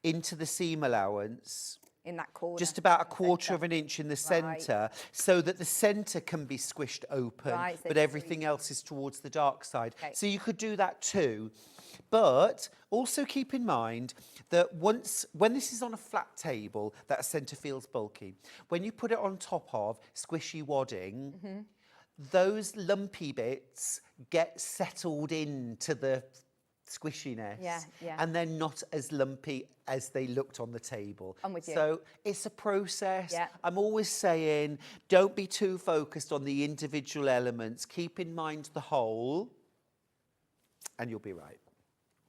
into the seam allowance. In that corner. Just about 1/4 of an inch in the centre, so that the centre can be squished open, but everything else is towards the dark side. Okay. So you could do that too. But also keep in mind that when this is on a flat table, that centre feels bulky. When you put it on top of squishy wadding, those lumpy bits get settled into the squishiness, and they're not as lumpy as they looked on the table. I'm with you. So it's a process. I'm always saying, don't be too focused on the individual elements. Keep in mind the whole, and you'll be right.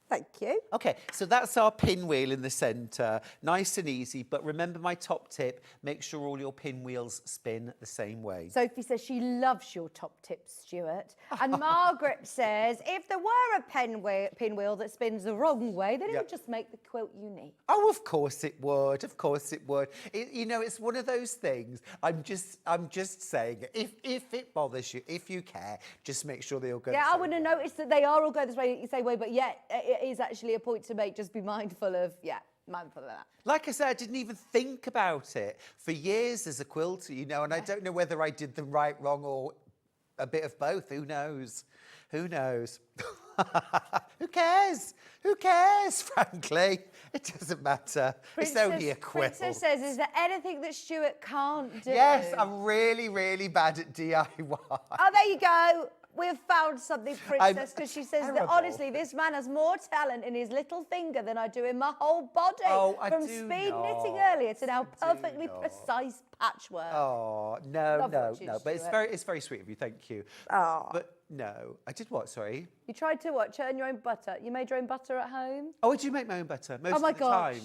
Thank you. Okay, so that's our pinwheel in the centre. Nice and easy, but remember my top tip, make sure all your pinwheels spin the same way. Sophie says she loves your top tips, Stuart. And Margaret says if there were a pinwheel that spins the wrong way, then it would just make the quilt unique. Oh, of course it would. Of course it would. You know, it's one of those things. I'm just saying, if it bothers you, if you care, just make sure they all go the same I wouldn't have noticed that they are all going the same way, but yet it is actually a point to make. Just be mindful of, mindful of that. Like I said, I didn't even think about it for years as a quilter, you know, and I don't know whether I did them right, wrong, or a bit of both. Who knows? Who knows? Who cares? Who cares, frankly? It doesn't matter. It's only a quilt. Princess says, is there anything that Stuart can't do? Yes, I'm really, really bad at DIY. Oh, there you go. We've found something, Princess, because she says that honestly, this man has more talent in his little finger than I do in my whole body. Oh, From speed knitting earlier to now perfectly precise patchwork. Oh, no. But it's very sweet of you. Thank you. Oh. But no, I did what? Sorry. You tried to what? Churn your own butter. You made your own butter at home? Oh, I do make my own butter most of the time.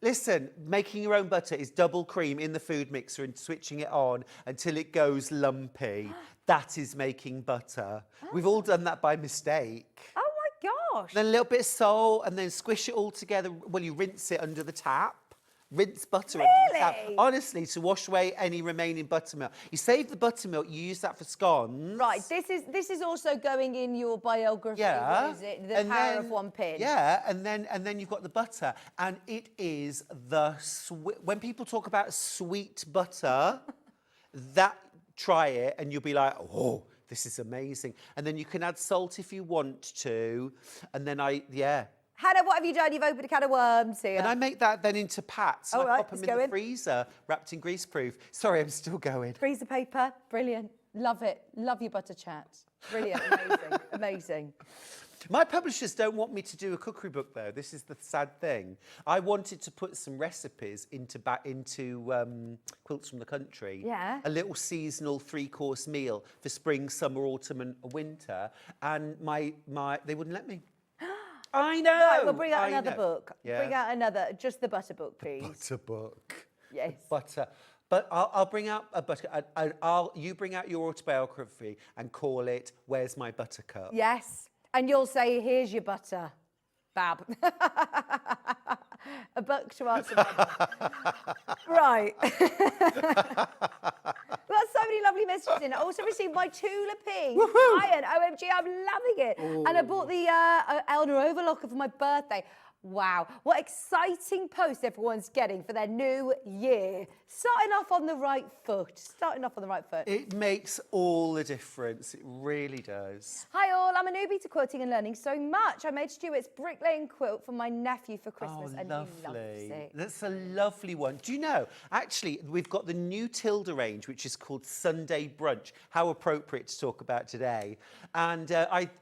Listen, making your own butter is double cream in the food mixer and switching it on until it goes lumpy. That is making butter. We've all done that by mistake. Oh my gosh. Then a little bit of salt and then squish it all together. Well, you rinse it under the tap. Rinse butter under the tap. Honestly, to wash away any remaining buttermilk. You save the buttermilk, you use that for scones. Right, this is also going in your biography, what is it? The Power of One Pin. Yeah, and then you've got the butter. And it is when people talk about sweet butter, try it and you'll be like, oh, this is amazing. And then you can add salt if you want to. And then Hannah, what have you done? You've opened a can of worms here. And I make that then into pats. Oh, I right, pop them in the freezer, wrapped in greaseproof. Sorry, I'm still going. Freezer paper, brilliant. Love it. Love your butter chat. Brilliant, amazing, amazing. My publishers don't want me to do a cookery book, though. This is the sad thing. I wanted to put some recipes into Quilts from the Country. Yeah. A little seasonal 3-course meal for spring, summer, autumn and winter. And they wouldn't let me. I know. Right, we'll bring out another book. Yeah. Bring out another, just the butter book, please. Butter book. Yes. Butter. But I'll bring out a butter. You bring out your autobiography and call it "Where's My Buttercup?" Yes. And you'll say, "Here's your butter, Bab." A buck to answer my... Right. We've got so many lovely messages in. I also received my Tula Pink iron. OMG, I'm loving it. Ooh. And I bought the Elder Overlocker for my birthday. Wow, what exciting posts everyone's getting for their new year. Starting off on the right foot. It makes all the difference. It really does. Hi all, I'm a newbie to quilting and learning so much. I made Stuart's bricklaying quilt for my nephew for Christmas and lovely. he loves it. That's a lovely one. Do you know, actually, we've got the new Tilda range, which is called Sunday Brunch. How appropriate to talk about today. And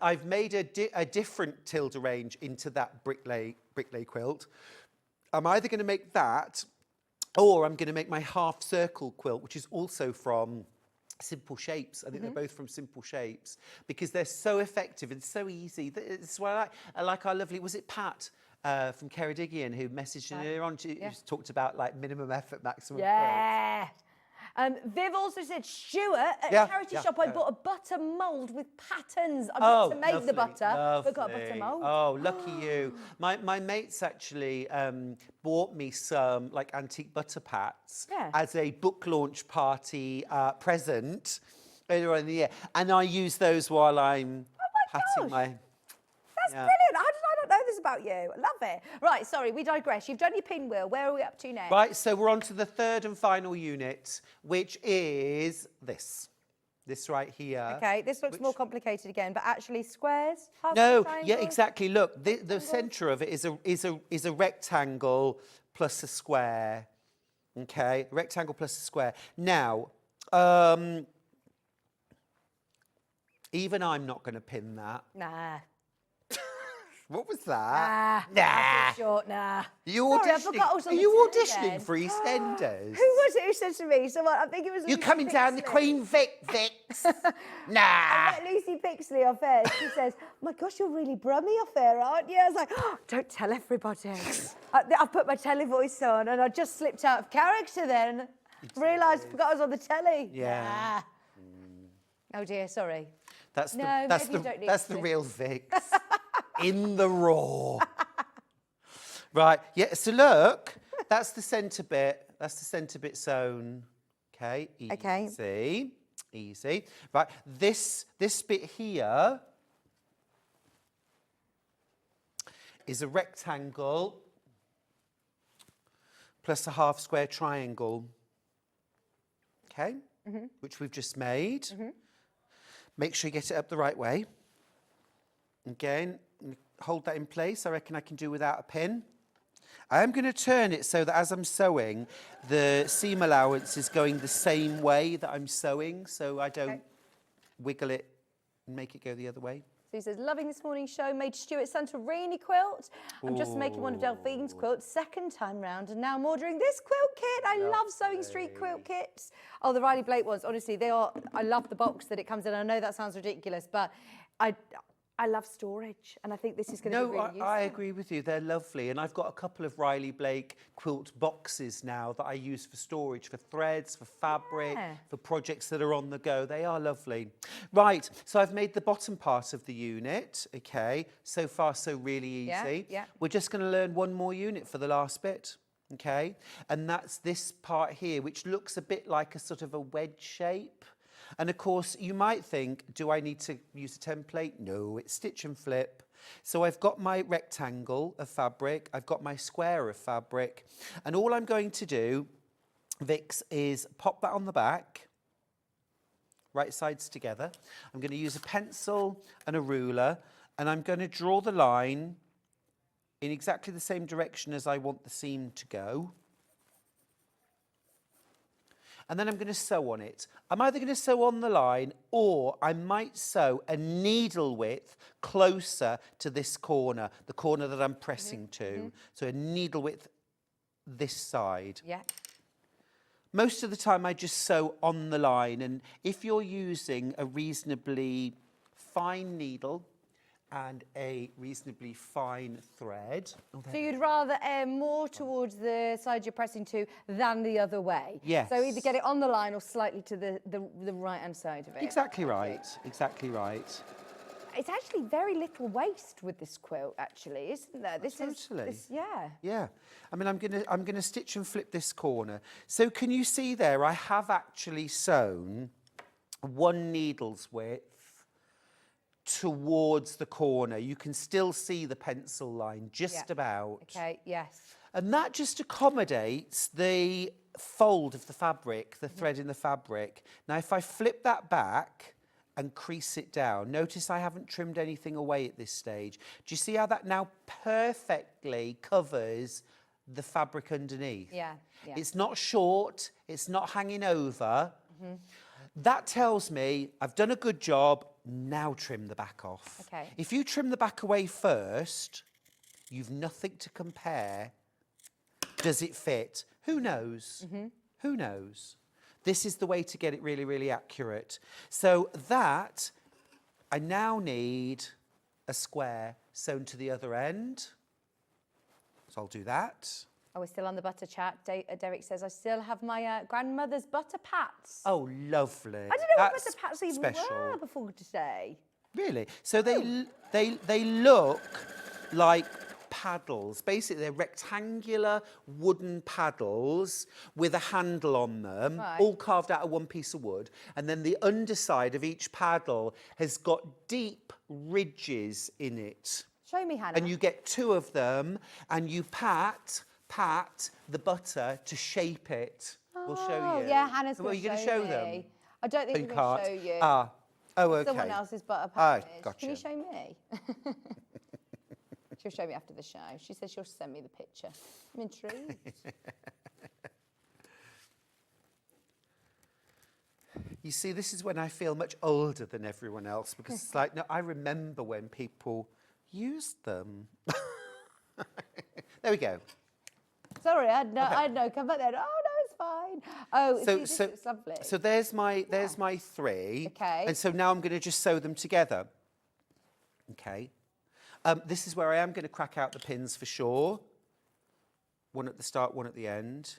I've made a different Tilda range into that bricklay quilt. I'm either going to make that or I'm going to make my half circle quilt, which is also from Simple Shapes. I think they're both from Simple Shapes because they're so effective and so easy. It's why I like our lovely, was it Pat from Ceredigion who messaged in earlier on, who talked about like minimum effort, maximum quilt. Viv also said, Stuart, at a charity shop, I bought a butter mould with patterns. I've got to make the butter, but got a butter mould. Oh, lucky you. My mates actually bought me some like antique butter pats as a book launch party present earlier on in the year. And I use those while I'm patting my... That's brilliant. How did I not know this about you? I love it. Right, sorry, we digress. You've done your pinwheel. Where are we up to next? Right, so we're on to the third and final unit, which is this. This right here. Okay, this looks more complicated again, but actually squares? No, yeah, exactly. Look, the centre of it is a rectangle plus a square. Okay, rectangle plus a square. Now, even I'm not going to pin that. Nah. What was that? Nah. Short, nah. Are you auditioning for EastEnders? Who was it who said to me? Someone, I think it was You're coming down the Queen Vicks. Nah. I met Lucy Pixley off air. She says, oh my gosh, you're really brummy off air, aren't you? I was like, oh, don't tell everybody. I've put my telly voice on and I just slipped out of character then. Realised I forgot I was on the telly. Yeah. Oh dear, sorry. That's the real Vicks. In the raw. Right, yeah, so look, that's the centre bit. That's the centre bit sewn. Okay, easy. Okay. Easy. Right, this bit here is a rectangle plus a half square triangle. Okay, which we've just made. Make sure you get it up the right way. Again, hold that in place. I reckon I can do without a pin. I am going to turn it so that as I'm sewing, the seam allowance is going the same way that I'm sewing, so I don't wiggle it and make it go the other way. So he says, loving this morning's show, made Stuart Santorini quilt. I'm just making one of Delphine's quilts, second time round, and now I'm ordering this quilt kit. I love Sewing Street quilt kits. Oh, the Riley Blake ones, honestly, they are, I love the box that it comes in. I know that sounds ridiculous, but I love storage, and I think this is going to be really useful. I agree with you. They're lovely, and I've got a couple of Riley Blake quilt boxes now that I use for storage, for threads, for fabric, for projects that are on the go. They are lovely. Right, so I've made the bottom part of the unit. Okay, so far so really easy. Yeah. We're just going to learn one more unit for the last bit. Okay, and that's this part here, which looks a bit like a sort of a wedge shape. And of course, you might think, do I need to use a template? No, it's stitch and flip. So I've got my rectangle of fabric, I've got my square of fabric, and all I'm going to do, Vix, is pop that on the back, right sides together. I'm going to use a pencil and a ruler, and I'm going to draw the line in exactly the same direction as I want the seam to go. And then I'm going to sew on it. I'm either going to sew on the line or I might sew a needle width closer to this corner, the corner that I'm pressing to. So a needle width this side. Yeah. Most of the time I just sew on the line, and if you're using a reasonably fine needle and a reasonably fine thread. So you'd rather err more towards the side you're pressing to than the other way? Yes. So either get it on the line or slightly to the right-hand side of it? Exactly right, exactly right. it's actually very little waste with this quilt, actually, isn't there? This Totally. yeah. Yeah. I mean, I'm gonna stitch and flip this corner. So can you see there? I have actually sewn 1 needle's width towards the corner. You can still see the pencil line just about. Okay. Yes. And that just accommodates the fold of the fabric, the thread in the fabric. Now, if I flip that back and crease it down, notice I haven't trimmed anything away at this stage. Do you see how that now perfectly covers the fabric underneath? Yeah. Yeah. It's not short, it's not hanging over. That tells me I've done a good job, now trim the back off. Okay. If you trim the back away first, you've nothing to compare. Does it fit? Who knows? Who knows? This is the way to get it really, really accurate. So that, I now need a square sewn to the other end. So I'll do that. Oh, we're still on the butter chat. Derek says, I still have my grandmother's butter pats. Oh, lovely. I didn't know what That's butter pats even special. were before today. Really? So they look like paddles. Basically, they're rectangular wooden paddles with a handle on them, all carved out of one piece of wood. And then the underside of each paddle has got deep ridges in it. Show me, Hannah. And you get 2 of them, and you pat the butter to shape it. We'll show you. Yeah, Hannah's Well, going to are you show going to show them? me. I don't think You we're going can't. to show you. Ah. Oh, okay. Someone else's butter pat. Gotcha. Can you show me? She'll show me after the show. She says she'll send me the picture. I'm intrigued. You see, this is when I feel much older than everyone else, because it's like, no, I remember when people used them. There we go. Sorry, I had no come back then. Oh no, it's fine. Oh, see, this looks lovely. So there's my 3. Okay. And so now I'm going to just sew them together. Okay. This is where I am going to crack out the pins for sure. 1 at the start, 1 at the end.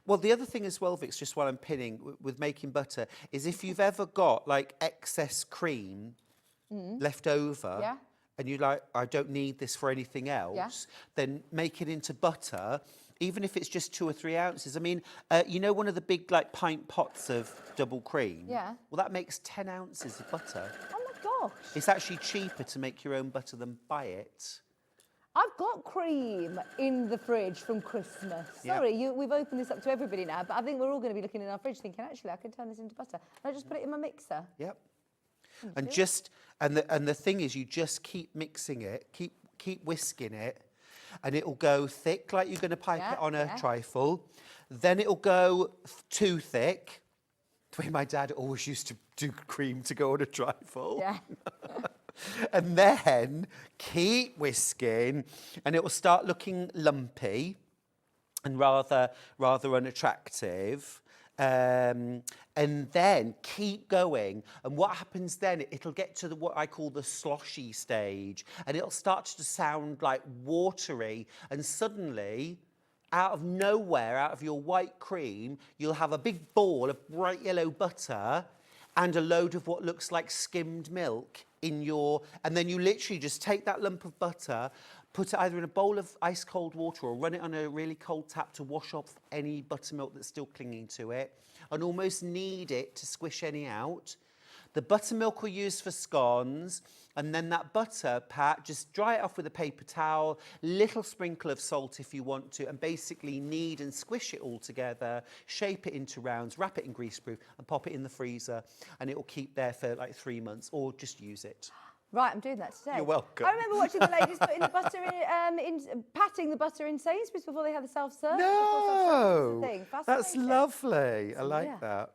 Well, the other thing as well, Vix, just while I'm pinning with making butter, is if you've ever got like excess cream left over, and you're like, I don't need this for anything else, then make it into butter, even if it's just 2 or 3 ounces. I mean, you know, one of the big like pint pots of double cream? Yeah. Well, that makes 10 ounces of butter. Oh my gosh. It's actually cheaper to make your own butter than buy it. I've got cream in the fridge from Christmas. Sorry, we've opened this up to everybody now, but I think we're all going to be looking in our fridge thinking, actually, I can turn this into butter. And I just put it in my mixer. Yep. And the thing is, you just keep mixing it, keep whisking it, and it'll go thick like you're going to pipe it on a trifle. Then it'll go too thick. The way my dad always used to do cream to go on a trifle. Yeah. And then keep whisking, and it will start looking lumpy and rather unattractive. And then keep going. And what happens then, it'll get to what I call the sloshy stage, and it'll start to sound like watery, and suddenly, out of nowhere, out of your white cream, you'll have a big ball of bright yellow butter and a load of what looks like skimmed milk in your... And then you literally just take that lump of butter, put it either in a bowl of ice cold water or run it on a really cold tap to wash off any buttermilk that's still clinging to it, and almost knead it to squish any out. The buttermilk we'll use for scones, and then that butter pat, just dry it off with a paper towel, little sprinkle of salt if you want to, and basically knead and squish it all together, shape it into rounds, wrap it in greaseproof, and pop it in the freezer, and it will keep there for like 3 months, or just use it. Right, I'm doing that today. You're welcome. I remember watching the ladies putting the butter patting the butter in Sainsbury's before they had the self-serve. No, that's lovely. I like that.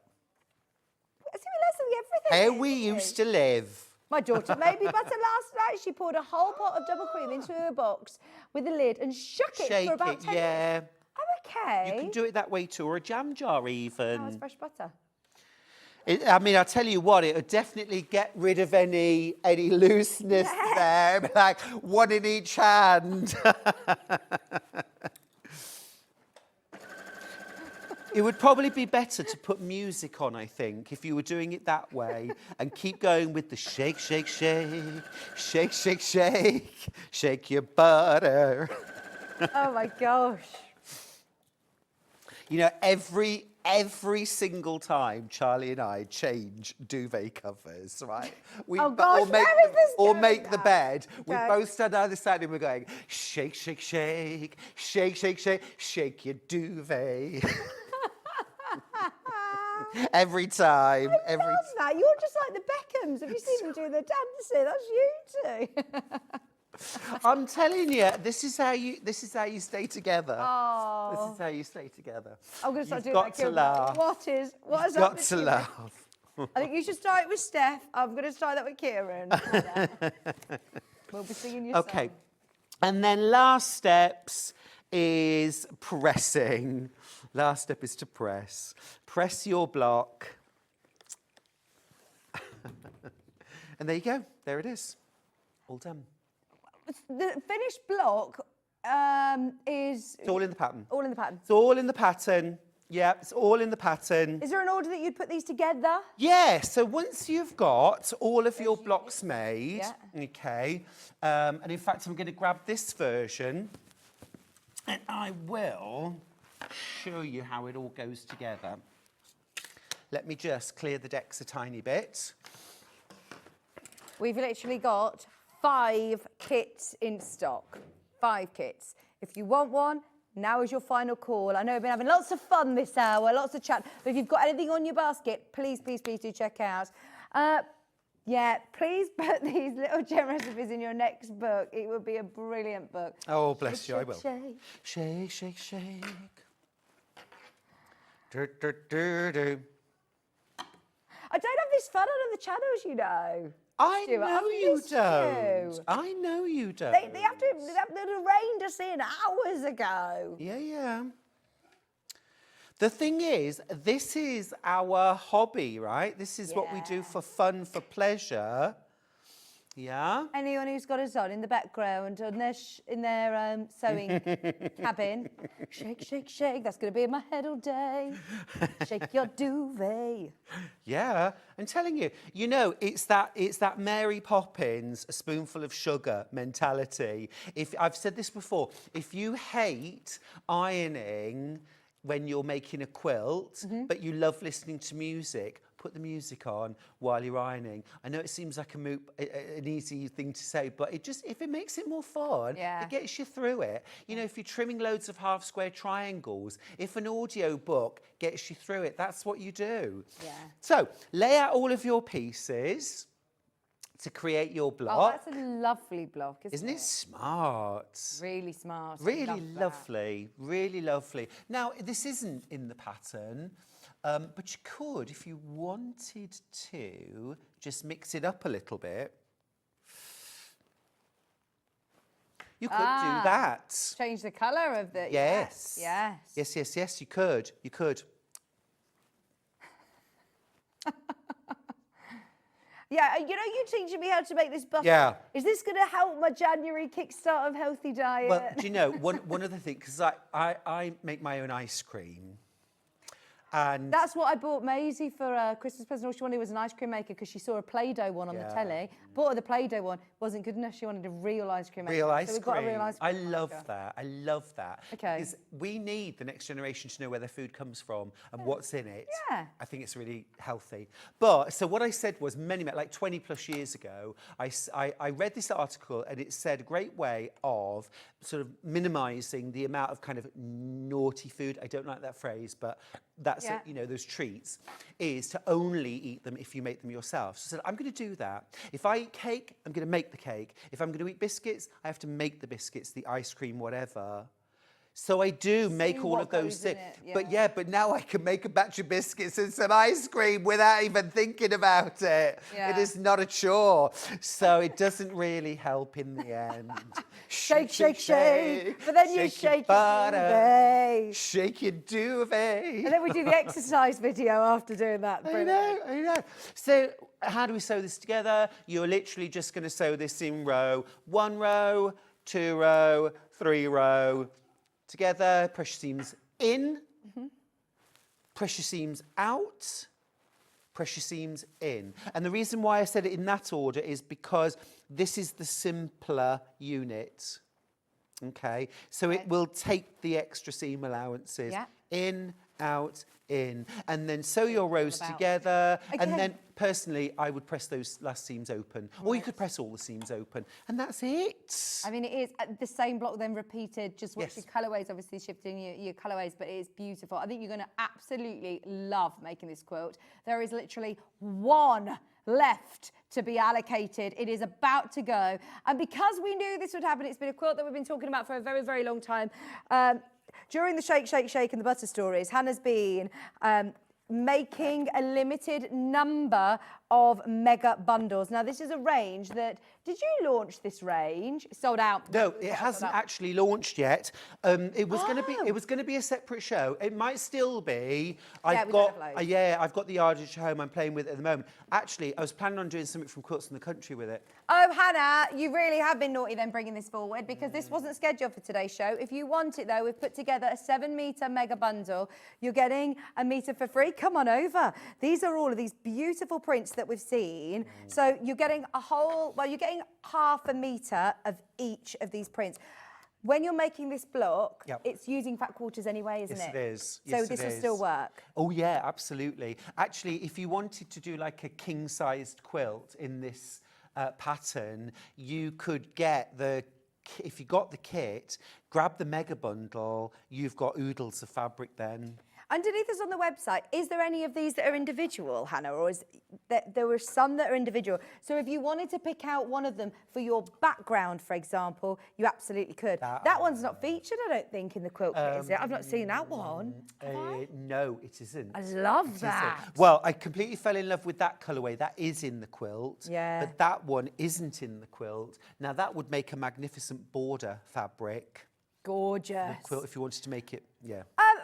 See, we learn something everything. How we used to live. My daughter made me butter last night. She poured a whole pot of double cream into a box with a lid and shook it for about 10 minutes. I'm okay. You can do it that way too, or a jam jar even. Oh, it's fresh butter. I mean, I'll tell you what, it would definitely get rid of any looseness there. Like 1 in each hand. It would probably be better to put music on, I think, if you were doing it that way, and keep going with the shake, shake, shake, shake, shake, shake, shake your butter. Oh my gosh. You know, every single time Charlie and I change duvet covers, right? We Oh gosh, where is this or going make the now? bed. We Okay. both stand either side and we're going, shake, shake, shake, shake, shake, shake, shake your duvet. Every time. I love that. You're just like the Beckhams. Have you seen them do the dancing? That's you two. I'm telling you, this is how you stay together. Oh. This is how you stay together. I'm going to start You've doing got that. to laugh. What is You've up got with to you? laugh. I think you should start it with Steph. I'm going to start that with Kieran. We'll be singing your Okay. song. And then last steps is pressing. Last step is to press. Press your block. And there you go. There it is. All done. The finished block is... It's all in the pattern. All in the pattern. It's all in the pattern. Yeah, it's all in the pattern. Is there an order that you'd put these together? Yeah, so once you've got all of your blocks made, Yeah. okay, and in fact, I'm going to grab this version and I will show you how it all goes together. Let me just clear the decks a tiny bit. We've literally got 5 kits in stock. 5 kits. If you want one, now is your final call. I know we've been having lots of fun this hour, lots of chat. But if you've got anything on your basket, please, please, please do check out. Yeah, please put these little gem recipes in your next book. It would be a brilliant book. Oh, bless you, I will. Shake. Shake, shake, shake. Do, do, do, do. I don't have this fun on the channels, you know. I Stuart, know I've you missed don't. you. I know you don't. They have to arranged us in hours ago. Yeah, yeah. The thing is, this is our hobby, right? This is what we do Yeah. for fun, for pleasure. Yeah. Anyone who's got us on in the background in their sewing cabin, shake, shake, shake. That's going to be in my head all day. Shake your duvet. Yeah, I'm telling you, you know, it's that Mary Poppins, a spoonful of sugar mentality. If I've said this before, if you hate ironing when you're making a quilt, but you love listening to music, put the music on while you're ironing. I know it seems like an easy thing to say, but if it makes it more fun, Yeah. it gets you through it. You know, if you're trimming loads of half square triangles, if an audio book gets you through it, that's what you do. Yeah. So lay out all of your pieces to create your Oh, block. that's a lovely block, isn't Isn't it smart? Really smart. I Really love that. lovely, really lovely. Now, this isn't in the pattern, but you could, if you wanted to, just mix it up a little bit. You could do that. Change the colour of the... Yes. Yes. Yes, yes, yes, you could. You could. Yeah, you know, you teaching me how to make this butter. Yeah. Is this going to help my January kickstart of healthy diet? Well, do you know, one of the things, because I make my own ice cream. And That's what I bought Maisie for a Christmas present. All she wanted was an ice cream maker because she saw a Play-Doh one on the telly. Bought her the Play-Doh one. Wasn't good enough. She wanted a real ice cream maker. real ice so we've cream. got a real ice I cream love maker. that. I love that. Okay. Because we need the next generation to know where their food comes from and what's in it. Yeah. I think it's really healthy. But so what I said was like 20 plus years ago, I read this article and it said a great way of sort of minimising the amount of kind of naughty food. I don't like that phrase, but that's Yeah. you know, those treats, is to only eat them if you make them yourself. So I said, I'm going to do that. If I eat cake, I'm going to make the cake. If I'm going to eat biscuits, I have to make the biscuits, the ice cream, whatever. So I do make all what of those goes in things. it, But now I can make a batch of biscuits and some ice cream without even thinking about it. Yeah. It is not a chore. So it doesn't really help in the end. Shake, shake, shake. But then you shake your your duvet. Shake your duvet. And then we do the exercise video after doing that. I Brilliant. know. So how do we sew this together? You're literally just going to sew this in row. 1 row, 2 row, 3 row. Together, press your seams in press your seams out, press your seams in. And the reason why I said it in that order is because this is the simpler unit. Okay, so it will take the extra seam allowances in, out, in, and then sew your rows together. And then personally, I would press those last seams open, or you could press all the seams open, and that's it. I mean, it is the same block then repeated, just watch your colourways, obviously shifting your colourways, but it is beautiful. I think you're going to absolutely love making this quilt. There is literally one left to be allocated. It is about to go. And because we knew this would happen, it's been a quilt that we've been talking about for a very, very long time. During the Shake, Shake, Shake and the Butter stories, Hannah's been making a limited number of mega bundles. Now, this is a range that, did you launch this range? Sold out. No, it hasn't actually launched yet. It was going to be a separate show. It might still be. I've got the yardage at home I'm playing with at the moment. Actually, I was planning on doing something from Quilts in the Country with it. Oh, Hannah, you really have been naughty then bringing this forward, because this wasn't scheduled for today's show. If you want it though, we've put together a 7-metre mega bundle. You're getting a metre for free. Come on over. These are all of these beautiful prints that we've seen. So you're getting you're getting half a metre of each of these prints. When you're making this block, it's using fat quarters anyway, isn't it? Yes, it is. So this will still work? Oh, yeah, absolutely. Actually, if you wanted to do like a king-sized quilt in this pattern, you could get if you got the kit, grab the mega bundle, you've got oodles of fabric then. Underneath us on the website, is there any of these that are individual, Hannah, or is there were some that are individual? So if you wanted to pick out one of them for your background, for example, you absolutely could. That one's not featured, I don't think, in the quilt kit, is it? I've not seen that one. No, it isn't. I love that. Well, I completely fell in love with that colourway. That is in the quilt. Yeah. But that one isn't in the quilt. Now, that would make a magnificent border fabric. Gorgeous. The quilt, if you wanted to make it,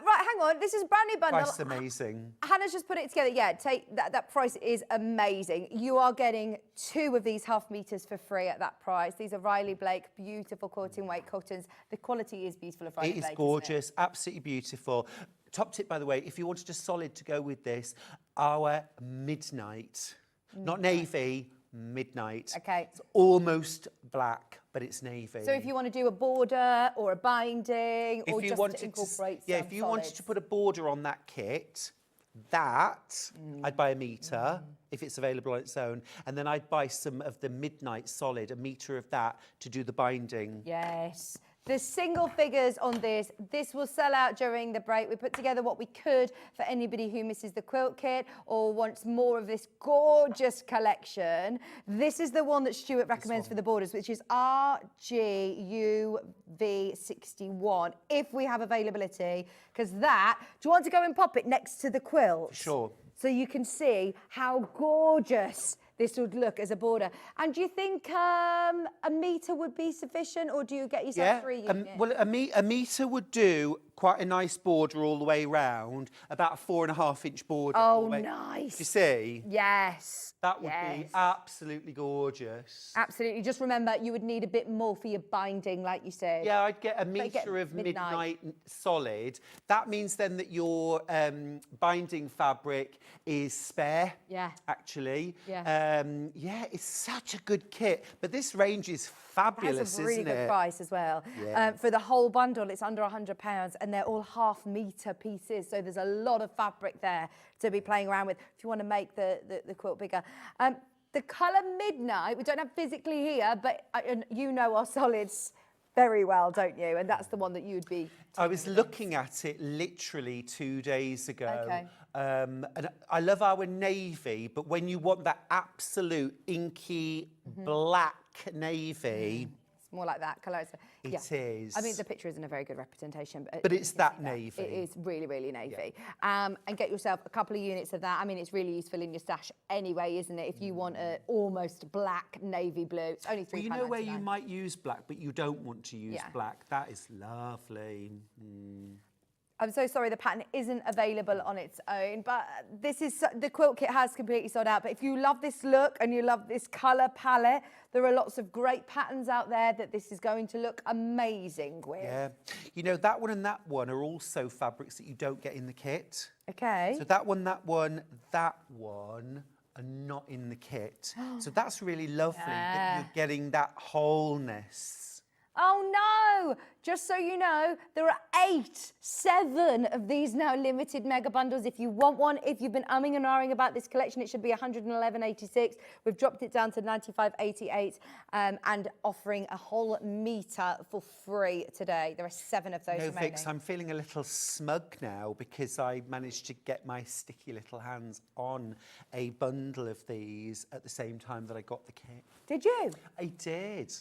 Right, hang on. This is a brand new bundle. Price amazing. Hannah's just put it together. Yeah, take that price is amazing. You are getting 2 of these half meters for free at that price. These are Riley Blake, beautiful quilting weight cottons. The quality is beautiful of Riley Blake. It is gorgeous, absolutely beautiful. Top tip, by the way, if you wanted a solid to go with this, our midnight, not navy, midnight. Okay. It's almost black, but it's navy. So if you want to do a border or a binding, or just to incorporate some if you wanted to put a border on that kit, I'd buy a metre if it's available on its own, and then I'd buy some of the midnight solid, a metre of that to do the binding. Yes. The single figures on this will sell out during the break. We put together what we could for anybody who misses the quilt kit or wants more of this gorgeous collection. This is the one that Stuart recommends for the borders, which is RGUV61, if we have availability, because do you want to go and pop it next to the quilt? Sure. So you can see how gorgeous this would look as a border. And do you think a metre would be sufficient, or do you get yourself 3 units? Well, a metre would do quite a nice border all the way round, about a 4.5-inch border. Oh, nice. Do you see? Yes. That would be absolutely gorgeous. Absolutely. Just remember, you would need a bit more for your binding, like you said. Yeah, I'd get a metre of midnight solid. That means then that your binding fabric is spare, actually. Yeah. It's such a good kit. But this range is fabulous, isn't it? It's a really good price as well. Yeah. For the whole bundle, it's under £100, and they're all half-metre pieces, so there's a lot of fabric there to be playing around with if you want to make the quilt bigger. The colour Midnight, we don't have physically here, but you know our solids very well, don't you? And that's the one that you'd be... I was looking at it literally 2 days ago. Okay. And I love our navy, but when you want that absolute inky black navy... It's more like that colour. It is. I mean, the picture isn't a very good representation. But it's that navy. It is really, really navy. And get yourself a couple of units of that. I mean, it's really useful in your stash anyway, isn't it? If you want a almost black navy blue, it's only £3.99. Well, you know where you might use black, but you don't want to use black? That is lovely. I'm so sorry the pattern isn't available on its own, but the quilt kit has completely sold out. But if you love this look and you love this colour palette, there are lots of great patterns out there that this is going to look amazing with. Yeah. You know, that one and that one are also fabrics that you don't get in the kit. Okay. So that one are not in the kit. So that's really lovely that you're getting that wholeness. Oh no! Just so you know, there are 7 of these now limited mega bundles. If you want one, if you've been umming and ahhing about this collection, it should be 111.86. We've dropped it down to 95.88 and offering a whole metre for free today. There are 7 of those remaining. Vix, I'm feeling a little smug now because I managed to get my sticky little hands on a bundle of these at the same time that I got the kit. Did you? I did.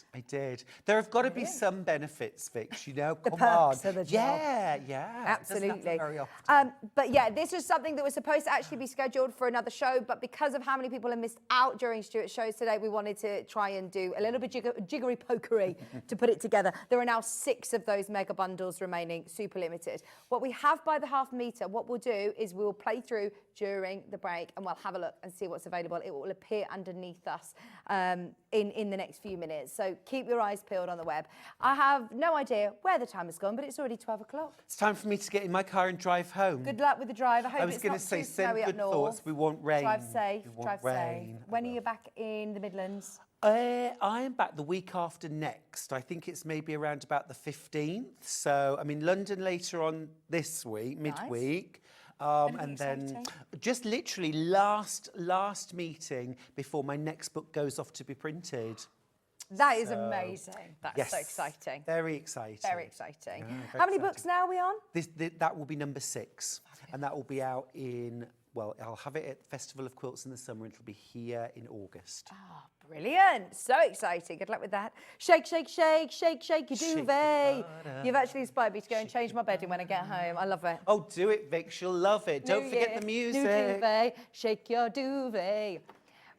There have got to be some benefits, Vix, you know, the come perks on. of the job. Yeah. Absolutely. It doesn't happen very often. But yeah, this was something that was supposed to actually be scheduled for another show, but because of how many people have missed out during Stuart's shows today, we wanted to try and do a little bit jiggery pokery to put it together. There are now 6 of those mega bundles remaining, super limited. What we have by the half metre, what we'll do is we'll play through during the break and we'll have a look and see what's available. It will appear underneath us in the next few minutes. So keep your eyes peeled on the web. I have no idea where the time has gone, but it's already 12 o'clock. It's time for me to get in my car and drive home. Good luck with the drive. I hope I was it's going not to say, too send snowy up good north. thoughts. We won't rain. Drive safe. We won't Drive rain. safe. When are you back in the Midlands? I am back the week after next. I think it's maybe around about the 15th. So I'm in London later on this week, midweek. And then just literally last meeting before my next book goes off to be printed. That is amazing. That's so exciting. Very exciting. Very exciting. Yeah, very How many exciting. books now are we on? That will be number 6. And that will be out in, well, I'll have it at Festival of Quilts in the summer and it'll be here in August. Oh, brilliant. So exciting. Good luck with that. Shake, shake, shake, shake, shake your duvet. You've actually inspired me to go and change my bedding when I get home. I love it. Oh, do it, Vix. You'll love it. Don't forget the music. New duvet. Shake your duvet.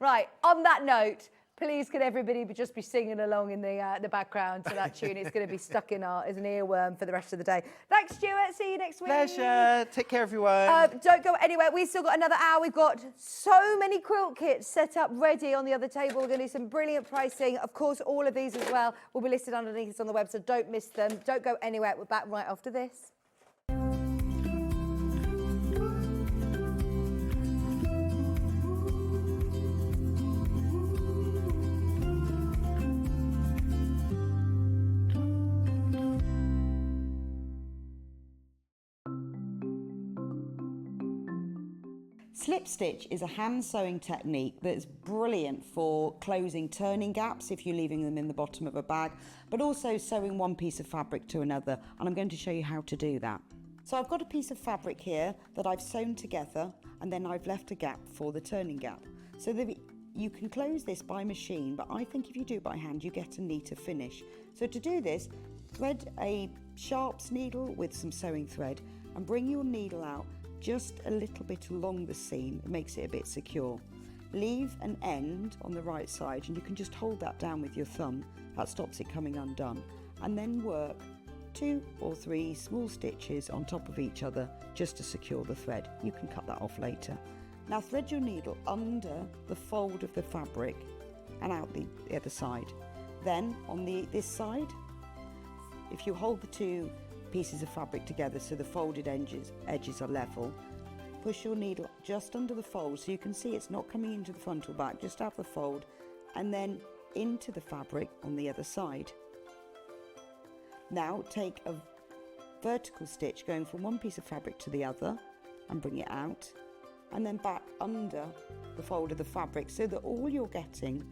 Right, on that note, please can everybody just be singing along in the background to that tune. It's going to be stuck in as an earworm for the rest of the day. Thanks, Stuart. See you next week. Pleasure. Take care, everyone. Don't go anywhere. We've still got another hour. We've got so many quilt kits set up ready on the other table. We're going to do some brilliant pricing. Of course, all of these as well will be listed underneath us on the web, so don't miss them. Don't go anywhere. We're back right after this. Slip stitch is a hand sewing technique that's brilliant for closing turning gaps if you're leaving them in the bottom of a bag, but also sewing one piece of fabric to another, and I'm going to show you how to do that. So I've got a piece of fabric here that I've sewn together and then I've left a gap for the turning gap. So you can close this by machine, but I think if you do it by hand you get a neater finish. So to do this, thread a sharps needle with some sewing thread and bring your needle out just a little bit along the seam. It makes it a bit secure. Leave an end on the right side and you can just hold that down with your thumb. That stops it coming undone. And then work 2 or 3 small stitches on top of each other just to secure the thread. You can cut that off later. Now thread your needle under the fold of the fabric and out the other side. Then on this side, if you hold the 2 pieces of fabric together so the folded edges are level, push your needle just under the fold so you can see it's not coming into the front or back, just have the fold, and then into the fabric on the other side. Now take a vertical stitch going from one piece of fabric to the other and bring it out, and then back under the fold of the fabric so that all you're getting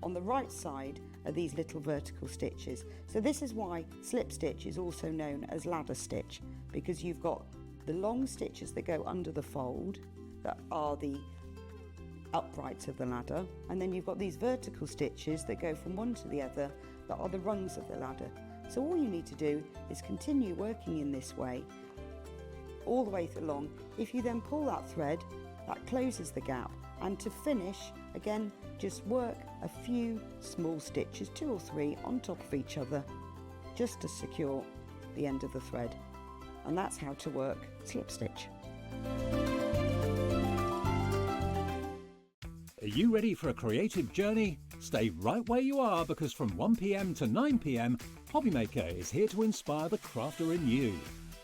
on the right side are these little vertical stitches. So this is why slip stitch is also known as ladder stitch, because you've got the long stitches that go under the fold that are the uprights of the ladder, and then you've got these vertical stitches that go from one to the other that are the rungs of the ladder. So all you need to do is continue working in this way all the way along. If you then pull that thread, that closes the gap, and to finish, again, just work a few small stitches, 2 or 3 on top of each other, just to secure the end of the thread. And that's how to work slip stitch. Are you ready for a creative journey? Stay right where you are, because from 1 p.m. to 9 p.m, Hobbymaker is here to inspire the crafter in you.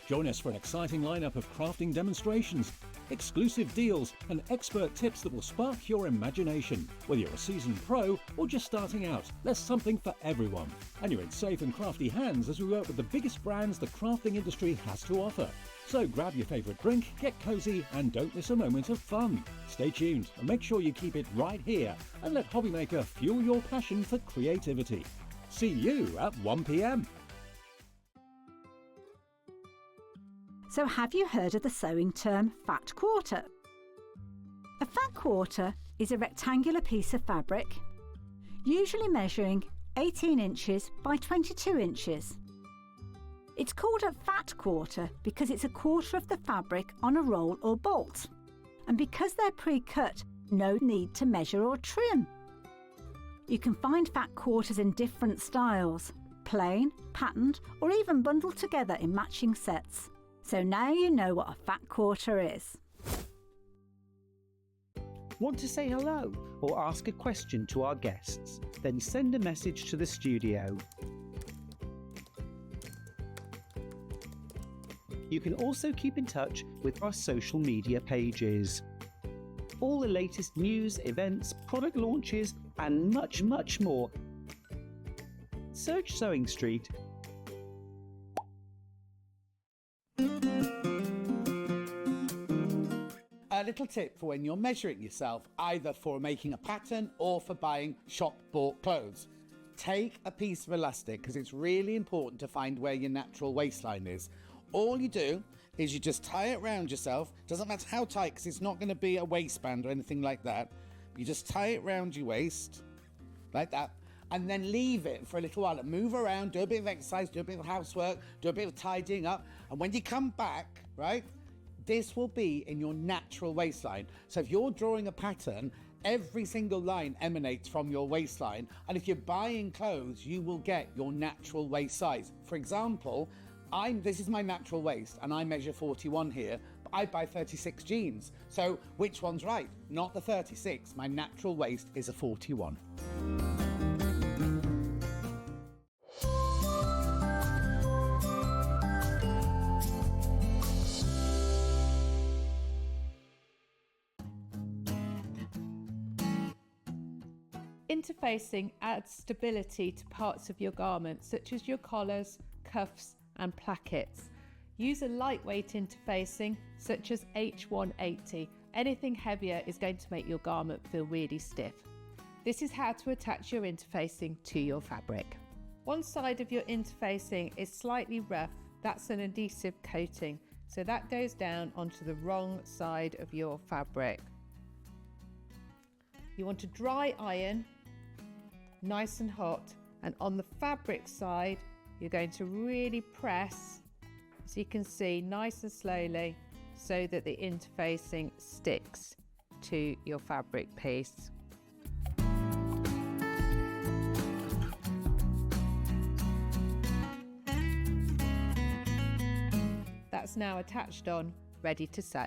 Join us for an exciting lineup of crafting demonstrations, exclusive deals and expert tips that will spark your imagination. Whether you're a seasoned pro or just starting out, there's something for everyone. And you're in safe and crafty hands as we work with the biggest brands the crafting industry has to offer. So grab your favourite drink, get cosy and don't miss a moment of fun. Stay tuned and make sure you keep it right here and let Hobbymaker fuel your passion for creativity. See you at 1 p.m. So have you heard of the sewing term fat quarter? A fat quarter is a rectangular piece of fabric, usually measuring 18 inches by 22 inches. It's called a fat quarter because it's a quarter of the fabric on a roll or bolt, and because they're pre-cut, no need to measure or trim. You can find fat quarters in different styles, plain, patterned, or even bundled together in matching sets. So now you know what a fat quarter is. Want to say hello or ask a question to our guests? Then send a message to the studio. You can also keep in touch with our social media pages. All the latest news, events, product launches and much, much more. Search Sewing Street. A little tip for when you're measuring yourself, either for making a pattern or for buying shop-bought clothes. Take a piece of elastic, because it's really important to find where your natural waistline is. All you do is you just tie it around yourself. Doesn't matter how tight, because it's not going to be a waistband or anything like that. You just tie it around your waist, like that, and then leave it for a little while and move around, do a bit of exercise, do a bit of housework, do a bit of tidying up, and when you come back, right, this will be in your natural waistline. So if you're drawing a pattern, every single line emanates from your waistline, and if you're buying clothes, you will get your natural waist size. For example, this is my natural waist, and I measure 41 here, but I buy 36 jeans. So which one's right? Not the 36. My natural waist is a 41. Interfacing adds stability to parts of your garment, such as your collars, cuffs and plackets. Use a lightweight interfacing such as H180. Anything heavier is going to make your garment feel really stiff. This is how to attach your interfacing to your fabric. One side of your interfacing is slightly rough. That's an adhesive coating, so that goes down onto the wrong side of your fabric. You want to dry iron nice and hot, and on the fabric side you're going to really press, as you can see, nice and slowly, so that the interfacing sticks to your fabric piece. That's now attached on, ready to sew.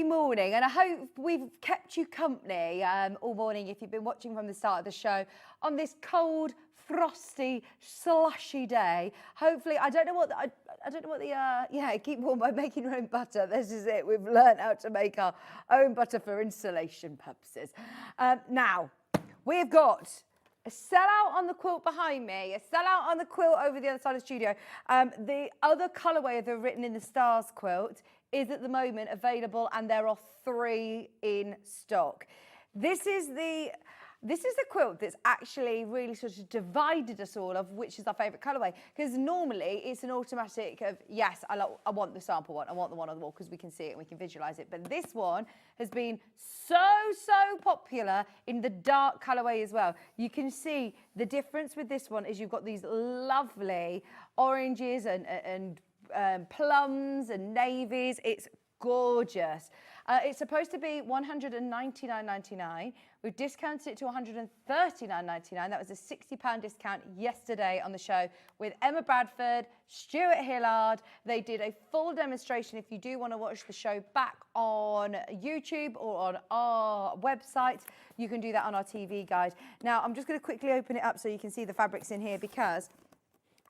Morning, and I hope we've kept you company all morning if you've been watching from the start of the show on this cold, frosty, slushy day. Hopefully, I don't know what keep warm by making your own butter. This is it. We've learned how to make our own butter for insulation purposes. Now, we've got a sellout on the quilt behind me, a sellout on the quilt over the other side of the studio. The other colourway of the Written in the Stars quilt is at the moment available, and there are 3 in stock. This is the this is a quilt that's actually really sort of divided us all of which is our favourite colourway. Because normally it's an automatic of, yes, I want the sample one, I want the one on the wall because we can see it and we can visualise it. But this one has been so popular in the dark colourway as well. You can see the difference with this one is you've got these lovely oranges and plums and navies. It's gorgeous. It's supposed to be $199.99. We've discounted it to $139.99. That was a £60 discount yesterday on the show with Emma Bradford, Stuart Hillard. They did a full demonstration. If you do want to watch the show back on YouTube or on our website, you can do that on our TV guide. Now, I'm just going to quickly open it up so you can see the fabrics in here because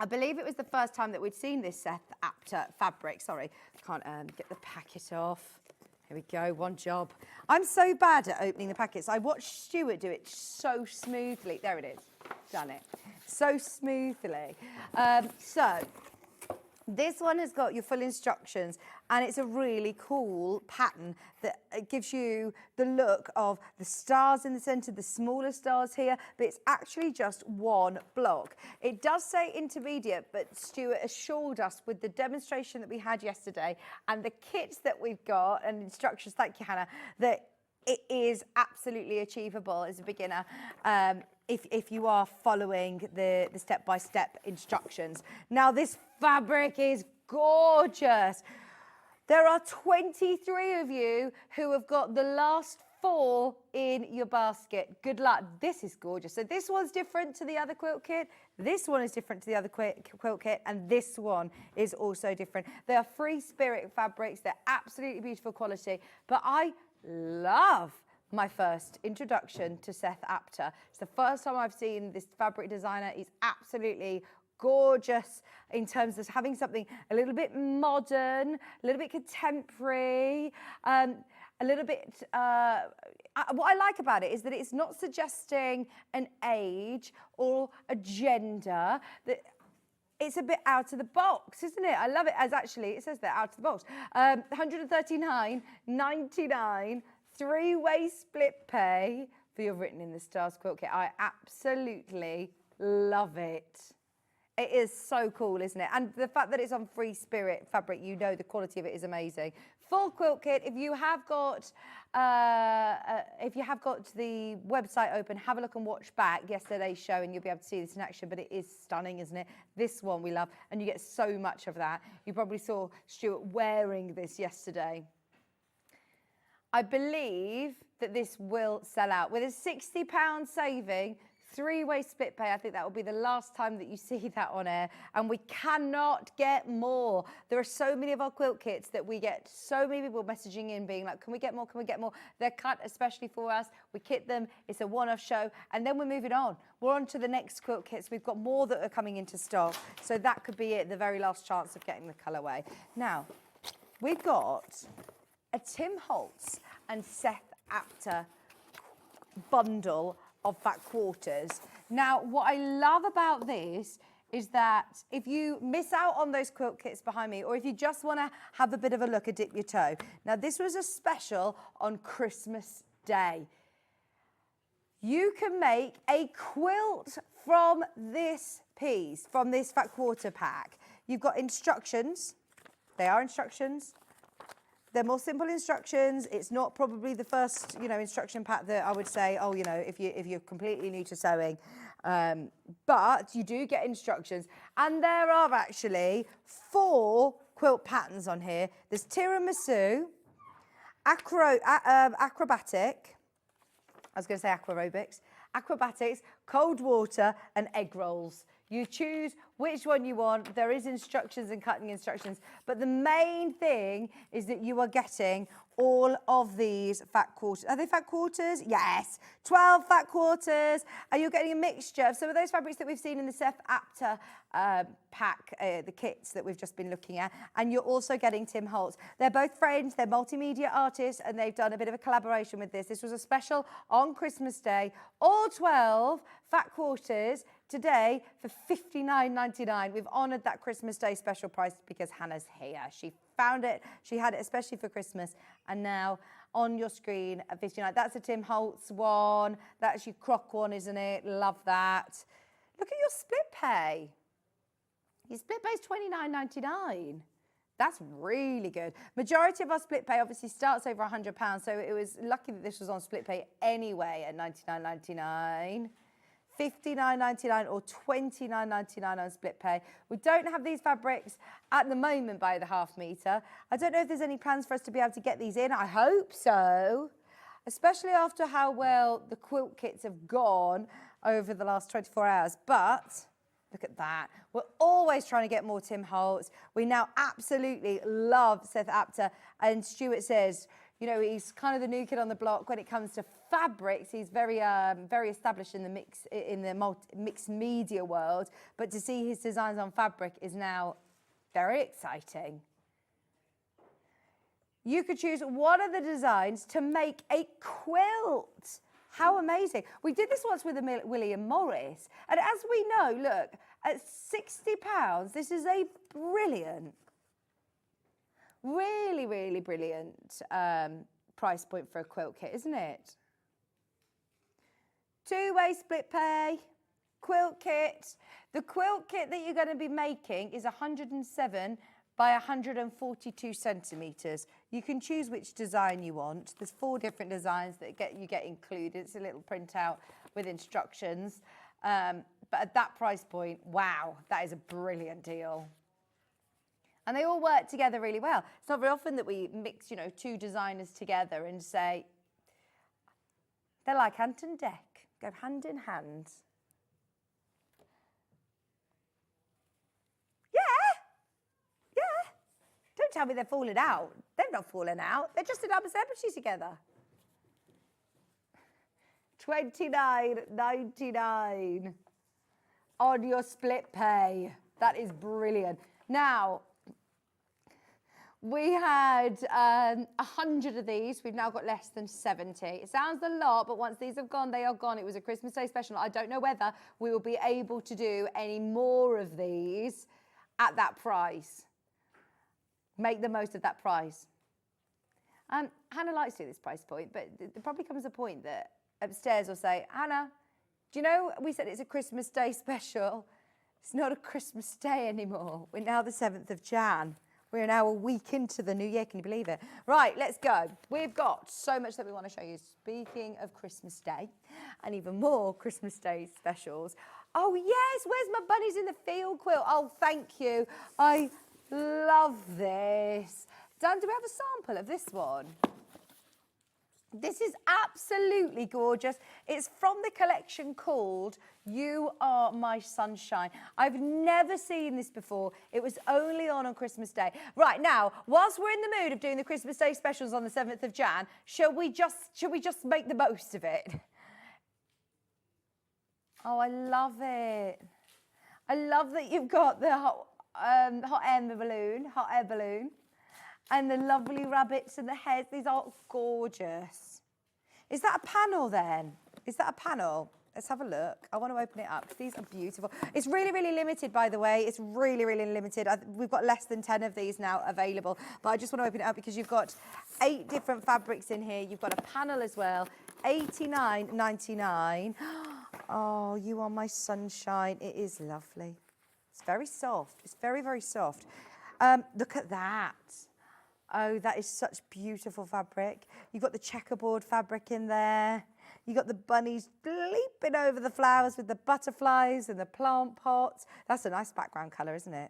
I believe it was the first time that we'd seen this Seth Apter fabric. Sorry, can't get the packet off. Here we go, one job. I'm so bad at opening the packets. I watched Stuart do it so smoothly. There it is, done it. So smoothly. So this one has got your full instructions and it's a really cool pattern that gives you the look of the stars in the centre, the smaller stars here, but it's actually just one block. It does say intermediate, but Stuart assured us with the demonstration that we had yesterday and the kits that we've got and instructions, thank you Hannah, that it is absolutely achievable as a beginner. If you are following the step-by-step instructions. Now, this fabric is gorgeous. There are 23 of you who have got the last 4 in your basket. Good luck. This is gorgeous. So this one's different to the other quilt kit. This one is different to the other quilt kit. And this one is also different. They are free spirit fabrics. They're absolutely beautiful quality. But I love my first introduction to Seth Apter. It's the first time I've seen this fabric designer. He's absolutely gorgeous in terms of having something a little bit modern, a little bit contemporary, a little bit, what I like about it is that it's not suggesting an age or a gender. That it's a bit out of the box, isn't it? I love it as actually, it says that out of the box. $139.99. 3-way split pay for your Written in the Stars quilt kit. I absolutely love it. It is so cool, isn't it? And the fact that it's on free spirit fabric, you know the quality of it is amazing. Full quilt kit. If you have got the website open, have a look and watch back yesterday's show, and you'll be able to see this in action. But it is stunning, isn't it? This one we love, and you get so much of that. You probably saw Stuart wearing this yesterday. I believe that this will sell out. With a £60 saving, 3-way split pay, I think that will be the last time that you see that on air. And we cannot get more. There are so many of our quilt kits that we get so many people messaging in being like, can we get more, can we get more? They're cut especially for us. We kit them, it's a one-off show, and then we're moving on. We're on to the next quilt kits. We've got more that are coming into stock. So that could be it, the very last chance of getting the colourway. Now, we've got a Tim Holtz and Seth Apter bundle of fat quarters. Now, what I love about this is that if you miss out on those quilt kits behind me, or if you just want to have a bit of a look and dip your toe. Now, this was a special on Christmas Day. You can make a quilt from this piece, from this fat quarter pack. You've got instructions. They are instructions. They're more simple instructions. It's not probably the first, instruction pack that I would say, if you're completely new to sewing. But you do get instructions. And there are actually 4 quilt patterns on here. There's tiramisu, acrobatic, I was going to say acrobics, acrobatics, cold water, and egg rolls. You choose which one you want. There is instructions and cutting instructions. But the main thing is that you are getting all of these fat quarters. Are they fat quarters? Yes. 12 fat quarters. And you're getting a mixture of some of those fabrics that we've seen in the Seth Apter pack, the kits that we've just been looking at. And you're also getting Tim Holtz. They're both friends. They're multimedia artists, and they've done a bit of a collaboration with this. This was a special on Christmas Day. All 12 fat quarters today for $59.99. We've honoured that Christmas Day special price because Hannah's here. She found it. She had it especially for Christmas. And now on your screen at 59. That's a Tim Holtz one. That's your croc one, isn't it? Love that. Look at your split pay. Your split pay is $29.99. That's really good. Majority of our split pay obviously starts over £100, so it was lucky that this was on split pay anyway at $99.99. $59.99 or $29.99 on split pay. We don't have these fabrics at the moment by the half metre. I don't know if there's any plans for us to be able to get these in. I hope so, especially after how well the quilt kits have gone over the last 24 hours. But look at that. We're always trying to get more Tim Holtz. We now absolutely love Seth Apter. And Stuart says, you know, he's kind of the new kid on the block when it comes to fabrics. He's very established in the mixed media world. But to see his designs on fabric is now very exciting. You could choose one of the designs to make a quilt. How amazing. We did this once with a William Morris. And as we know, look, at £60, this is a brilliant, really, really brilliant price point for a quilt kit, isn't it? Two-way split pay, quilt kit. The quilt kit that you're going to be making is 107 by 142 centimetres. You can choose which design you want. There's 4 different designs that you get included. It's a little printout with instructions. But at that price point, wow, that is a brilliant deal. And they all work together really well. It's not very often that we mix, you know, 2 designers together and say, they're like ant and deck, go hand in hand. Don't tell me they're falling out. They're not falling out. They're just a double celebrity together. $29.99 on your split pay. That is brilliant. Now, we had 100 of these. We've now got less than 70. It sounds a lot, but once these have gone, they are gone. It was a Christmas Day special. I don't know whether we will be able to do any more of these at that price. Make the most of that price. Hannah likes to do this price point, but there probably comes a point that upstairs will say, Hannah, do you know we said it's a Christmas Day special? It's not a Christmas Day anymore. We're now the 7th of Jan. We're now a week into the new year. Can you believe it? Right, let's go. We've got so much that we want to show you. Speaking of Christmas Day and even more Christmas Day specials. Oh, yes, where's my bunnies in the field quilt? Oh, thank you. I love this. Dan, do we have a sample of this one? This is absolutely gorgeous. It's from the collection called You Are My Sunshine. I've never seen this before. It was only on Christmas Day. Right, now, whilst we're in the mood of doing the Christmas Day specials on the 7th of Jan, shall we just make the most of it? Oh, I love it. I love that you've got the hot air balloon, and the lovely rabbits and the heads. These are gorgeous. Is that a panel then? Is that a panel? Let's have a look. I want to open it up. These are beautiful. It's really, really limited, by the way. It's really, really limited. We've got less than 10 of these now available, but I just want to open it up because you've got 8 different fabrics in here. You've got a panel as well. $89.99. Oh, You Are My Sunshine. It is lovely. It's very soft. It's very, very soft. Look at that. Oh, that is such beautiful fabric. You've got the checkerboard fabric in there. You've got the bunnies leaping over the flowers with the butterflies and the plant pots. That's a nice background colour, isn't it?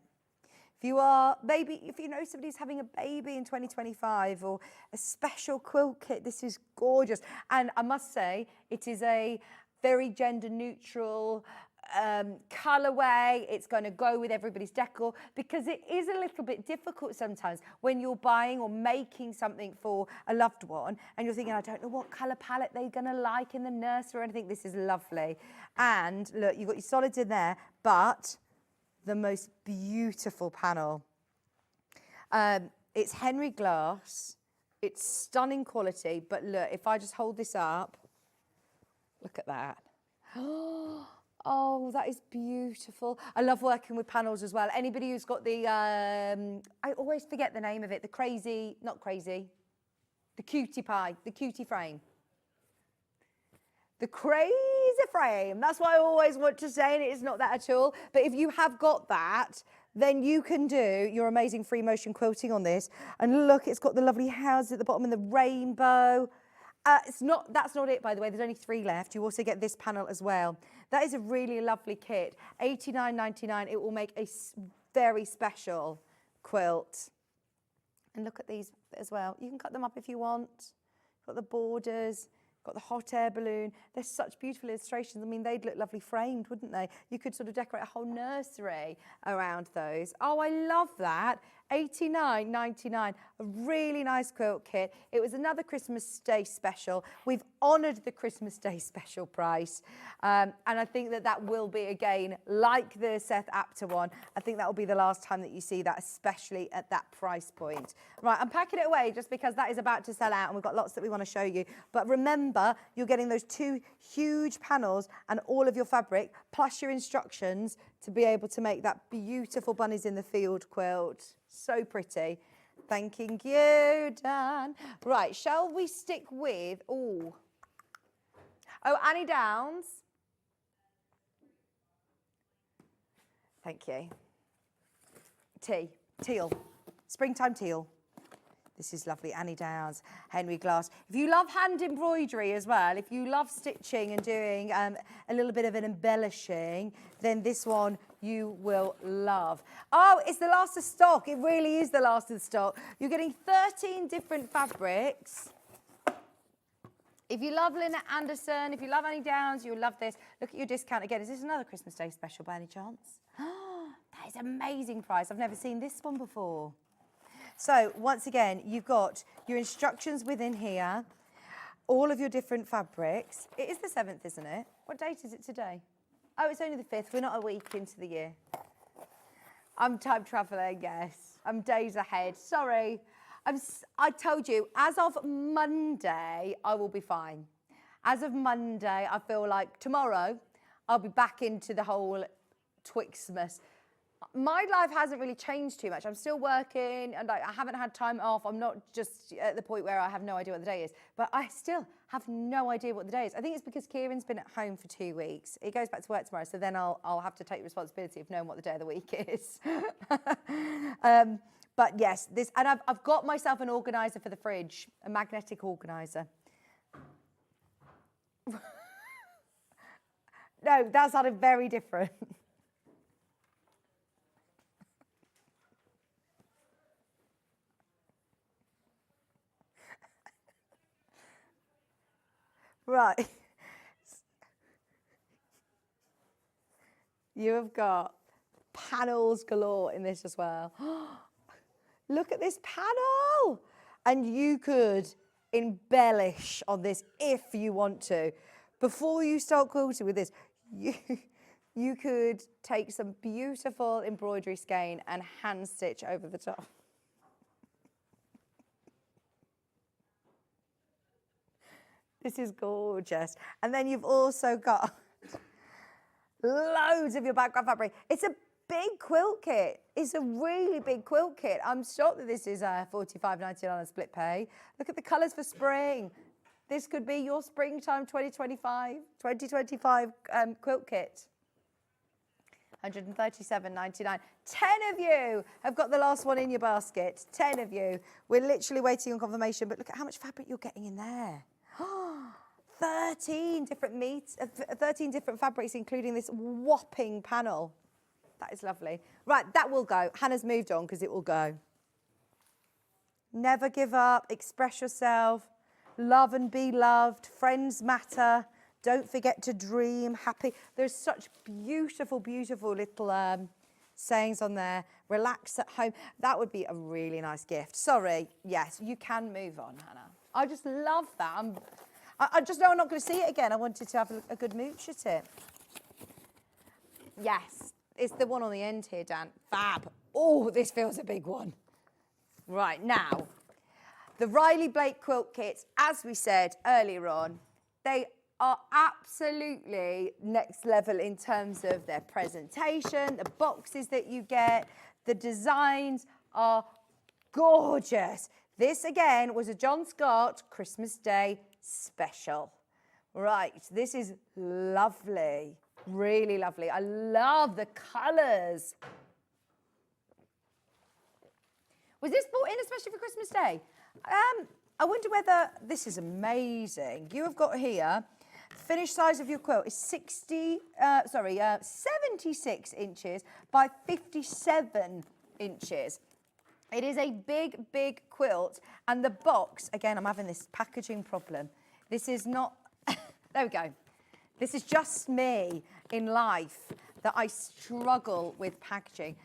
If you know somebody's having a baby in 2025 or a special quilt kit, this is gorgeous. And I must say, it is a very gender neutral colourway. It's going to go with everybody's decor because it is a little bit difficult sometimes when you're buying or making something for a loved one and you're thinking, I don't know what colour palette they're going to like in the nursery or anything. This is lovely. And look, you've got your solids in there, but the most beautiful panel. It's Henry glass. It's stunning quality, but look, if I just hold this up, look at that. Oh, that is beautiful. I love working with panels as well. Anybody who's got the, I always forget the name of it, the cutie pie, the cutie frame. The crazy frame. That's what I always want to say, and it's not that at all. But if you have got that, then you can do your amazing free motion quilting on this. And look, it's got the lovely houses at the bottom and the rainbow. That's not it, by the way. There's only 3 left. You also get this panel as well. That is a really lovely kit. $89.99. It will make a very special quilt. And look at these as well. You can cut them up if you want. Got the borders. Got the hot air balloon. They're such beautiful illustrations. I mean, they'd look lovely framed, wouldn't they? You could sort of decorate a whole nursery around those. Oh, I love that. $89.99, a really nice quilt kit. It was another Christmas Day special. We've honoured the Christmas Day special price. And I think that will be, again, like the Seth Apter one, I think that will be the last time that you see that, especially at that price point. Right, I'm packing it away just because that is about to sell out and we've got lots that we want to show you. But remember, you're getting those 2 huge panels and all of your fabric, plus your instructions to be able to make that beautiful Bunnies in the Field quilt. So pretty. Thanking you, Dan. Right, shall we stick with, oh, Annie Downs. Thank you. Teal, springtime teal. This is lovely, Annie Downs, Henry Glass. If you love hand embroidery as well, if you love stitching and doing a little bit of an embellishing, then this one you will love. Oh, it's the last of stock. It really is the last of the stock. You're getting 13 different fabrics. If you love Lynette Anderson, if you love Annie Downs, you'll love this. Look at your discount again. Is this another Christmas Day special by any chance? That is an amazing price. I've never seen this one before. So once again, you've got your instructions within here, all of your different fabrics. It is the 7th, isn't it? What date is it today? Oh, it's only the 5th. We're not a week into the year. I'm time traveling, yes. I'm days ahead. Sorry. I told you, as of Monday, I will be fine. As of Monday, I feel like tomorrow, I'll be back into the whole Twixmas. My life hasn't really changed too much. I'm still working and I haven't had time off. I'm not just at the point where I have no idea what the day is, but I still have no idea what the day is. I think it's because Kieran's been at home for 2 weeks. He goes back to work tomorrow, so then I'll have to take responsibility of knowing what the day of the week is. But yes, and I've got myself an organiser for the fridge, a magnetic organiser. No, that sounded very different. Right. You have got panels galore in this as well. Look at this panel. And you could embellish on this if you want to. Before you start quilting with this, you could take some beautiful embroidery skein and hand stitch over the top. This is gorgeous. And then you've also got loads of your background fabric. It's a big quilt kit. It's a really big quilt kit. I'm shocked that this is $45.99 on split pay. Look at the colours for spring. This could be your springtime 2025 quilt kit. $137.99. 10 of you have got the last one in your basket. 10 of you. We're literally waiting on confirmation, but look at how much fabric you're getting in there. 13 different fabrics, including this whopping panel. That is lovely. Right, that will go. Hannah's moved on because it will go. Never give up. Express yourself. Love and be loved. Friends matter. Don't forget to dream. Happy. There's such beautiful, beautiful little sayings on there. Relax at home. That would be a really nice gift. Sorry. Yes, you can move on, Hannah. I just love that. I just know I'm not going to see it again. I wanted to have a good mooch at it. Yes, it's the one on the end here, Dan. Fab. Oh, this feels a big one. Right, now, the Riley Blake quilt kits, as we said earlier on, they are absolutely next level in terms of their presentation, the boxes that you get, the designs are gorgeous. This again was a John Scott Christmas Day special. Right, this is lovely, really lovely. I love the colours. Was this bought in especially for Christmas Day? I wonder whether, this is amazing. You have got here, finished size of your quilt is 76 inches by 57 inches. It is a big, big quilt. And the box, again, I'm having this packaging problem. This is not, there we go. This is just me in life that I struggle with packaging.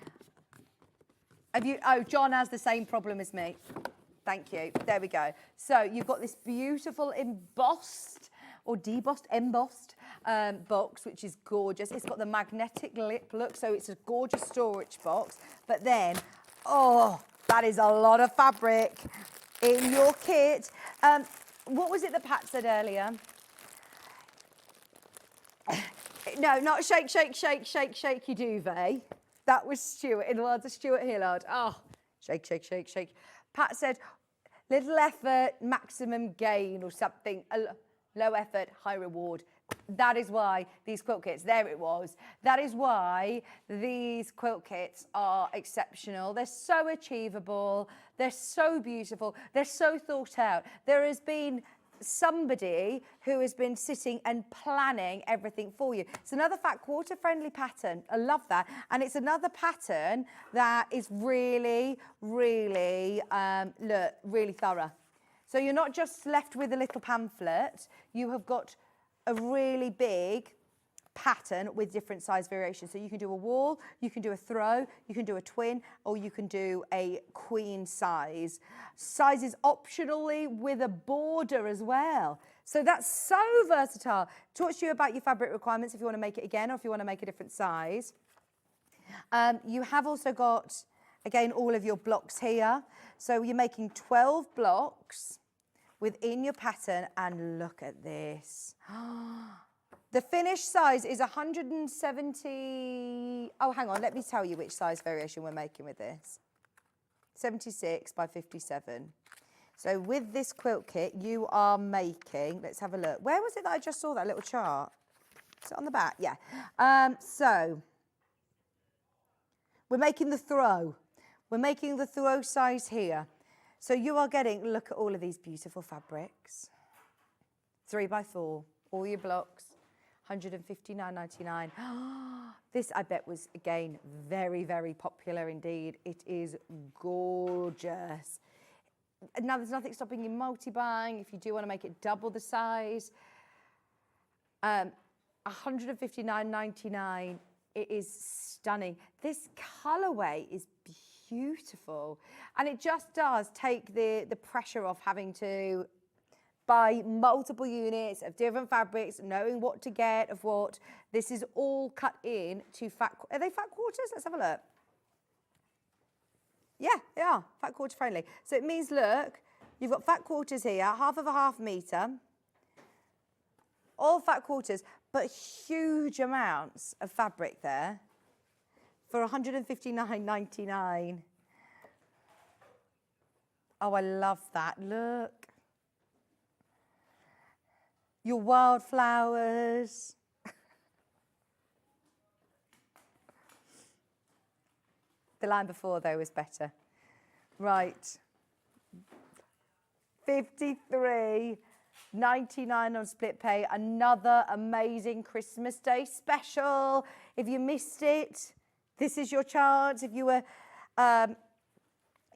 Have you, oh, John has the same problem as me. Thank you. There we go. So you've got this beautiful embossed or embossed box, which is gorgeous. It's got the magnetic lip look, so it's a gorgeous storage box. But then, oh, that is a lot of fabric in your kit. What was it that Pat said earlier? No, not shake, shake, shake, shake, shake your duvet. That was Stuart, in the words of Stuart Hillard. Oh, shake, shake, shake, shake. Pat said, little effort, maximum gain or something. Low effort, high reward. That is why these quilt kits, there it was. That is why these quilt kits are exceptional. They're so achievable. They're so beautiful. They're so thought out. There has been somebody who has been sitting and planning everything for you. It's another fat quarter friendly pattern. I love that. And it's another pattern that is really, really, look, really thorough. So you're not just left with a little pamphlet. You have got a really big pattern with different size variations. So you can do a wall, you can do a throw, you can do a twin, or you can do a queen size. Sizes optionally with a border as well. So that's so versatile. Talk to you about your fabric requirements if you want to make it again or if you want to make a different size. You have also got, again, all of your blocks here. So you're making 12 blocks within your pattern, and look at this. The finished size is 170, oh, hang on, let me tell you which size variation we're making with this. 76 by 57. So with this quilt kit, you are making, let's have a look. Where was it that I just saw that little chart? Is it on the back? Yeah. So we're making the throw. We're making the throw size here. So you are getting, look at all of these beautiful fabrics. 3 by 4, all your blocks. $159.99. This, I bet, was, again, very, very popular indeed. It is gorgeous. Now, there's nothing stopping you multi-buying if you do want to make it double the size. $159.99. It is stunning. This colourway is beautiful. And it just does take the pressure off having to buy multiple units of different fabrics, knowing what to get of what. This is all cut in to fat, are they fat quarters? Let's have a look. Yeah, they are, fat quarter friendly. So it means, look, you've got fat quarters here, half of a half metre, all fat quarters, but huge amounts of fabric there for $159.99. Oh, I love that, look. Your wildflowers. The line before, though, was better. Right. $53.99 on split pay. Another amazing Christmas Day special. If you missed it, this is your chance. If you were,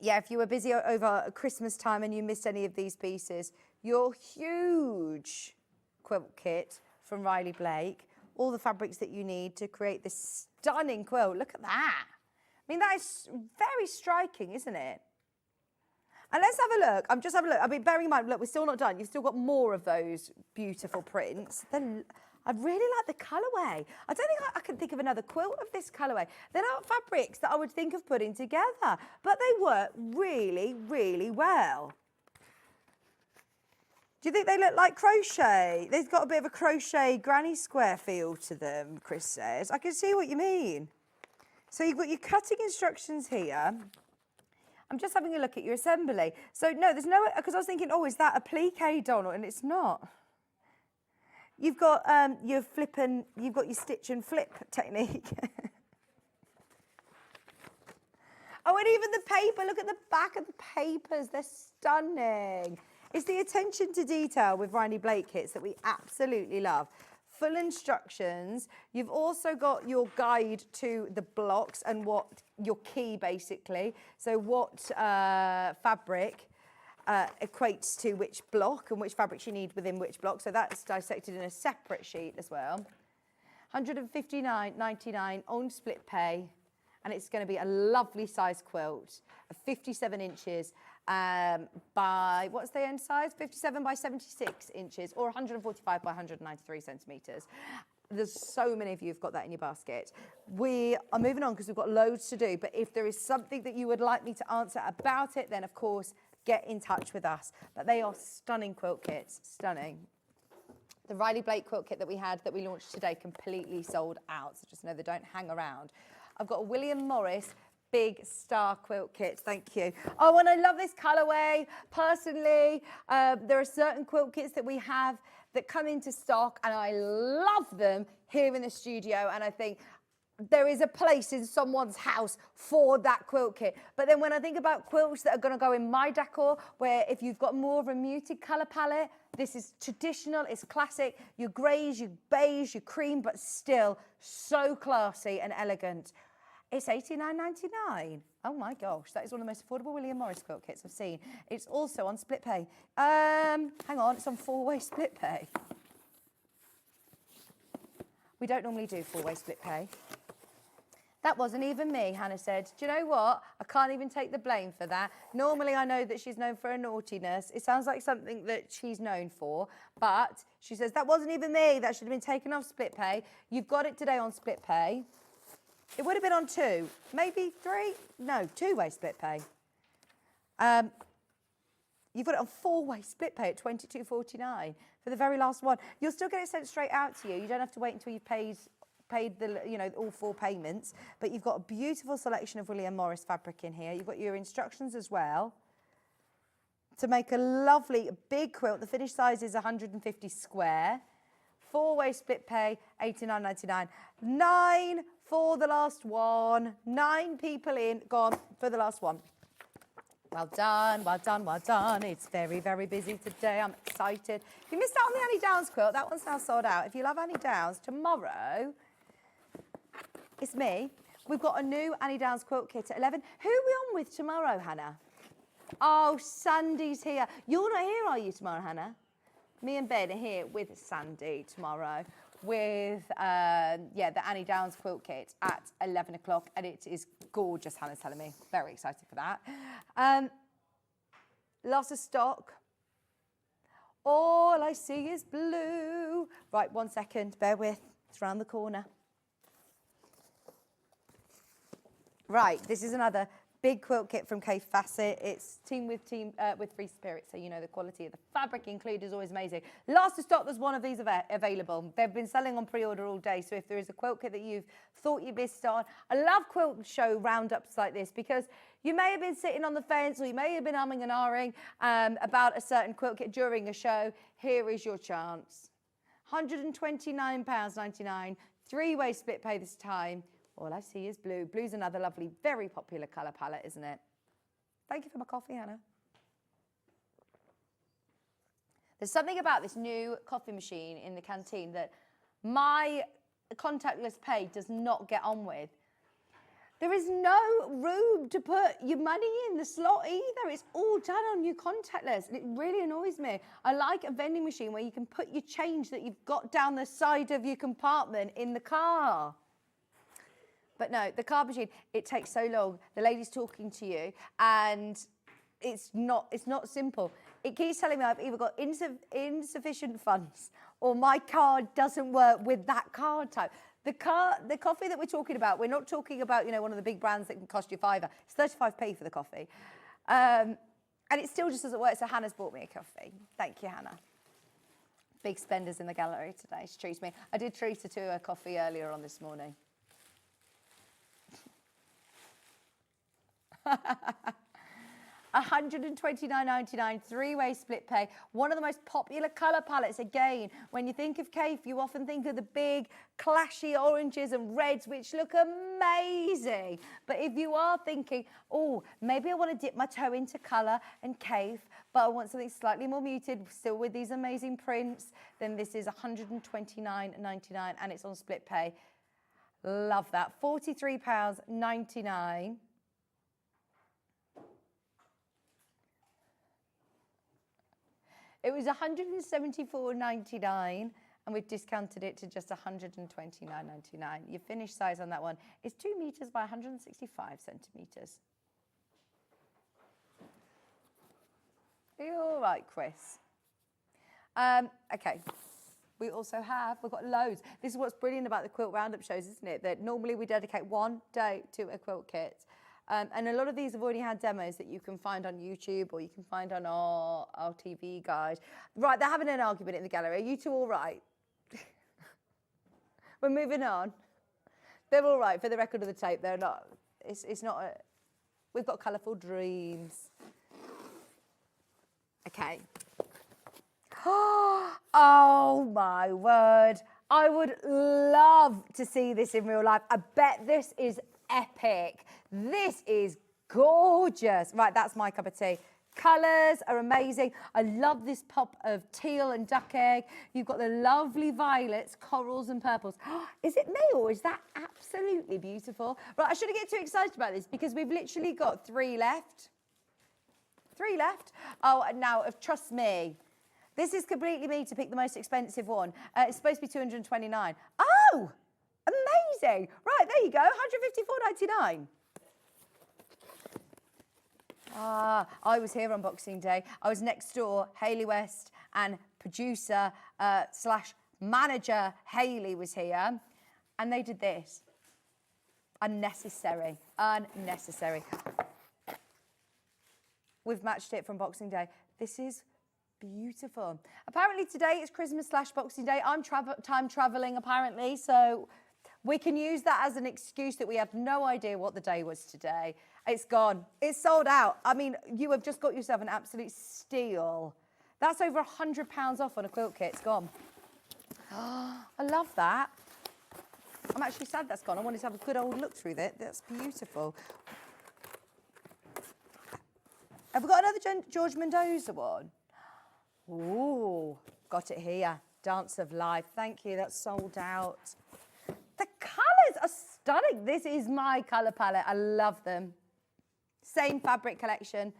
if you were busy over Christmas time and you missed any of these pieces, your huge quilt kit from Riley Blake, all the fabrics that you need to create this stunning quilt. Look at that. I mean, that is very striking, isn't it? And let's have a look. I'm just having a look. I mean, bearing in mind, look, we're still not done. You've still got more of those beautiful prints. Then I really like the colourway. I don't think I can think of another quilt of this colourway. They're not fabrics that I would think of putting together, but they work really, really well. Do you think they look like crochet? They've got a bit of a crochet granny square feel to them, Chris says. I can see what you mean. So you've got your cutting instructions here. I'm just having a look at your assembly. So no, there's no, because I was thinking, oh, is that a plique, Donald? And it's not. You've got your you've got your stitch and flip technique. Oh, and even the paper, look at the back of the papers, they're stunning. It's the attention to detail with Riley Blake kits that we absolutely love. Full instructions. You've also got your guide to the blocks and what your key, basically. So what fabric equates to which block and which fabrics you need within which block. So that's dissected in a separate sheet as well. £159.99 on split pay. And it's going to be a lovely size quilt of 57 inches by, what's the end size? 57 by 76 inches or 145 by 193 centimetres. There's so many of you who've got that in your basket. We are moving on because we've got loads to do. But if there is something that you would like me to answer about it, then of course, get in touch with us. But they are stunning quilt kits, stunning. The Riley Blake quilt kit that we had that we launched today completely sold out. So just know they don't hang around. I've got a William Morris big star quilt kit, thank you. Oh, and I love this colourway. Personally, there are certain quilt kits that we have that come into stock and I love them here in the studio, and I think there is a place in someone's house for that quilt kit. But then when I think about quilts that are going to go in my decor, where if you've got more of a muted colour palette, this is traditional, it's classic, your greys, your beige, your cream, but still so classy and elegant. It's $89.99. Oh my gosh, that is one of the most affordable William Morris quilt kits I've seen. It's also on split pay. Hang on, it's on 4-way split pay. We don't normally do 4-way split pay. That wasn't even me, Hannah said. Do you know what? I can't even take the blame for that. Normally, I know that she's known for her naughtiness. It sounds like something that she's known for. But she says, that wasn't even me. That should have been taken off split pay. You've got it today on split pay. It would have been on 2, maybe 3. No, 2-way split pay. You've got it on 4-way split pay at $22.49 for the very last one. You'll still get it sent straight out to you. You don't have to wait until you've paid the, you know, all 4 payments. But you've got a beautiful selection of William Morris fabric in here. You've got your instructions as well to make a lovely big quilt. The finished size is 150 square. 4-way split pay, $89.99. 9 for the last one. 9 people in, gone for the last one. Well done, well done, well done. It's very, very busy today. I'm excited. If you missed out on the Annie Downs quilt, that one's now sold out. If you love Annie Downs, tomorrow, it's me. We've got a new Annie Downs quilt kit at 11. Who are we on with tomorrow, Hannah? Oh, Sandy's here. You're not here, are you, tomorrow, Hannah? Me and Ben are here with Sandy tomorrow with, the Annie Downs quilt kit at 11 o'clock, and it is gorgeous, Hannah's telling me. Very excited for that. Lots of stock. All I see is blue. Right, 1 second, bear with. It's round the corner. Right, this is another big quilt kit from Kay Fassett. It's team with Free Spirit, so you know the quality of the fabric included is always amazing. Last of stock, there's one of these available. They've been selling on pre-order all day, so if there is a quilt kit that you've thought you missed on, I love quilt show roundups like this because you may have been sitting on the fence or you may have been umming and ahhing about a certain quilt kit during a show. Here is your chance. £129.99, 3-way split pay this time. All I see is blue. Blue's another lovely, very popular colour palette, isn't it? Thank you for my coffee, Hannah. There's something about this new coffee machine in the canteen that my contactless pay does not get on with. There is no room to put your money in the slot either. It's all done on your contactless, and it really annoys me. I like a vending machine where you can put your change that you've got down the side of your compartment in the car. But no, the card machine, it takes so long. The lady's talking to you and it's not simple. It keeps telling me I've either got insufficient funds or my card doesn't work with that card type. The coffee that we're talking about, we're not talking about, you know, one of the big brands that can cost you £5. It's 35p for the coffee. And it still just doesn't work, so Hannah's bought me a coffee. Thank you, Hannah. Big spenders in the gallery today. She treats me. I did treat her to a coffee earlier on this morning. £129.99, three-way split pay. One of the most popular colour palettes. Again, when you think of Kaffe, you often think of the big, clashy oranges and reds, which look amazing. But if you are thinking, oh, maybe I want to dip my toe into colour and Kaffe, but I want something slightly more muted, still with these amazing prints, then this is £129.99 and it's on split pay. Love that. £43.99. It was £174.99 and we've discounted it to just £129.99. Your finished size on that one is 2 metres by 165 centimetres. Are you all right, Chris? Okay. We've got loads. This is what's brilliant about the Quilt Roundup shows, isn't it? That normally we dedicate one day to a quilt kit. And a lot of these have already had demos that you can find on YouTube or you can find on our TV guide. Right, they're having an argument in the gallery. Are you two all right? We're moving on. They're all right for the record of the tape. They're not. It's not. We've got colourful dreams. Okay. Oh my word. I would love to see this in real life. I bet this is epic. This is gorgeous. Right, that's my cup of tea. Colours are amazing. I love this pop of teal and duck egg. You've got the lovely violets, corals and purples. Is it me or is that absolutely beautiful? Right, I shouldn't get too excited about this because we've literally got 3 left. 3 left. Oh, and now, trust me, this is completely me to pick the most expensive one. It's supposed to be £229. Oh, amazing. Right, there you go, £154.99. I was here on Boxing Day. I was next door. Hayley West and producer / manager Hayley was here. And they did this. Unnecessary. Unnecessary. We've matched it from Boxing Day. This is beautiful. Apparently today it's Christmas / Boxing Day. I'm time travelling apparently, so we can use that as an excuse that we have no idea what the day was today. It's gone. It's sold out. I mean, you have just got yourself an absolute steal. That's over £100 off on a quilt kit. It's gone. I love that. I'm actually sad that's gone. I wanted to have a good old look through that. That's beautiful. Have we got another George Mendoza one? Ooh, got it here. Dance of Life. Thank you. That's sold out. The colours are stunning. This is my colour palette. I love them. Same fabric collection.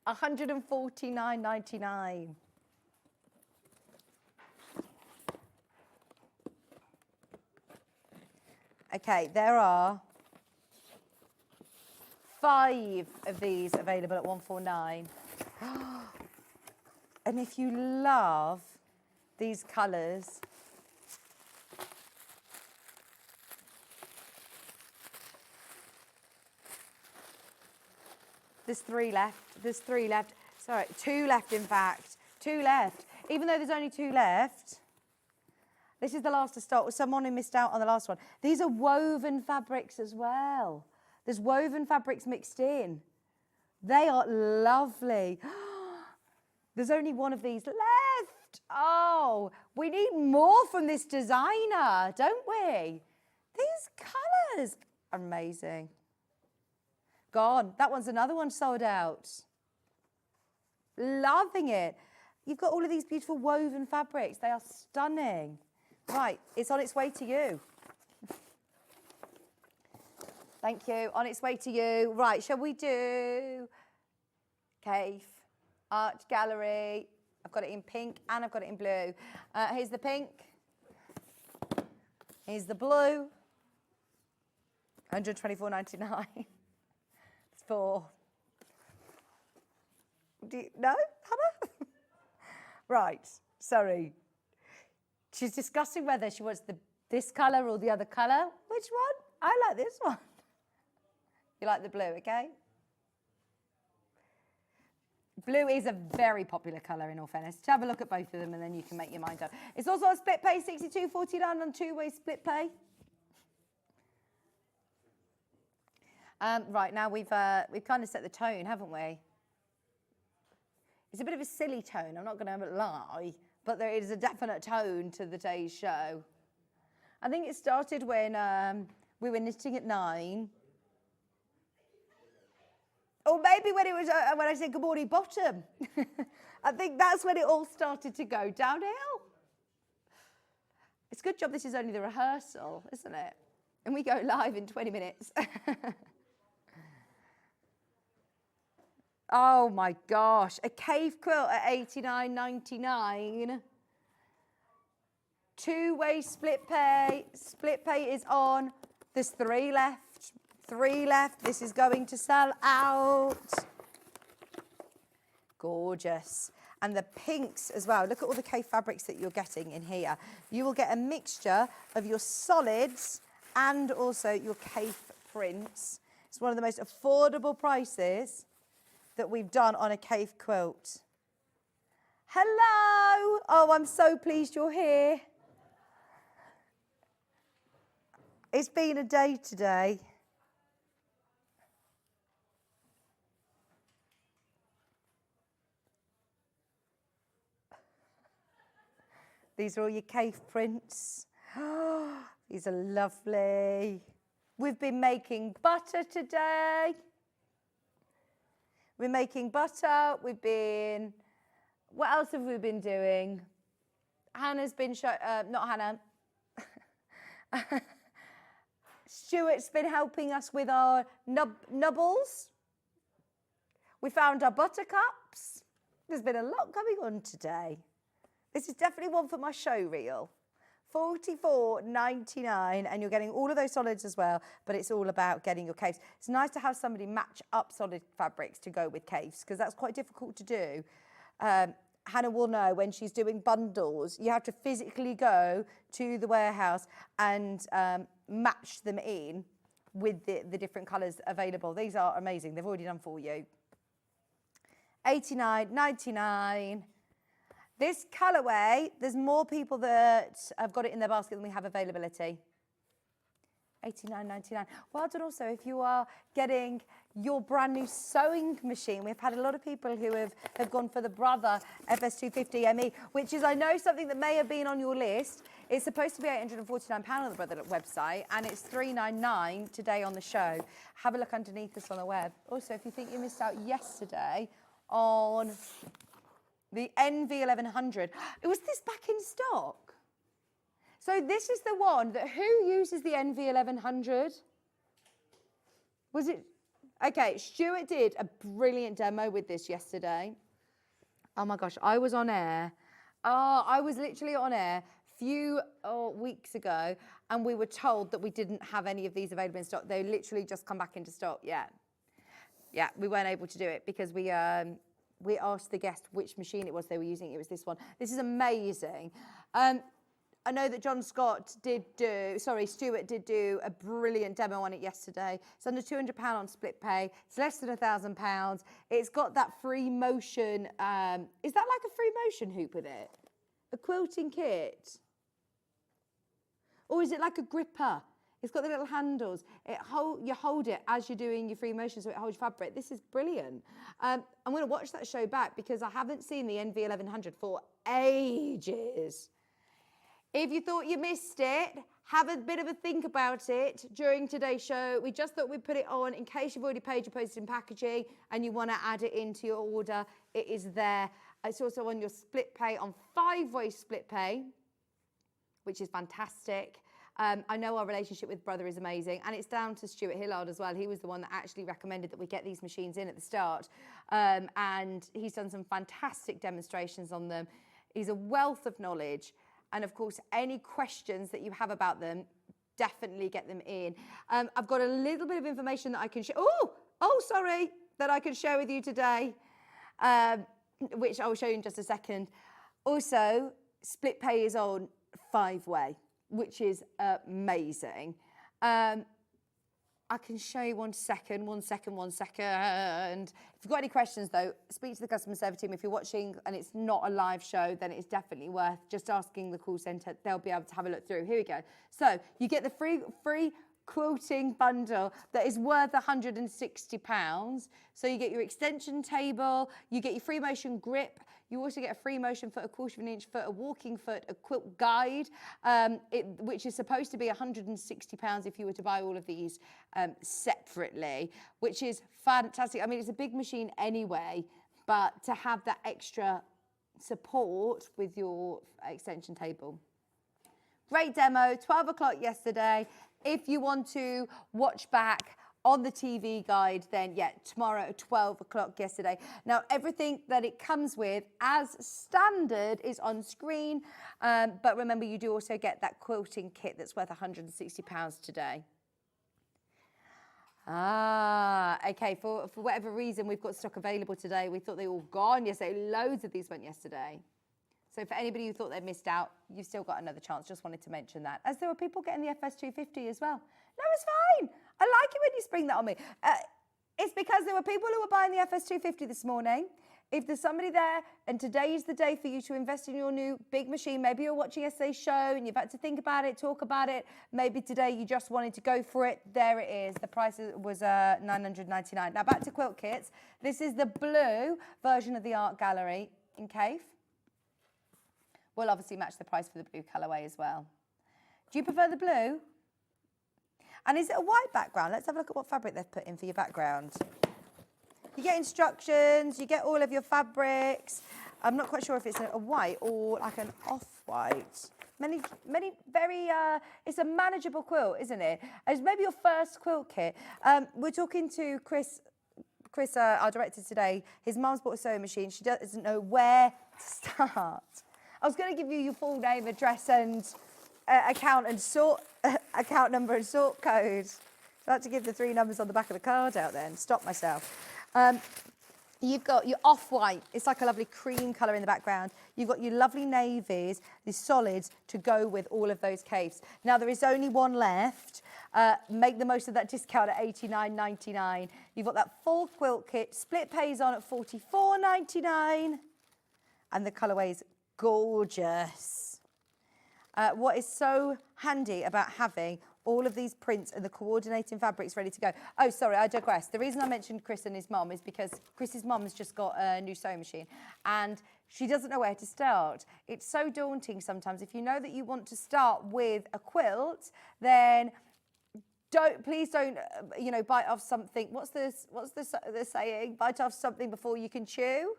£149.99. Okay, there are 5 of these available at £149. And if you love these colours, there's 3 left. There's 3 left. Sorry, 2 left, in fact. 2 left. Even though there's only 2 left, this is the last to stock. Someone who missed out on the last one. These are woven fabrics as well. There's woven fabrics mixed in. They are lovely. There's only 1 of these left. Oh, we need more from this designer, don't we? These colours are amazing. Gone. That one's another one sold out. Loving it. You've got all of these beautiful woven fabrics. They are stunning. Right, it's on its way to you. Thank you. On its way to you. Right, shall we do Kaffe, Art Gallery. I've got it in pink and I've got it in blue. Here's the pink. Here's the blue. £124.99. It's for... No, Hannah? Right, sorry. She's discussing whether she wants this colour or the other colour. Which one? I like this one. You like the blue, okay? Blue is a very popular colour in all fairness. To have a look at both of them and then you can make your mind up. It's also on split pay, £62.49 on two-way split pay. Right, now we've kind of set the tone, haven't we? It's a bit of a silly tone, I'm not going to lie, but there is a definite tone to the day's show. I think it started when we were knitting at 9. Or maybe when it was when I said good morning bottom. I think that's when it all started to go downhill. It's a good job this is only the rehearsal, isn't it? And we go live in 20 minutes. Oh my gosh, a cave quilt at £89.99. Two-way split pay. Split pay is on. There's 3 left. 3 left. This is going to sell out. Gorgeous. And the pinks as well. Look at all the cave fabrics that you're getting in here. You will get a mixture of your solids and also your cave prints. It's one of the most affordable prices that we've done on a cave quilt. Hello! Oh, I'm so pleased you're here. It's been a day today. These are all your cave prints. These are lovely. We've been making butter today. We're making butter. We've been, what else have we been doing? Hannah's been, not Hannah. Stuart's been helping us with our nubbles. We found our buttercups. There's been a lot going on today. This is definitely one for my show reel. $44.99, and you're getting all of those solids as well, but it's all about getting your caves. It's nice to have somebody match up solid fabrics to go with caves, because that's quite difficult to do. Hannah will know when she's doing bundles, you have to physically go to the warehouse and match them in with the different colours available. These are amazing. They've already done for you. $89.99. This colourway, there's more people that have got it in their basket than we have availability. $89.99. Well done also if you are getting your brand new sewing machine. We've had a lot of people who have gone for the Brother FS250 ME, which is, I know, something that may have been on your list. It's supposed to be £849 on the Brother website, and it's $399 today on the show. Have a look underneath us on the web. Also, if you think you missed out yesterday on the NV1100, was this back in stock? So this is the one that, who uses the NV1100? Was it? Okay, Stuart did a brilliant demo with this yesterday. Oh my gosh, I was on air. Oh, I was literally on air a few weeks ago, and we were told that we didn't have any of these available in stock. They literally just come back into stock. Yeah, we weren't able to do it because we asked the guest which machine it was they were using. It was this one. This is amazing. I know that Stuart did do a brilliant demo on it yesterday. It's under £200 on split pay. It's less than £1,000. It's got that free motion. Is that like a free motion hoop with it? A quilting kit? Or is it like a gripper? It's got the little handles. You hold it as you're doing your free motion, so it holds fabric. This is brilliant. I'm going to watch that show back because I haven't seen the NV1100 for ages. If you thought you missed it, have a bit of a think about it during today's show. We just thought we'd put it on in case you've already paid your postage and packaging and you want to add it into your order. It is there. It's also on your split pay, on 5-way split pay, which is fantastic. I know our relationship with Brother is amazing, and it's down to Stuart Hillard as well. He was the one that actually recommended that we get these machines in at the start, and he's done some fantastic demonstrations on them. He's a wealth of knowledge, and of course, any questions that you have about them, definitely get them in. I've got a little bit of information that I can share. That I can share with you today, which I'll show you in just a second. Also, split pay is on 5-way, which is amazing. I can show you 1 second. If you've got any questions though, speak to the customer service team. If you're watching and it's not a live show, then it's definitely worth just asking the call centre. They'll be able to have a look through. Here we go. So you get the free quilting bundle that is worth £160. So you get your extension table, you get your free motion grip, you also get a free motion foot, a 1/4 inch foot, a walking foot, a quilt guide, which is supposed to be £160 if you were to buy all of these separately, which is fantastic. I mean, it's a big machine anyway, but to have that extra support with your extension table. Great demo, 12 o'clock yesterday. If you want to watch back on the TV guide, then yeah, tomorrow at 12 o'clock yesterday. Now, everything that it comes with as standard is on screen, but remember you do also get that quilting kit that's worth £160 today. Okay, for whatever reason, we've got stock available today. We thought they were all gone yesterday. Loads of these went yesterday. So for anybody who thought they missed out, you've still got another chance. Just wanted to mention that. As there were people getting the FS250 as well. No, it's fine. I like it when you spring that on me. It's because there were people who were buying the FS250 this morning. If there's somebody there, and today is the day for you to invest in your new big machine, maybe you're watching yesterday's show and you've had to think about it, talk about it. Maybe today you just wanted to go for it. There it is. The price was £999. Now back to quilt kits. This is the blue version of the Art Gallery in Cave. We'll obviously match the price for the blue colourway as well. Do you prefer the blue? And is it a white background? Let's have a look at what fabric they've put in for your background. You get instructions, you get all of your fabrics. I'm not quite sure if it's a white or like an off-white. It's a manageable quilt, isn't it? It's maybe your first quilt kit. We're talking to Chris, our director today. His mum's bought a sewing machine. She doesn't know where to start. I was going to give you your full name, address, and account number and sort code. I had to give the 3 numbers on the back of the card out there and stop myself. You've got your off-white. It's like a lovely cream colour in the background. You've got your lovely navies, these solids to go with all of those caves. Now, there is only one left. Make the most of that discount at $89.99. You've got that full quilt kit. Split pays on at $44.99. And the colourway is gorgeous. What is so handy about having all of these prints and the coordinating fabrics ready to go. Oh, sorry, I digress. The reason I mentioned Chris and his mum is because Chris's mum has just got a new sewing machine and she doesn't know where to start. It's so daunting sometimes. If you know that you want to start with a quilt, then please don't, bite off something. What's the saying? Bite off something before you can chew.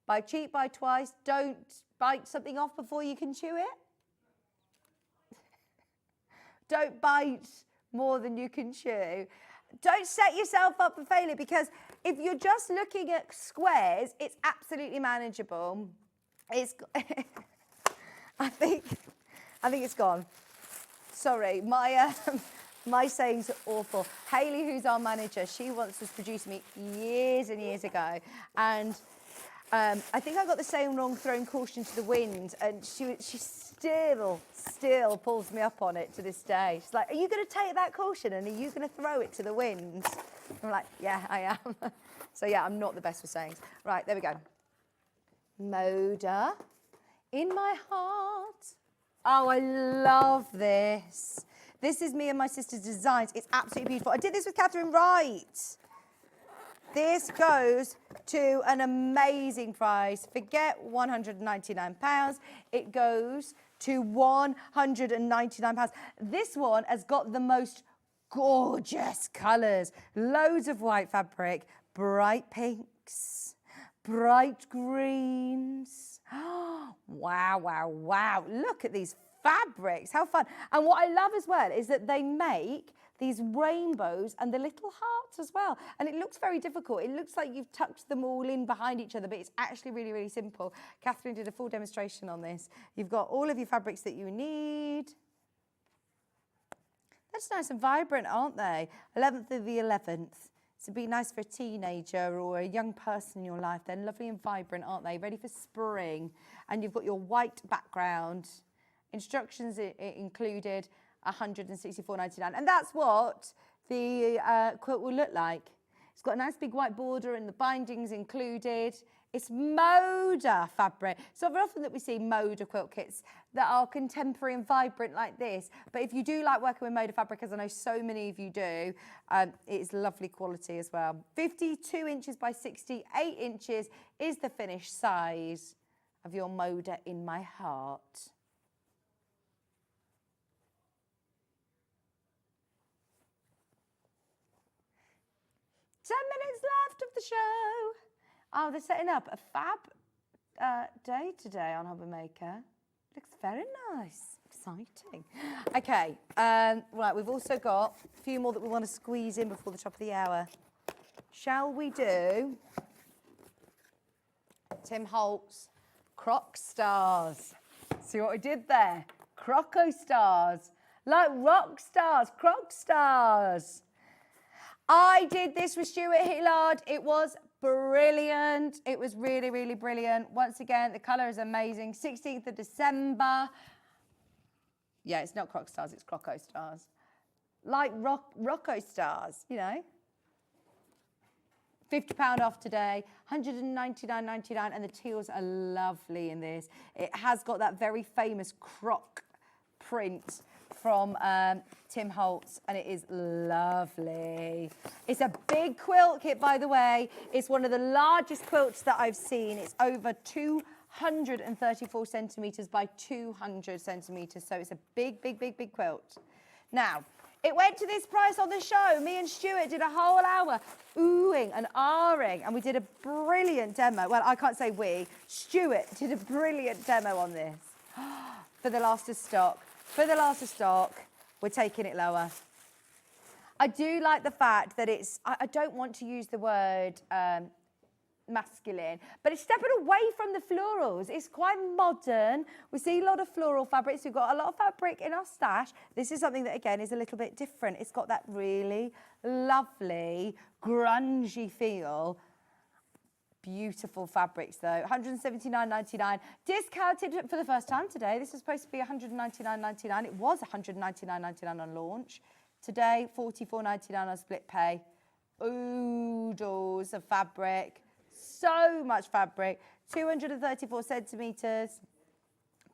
Buy cheap, buy twice. Don't bite something off before you can chew it. Don't bite more than you can chew. Don't set yourself up for failure, because if you're just looking at squares, it's absolutely manageable. It's I think it's gone. Sorry, my sayings are awful. Hayley, who's our manager, she once was producing me years and years ago, and I think I got the saying wrong, throwing caution to the wind, and she still pulls me up on it to this day. She's like, are you going to take that caution and are you going to throw it to the wind? I'm like, yeah, I am. So yeah, I'm not the best with sayings. Right, there we go. Moda in my heart. Oh, I love this. This is me and my sister's designs. It's absolutely beautiful. I did this with Catherine Wright. This goes to an amazing price. Forget £199. It goes to £199. This one has got the most gorgeous colours. Loads of white fabric, bright pinks, bright greens. Wow, wow, wow. Look at these fabrics. How fun. And what I love as well is that they make these rainbows and the little hearts as well. And it looks very difficult. It looks like you've tucked them all in behind each other, but it's actually really, really simple. Catherine did a full demonstration on this. You've got all of your fabrics that you need. That's nice and vibrant, aren't they? 11th of the 11th. So be nice for a teenager or a young person in your life. They're lovely and vibrant, aren't they? Ready for spring. And you've got your white background. Instructions included. £164.99, and that's what the quilt will look like. It's got a nice big white border and the bindings included. It's Moda fabric. So very often that we see Moda quilt kits that are contemporary and vibrant like this. But if you do like working with Moda fabric, as I know so many of you do, it's lovely quality as well. 52 inches by 68 inches is the finished size of your Moda in my heart. Minutes left of the show. Oh, they're setting up a fab day today on Hobby Maker. Looks very nice. Exciting. Okay, right, we've also got a few more that we want to squeeze in before the top of the hour. Shall we do Tim Holtz Croc Stars? See what we did there? Croco Stars. Like rock stars, Croc Stars. I did this with Stuart Hillard. It was brilliant. It was really, really brilliant. Once again, the colour is amazing. 16th of December. Yeah, it's not Croc Stars, it's Croco Stars. Like Rocco Stars, you know. £50 off today, £199.99, and the teals are lovely in this. It has got that very famous croc print from Tim Holtz, and it is lovely. It's a big quilt kit, by the way. It's one of the largest quilts that I've seen. It's over 234 centimetres by 200 centimetres, so it's a big, big, big, big quilt. Now, it went to this price on the show. Me and Stuart did a whole hour oohing and ahhing, and we did a brilliant demo. Well, I can't say we. Stuart did a brilliant demo on this. For the last of stock. For the last of stock, we're taking it lower. I do like the fact that it's, I don't want to use the word masculine, but it's stepping away from the florals. It's quite modern. We see a lot of floral fabrics. We've got a lot of fabric in our stash. This is something that, again, is a little bit different. It's got that really lovely, grungy feel. Beautiful fabrics though, £179.99. Discounted for the first time today. This is supposed to be £199.99. It was £199.99 on launch. Today, £44.99 on split pay. Oodles of fabric. So much fabric. 234 centimetres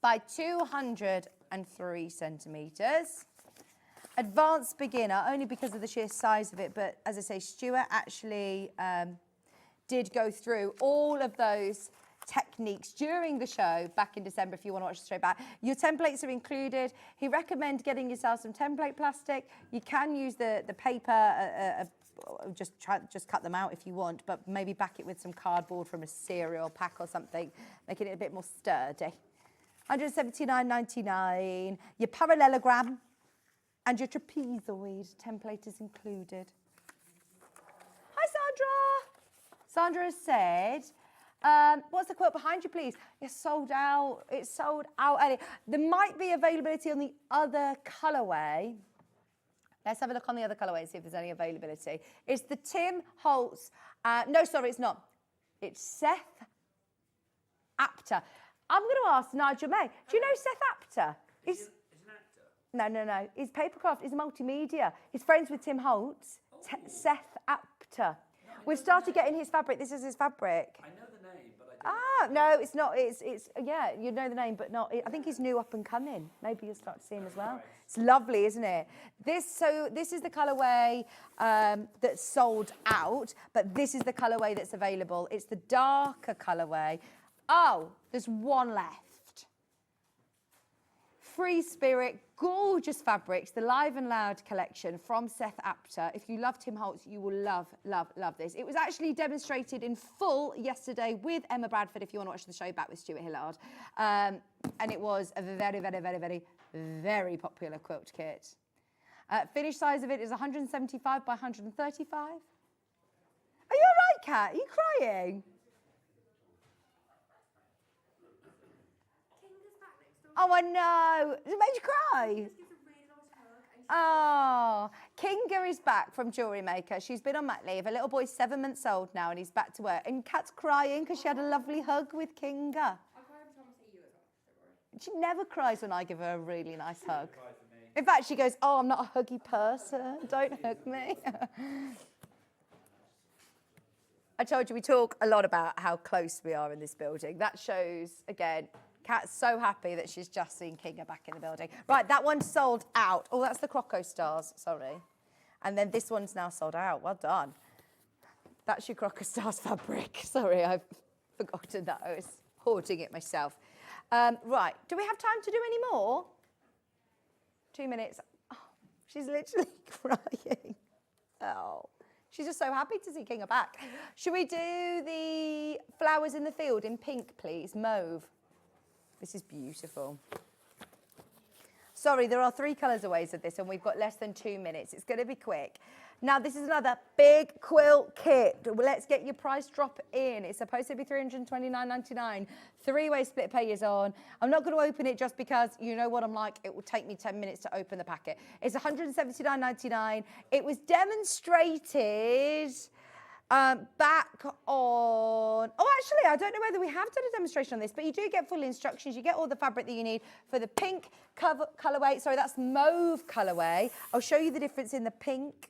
by 203 centimetres. Advanced beginner, only because of the sheer size of it, but as I say, Stuart actually did go through all of those techniques during the show back in December if you want to watch the show back. Your templates are included. He recommends getting yourself some template plastic. You can use the paper, just cut them out if you want, but maybe back it with some cardboard from a cereal pack or something, making it a bit more sturdy. £179.99. Your parallelogram and your trapezoid template is included. Hi, Sandra. Sandra has said, what's the quilt behind you, please? It's sold out. It's sold out early. There might be availability on the other colourway. Let's have a look on the other colourway and see if there's any availability. It's the Tim Holtz. No, sorry, it's not. It's Seth Apter. I'm going to ask Nigel May. Do you know Seth Apter? He's an actor? No. He's papercraft. He's multimedia. He's friends with Tim Holtz. Seth Apter. We've started getting his fabric. This is his fabric. I know the name, but I don't. No, it's not. It's yeah, you know the name, but not. I think he's new up and coming. Maybe you'll start to see him as well. Right. It's lovely, isn't it? This is the colourway that's sold out, but this is the colourway that's available. It's the darker colourway. Oh, there's one left. Free Spirit, gorgeous fabrics, the Live and Loud collection from Seth Apter. If you love Tim Holtz, you will love, love, love this. It was actually demonstrated in full yesterday with Emma Bradford, if you want to watch the show back with Stuart Hillard. And it was a very, very, very, very, very popular quilt kit. Finished size of it is 175 by 135. Are you all right, Kat? Are you crying? Oh, I know. It made you cry. Oh, Kinga is back from Jewellery Maker. She's been on mat leave. Her little boy's 7 months old now, and he's back to work. And Kat's crying because she had a lovely hug with Kinga. I cry every time I see you as well. She never cries when I give her a really nice hug. Cry for me. In fact, she goes, oh, I'm not a huggy person. Don't hug me. I told you we talk a lot about how close we are in this building. That shows, again, Kat's so happy that she's just seen Kinga back in the building. Right, that one's sold out. Oh, that's the Croco Stars, sorry. And then this one's now sold out. Well done. That's your Croco Stars fabric. Sorry, I've forgotten that. I was hoarding it myself. Right, do we have time to do any more? 2 minutes. Oh, she's literally crying. Oh, she's just so happy to see Kinga back. Should we do the flowers in the field in pink, please? Mauve. This is beautiful. Sorry, there are 3 colourways of this and we've got less than 2 minutes. It's going to be quick. Now, this is another big quilt kit. Let's get your price drop in. It's supposed to be $329.99. 3-way split pages on. I'm not going to open it just because you know what I'm like. It will take me 10 minutes to open the packet. It's $179.99. It was demonstrated back on... Oh, actually, I don't know whether we have done a demonstration on this, but you do get full instructions. You get all the fabric that you need for the pink colourway. Sorry, that's mauve colourway. I'll show you the difference in the pink.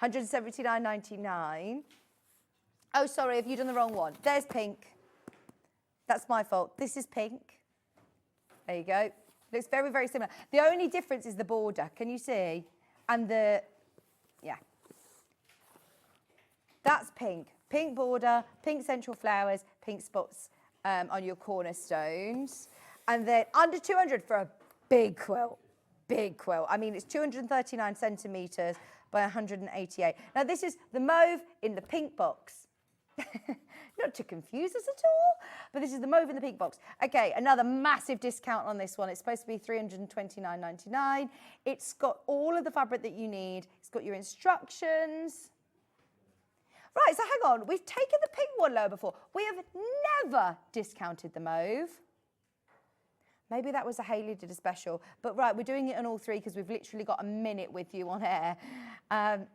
$179.99. Oh, sorry, have you done the wrong one? There's pink. That's my fault. This is pink. There you go. Looks very, very similar. The only difference is the border. Can you see? And the, yeah. That's pink. Pink border, pink central flowers, pink spots on your cornerstones. And then under 200 for a big quilt. Big quilt. I mean, it's 239 centimetres by 188. Now, this is the mauve in the pink box. Not to confuse us at all, but this is the mauve in the pink box. Okay, another massive discount on this one. It's supposed to be $329.99. It's got all of the fabric that you need. It's got your instructions. Right, so hang on. We've taken the pink one lower before. We have never discounted the mauve. Maybe that was a Hayley did a special. But right, we're doing it on all 3 because we've literally got a minute with you on air.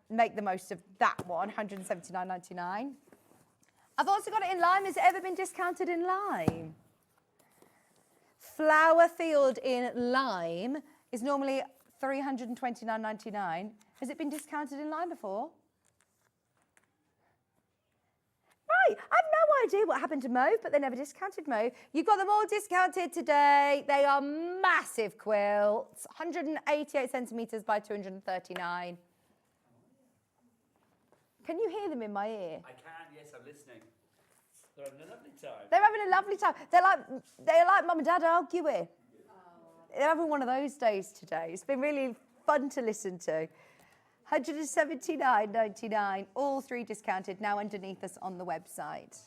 Make the most of that one, $179.99. I've also got it in lime. Has it ever been discounted in lime? Flower field in lime is normally $329.99. Has it been discounted in lime before? Right, I have no idea what happened to mauve, but they never discounted mauve. You've got them all discounted today. They are massive quilts, 188 centimetres by 239. Can you hear them in my ear? I can, yes, I'm listening. They're having a lovely time. They're having a lovely time. They're like mum and dad arguing. They're having one of those days today. It's been really fun to listen to. $179.99, all 3 discounted, now underneath us on the website.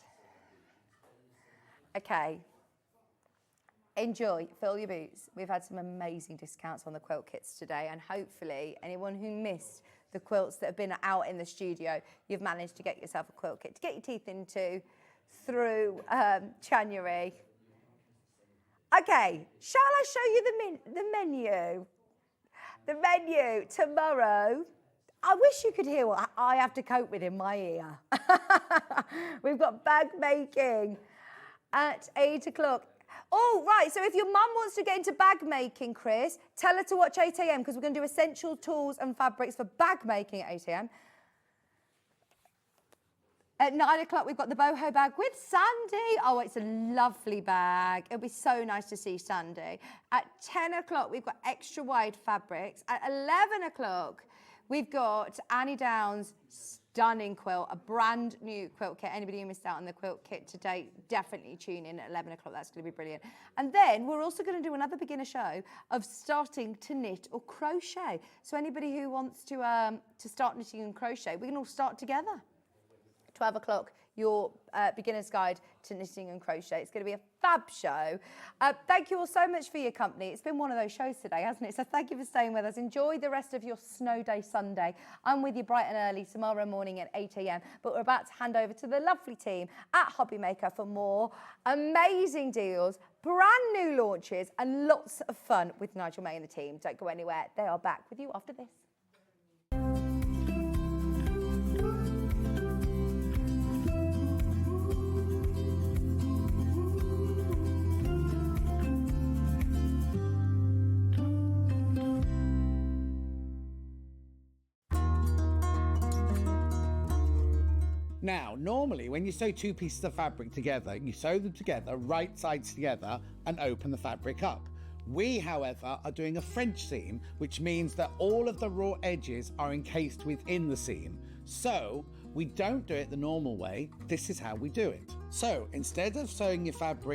Okay. Enjoy, fill your boots. We've had some amazing discounts on the quilt kits today, and hopefully anyone who missed the quilts that have been out in the studio, you've managed to get yourself a quilt kit to get your teeth into through January. Okay, shall I show you the menu? The menu tomorrow. I wish you could hear what I have to cope with in my ear. We've got bag making at 8 o'clock. Oh, right, so if your mum wants to get into bag making, Chris, tell her to watch 8 a.m. because we're going to do essential tools and fabrics for bag making at 8 a.m. At 9 o'clock, we've got the boho bag with Sandy. Oh, it's a lovely bag. It'll be so nice to see Sandy. At 10 o'clock, we've got extra wide fabrics. At 11 o'clock, we've got Annie Downs' stunning quilt, a brand new quilt kit. Anybody who missed out on the quilt kit today, definitely tune in at 11 o'clock. That's going to be brilliant. And then we're also going to do another beginner show of starting to knit or crochet. So anybody who wants to start knitting and crochet, we can all start together. 12 o'clock, your beginner's guide to knitting and crochet. It's going to be a fab show. Thank you all so much for your company. It's been one of those shows today, hasn't it? So thank you for staying with us. Enjoy the rest of your snow day Sunday. I'm with you bright and early tomorrow morning at 8 a.m. But we're about to hand over to the lovely team at Hobbymaker for more amazing deals, brand new launches, and lots of fun with Nigel May and the team. Don't go anywhere. They are back with you after this. Now, normally when you sew two pieces of fabric together, you sew them together, right sides together, and open the fabric up. We, however, are doing a French seam, which means that all of the raw edges are encased within the seam. So we don't do it the normal way. This is how we do it. So instead of sewing your fabric